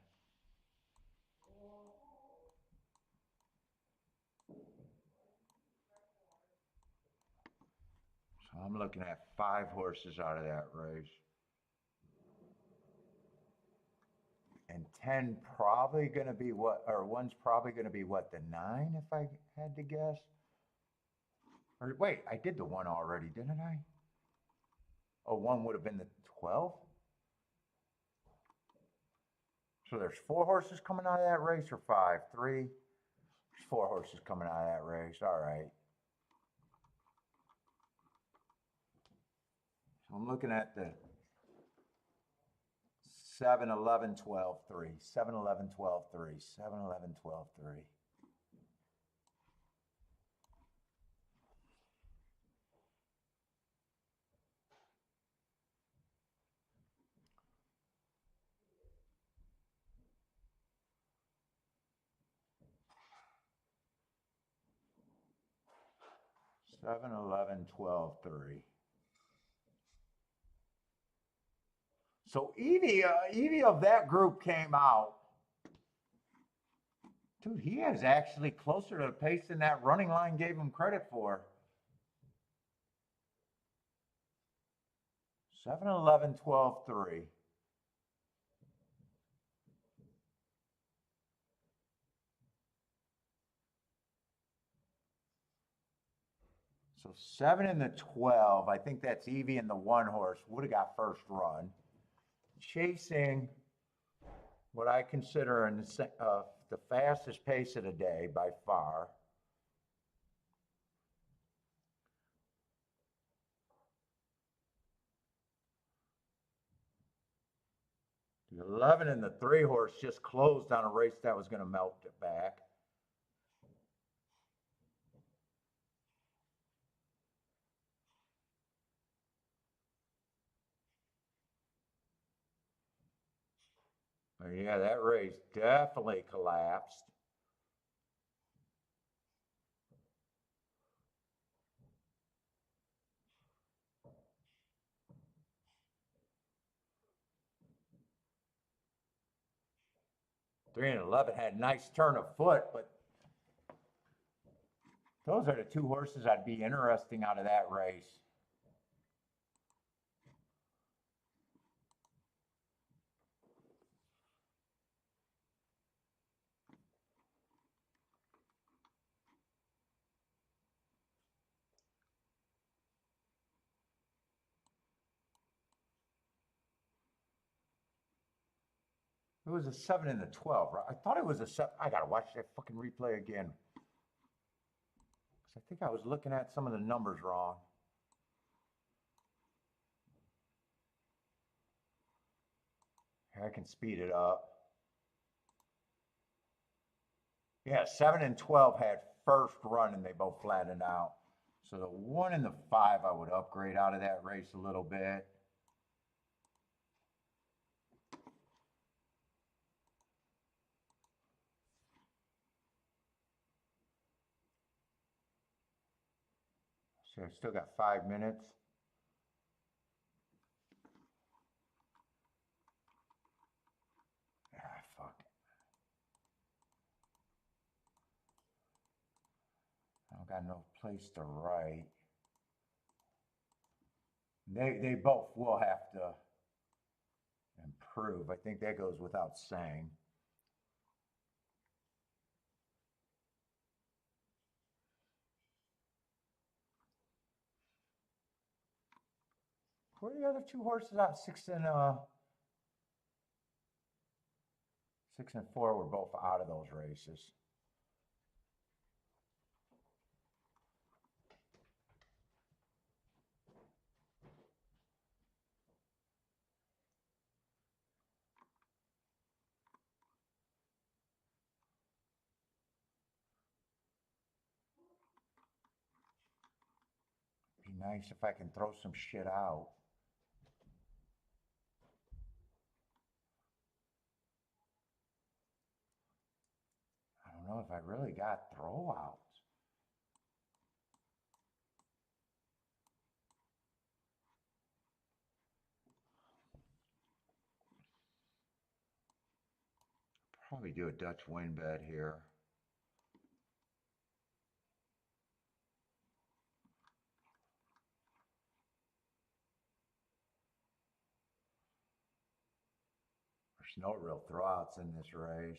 So I'm looking at 5 horses out of that race. And 10 probably going to be what, or 1's probably going to be what, the 9 if I had to guess? Or wait, I did the 1 already, didn't I? Oh, 1 would have been the 12? So there's 4 horses coming out of that race, or 5? 3? There's 4 horses coming out of that race. All right. So I'm looking at the 7, 11, 12, 3. 7, 11, 12, 3. 7, 11, 12, 3. Seven, 11, 12, 3. So Evie of that group came out. Dude, he is actually closer to the pace than that running line gave him credit for. 7, 11, 12, 3. So 7 and the 12, I think that's Evie and the 1 horse, would have got first run. Chasing what I consider the fastest pace of the day by far. The 11 and the 3 horse just closed on a race that was going to melt it back. But yeah, that race definitely collapsed. 3 and 11 had a nice turn of foot, but those are the two horses I'd be interesting out of that race. It was a 7 and a 12, right? I thought it was a 7. I gotta watch that fucking replay again. I think I was looking at some of the numbers wrong. Here, I can speed it up. Yeah, 7 and 12 had first run and they both flattened out. So the 1 and the 5, I would upgrade out of that race a little bit. So I still got 5 minutes. Ah, fuck. I don't got no place to write. They both will have to improve. I think that goes without saying. Where are the other two horses out? 6 and 4 were both out of those races. Be nice if I can throw some shit out. I don't know if I really got throwouts. Probably do a Dutch win bet here. There's no real throwouts in this race.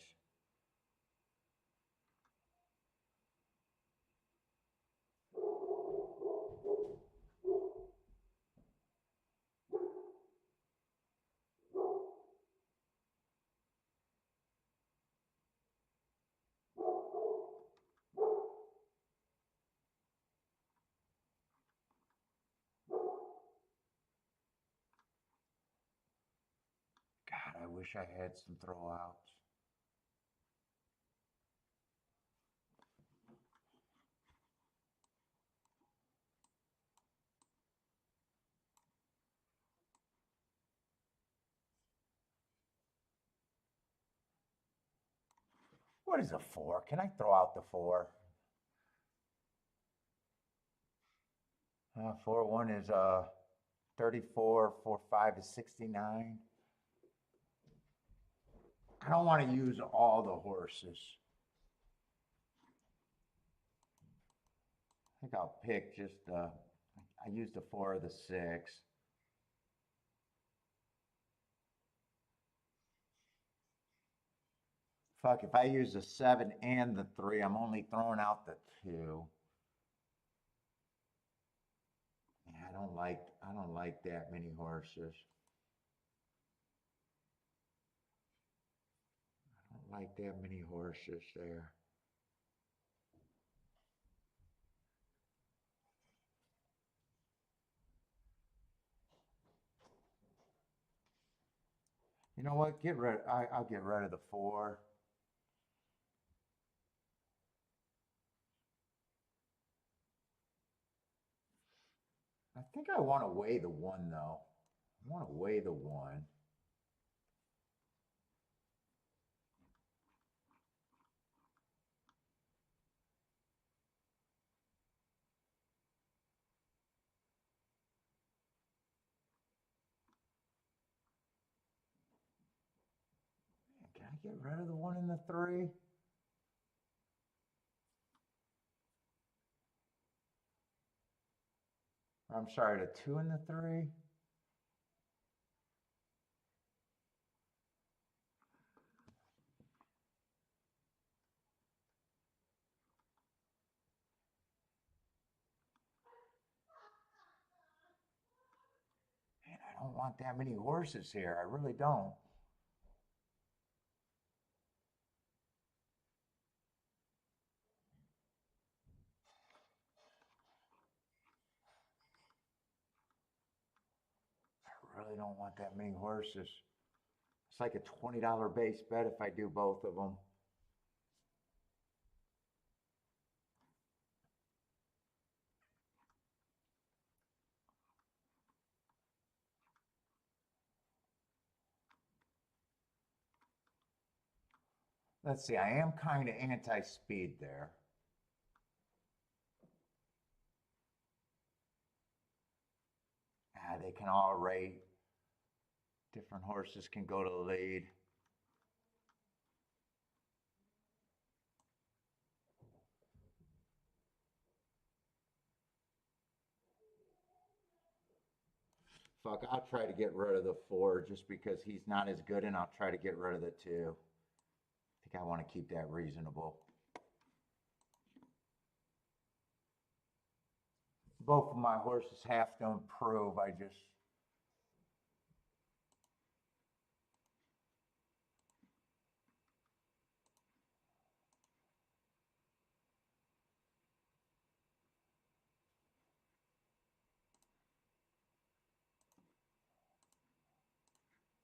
God, I wish I had some throwouts. What is a 4? Can I throw out the 4? 4-1 is 34, 4-5 is 69. I don't want to use all the horses. I think I'll pick just I used the 4 or the 6. Fuck, if I use the 7 and the 3, I'm only throwing out the 2. Yeah, I don't like that many horses. I don't like that many horses there. You know what? I'll get rid of the 4. I think I want to weigh the 1 though. I want to weigh the 1. Can I get rid of the 1 and the 3? I'm sorry, the 2 and the 3? Man, I don't want that many horses here. I really don't. I really don't want that many horses. It's like a $20 base bet if I do both of them. Let's see, I am kind of anti-speed there. They can all rate. Different horses can go to the lead. Fuck, I'll try to get rid of the 4 just because he's not as good, and I'll try to get rid of the 2. I think I want to keep that reasonable. Both of my horses have to improve. I just...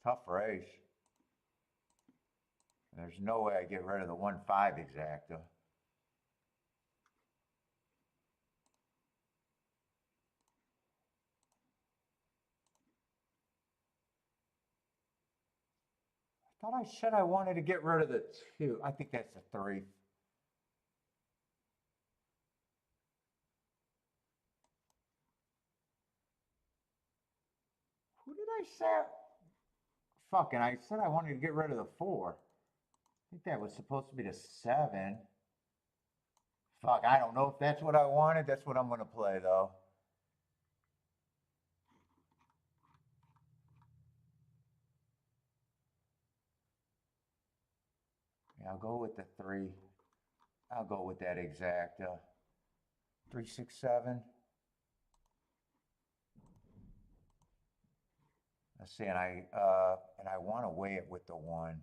Tough race. There's no way I get rid of the 1-5 exacta. I thought I said I wanted to get rid of the 2. I think that's the 3. Who did I say? Fucking, I said I wanted to get rid of the 4. I think that was supposed to be the 7. Fuck, I don't know if that's what I wanted. That's what I'm going to play, though. Yeah, I'll go with the 3. I'll go with that exact. 3, 6, 7. Let's see, and I want to weigh it with the 1.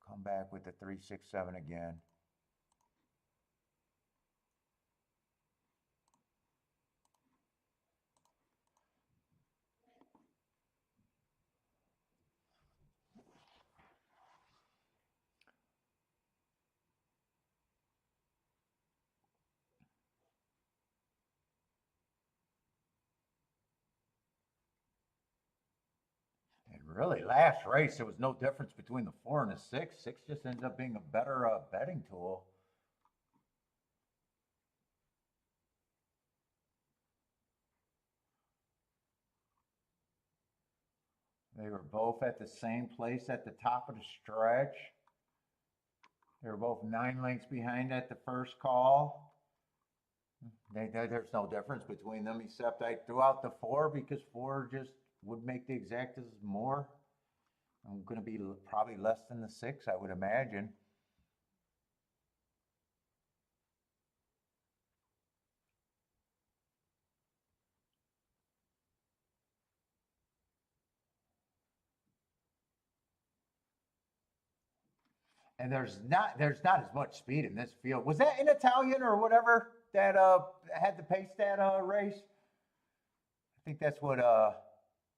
Come back with the 3, 6, 7 again. Really, last race, there was no difference between the 4 and the 6. 6 just ends up being a better betting tool. They were both at the same place at the top of the stretch. They were both 9 lengths behind at the first call. There's no difference between them, except I threw out the 4 because 4 just would make the exactas more. I'm going to be probably less than the 6, I would imagine. And there's not as much speed in this field. Was that an Italian or whatever that had the pace that race? I think that's what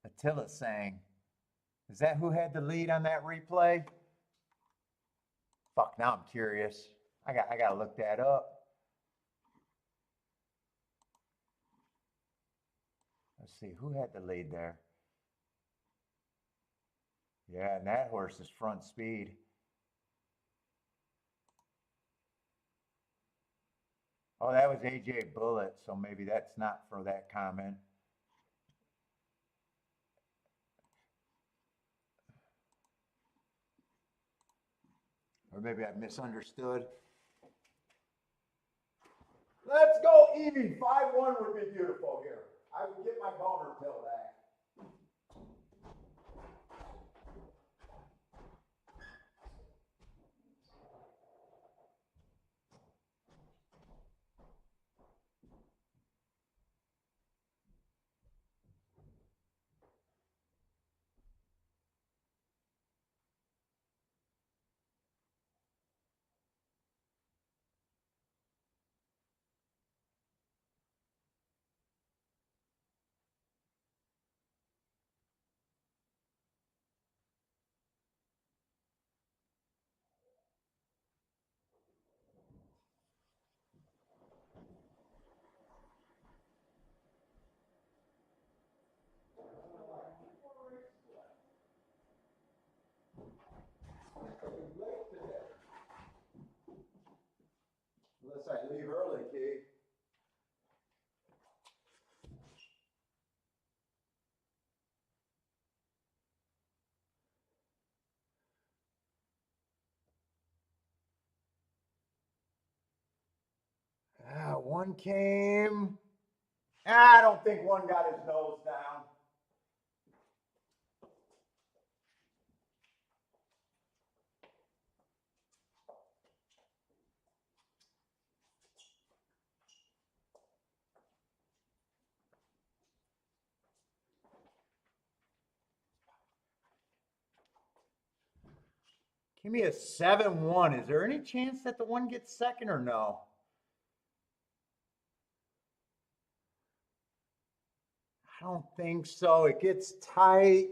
Attila's saying. Is that who had the lead on that replay? Fuck, now I'm curious. I gotta look that up. Let's see, who had the lead there? Yeah, and that horse is front speed. Oh, that was AJ Bullitt, so maybe that's not for that comment. Or maybe I misunderstood. Let's go, Evie. 5-1 would be beautiful here. I would get my boner pill back. Unless I leave early, Keith. One came. I don't think one got his nose down. Give me a 7-1. Is there any chance that the one gets second or no? I don't think so. It gets tight.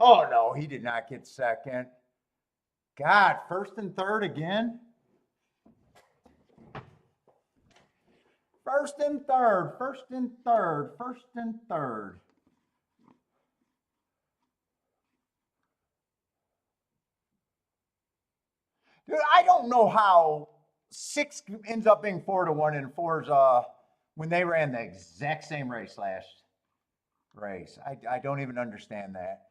Oh, no, he did not get second. God, first and third again? First and third, first and third, first and third. Dude, I don't know how 6 ends up being 4-1 and 4's when they ran the exact same race last race. I don't even understand that.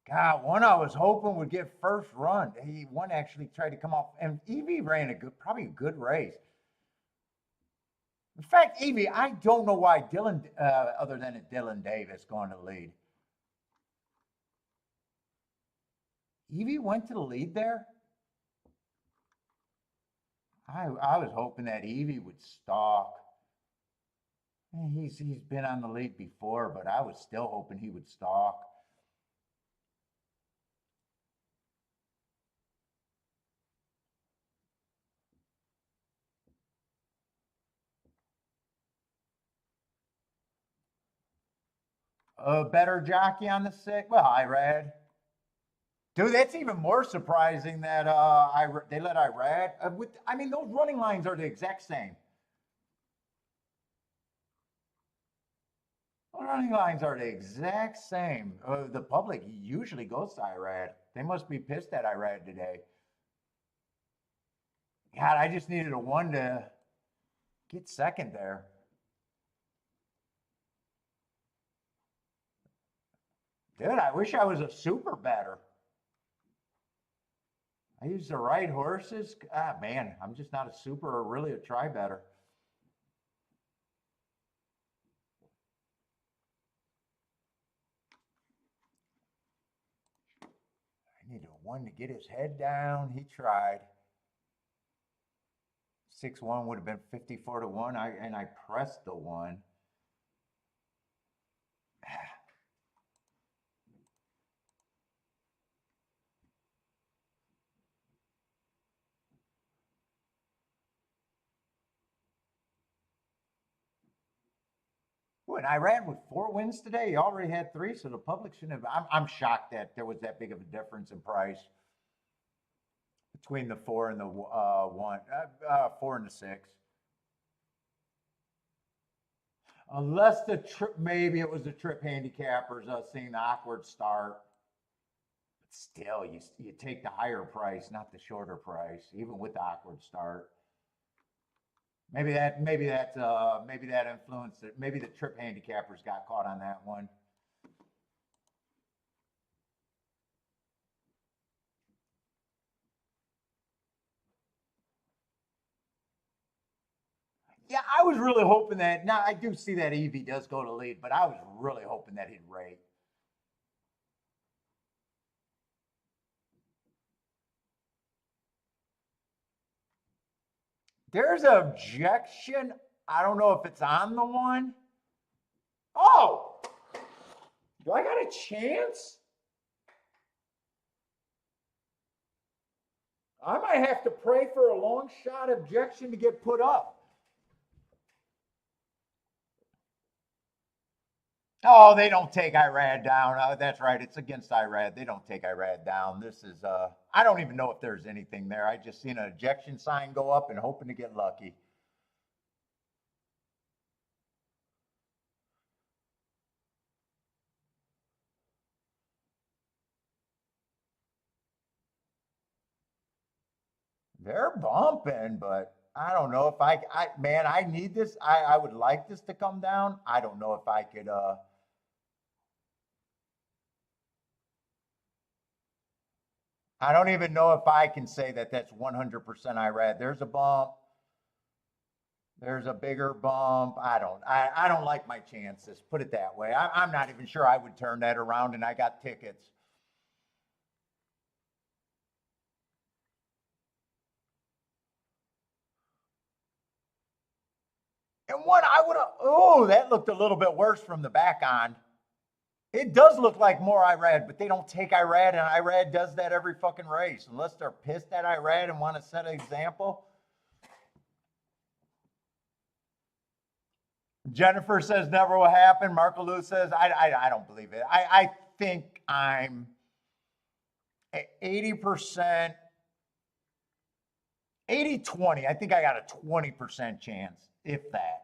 God, one I was hoping would get first run. One actually tried to come off, and Evie ran probably a good race. In fact, Evie, I don't know why Dylan, other than Dylan Davis, going to the lead. Evie went to the lead there. I was hoping that Evie would stalk. He's been on the lead before, but I was still hoping he would stalk. A better jockey on the 6. Well, Irad. Dude, that's even more surprising that they let Irad. I mean, those running lines are the exact same. The running lines are the exact same. The public usually goes to Irad. They must be pissed at Irad today. God, I just needed a 1 to get second there. Dude, I wish I was a super better. I use the right horses. Ah, man, I'm just not a super or really a try better. I needed a 1 to get his head down. He tried. 6-1 would have been 54-1. I pressed the 1. And I ran with 4 wins today. He already had 3, so the public shouldn't have. I'm shocked that there was that big of a difference in price between the 4 and the 4 and the 6. Unless maybe it was the trip handicappers seeing the awkward start. But still, you take the higher price, not the shorter price, even with the awkward start. Maybe that influenced it. Maybe the trip handicappers got caught on that one. Yeah, I was really hoping that. Now I do see that Evie does go to lead, but I was really hoping that he'd rate. There's an objection. I don't know if it's on the one. Oh, do I got a chance? I might have to pray for a long shot objection to get put up. Oh, they don't take Irad down. That's right. It's against Irad. They don't take Irad down. This is, I don't even know if there's anything there. I just seen an ejection sign go up and hoping to get lucky. They're bumping, but I don't know if man, I need this. I would like this to come down. I don't know if I could, I don't even know if I can say that that's 100% Irad. There's a bump. There's a bigger bump. I don't like my chances. Put it that way. I'm not even sure I would turn that around, and I got tickets. And one I would have. Oh, that looked a little bit worse from the back on. It does look like more Irad, but they don't take Irad, and Irad does that every fucking race, unless they're pissed at Irad and want to set an example. Jennifer says never will happen. Marco Lou says I don't believe it. I think I'm 80%, 80-20. I think I got a 20% chance, if that.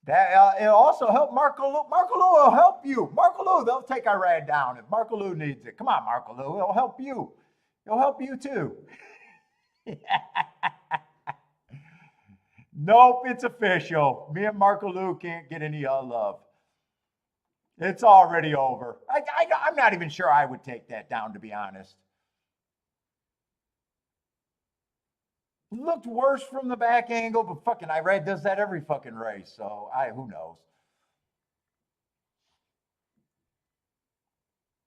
That it'll also help Marco Lou. Marco Lou will help you. Marco Lou, they'll take Irad down if Marco Lou needs it. Come on, Marco Lou, it'll help you. It'll help you too. Nope, it's official. Me and Marco Lou can't get any love. It's already over. I'm not even sure I would take that down, to be honest. Looked worse from the back angle, but fucking Irad does that every fucking race. So who knows?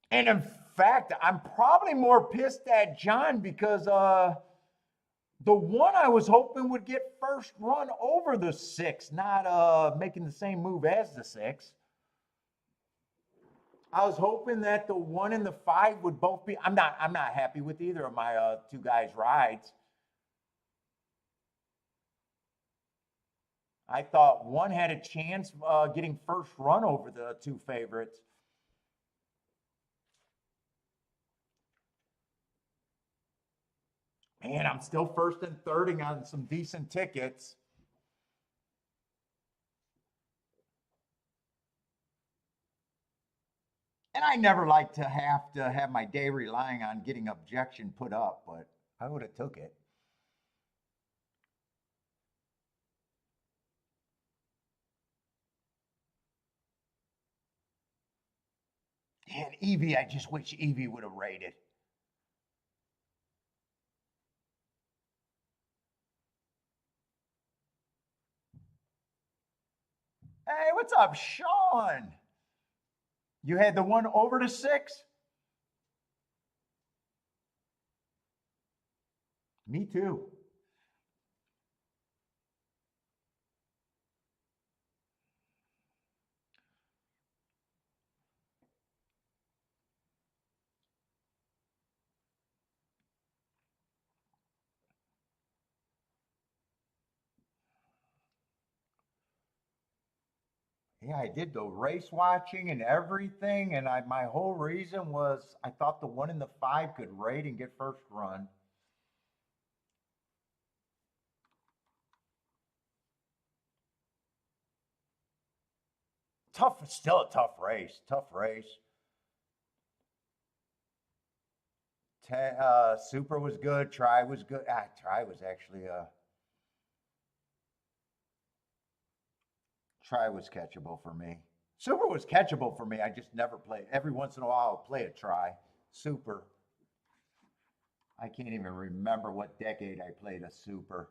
And in fact, I'm probably more pissed at John because the one I was hoping would get first run over the 6, not making the same move as the 6. I was hoping that the 1 and the 5 would both be. I'm not happy with either of my two guys' rides. I thought one had a chance getting first run over the two favorites. Man, I'm still first and thirding on some decent tickets. And I never like to have my day relying on getting objection put up, but I would have took it. And Evie, I just wish Evie would have rated. Hey, what's up, Sean? You had the one over to 6? Me too. Yeah, I did the race watching and everything, and my whole reason was I thought the 1 in the 5 could rate and get first run. Tough, still a tough race. Tough race. Super was good. Try was good. Try was actually try was catchable for me. Super was catchable for me. I just never played. Every once in a while, I'll play a try. Super. I can't even remember what decade I played a super.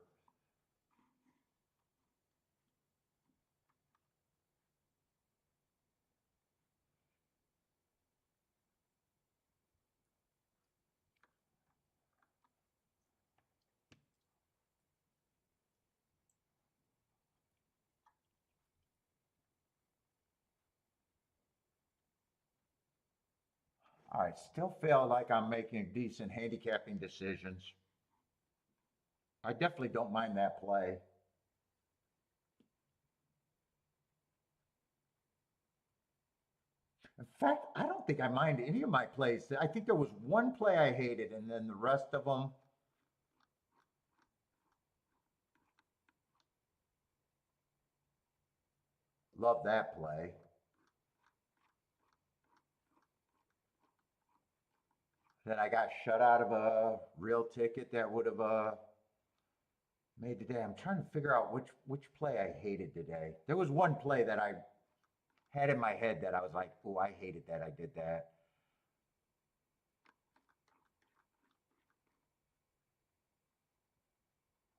I still feel like I'm making decent handicapping decisions. I definitely don't mind that play. In fact, I don't think I mind any of my plays. I think there was one play I hated, and then the rest of them, love that play. Then I got shut out of a real ticket that would have made the day. I'm trying to figure out which play I hated today. There was one play that I had in my head that I was like, "Oh, I hated that. I did that."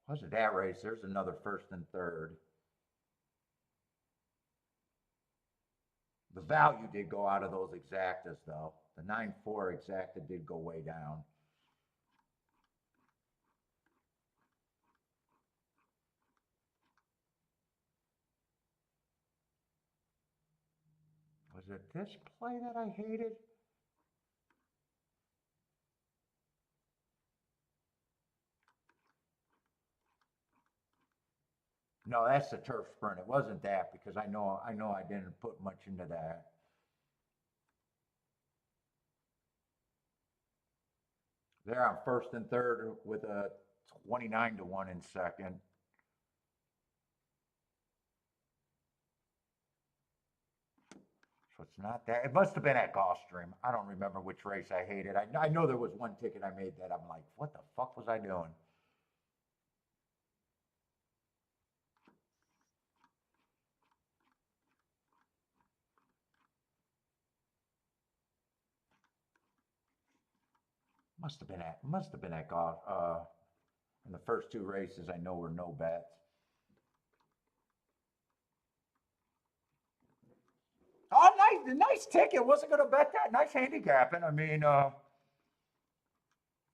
Was it that race? There's another first and third. The value did go out of those exactas though. The 9-4 exacta did go way down. Was it this play that I hated? No, that's the turf sprint. It wasn't that because I know I didn't put much into that. There on first and third with a 29-1 in second. So it's not that. It must have been at Gulfstream. I don't remember which race I hated. I know there was one ticket I made that I'm like, what the fuck was I doing? Must have been at Golf. In the first two races, I know were no bets. Oh, nice ticket. Wasn't going to bet that. Nice handicapping. I mean, that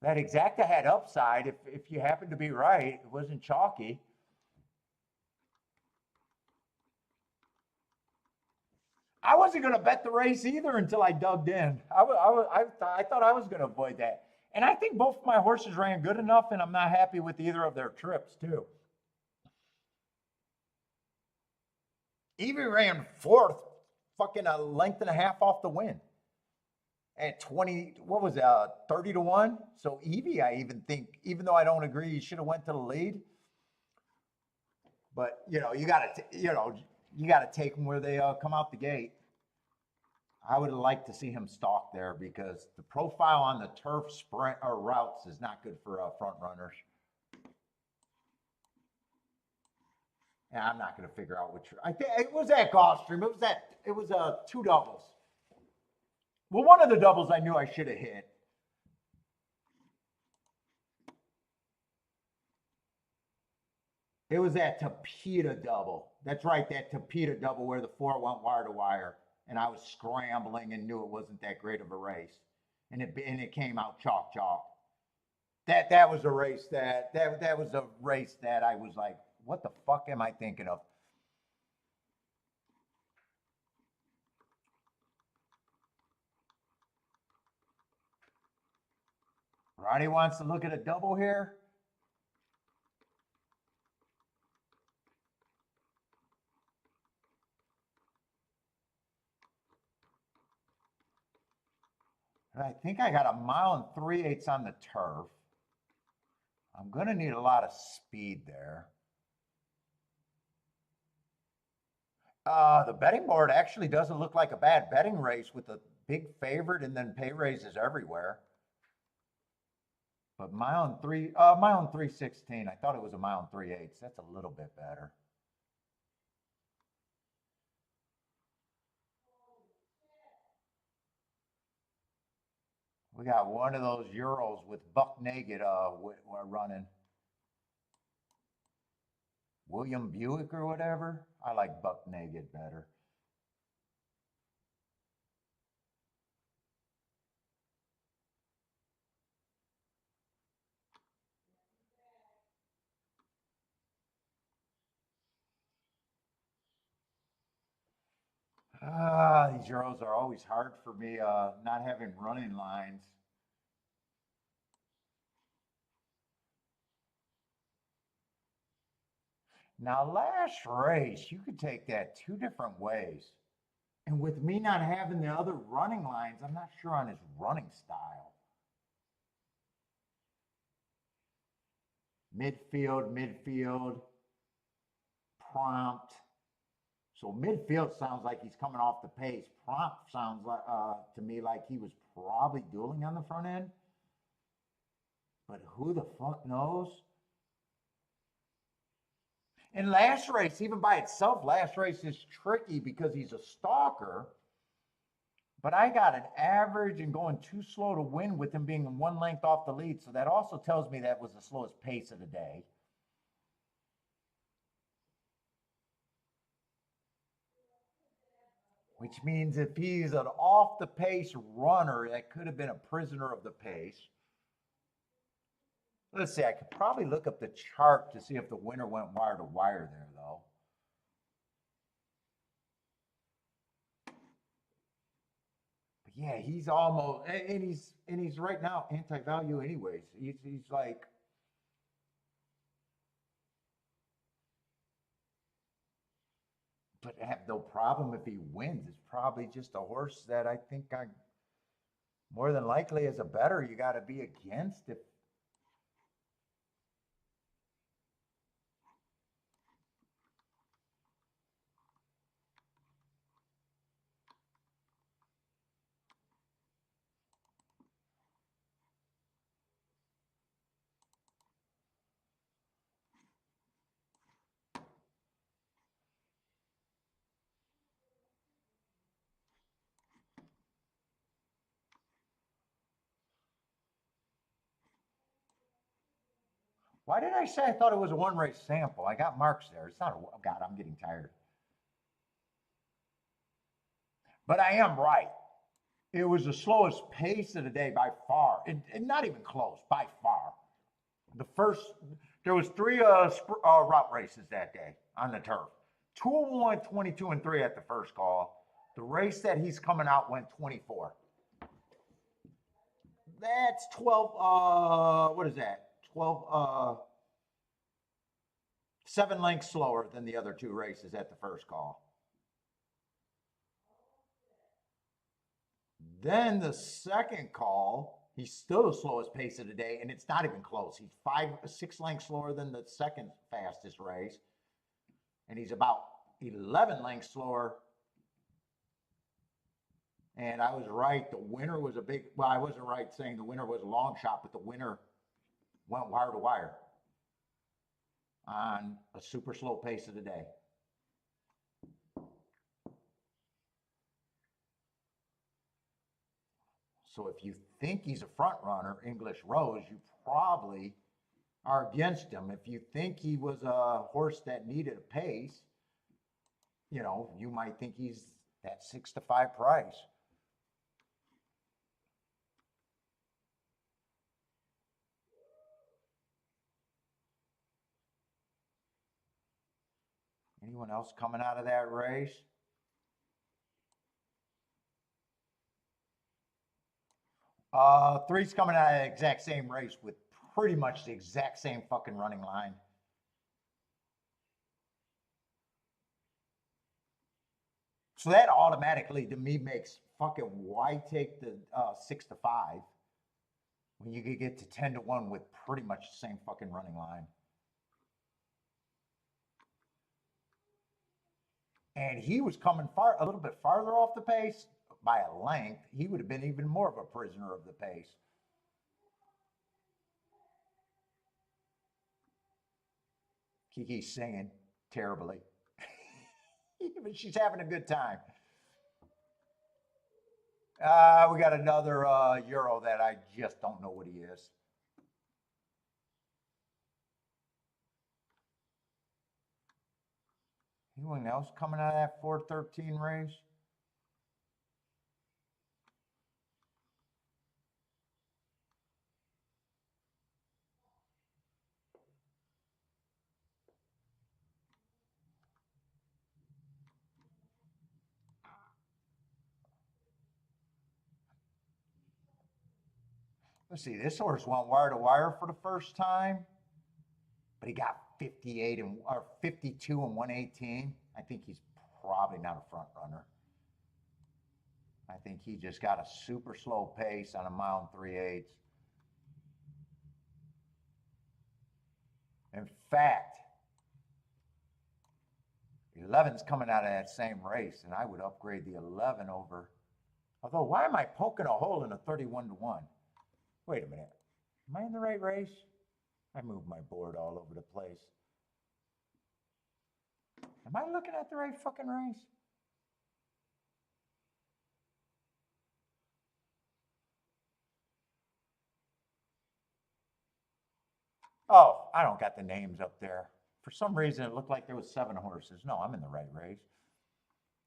exacta had upside if you happen to be right. It wasn't chalky. I wasn't going to bet the race either until I dug in. I thought I was going to avoid that. And I think both my horses ran good enough, and I'm not happy with either of their trips, too. Evie ran fourth, fucking a length and a half off the win at 20, what was that, 30-1? So Evie, I even think, even though I don't agree, he should have went to the lead. But, you got to take them where they come out the gate. I would have liked to see him stalk there because the profile on the turf sprint or routes is not good for front runners. And I'm not going to figure out which. I think it was at Gulfstream. It was two doubles. Well, one of the doubles I knew I should have hit. It was that Tapeta double. That's right, that Tapeta double where the four went wire to wire, and I was scrambling and knew it wasn't that great of a race, and it came out chalk chalk. That was a race that was a race that I was like, what the fuck am I thinking of? Ronnie wants to look at a double here. I think I got a 1.375 on the turf. I'm going to need a lot of speed there. The betting board actually doesn't look like a bad betting race with a big favorite and then pay raises everywhere. But mile 316. I thought it was a 1.375. That's a little bit better. We got one of those Euros with buck naked we're running. William Buick or whatever. I like buck naked better. These Euros are always hard for me, not having running lines. Now, last race, you could take that two different ways. And with me not having the other running lines, I'm not sure on his running style. Midfield, prompt. So midfield sounds like he's coming off the pace. Prompt sounds like to me like he was probably dueling on the front end. But who the fuck knows? And last race, even by itself, last race is tricky because he's a stalker. But I got an average and going too slow to win with him being 1 length off the lead. So that also tells me that was the slowest pace of the day. Which means if he's an off the pace runner, that could have been a prisoner of the pace. Let's see, I could probably look up the chart to see if the winner went wire to wire there, though. But yeah, he's almost, and he's right now anti-value anyways. He's like, but I have no problem if he wins. It's probably just a horse that I think I more than likely as a bettor you got to be against if. Why did I say I thought it was a one race sample? I got marks there. It's not a, oh God, I'm getting tired. But I am right. It was the slowest pace of the day by far, and not even close, by far. The first, there was 3 route races that day on the turf. 201, 22, and 3 at the first call. The race that he's coming out went 24. That's 12, what is that? 12, 7 lengths slower than the other 2 races at the first call. Then the second call, he's still the slowest pace of the day, and it's not even close. He's 6 lengths slower than the second fastest race, and he's about 11 lengths slower. And I was right. The winner was a big, well, I wasn't right saying the winner was a long shot, but the winner went wire to wire on a super slow pace of the day. So if you think he's a front runner, English Rose, you probably are against him. If you think he was a horse that needed a pace, you know, you might think he's that 6 to 5 price. Anyone else coming out of that race? Three's coming out of the exact same race with pretty much the exact same fucking running line. So that automatically to me makes fucking why take the 6-5 when you could get to 10-1 with pretty much the same fucking running line? And he was coming a little bit farther off the pace by a length. He would have been even more of a prisoner of the pace. Kiki's singing terribly, but she's having a good time. We got another Euro that I just don't know what he is. Anyone else coming out of that 413 race? Let's see, this horse went wire to wire for the first time, but he got 58 and or 52 and 118. I think he's probably not a front runner. I think he just got a super slow pace on a mile and 3/8. In fact, 11's coming out of that same race, and I would upgrade the 11 over. Although, why am I poking a hole in a 31-1? Wait a minute. Am I in the right race? I moved my board all over the place. Am I looking at the right fucking race? Oh, I don't got the names up there. For some reason, it looked like there was 7 horses. No, I'm in the right race.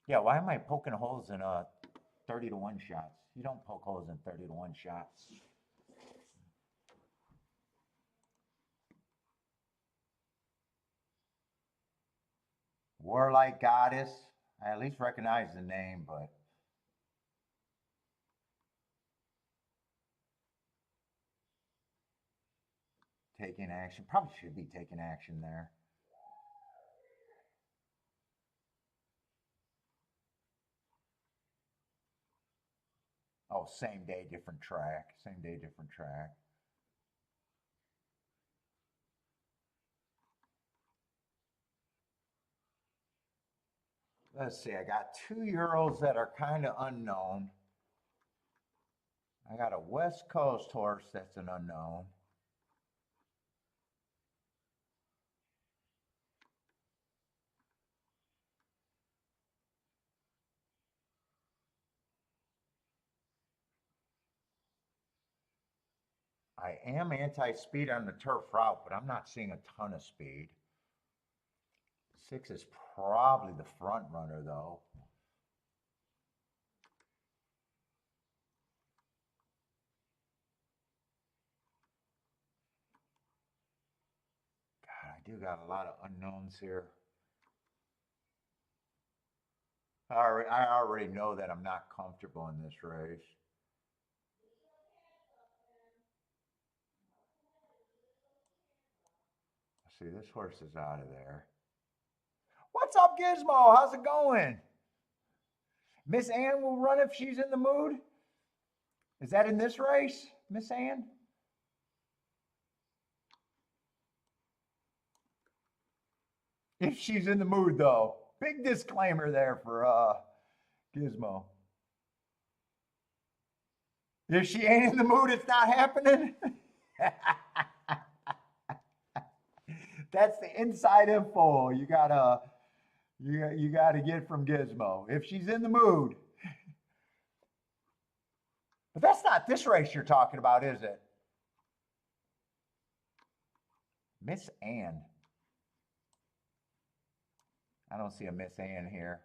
Yeah, why am I poking holes in 30-1 shots? You don't poke holes in 30-1 shots. Warlike Goddess. I at least recognize the name, but taking action. Probably should be taking action there. Oh, same day, different track. Same day, different track. Let's see, I got 2 Euros that are kind of unknown. I got a West Coast horse that's an unknown. I am anti-speed on the turf route, but I'm not seeing a ton of speed. 6 is probably the front runner, though. God, I do got a lot of unknowns here. I already know that I'm not comfortable in this race. See, this horse is out of there. What's up, Gizmo? How's it going? Miss Ann will run if she's in the mood. Is that in this race, Miss Ann? If she's in the mood, though. Big disclaimer there for Gizmo. If she ain't in the mood, it's not happening. That's the inside info you gotta get from Gizmo. If she's in the mood. But that's not this race you're talking about, is it? Miss Ann. I don't see a Miss Ann here.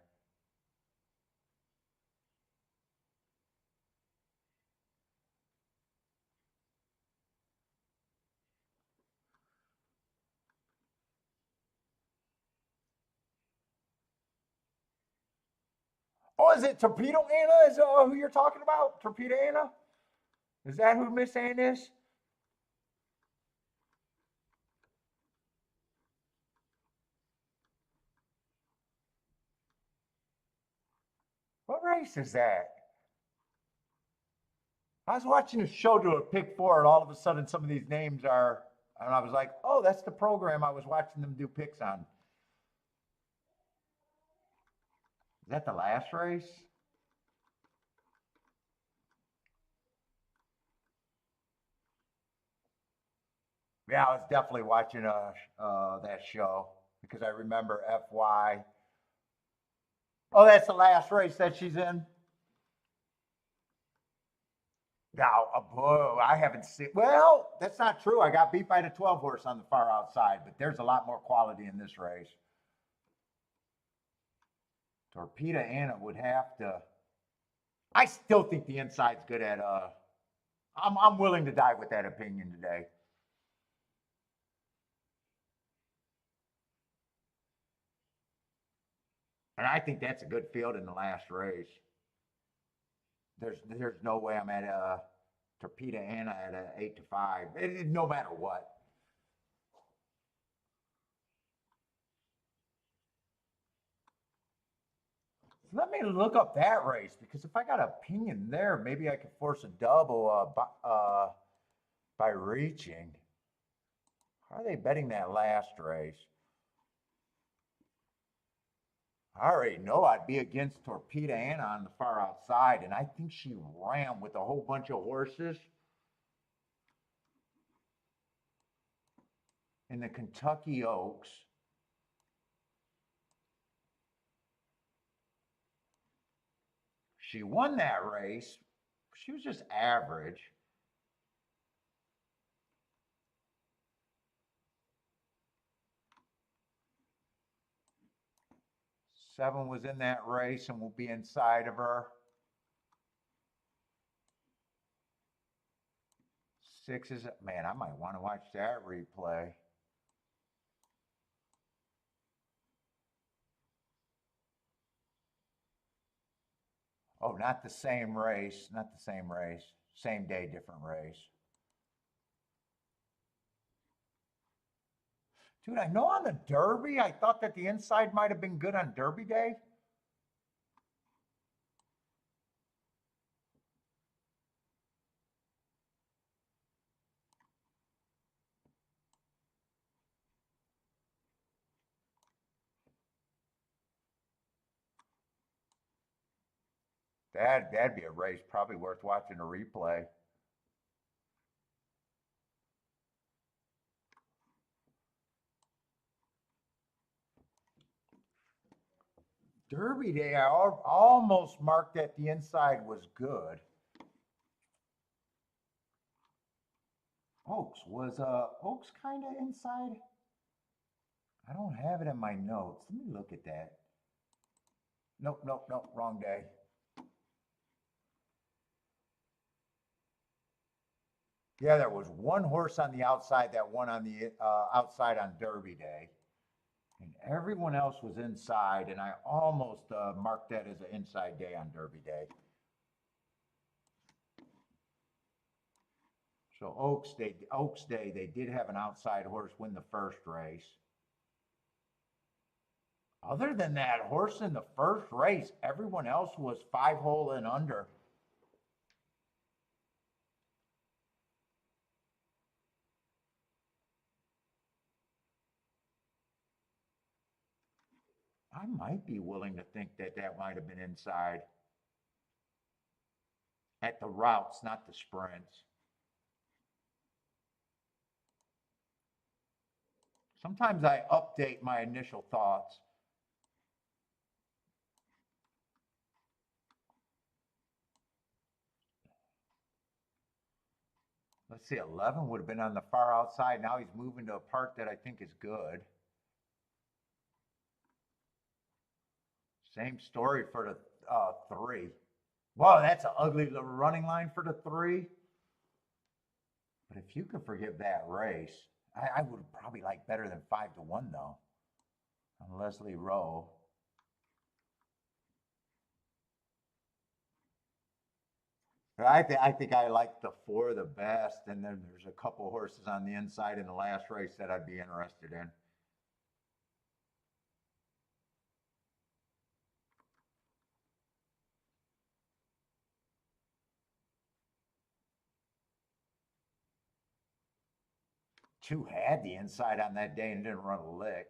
Oh, is it Torpedo Anna? Is who you're talking about? Torpedo Anna? Is that who Miss Ann is? What race is that? I was watching a show to a pick four, and all of a sudden, some of these names are, and I was like, oh, that's the program I was watching them do picks on. Is that the last race? Yeah, I was definitely watching that show because I remember FY. Oh, that's the last race that she's in. Now, I haven't seen. Well, that's not true. I got beat by the 12 horse on the far outside, but there's a lot more quality in this race. Torpedo Anna would have to. I still think the inside's good at. I'm willing to die with that opinion today. And I think that's a good field in the last race. There's no way I'm at a Torpedo Anna at a 8-5. No matter what. Let me look up that race because if I got an opinion there, maybe I could force a double by reaching. How are they betting that last race? I already know I'd be against Torpedo Anna on the far outside, and I think she ran with a whole bunch of horses in the Kentucky Oaks. She won that race. She was just average. Seven was in that race and will be inside of her. Six is, man, I might want to watch that replay. Oh, not the same race. Not the same race. Same day, different race. Dude, I know on the Derby, I thought that the inside might have been good on Derby Day. That'd be a race probably worth watching a replay. Derby Day, I almost marked that the inside was good. Oaks kind of inside? I don't have it in my notes. Let me look at that. Nope, nope, nope, wrong day. Yeah, there was one horse on the outside that won on the outside on Derby Day, and everyone else was inside. And I almost marked that as an inside day on Derby Day. So Oaks Day, they did have an outside horse win the first race. Other than that horse in the first race, everyone else was 5-hole and under. I might be willing to think that that might have been inside at the routes, not the sprints. Sometimes I update my initial thoughts. Let's see, 11 would have been on the far outside. Now he's moving to a part that I think is good. Same story for the 3. Wow, that's an ugly running line for the 3. But if you could forgive that race, I would probably like better than 5-1 though. On Leslie Rowe. I think I like the 4 the best, and then there's a couple horses on the inside in the last race that I'd be interested in. Two had the inside on that day and didn't run a lick.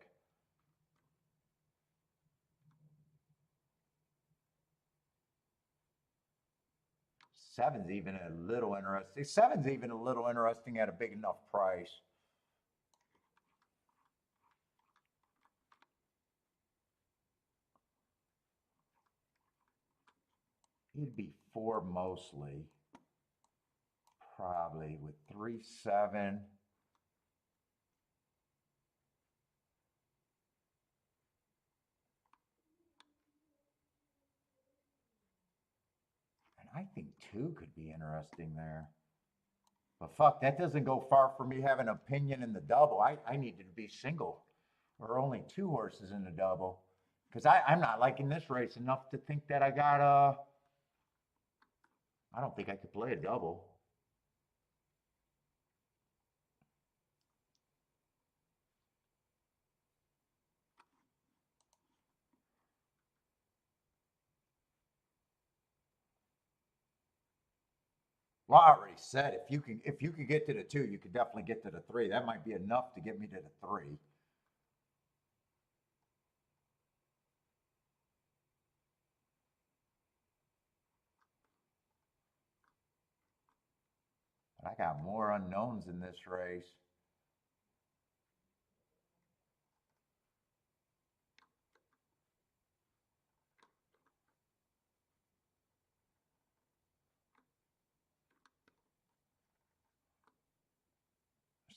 Seven's even a little interesting. Seven's even a little interesting at a big enough price. It'd be 4 mostly. Probably with 3, 7. And I think 2 could be interesting there. But fuck, that doesn't go far for me having an opinion in the double. I needed to be single or only 2 horses in the double. Because I'm not liking this race enough to think that I got I don't think I could play a double. Well, I already said if you could get to the 2, you could definitely get to the 3. That might be enough to get me to the 3. But I got more unknowns in this race.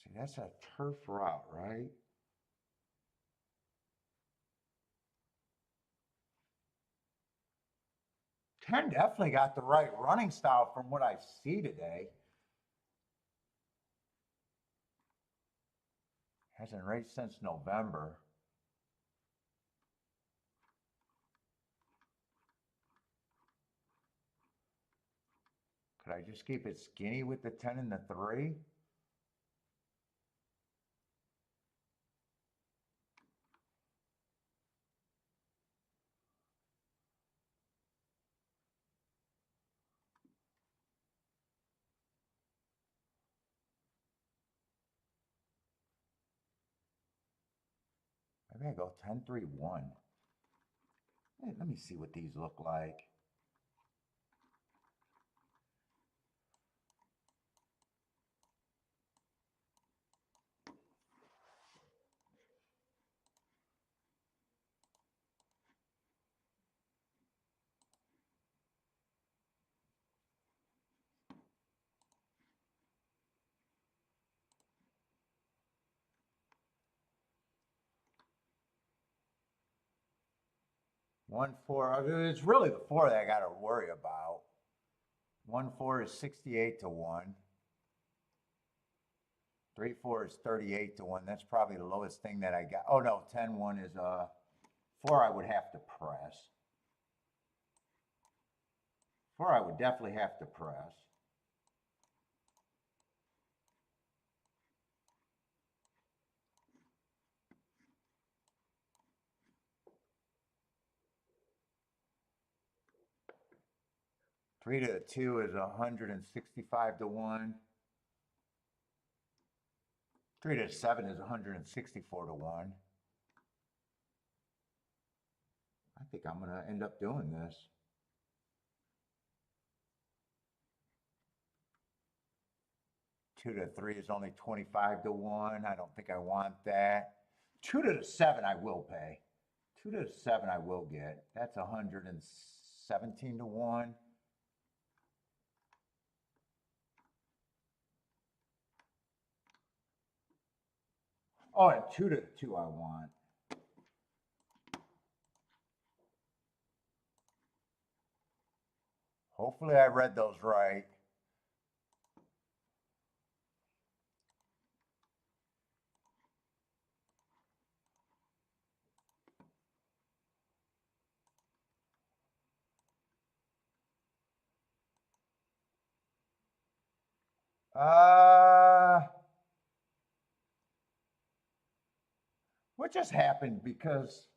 See, that's a turf route, right? Ten definitely got the right running style from what I see today. Hasn't raced since November. Could I just keep it skinny with the 10 and the 3? Maybe I go 10, 3, 1. Hey, let me see what these look like. One, 4. It's really the 4 that I got to worry about. 1, 4 is 68 to 1. 3, 4 is 38 to 1. That's probably the lowest thing that I got. Oh no, 10, 1 is 4 I would have to press. 4 I would definitely have to press. Three to 2 is 165 to 1. 3 to 7 is 164 to 1. I think I'm going to end up doing this. 2 to 3 is only 25 to 1. I don't think I want that. 2 to 7 I will pay. 2 to 7 I will get. That's 117 to 1. Oh, and 2 to 2 I want. Hopefully I read those right. What just happened? Because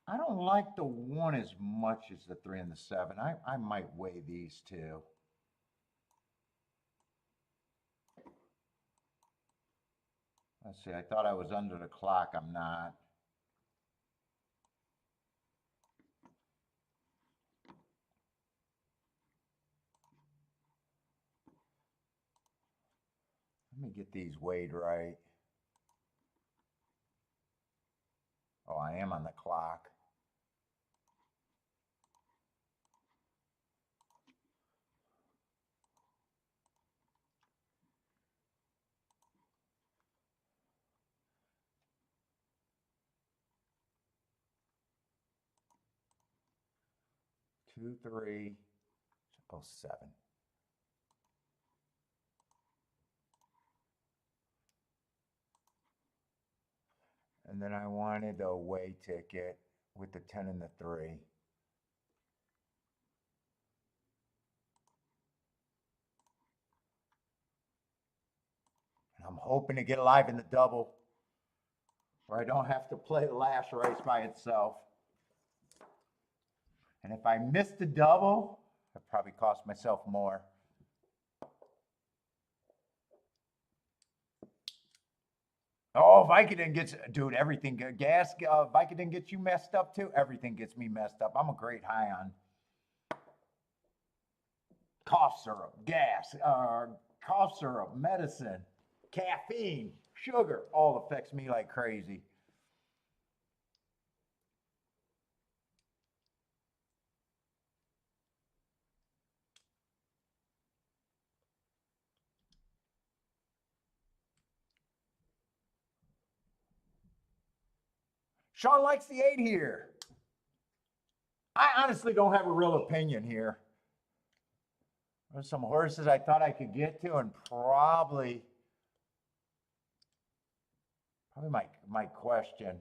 I don't like the 1 as much as the 3 and the 7. I might weigh these two. Let's see, I thought I was under the clock. I'm not. Let me get these weighed right. Oh, I am on the clock. Two, 307. And then I wanted a weigh ticket with the 10 and the 3. And I'm hoping to get alive in the double where I don't have to play the last race by itself. And if I miss the double, it probably cost myself more. Oh, Vicodin gets, dude, everything, gas, Vicodin gets you messed up too. Everything gets me messed up. I'm a great high on cough syrup, gas, cough syrup, medicine, caffeine, sugar, all affects me like crazy. Sean likes the 8 here. I honestly don't have a real opinion here. There's some horses I thought I could get to, and probably my question.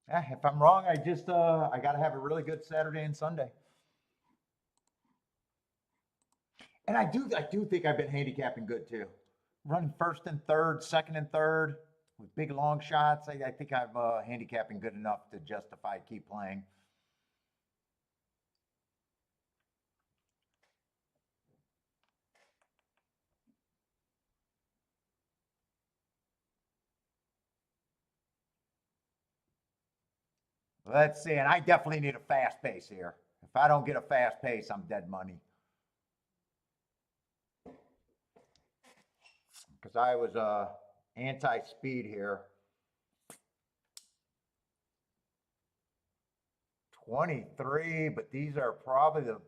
If I'm wrong, I got to have a really good Saturday and Sunday. And I do think I've been handicapping good too. Running first and third, second and third with big long shots. I think I'm handicapping good enough to justify keep playing. Let's see, and I definitely need a fast pace here. If I don't get a fast pace, I'm dead money. Because I was anti-speed here. 23, but these are probably the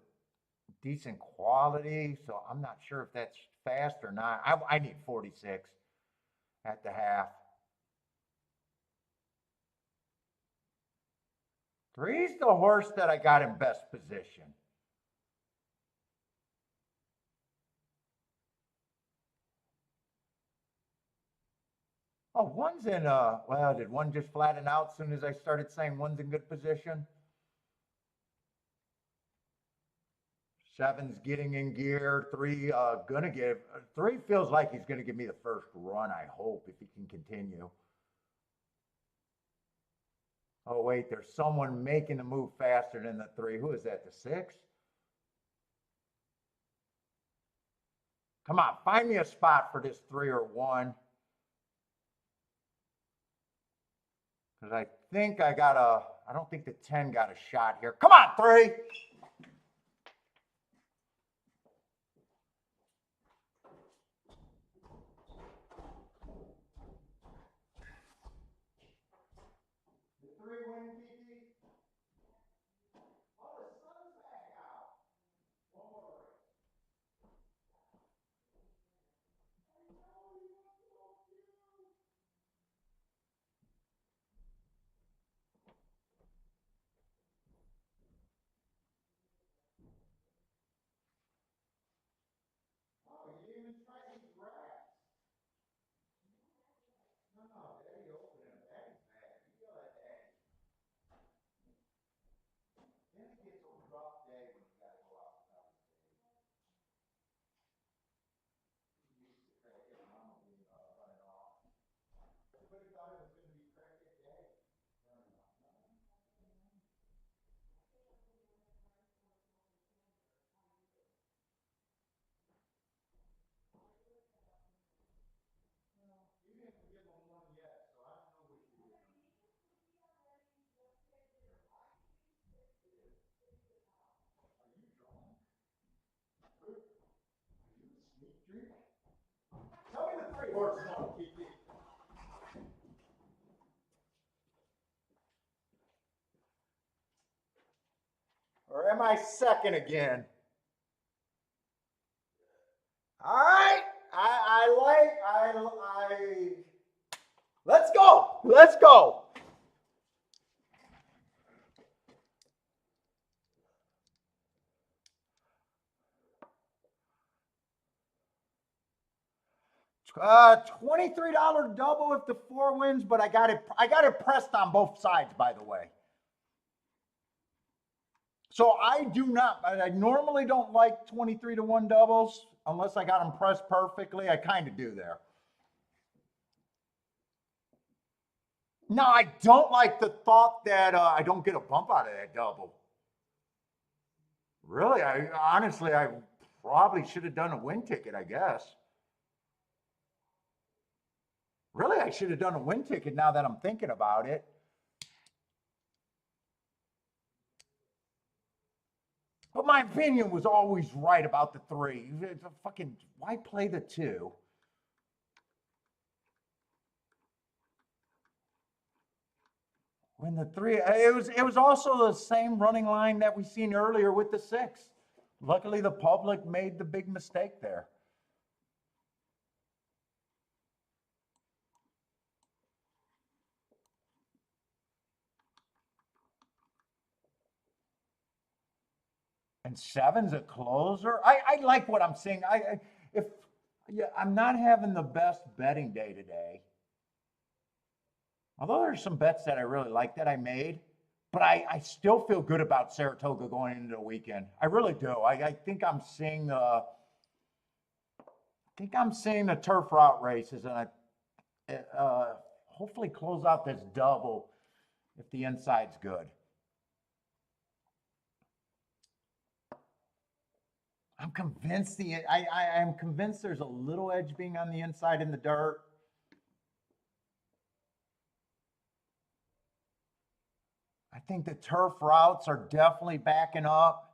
decent quality, so I'm not sure if that's fast or not. I need 46 at the half. 3's the horse that I got in best position. Oh, 1's in, well, did 1 just flatten out as soon as I started saying 1's in good position? 7's getting in gear. 3, gonna give, 3 feels like he's gonna give me the first run, I hope, if he can continue. Oh, wait, there's someone making the move faster than the 3. Who is that, the 6? Come on, find me a spot for this 3 or 1. Because I think I don't think the 10 got a shot here. Come on, 3. Tell me the three horses on TV. Or am I second again? All right. Let's go. Let's go. $23 double if the 4 wins, but I got it pressed on both sides, by the way. So I normally don't like 23 to 1 doubles unless I got them pressed perfectly. I kind of do there. No, I don't like the thought that I don't get a bump out of that double. Really, honestly, I probably should have done a win ticket, I guess. Really, I should have done a win ticket now that I'm thinking about it. But my opinion was always right about the 3. Why play the 2? When the 3, it was also the same running line that we seen earlier with the 6. Luckily, the public made the big mistake there. And 7's a closer. I like what I'm seeing. I'm not having the best betting day today. Although there's some bets that I really like that I made, but I still feel good about Saratoga going into the weekend. I really do. I think I'm seeing the turf route races, and I hopefully close out this double if the inside's good. I'm convinced I'm convinced there's a little edge being on the inside in the dirt. I think the turf routes are definitely backing up.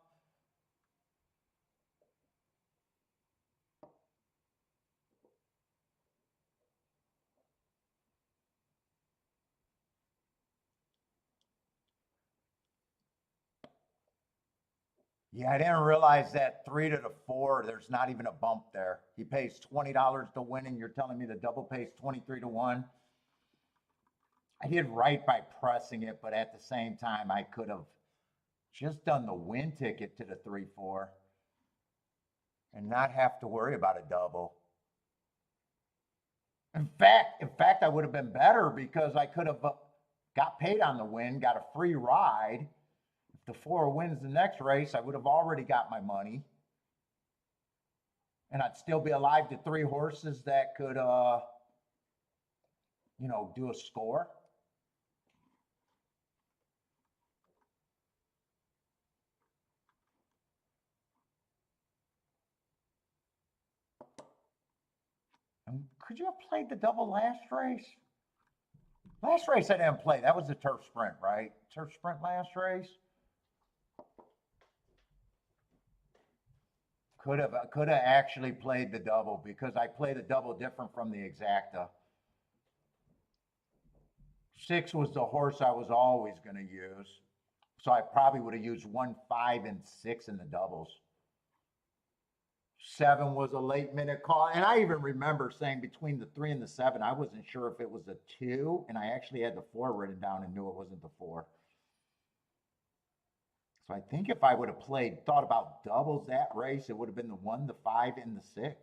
Yeah, I didn't realize that 3 to the 4, there's not even a bump there. He pays $20 to win, and you're telling me the double pays 23 to 1. I did right by pressing it, but at the same time, I could have just done the win ticket to the 3-4 and not have to worry about a double. In fact, I would have been better because I could have got paid on the win, got a free ride. If the 4 wins the next race, I would have already got my money. And I'd still be alive to 3 horses that could, do a score. And could you have played the double last race? Last race I didn't play. That was the turf sprint, right? Turf sprint last race. Could have actually played the double because I play the double different from the exacta. 6 was the horse I was always going to use. So I probably would have used 1, 5, and 6 in the doubles. 7 was a late minute call. And I even remember saying between the 3 and the 7, I wasn't sure if it was a 2. And I actually had the 4 written down and knew it wasn't the 4. So I think if I would have thought about doubles that race, it would have been the 1, the 5, and the 6.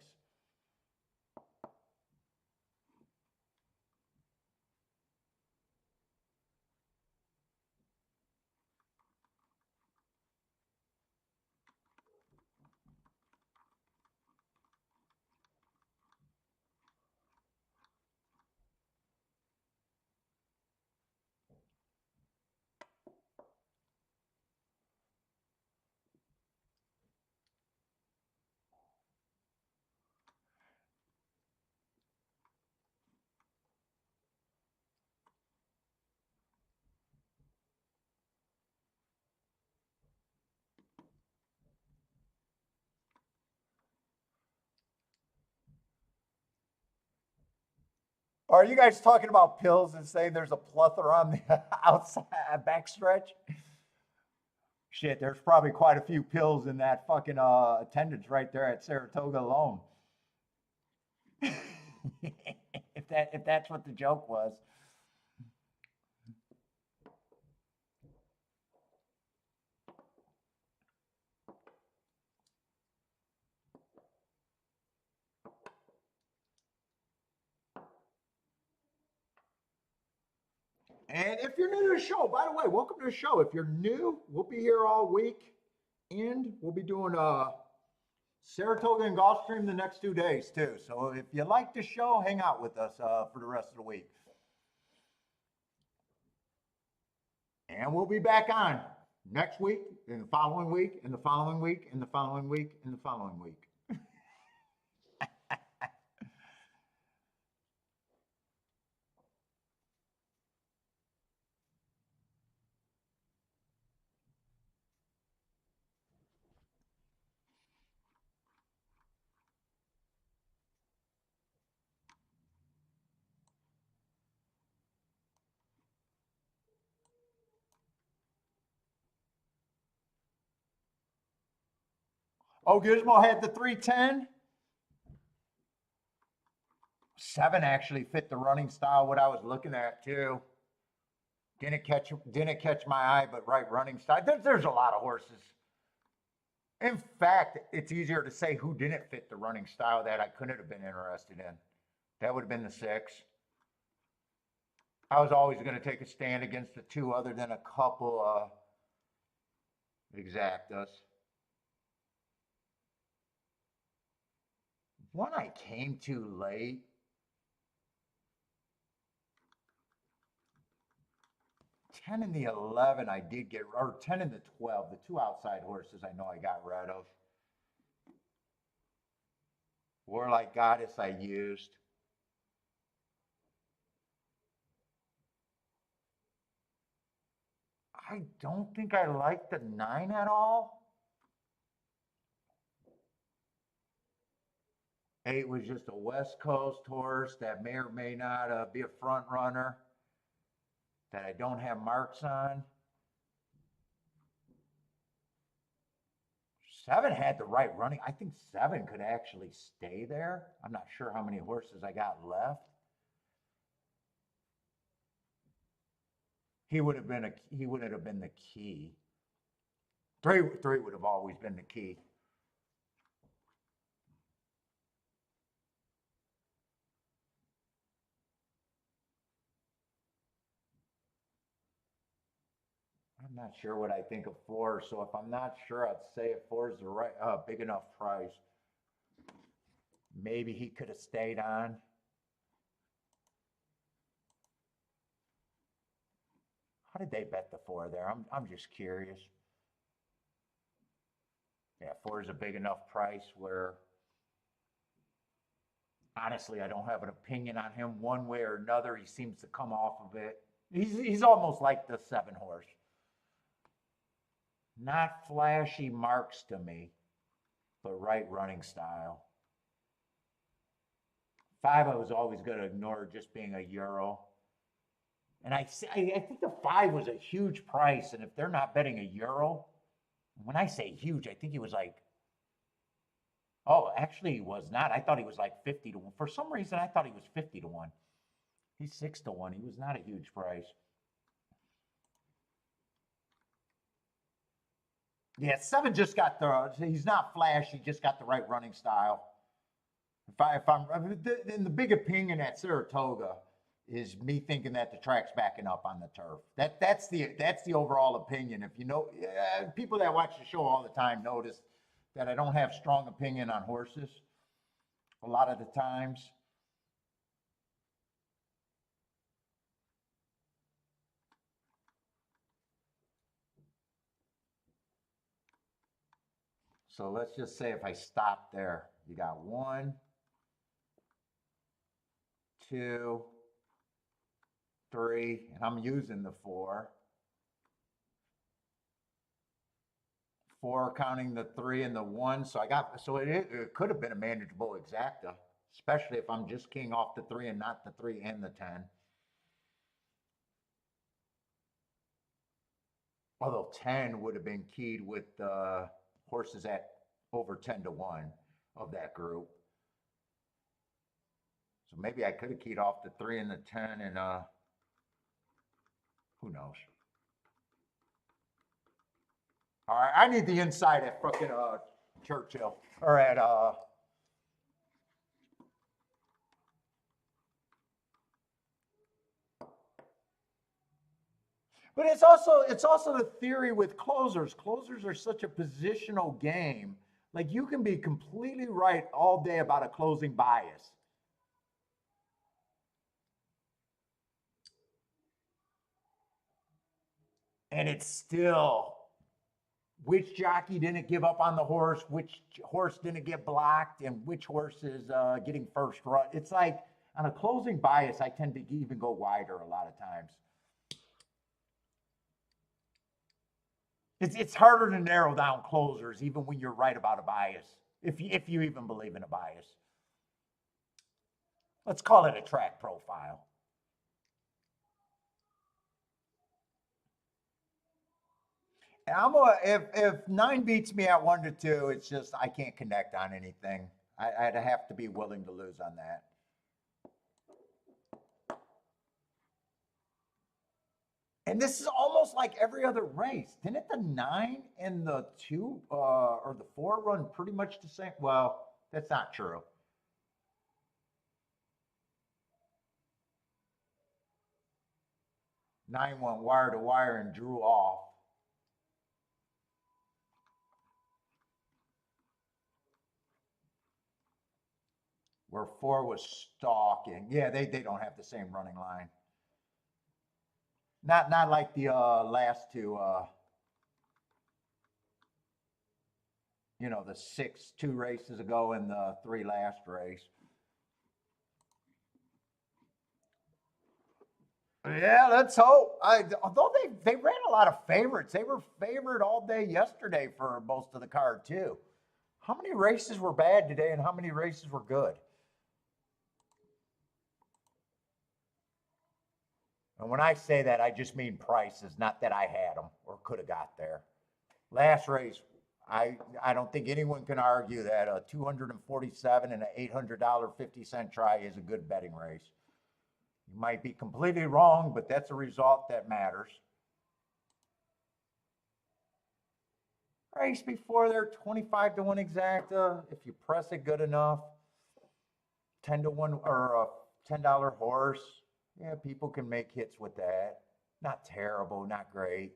Are you guys talking about pills and saying there's a plethora on the outside backstretch? Shit, there's probably quite a few pills in that fucking attendance right there at Saratoga alone. If that's what the joke was. And if you're new to the show, by the way, welcome to the show. If you're new, we'll be here all week, and we'll be doing Saratoga and Gulfstream the next 2 days too. So if you like the show, hang out with us for the rest of the week. And we'll be back on next week, and the following week, and the following week, and the following week, and the following week. Oh, Gizmo had the 310. 7 actually fit the running style, what I was looking at too. Didn't catch my eye, but right running style. There's a lot of horses. In fact, it's easier to say who didn't fit the running style that I couldn't have been interested in. That would have been the 6. I was always going to take a stand against the 2 other than a couple exactas. One I came too late. 10 and the 11 I did get, or 10 and the 12, the 2 outside horses I know I got rid of. Warlike Goddess I used. I don't think I like the 9 at all. 8 was just a West Coast horse that may or may not be a front runner that I don't have marks on. 7 had the right running. I think 7 could actually stay there. I'm not sure how many horses I got left. He wouldn't have been the key. 3 would have always been the key. I'm not sure what I think of 4, so if I'm not sure, I'd say if 4 is the right big enough price. Maybe he could have stayed on. How did they bet the 4 there? I'm just curious. Yeah, 4 is a big enough price where honestly I don't have an opinion on him one way or another. He seems to come off of it. He's almost like the 7 horse. Not flashy marks to me, but right running style. 5 I was always going to ignore just being a Euro. And I think the 5 was a huge price. And if they're not betting a Euro, when I say huge, I think he was like, oh, actually he was not. I thought he was like 50 to 1. For some reason, I thought he was 50 to 1. He's 6 to 1. He was not a huge price. Yeah, 7 just got he's not flashy, just got the right running style. If I'm in the big opinion at Saratoga is me thinking that the track's backing up on the turf. That's the overall opinion. If you know, people that watch the show all the time notice that I don't have strong opinion on horses a lot of the times. So let's just say if I stop there, you got 1, 2, 3, and I'm using the 4. 4 counting the 3 and the 1. So it could have been a manageable exacta. especially if I'm just keying off the 3 and not the 3 and the 10. Although 10 would have been keyed with horses at over 10 to 1 of that group. So maybe I could have keyed off the 3 and the 10 and who knows. All right, I need the inside at fucking Churchill or at but it's also the theory with closers. Closers are such a positional game. Like you can be completely right all day about a closing bias. And it's still which jockey didn't give up on the horse, which horse didn't get blocked, and which horse is getting first run. It's like on a closing bias, I tend to even go wider a lot of times. It's harder to narrow down closers even when you're right about a bias, if you even believe in a bias. Let's call it a track profile. And if 9 beats me at 1 to 2, it's just I can't connect on anything. I'd have to be willing to lose on that. And this is almost like every other race. Didn't the 9 and the 2 or the 4 run pretty much the same? Well, that's not true. 9 went wire to wire and drew off. Where 4 was stalking. Yeah, they don't have the same running line. Not like the last two, you know, the 2 races ago and the 3 last race. Yeah, let's hope. Although they ran a lot of favorites, they were favored all day yesterday for most of the card too. How many races were bad today, and how many races were good? And when I say that, I just mean prices, not that I had them or could have got there. Last race, I don't think anyone can argue that a 247 and an $800 50-cent try is a good betting race. You might be completely wrong, but that's a result that matters. Race before there, 25 to 1 exacta. If you press it good enough, 10 to 1 or a $10 horse. Yeah, people can make hits with that. Not terrible, not great.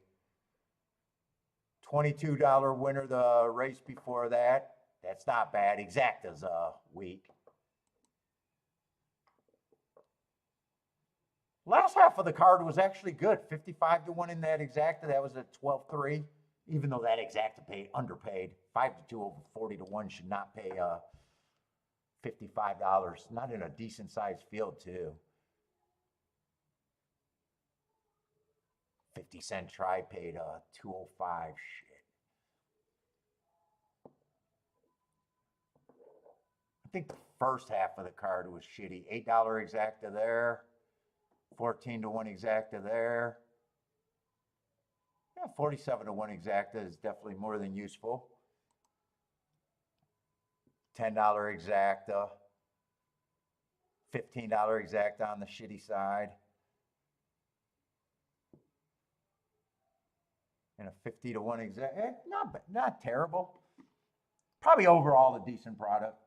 $22 winner the race before that. That's not bad. Exacta's weak. Last half of the card was actually good. 55 to 1 in that exacta. That was a 12-3. Even though that exacta underpaid. 5 to 2 over 40 to 1 should not pay $55. Not in a decent sized field too. 50-cent try paid 205. Shit. I think the first half of the card was shitty. $8 exacta there. 14 to 1 exacta there. Yeah, 47 to 1 exacta is definitely more than useful. $10 exacta. $15 exacta on the shitty side. And a 50 to 1 exacta. Not terrible. Probably overall a decent product.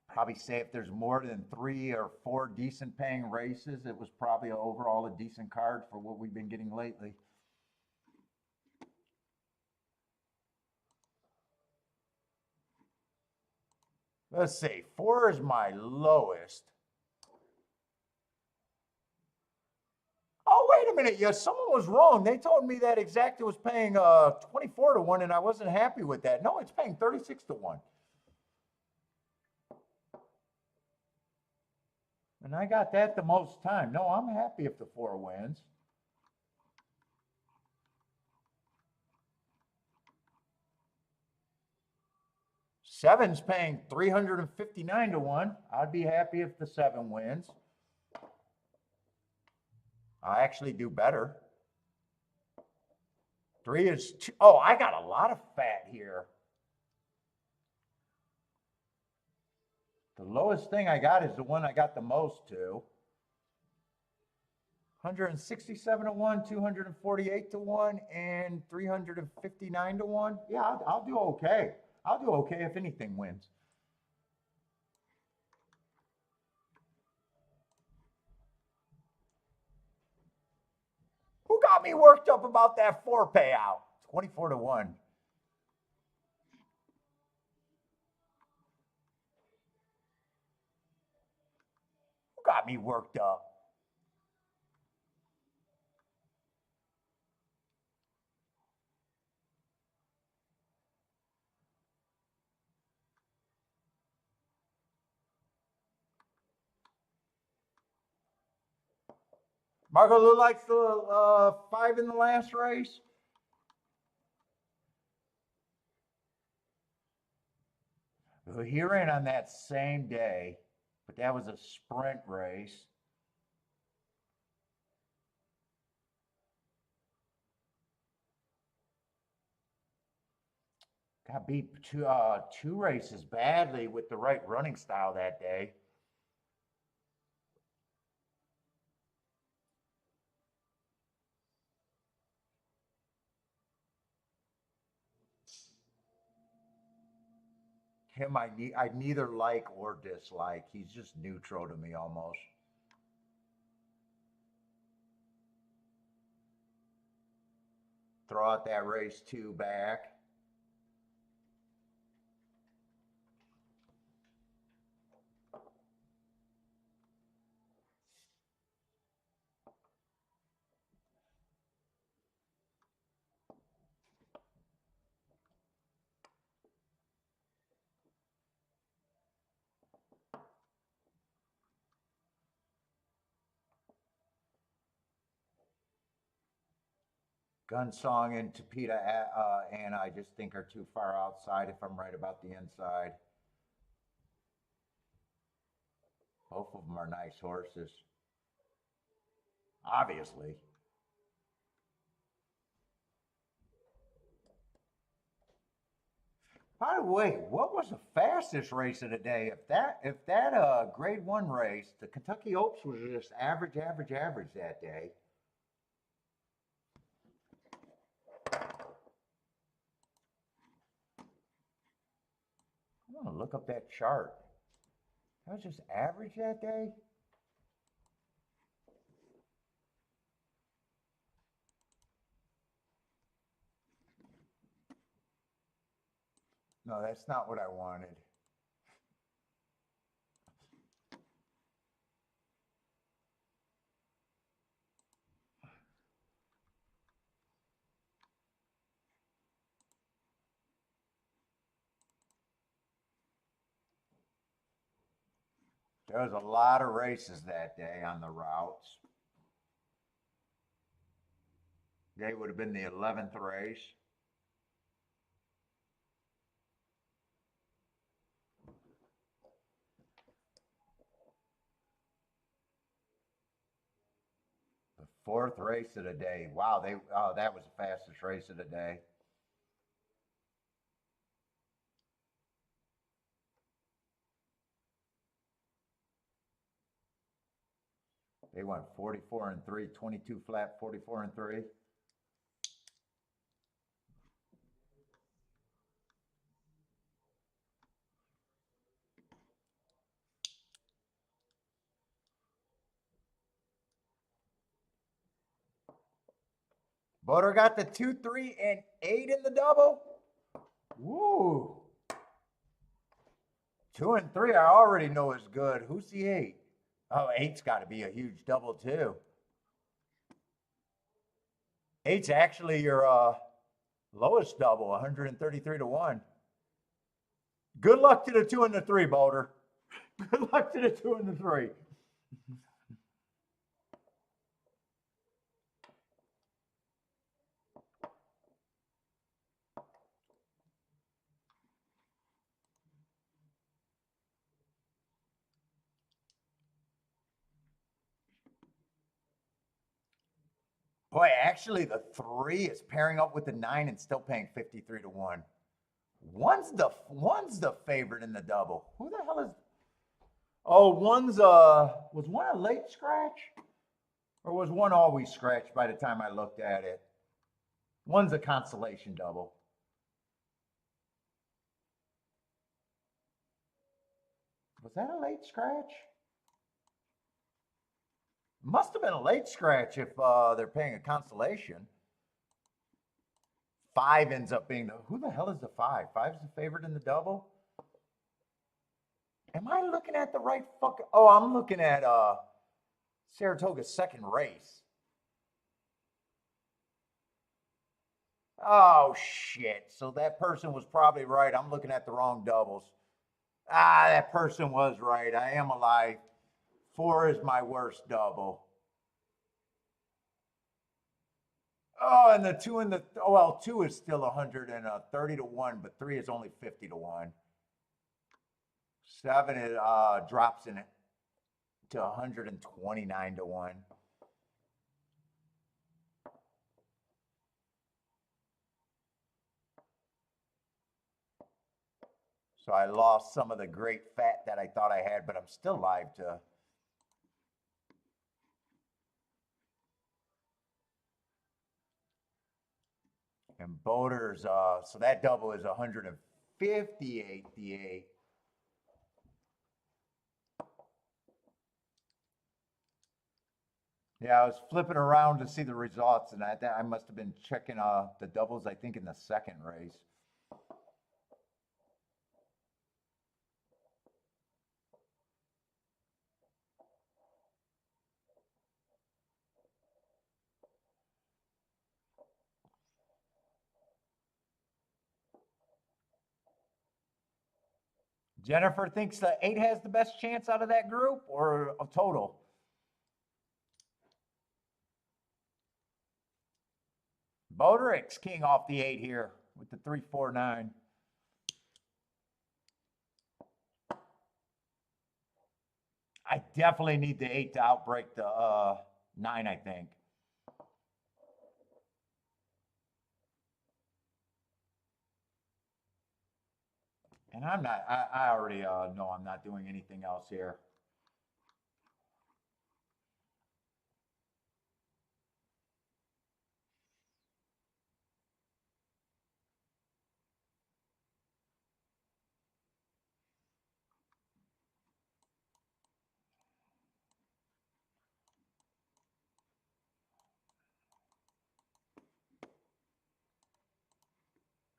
Probably say if there's more than 3 or 4 decent paying races, it was probably overall a decent card for what we've been getting lately. Let's see, 4 is my lowest. Oh, wait a minute. Yeah, someone was wrong. They told me that Exacta was paying 24 to 1, and I wasn't happy with that. No, it's paying 36 to 1. And I got that the most time. No, I'm happy if the 4 wins. Seven's paying 359 to 1. I'd be happy if the 7 wins. I actually do better. 3 is two. Oh, I got a lot of fat here. The lowest thing I got is the one I got the most to. 167 to 1, 248 to 1, and 359 to 1. Yeah, I'll do okay. I'll do okay if anything wins. Who got me worked up about that 4 payout? 24 to 1. Who got me worked up? Marco Lou likes the 5 in the last race. He ran on that same day, but that was a sprint race. Got beat 2 races badly with the right running style that day. Him, I neither like or dislike. He's just neutral to me almost. Throw out that race 2 back. Gunsong and Tapita and I just think are too far outside if I'm right about the inside. Both of them are nice horses. Obviously. By the way, what was the fastest race of the day? If that grade 1 race, the Kentucky Oaks was just average that day. I'm gonna look up that chart. That was just average that day? No, that's not what I wanted. There was a lot of races that day on the routes. They would have been the 11th race. The 4th race of the day. Wow, that was the fastest race of the day. They went 44 and 3, 22 flat, 44 and 3. Butter got the 2, 3, and 8 in the double. Woo. 2 and 3 I already know is good. Who's the 8? Oh, 8's got to be a huge double too. 8's actually your lowest double, 133 to 1. Good luck to the 2 and the 3, Boulder. Good luck to the 2 and the 3. Boy, actually, the 3 is pairing up with the 9 and still paying 53 to 1. One's the favorite in the double. Who the hell is? Oh, was one a late scratch, or was one always scratched by the time I looked at it? One's a consolation double. Was that a late scratch? Must have been a late scratch if they're paying a consolation. 5 ends up being the, who the hell is the 5? 5's the favorite in the double? Am I looking at the right fucking, oh, I'm looking at Saratoga's second race. Oh shit. So that person was probably right. I'm looking at the wrong doubles. Ah, that person was right. I am alive. 4 is my worst double. Oh, and the 2 and the, oh, well, 2 is still 130 to 1, but 3 is only 50 to 1. 7 it drops in it to 129 to 1. So I lost some of the great fat that I thought I had, but I'm still live to. And Boater's, so that double is 158. Yeah, I was flipping around to see the results, and I must have been checking the doubles, I think, in the second race. Jennifer thinks the 8 has the best chance out of that group, or a total? Boderic's king off the 8 here with the 349. I definitely need the 8 to outbreak the 9, I think. And I'm not, I already know I'm not doing anything else here.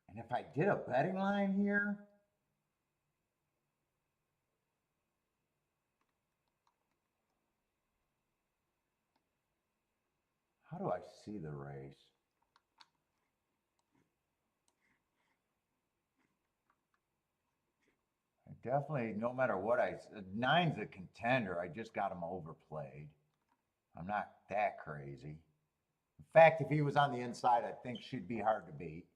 And if I did a betting line here, how do I see the race? Definitely, no matter what I, 9's a contender. I just got him overplayed. I'm not that crazy. In fact, if he was on the inside, I think she'd be hard to beat.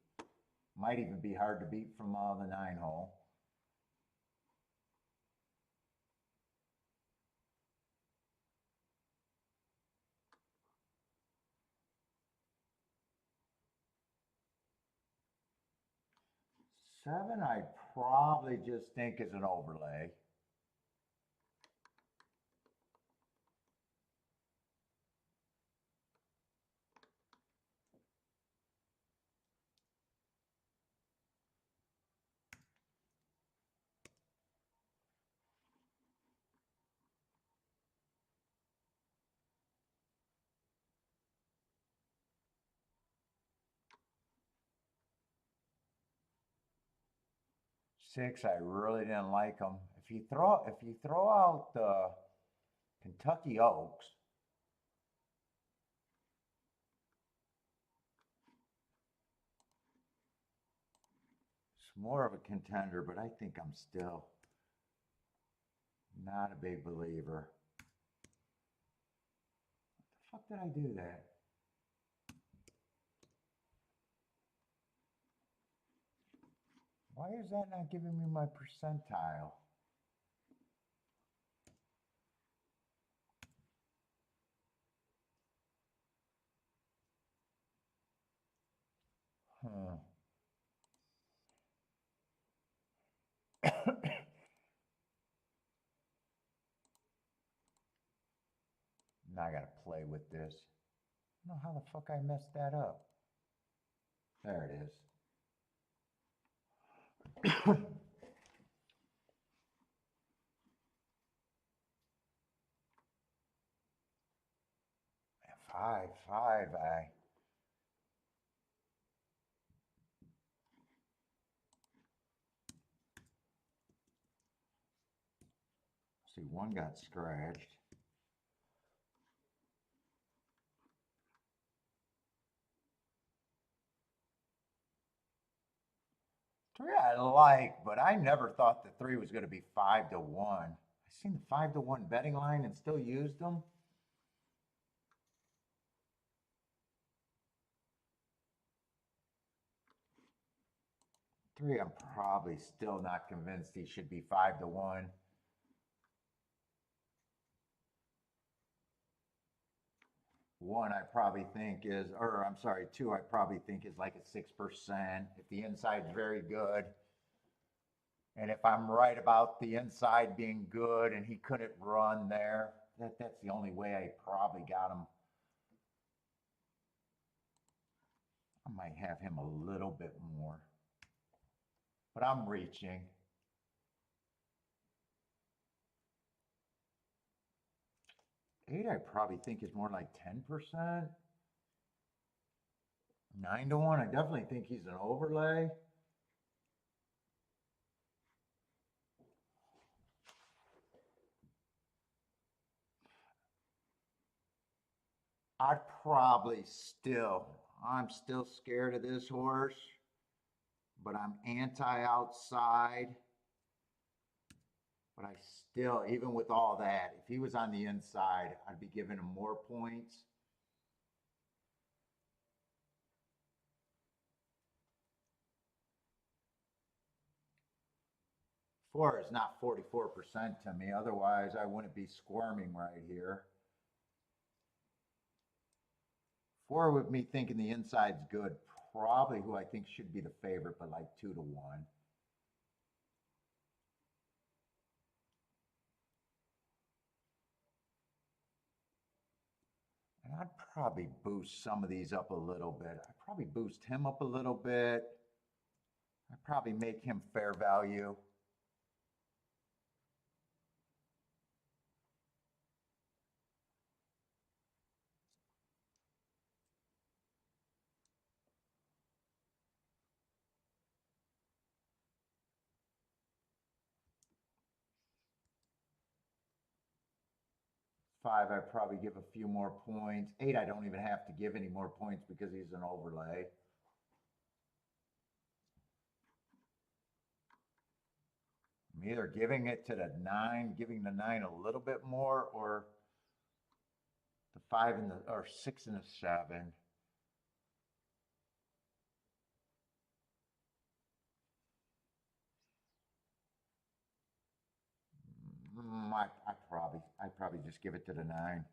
Might even be hard to beat from the 9 hole. Seven, I probably just think is an overlay. Six, I really didn't like him. If you throw out the Kentucky Oaks, it's more of a contender, but I think I'm still not a big believer. What the fuck did I do that? Why is that not giving me my percentile? Hmm. Now I gotta play with this. I don't know how the fuck I messed that up. There it is. 5-5. See, one got scratched. Three I like, but I never thought the three was going to be 5-1. I seen the 5-1 betting line and still used them. Three, I'm probably still not convinced he should be 5-1. One, I probably think is, or I'm sorry, two, I probably think is like a 6%. If the inside's very good, and if I'm right about the inside being good and he couldn't run there, that's the only way I probably got him. I might have him a little bit more, but I'm reaching. Eight, I probably think is more like 10%. 9-1, I definitely think he's an overlay. I'd probably still, I'm still scared of this horse, but I'm anti outside. But I still, even with all that, if he was on the inside, I'd be giving him more points. Four is not 44% to me. Otherwise, I wouldn't be squirming right here. Four with me thinking the inside's good. Probably who I think should be the favorite, but like 2-1. And I'd probably boost some of these up a little bit. I'd probably boost him up a little bit. I'd probably make him fair value. Five, I'd probably give a few more points. Eight, I don't even have to give any more points because he's an overlay. I'm either giving it to the nine, giving the nine a little bit more, or the five and the, or six and the seven. I'd probably just give it to the nine.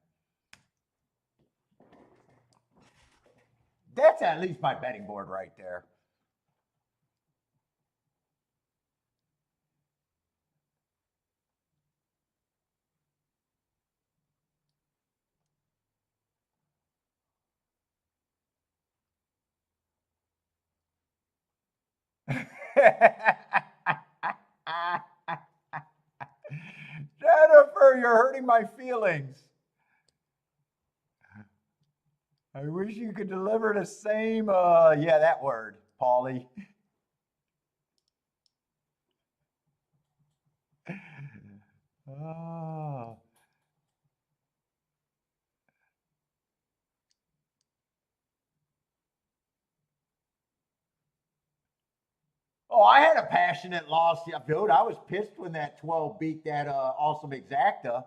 That's at least my betting board right there. Jennifer, you're hurting my feelings. I wish you could deliver the same, yeah, that word, Paulie. Oh. Oh, I had a passionate loss, yeah, dude. I was pissed when that 12 beat that awesome exacta.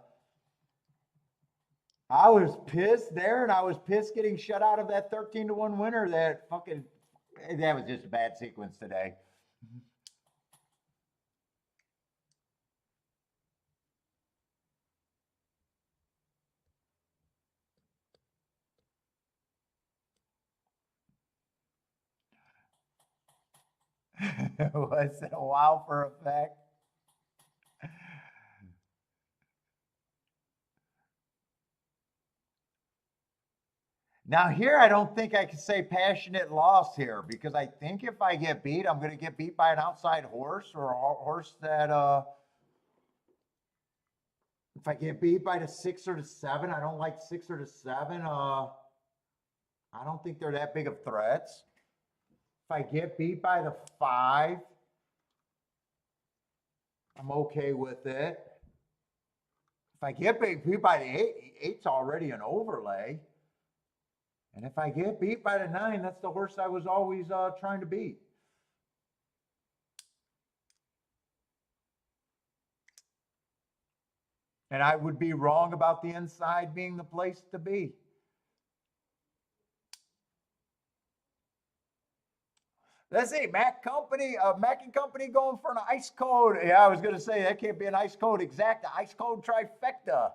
I was pissed there, and I was pissed getting shut out of that 13-1 winner. That fucking, that was just a bad sequence today. Was it a while for effect? Now here, I don't think I can say passionate loss here because I think if I get beat, I'm going to get beat by an outside horse or a horse that, if I get beat by the 6 or the 7, I don't like 6 or the 7. I don't think they're that big of threats. If I get beat by the 5, I'm okay with it. If I get beat by the 8, 8's already an overlay. And if I get beat by the 9, that's the horse I was always trying to beat. And I would be wrong about the inside being the place to be. Let's see, Mac and Company going for an ice code. Yeah, I was going to say that can't be an ice code exact, ice code trifecta.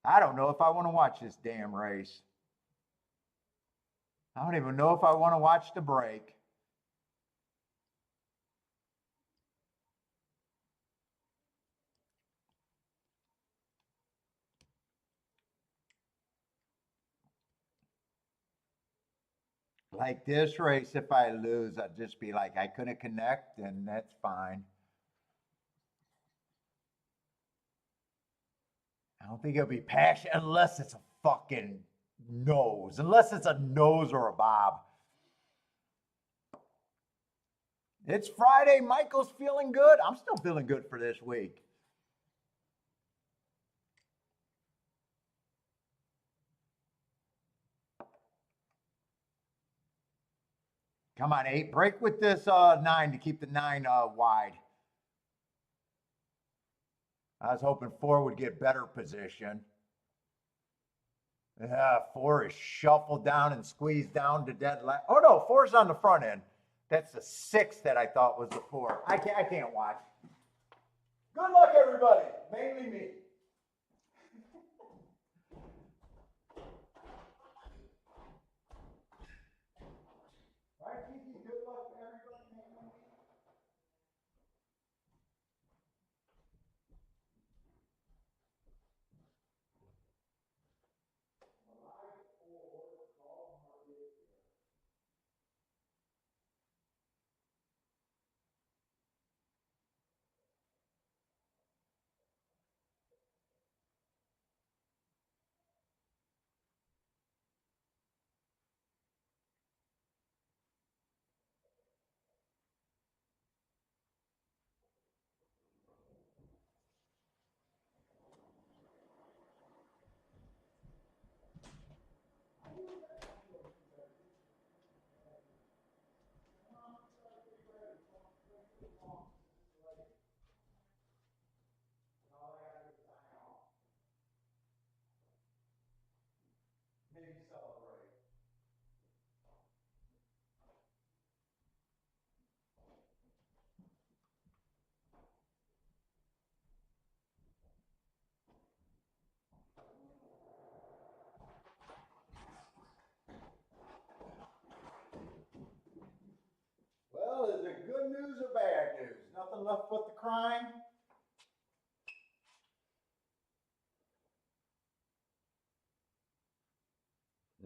I don't know if I want to watch this damn race. I don't even know if I want to watch the break. Like this race, if I lose, I'd just be like, I couldn't connect, and that's fine. I don't think it'll be passion unless it's a fucking nose. Unless it's a nose or a bob. It's Friday. Michael's feeling good. I'm still feeling good for this week. Come on, 8. Break with this 9 to keep the 9 wide. I was hoping 4 would get better position. Yeah, 4 is shuffled down and squeezed down to dead last. Oh no, 4's on the front end. That's the 6 that I thought was the 4. I can't watch. Good luck, everybody. Mainly me. Right, Kiki? Good luck to everybody. Mainly me. Maybe celebrate. Well, is it good news or bad news? Nothing left but the crying?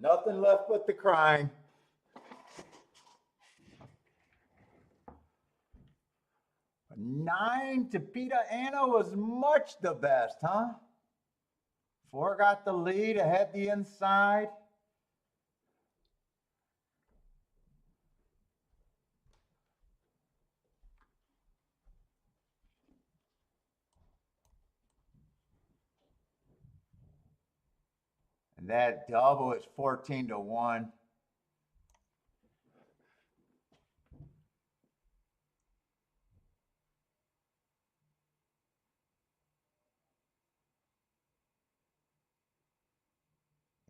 Nothing left but the crying. 9 to Peta Anna was much the best, huh? 4 got the lead, ahead the inside. And that double is 14 to 1.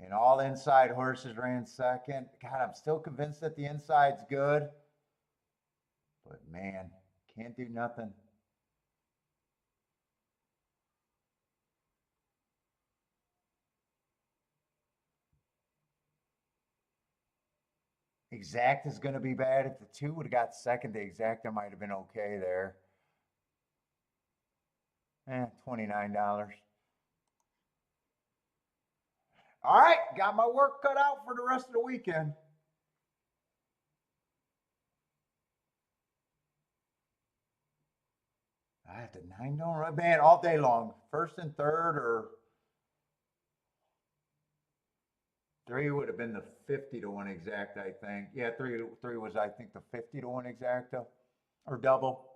And all inside horses ran second. God, I'm still convinced that the inside's good. But man, can't do nothing. Exact is going to be bad. If the 2 would have got second, the exacta might have been okay there. $29. All right, got my work cut out for the rest of the weekend. I had the 9 don't run, man, all day long. First and third, or 3 would have been the 50 to 1 exact, I think. Yeah, 3 was, I think, the 50 to 1 exacta, or double.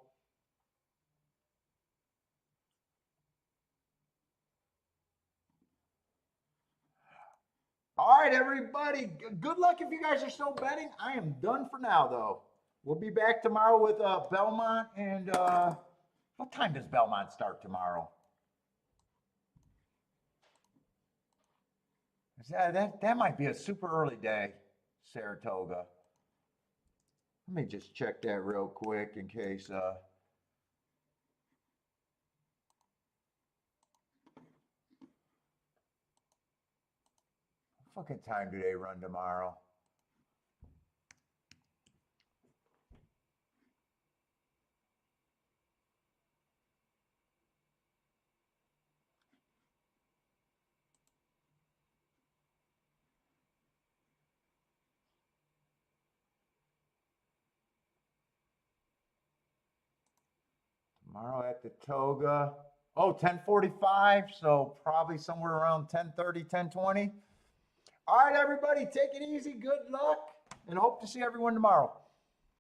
All right, everybody. Good luck if you guys are still betting. I am done for now, though. We'll be back tomorrow with Belmont. And what time does Belmont start tomorrow? That might be a super early day, Saratoga. Let me just check that real quick in case. What fucking time do they run tomorrow? Tomorrow at the Toga. Oh, 10:45. So probably somewhere around 10:30, 10:20. All right, everybody, take it easy. Good luck, and hope to see everyone tomorrow.